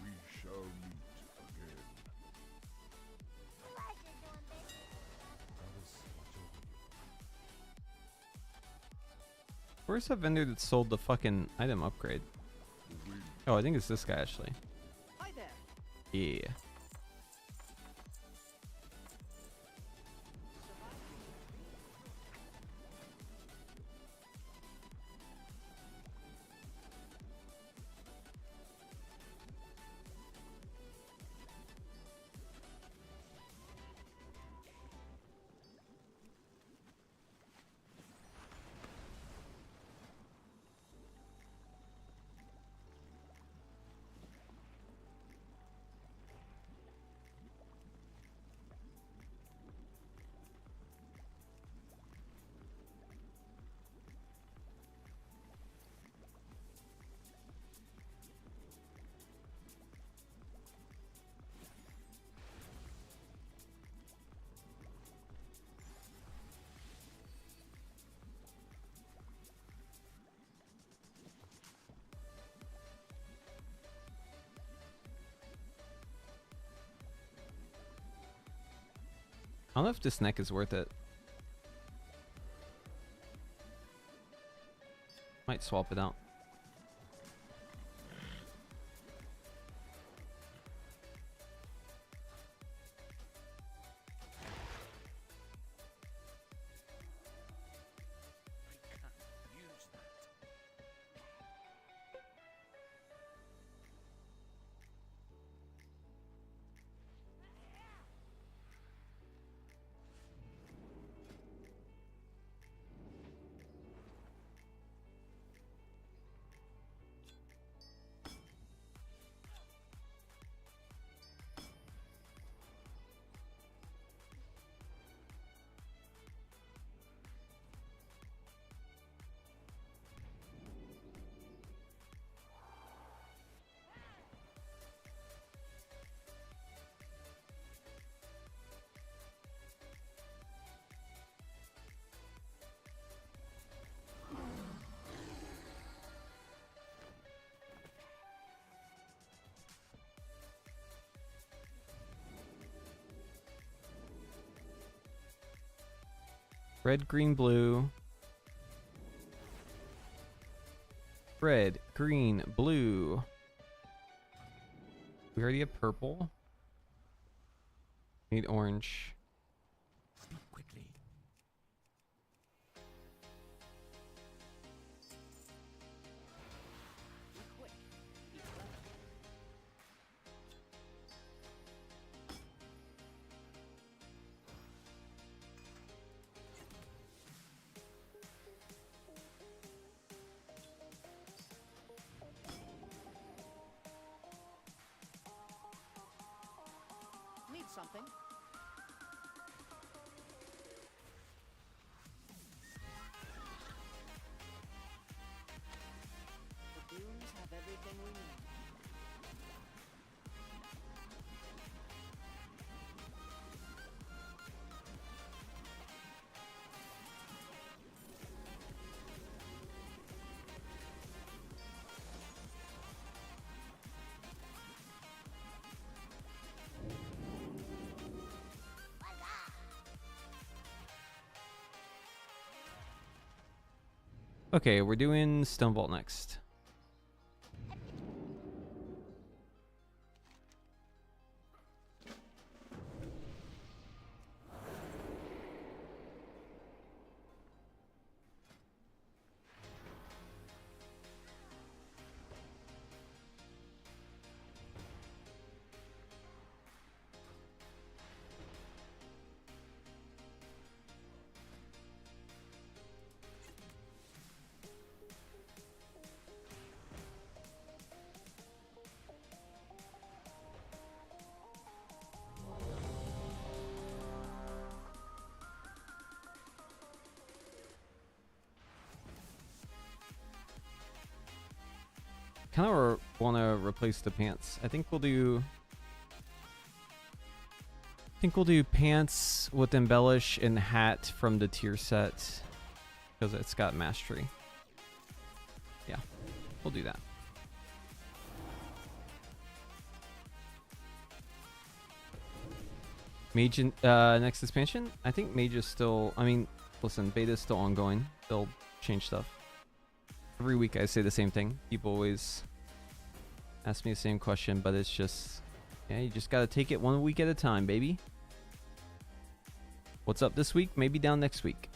We shall meet again. Pleasure doing business. Where's that vendor that sold the fucking item upgrade? The wind Oh, I think it's this guy actually. Hi there. Yeah. I don't know if this neck is worth it. Might swap it out. Red, green, blue. Red, green, blue. We already have purple. Need orange. Speak quickly. something. The dunes have everything we need. Okay, we're doing Stone Vault next. Kind of want to replace the pants. I think we'll do pants with embellish and hat from the tier set because it's got mastery. Yeah, we'll do that. Mage in, next expansion. I think Mage is still. I mean, listen, beta is still ongoing. They'll change stuff. Every week I say the same thing. People always ask me the same question, but it's just, yeah, you just gotta take it 1 week at a time, baby. What's up this week? Maybe down next week.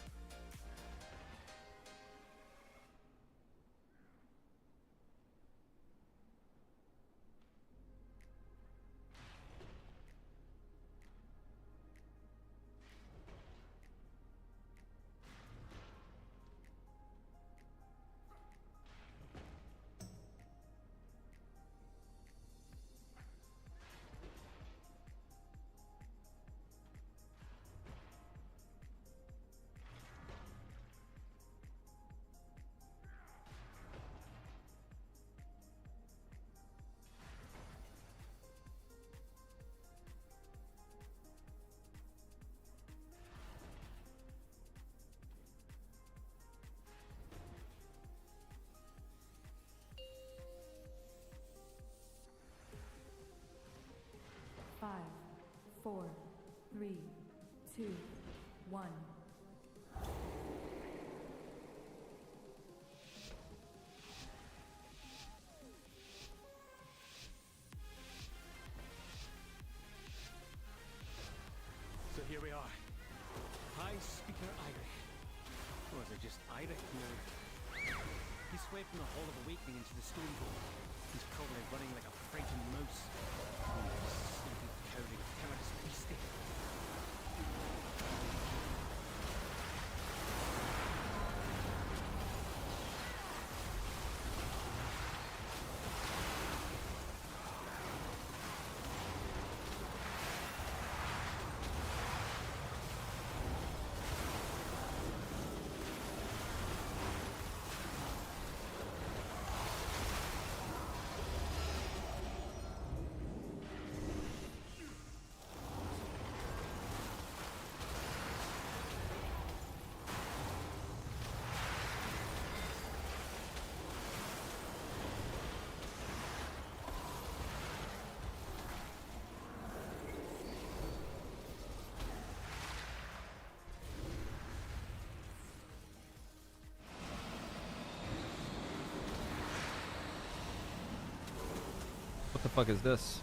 Five, 4, 3, 2, 1. So here we are. High Speaker Irish. Or is it just Irish now? He swayed from the Hall of Awakening into the Stone Vault. He's probably running like a frightened mouse. Stinky, cowardly, cowardice beastie. What the fuck is this?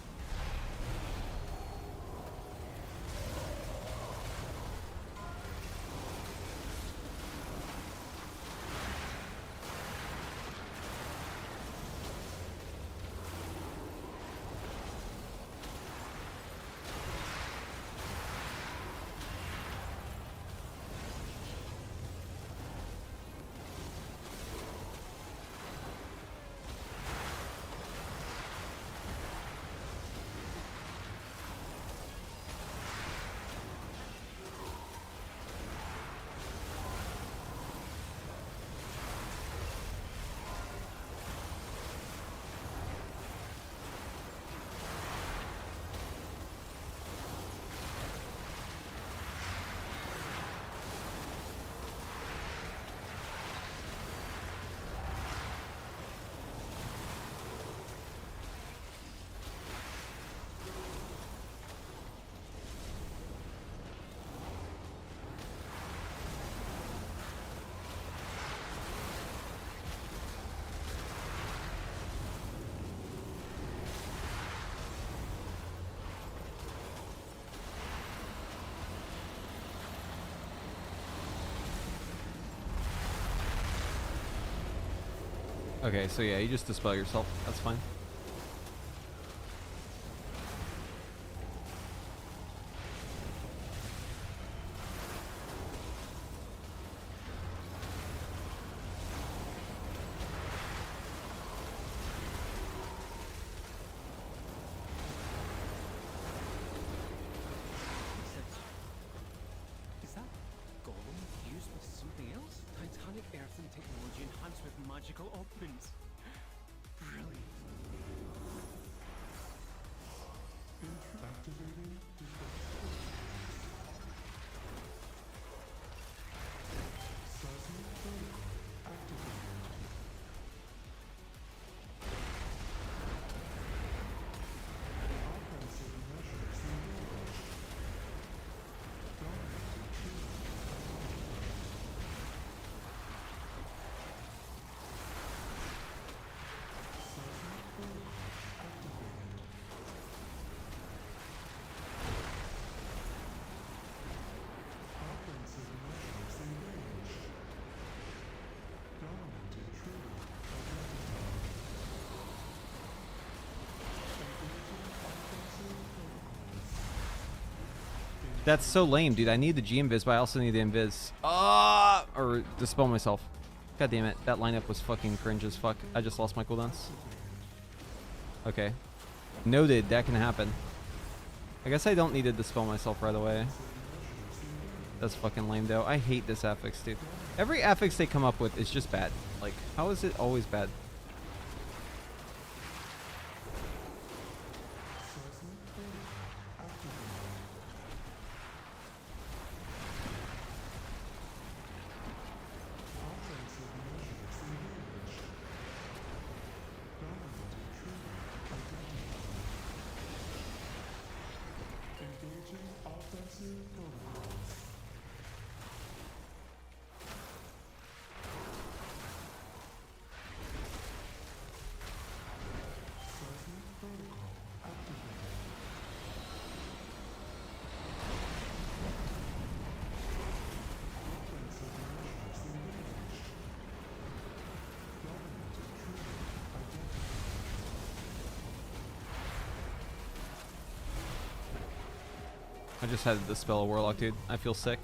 Okay, so yeah, you just dispel yourself. That's fine. Is that golem fused with something else? Titanic earthen technology enhanced with magical augments. Brilliant. That's so lame, dude. I need the G-Invis, but I also need the Invis. Or dispel myself. God damn it. That lineup was fucking cringe as fuck. I just lost my cooldowns. Okay. Noted. That can happen. I guess I don't need to dispel myself right away. That's fucking lame, though. I hate this affix, dude. Every affix they come up with is just bad. Like, how is it always bad? I just had to dispel a Warlock, dude. I feel sick.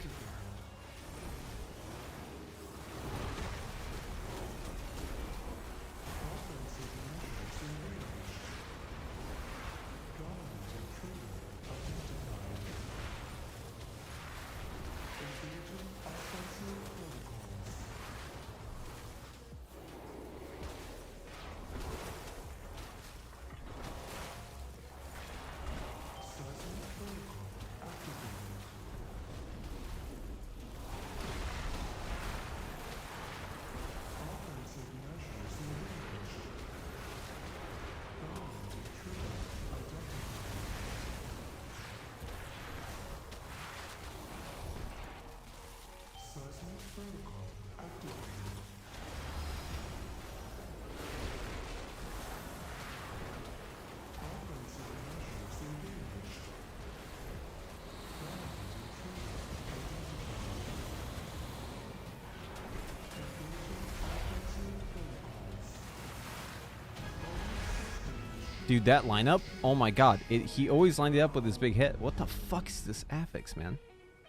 Dude, that lineup, oh my god. He always lined it up with his big hit. What the fuck is this affix, man?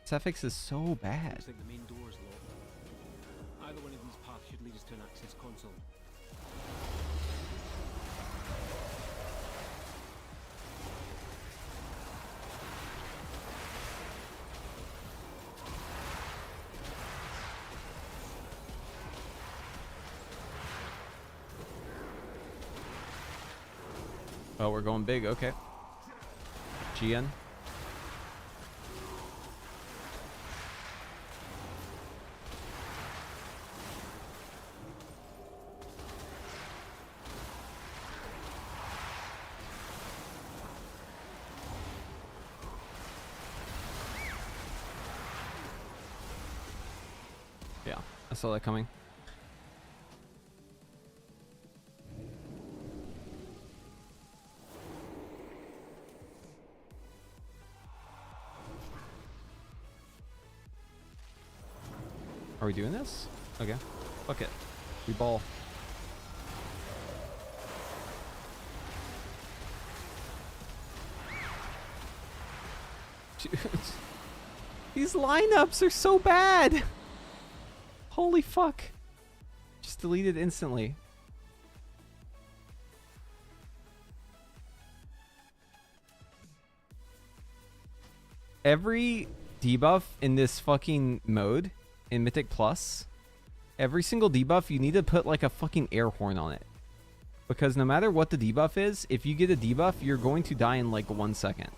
This affix is so bad. Looks like the main door is locked. Either one of these paths should lead us to an access console. Oh, we're going big. Okay. GN. Yeah, I saw that coming. Are we doing this? Okay. Fuck it. We ball. These lineups are so bad. Holy fuck. Just deleted instantly. Every debuff in this fucking mode in Mythic Plus, every single debuff, you need to put like a fucking air horn on it. Because no matter what the debuff is, if you get a debuff, you're going to die in like 1 second.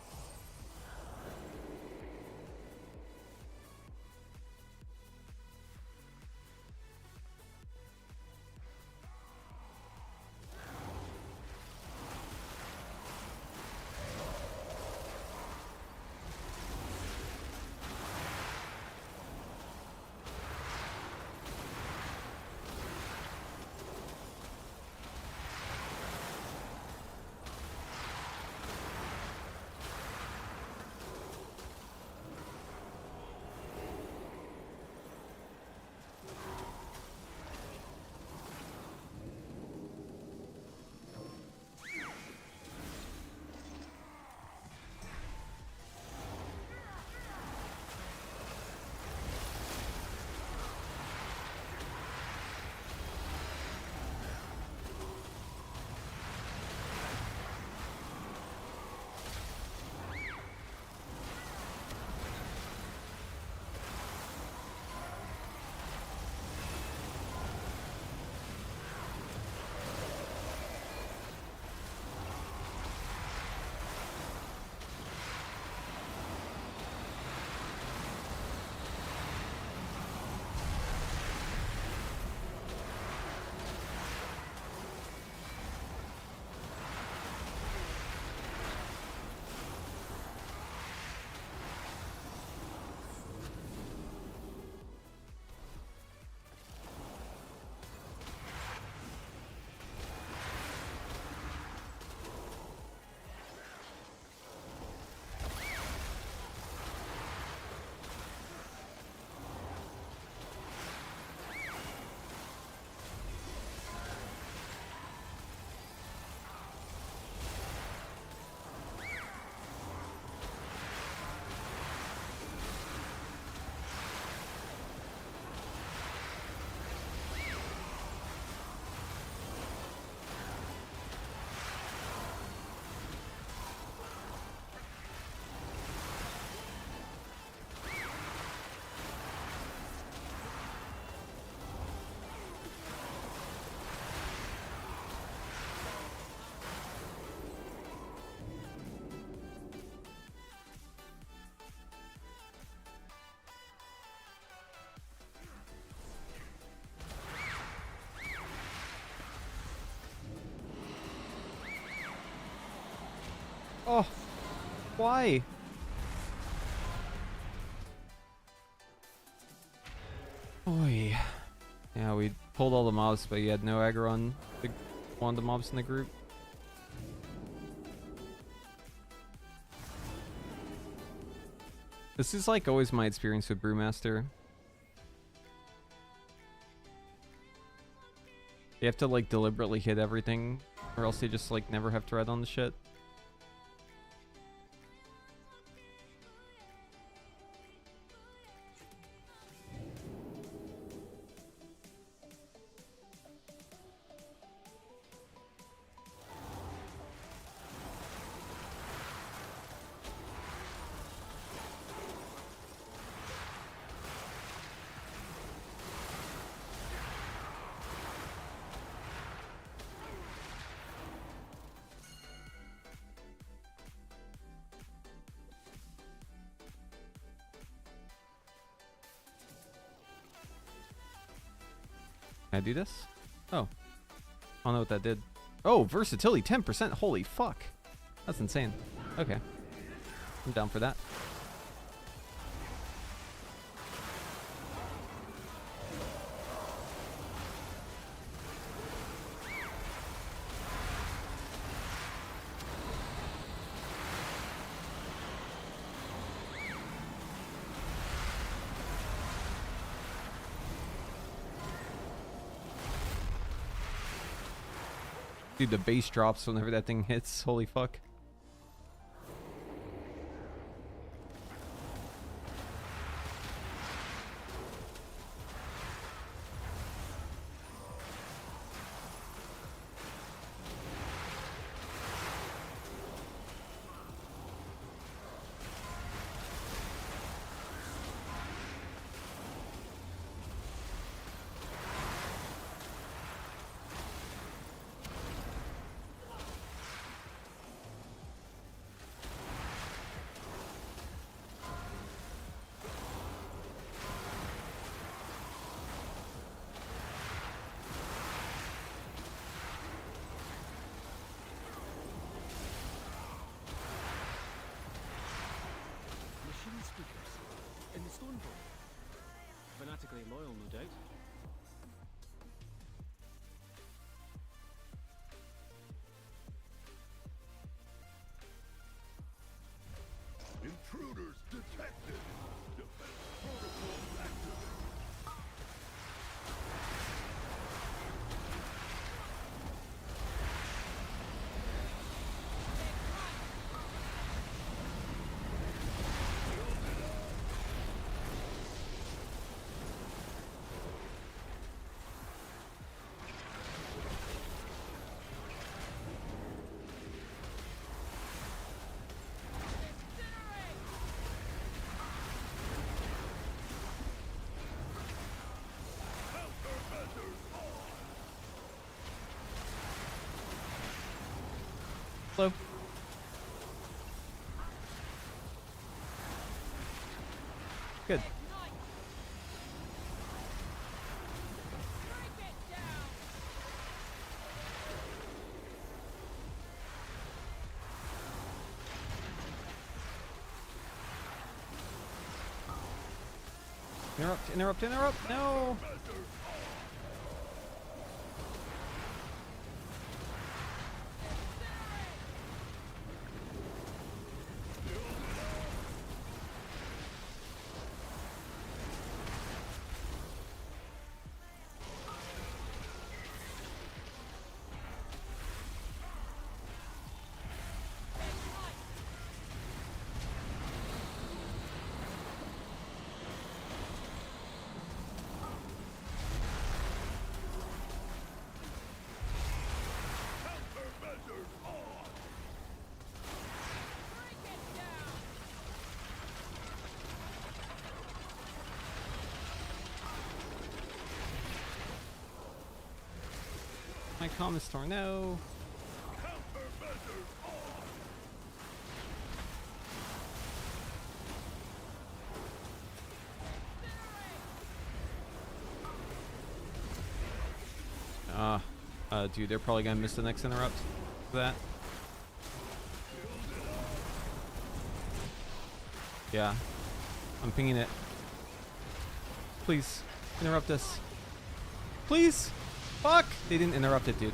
Oh, why? Oy. Yeah, we pulled all the mobs, but you had no aggro on one of the mobs in the group. This is like always my experience with Brewmaster. You have to like deliberately hit everything, or else they just like never have thread on the shit. Can I do this? Oh. I don't know what that did. Oh, versatility 10%. Holy fuck. That's insane. Okay. I'm down for that. Dude, the base drops whenever that thing hits. Holy fuck. stone bowl. Fanatically loyal, no doubt. Intruders detected. Defense protocol active. Hello. Good. Interrupt, interrupt, interrupt, no! My common store, no. Dude, they're probably gonna miss the next interrupt for that. Yeah, I'm pinging it. Please, interrupt us. Please! Fuck! They didn't interrupt it, dude.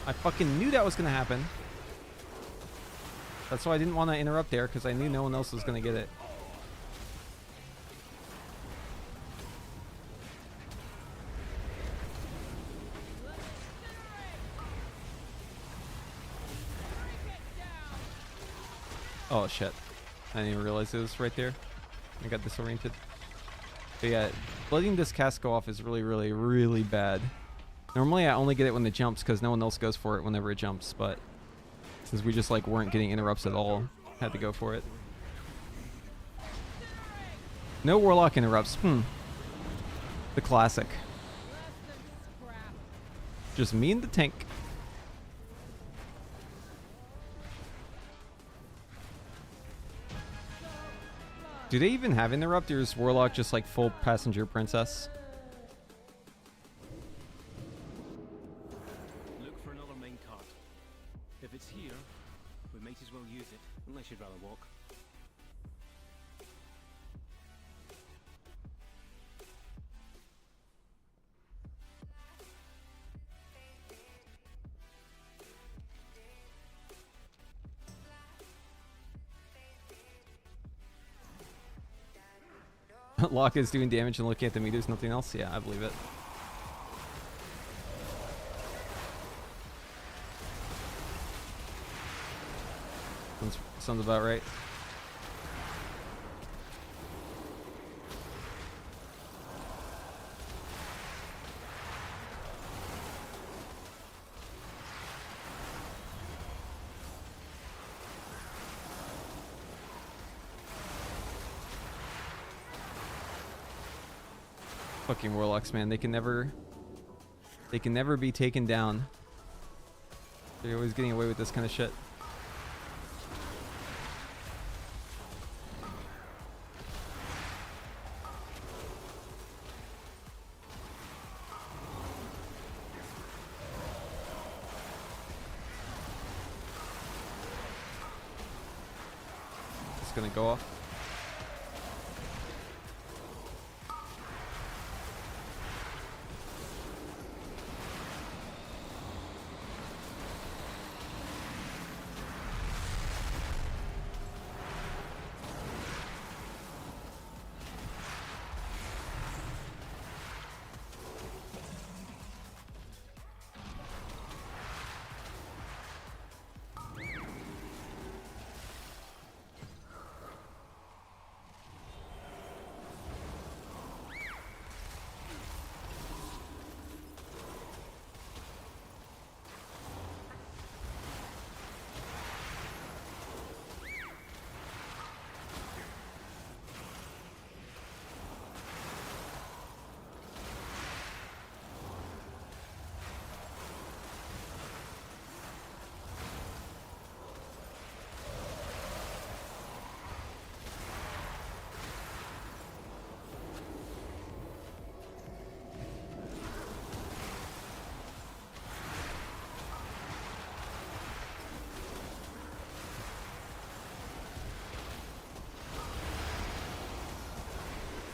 I fucking knew that was gonna happen. That's why I didn't want to interrupt there, because I knew no one else was gonna get it. Oh shit. I didn't even realize it was right there. I got disoriented. But yeah, letting this cast go off is really, really, really bad. Normally I only get it when it jumps because no one else goes for it whenever it jumps, but since we just like weren't getting interrupts at all, had to go for it. No Warlock interrupts. The classic. Just me and the tank. Do they even have interrupt, or is Warlock just like full passenger princess? Look for another main cart. If it's here, we might as well use it, unless you'd rather walk. Lock is doing damage and looking at the meters, nothing else? Yeah, I believe it. Sounds about right. Fucking Warlocks, man. They can never be taken down. They're always getting away with this kind of shit. It's gonna go off.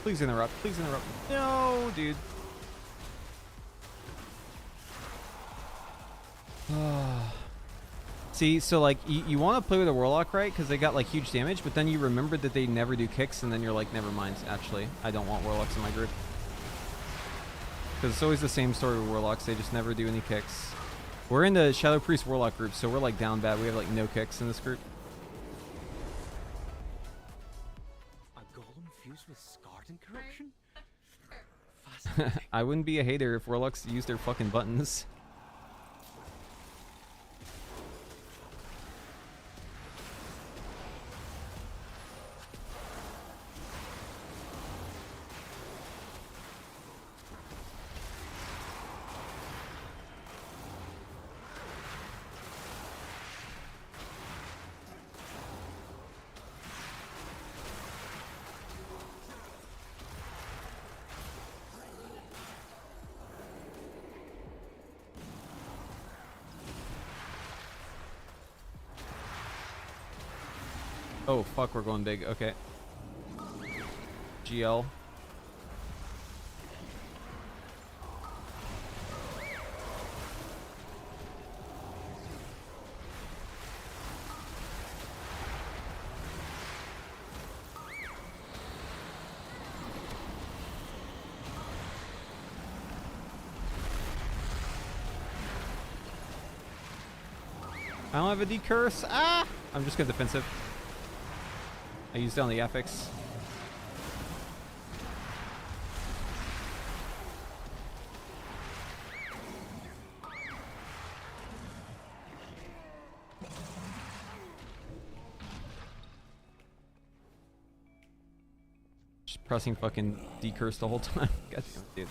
Please interrupt. Please interrupt. No, dude. See, so like you want to play with a warlock, right? Because they got like huge damage, but then you remember that they never do kicks, and then you're like, never mind. Actually, I don't want warlocks in my group because it's always the same story with warlocks. They just never do any kicks. We're in the Shadow Priest warlock group, so we're like down bad. We have like no kicks in this group. A golem fused with Scarden corruption? Fascinating. I wouldn't be a hater if warlocks used their fucking buttons. Oh, fuck, we're going big. Okay. GL. I don't have a decurse. Ah! I'm just gonna defensive. I used it on the affix. Just pressing fucking decurse the whole time. God damn it, dude.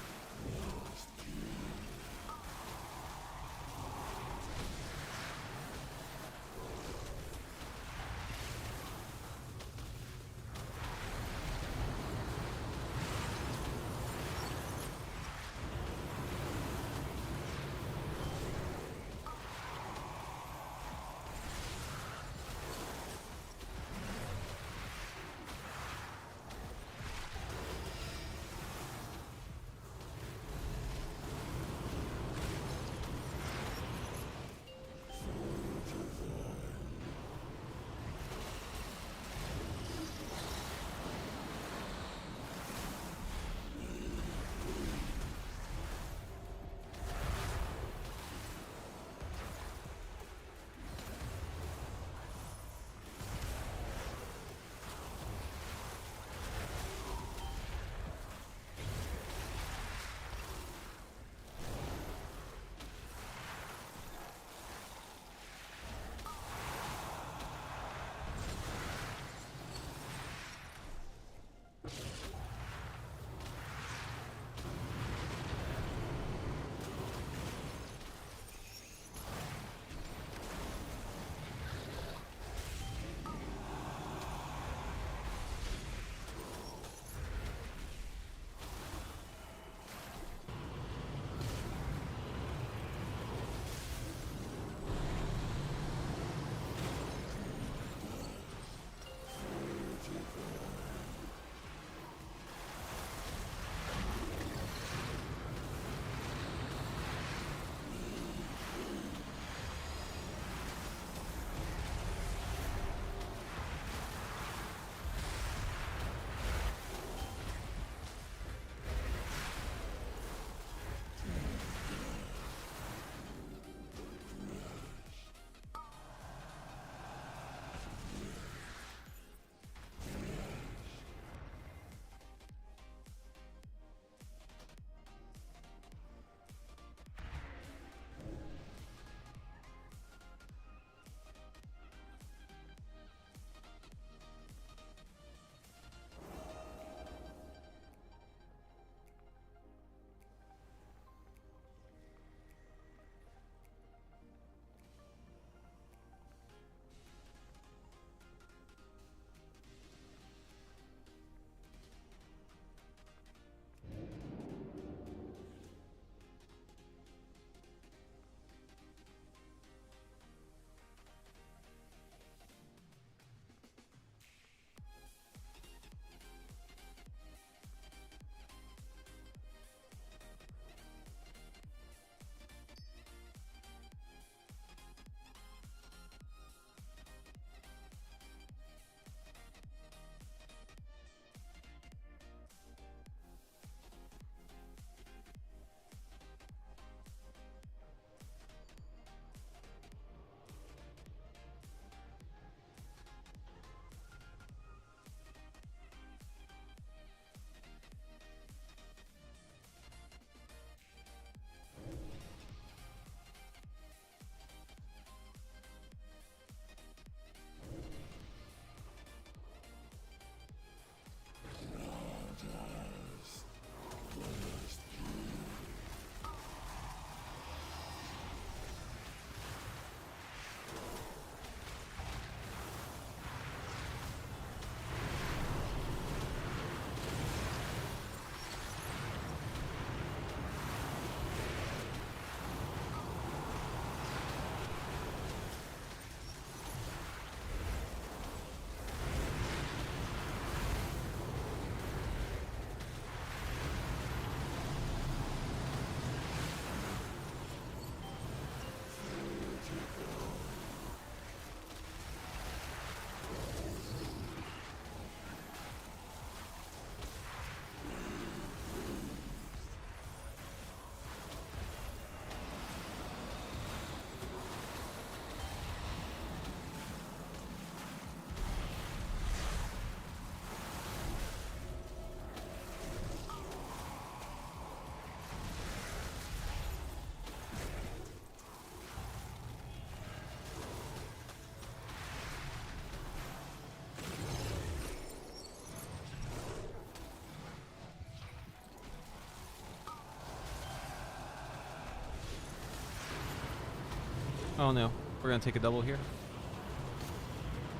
Oh no, we're gonna take a double here.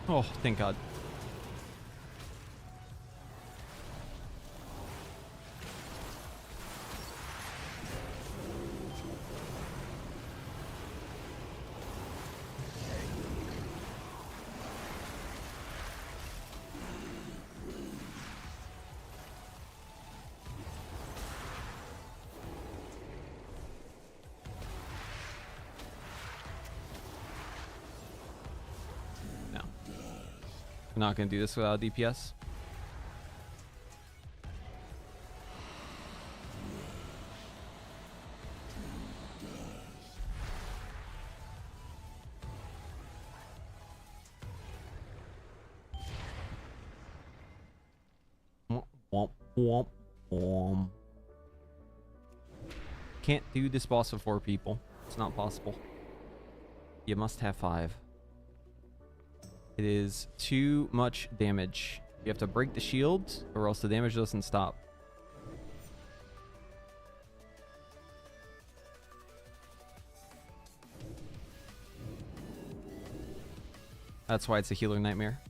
Oh, thank God. No. I'm not gonna do this without DPS. Womp, womp, womp. Can't do this boss with 4 people. It's not possible. You must have 5. It is too much damage. You have to break the shield or else the damage doesn't stop. That's why it's a healer nightmare.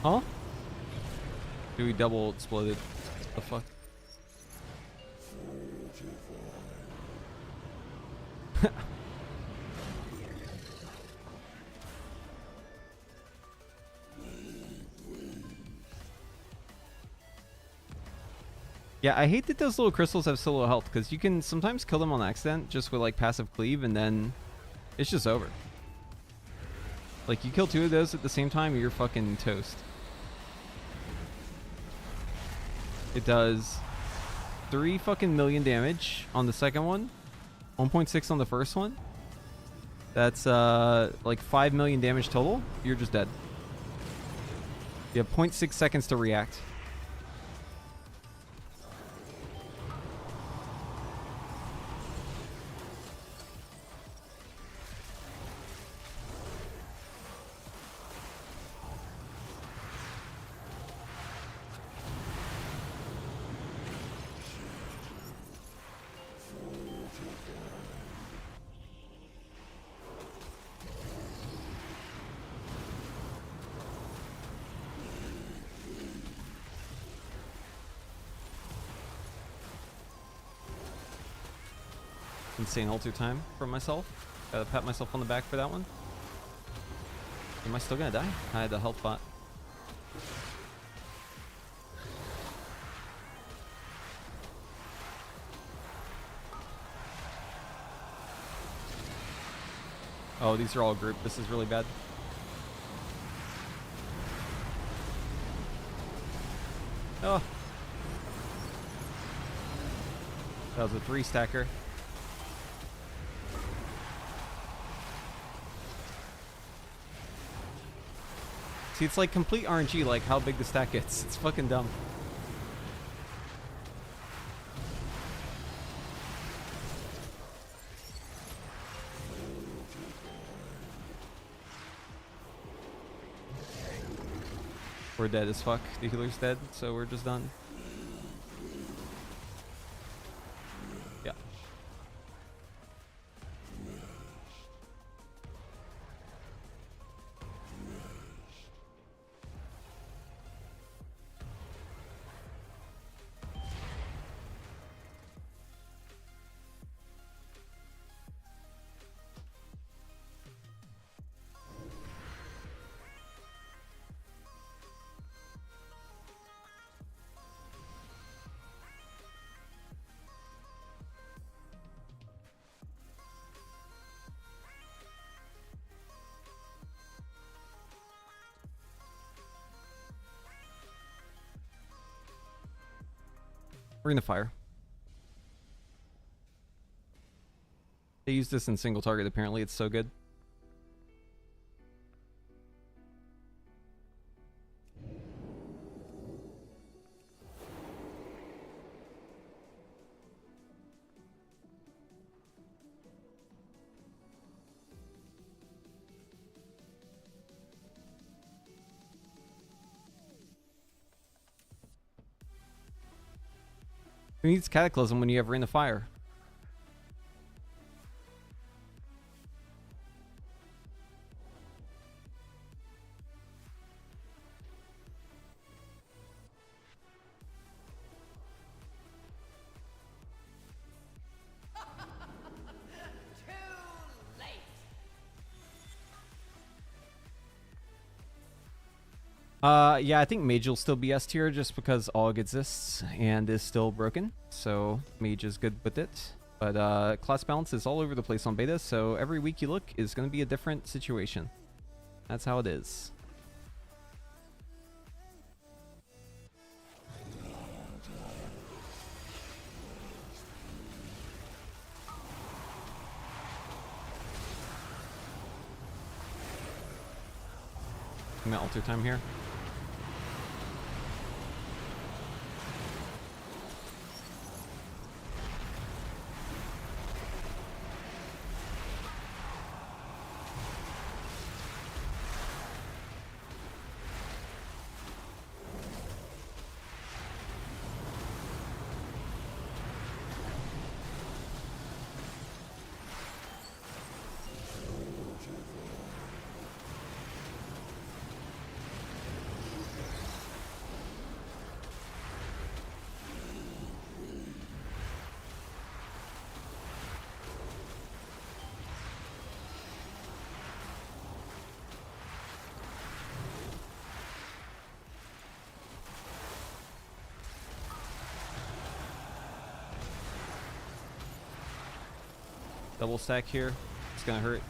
Huh? Dude, we double exploded. What the fuck? Yeah, I hate that those little crystals have so low health because you can sometimes kill them on accident just with like passive cleave and then it's just over. Like you kill 2 of those at the same time, you're fucking toast. It does 3 fucking million damage on the second one, 1.6 on the first one. That's like 5 million damage total. You're just dead. You have 0.6 seconds to react. Insane alter time for myself. Gotta pat myself on the back for that one. Am I still gonna die? I had the health bot. Oh, these are all grouped. This is really bad. Oh. That was a 3-stacker. See, it's like complete RNG, like how big the stack gets. It's fucking dumb. We're dead as fuck. The healer's dead, so we're just done. Yeah. Ring of Fire. They use this in single target, apparently. It's so good. Who needs Cataclysm when you have Ring of Fire? Yeah, I think Mage will still be S tier just because Aug exists and is still broken. So Mage is good with it. But class balance is all over the place on beta, so every week you look is going to be a different situation. That's how it is. I'm gonna alter time here. Double stack here. It's gonna hurt.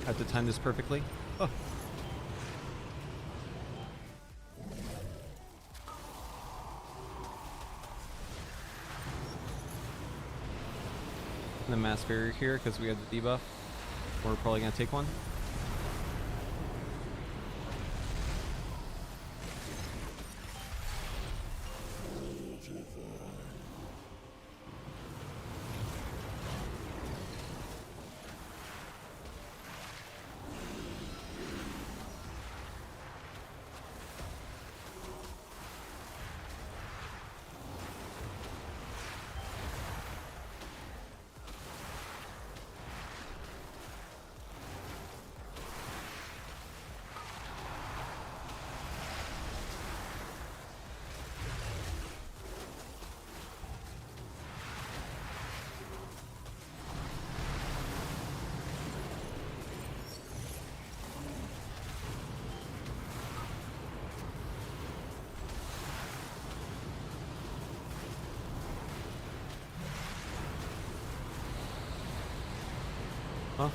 Have to time this perfectly. Oh. The mass barrier here because we have the debuff. We're probably gonna take one. Huh?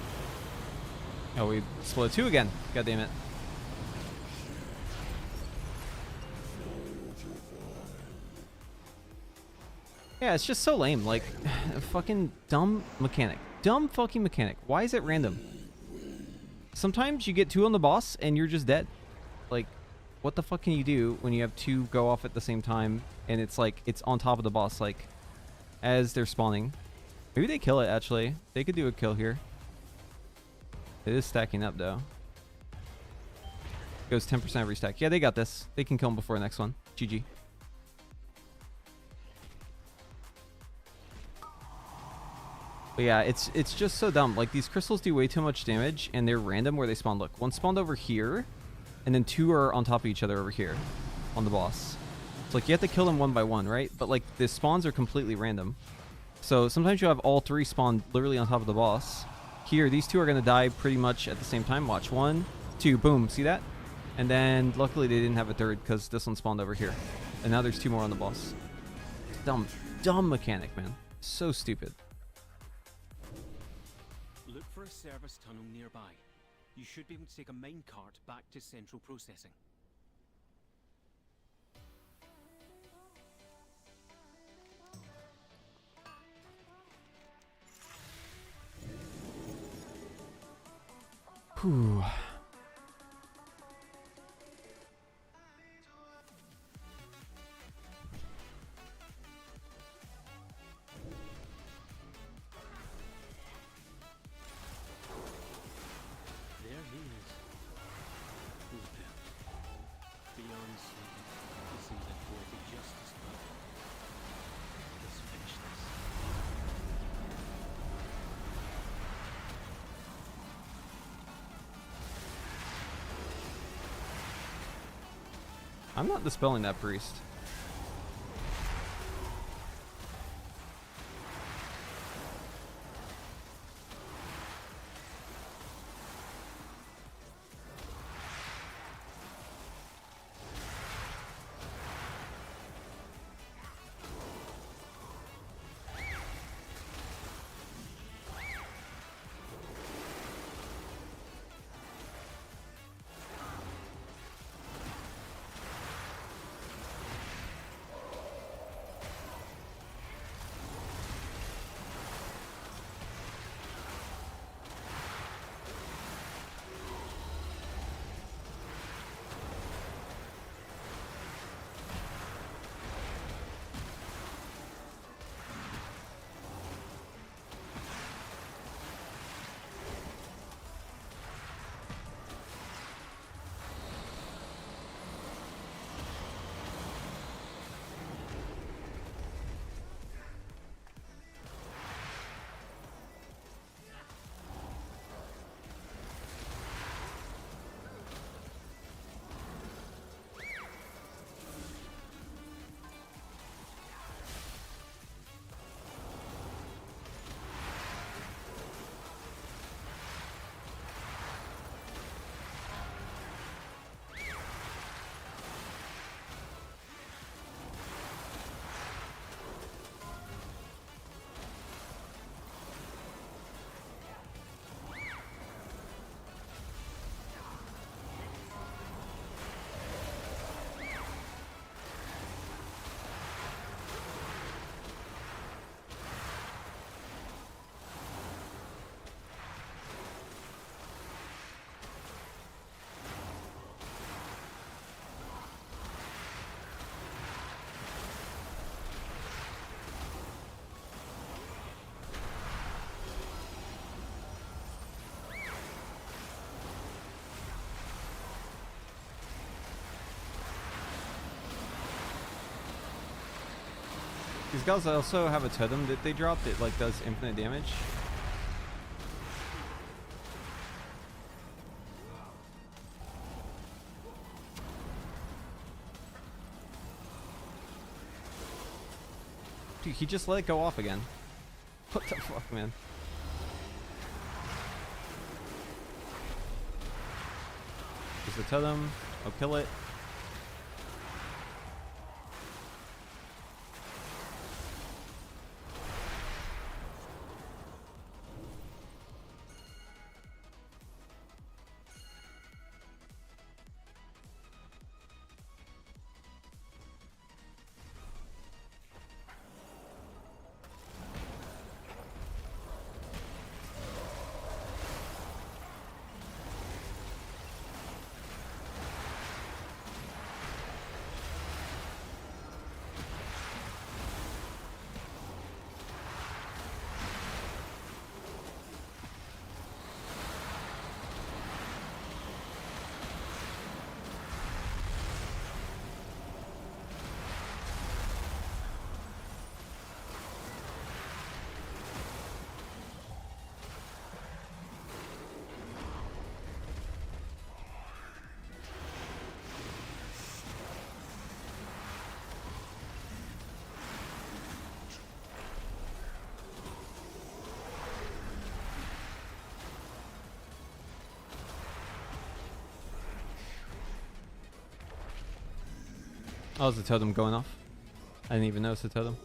Oh, we split 2 again. God damn it. Yeah, it's just so lame. Like, a fucking dumb mechanic. Dumb fucking mechanic. Why is it random? Sometimes you get 2 on the boss and you're just dead. Like, what the fuck can you do when you have 2 go off at the same time and it's like, it's on top of the boss, like, as they're spawning? Maybe they kill it, actually. They could do a kill here. It is stacking up, though. Goes 10% every stack. Yeah, they got this. They can kill him before the next one. GG. But yeah, it's just so dumb. Like, these crystals do way too much damage, and they're random where they spawn. Look, one spawned over here, and then 2 are on top of each other over here on the boss. So, like, you have to kill them one by one, right? But, like, the spawns are completely random. So, sometimes you have all 3 spawn literally on top of the boss. Here, these 2 are going to die pretty much at the same time. Watch. 1, 2, boom. See that? And then, luckily, they didn't have a third because this one spawned over here. And now there's 2 more on the boss. Dumb. Dumb mechanic, man. So stupid. Look for a service tunnel nearby. You should be able to take a minecart back to central processing. Whew. There he is. Who's bent? Beyond sleeping. He seems like poetic justice, but let's finish this. I'm not dispelling that priest. These guys also have a totem that they drop that like does infinite damage. Dude, he just let it go off again. What the fuck, man? There's the totem. I'll kill it. Oh, is the totem going off? I didn't even notice the totem.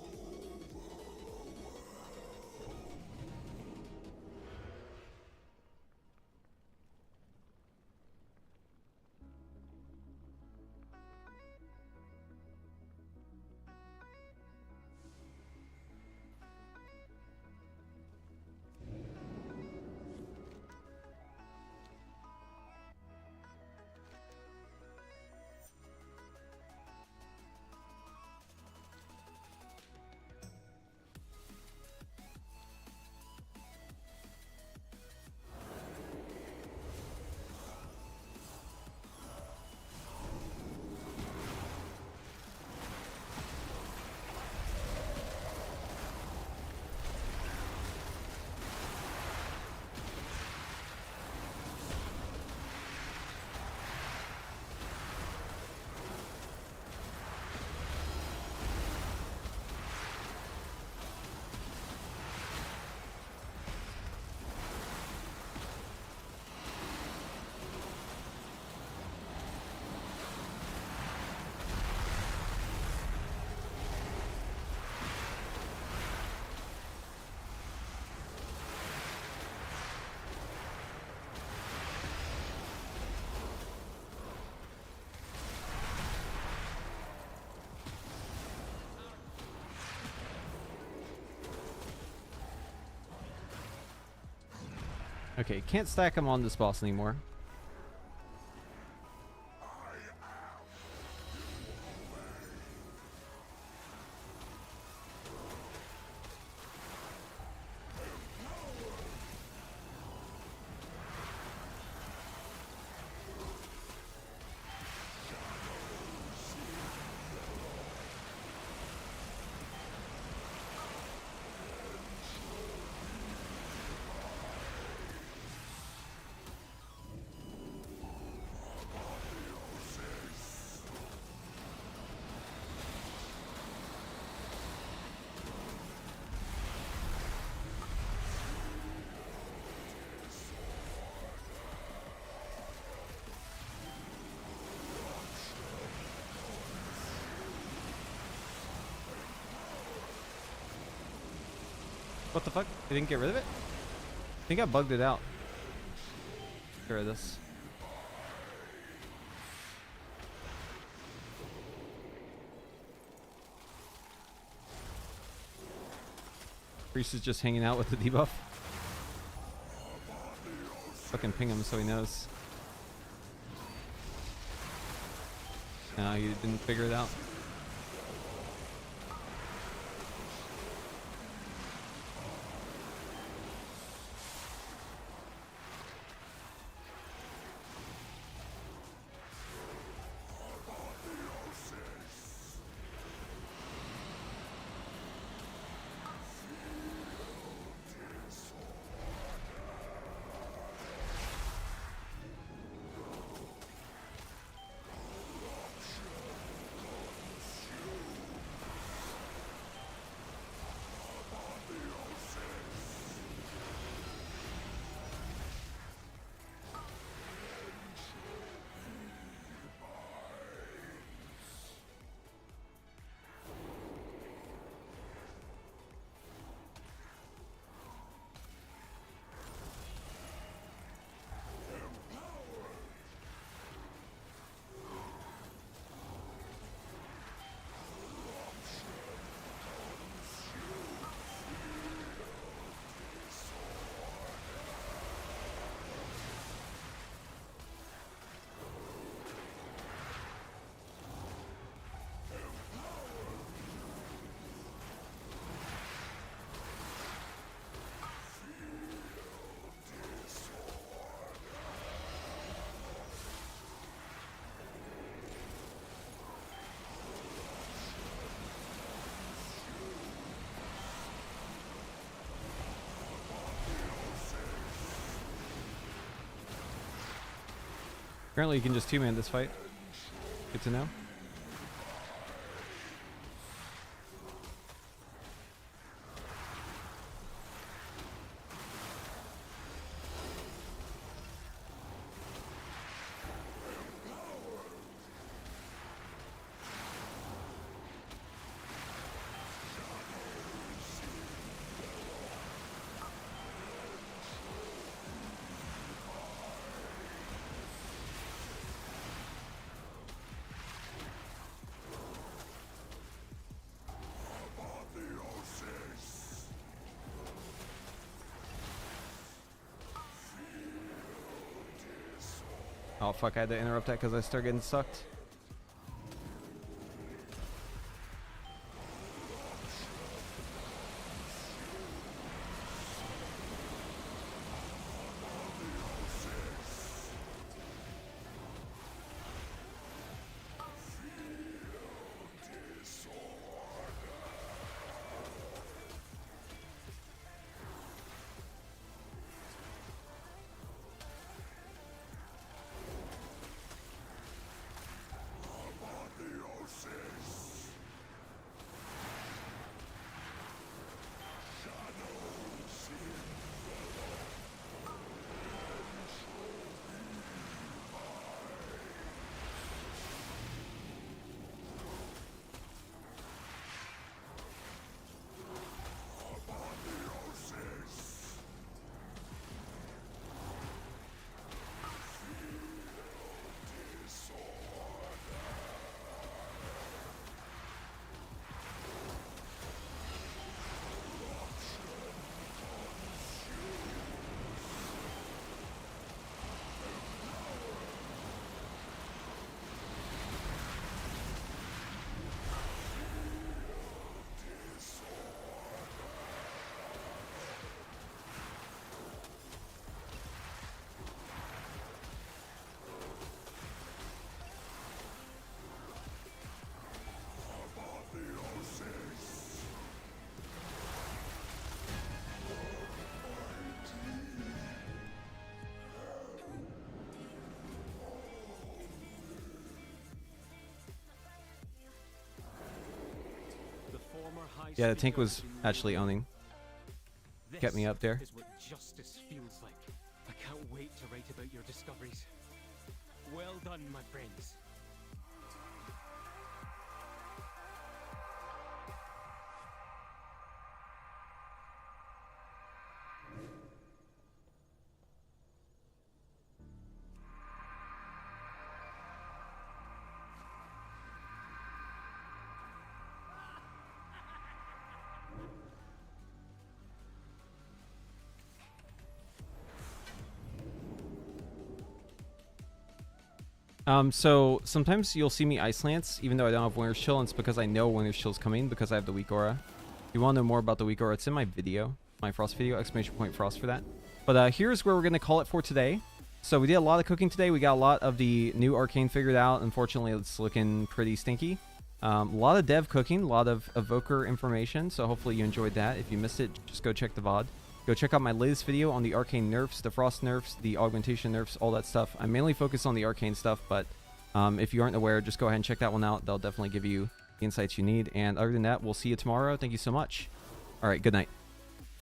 Okay, can't stack them on this boss anymore. What the fuck? They didn't get rid of it? I think I bugged it out. Get rid of this. Priest is just hanging out with the debuff. Fucking ping him so he knows. No, you didn't figure it out. Apparently you can just two-man this fight. Good to know. Oh fuck, I had to interrupt that because I started getting sucked. Yeah, the tank was actually owning. Kept me up there. This is what justice feels like. I can't wait to write about your discoveries. Well done, my friends. So sometimes you'll see me Ice Lance, even though I don't have Winter's Chill, and it's because I know Winter's Chill is coming because I have the Weak Aura. If you want to know more about the Weak Aura, it's in my video, my Frost video, !Frost for that. But here's where we're going to call it for today. So we did a lot of cooking today. We got a lot of the new Arcane figured out. Unfortunately, it's looking pretty stinky. A lot of dev cooking, a lot of Evoker information, so hopefully you enjoyed that. If you missed it, just go check the VOD. Go check out my latest video on the Arcane nerfs, the Frost nerfs, the Augmentation nerfs, all that stuff. I mainly focus on the Arcane stuff, but if you aren't aware, just go ahead and check that one out. They'll definitely give you the insights you need. And other than that, we'll see you tomorrow. Thank you so much. All right, good night.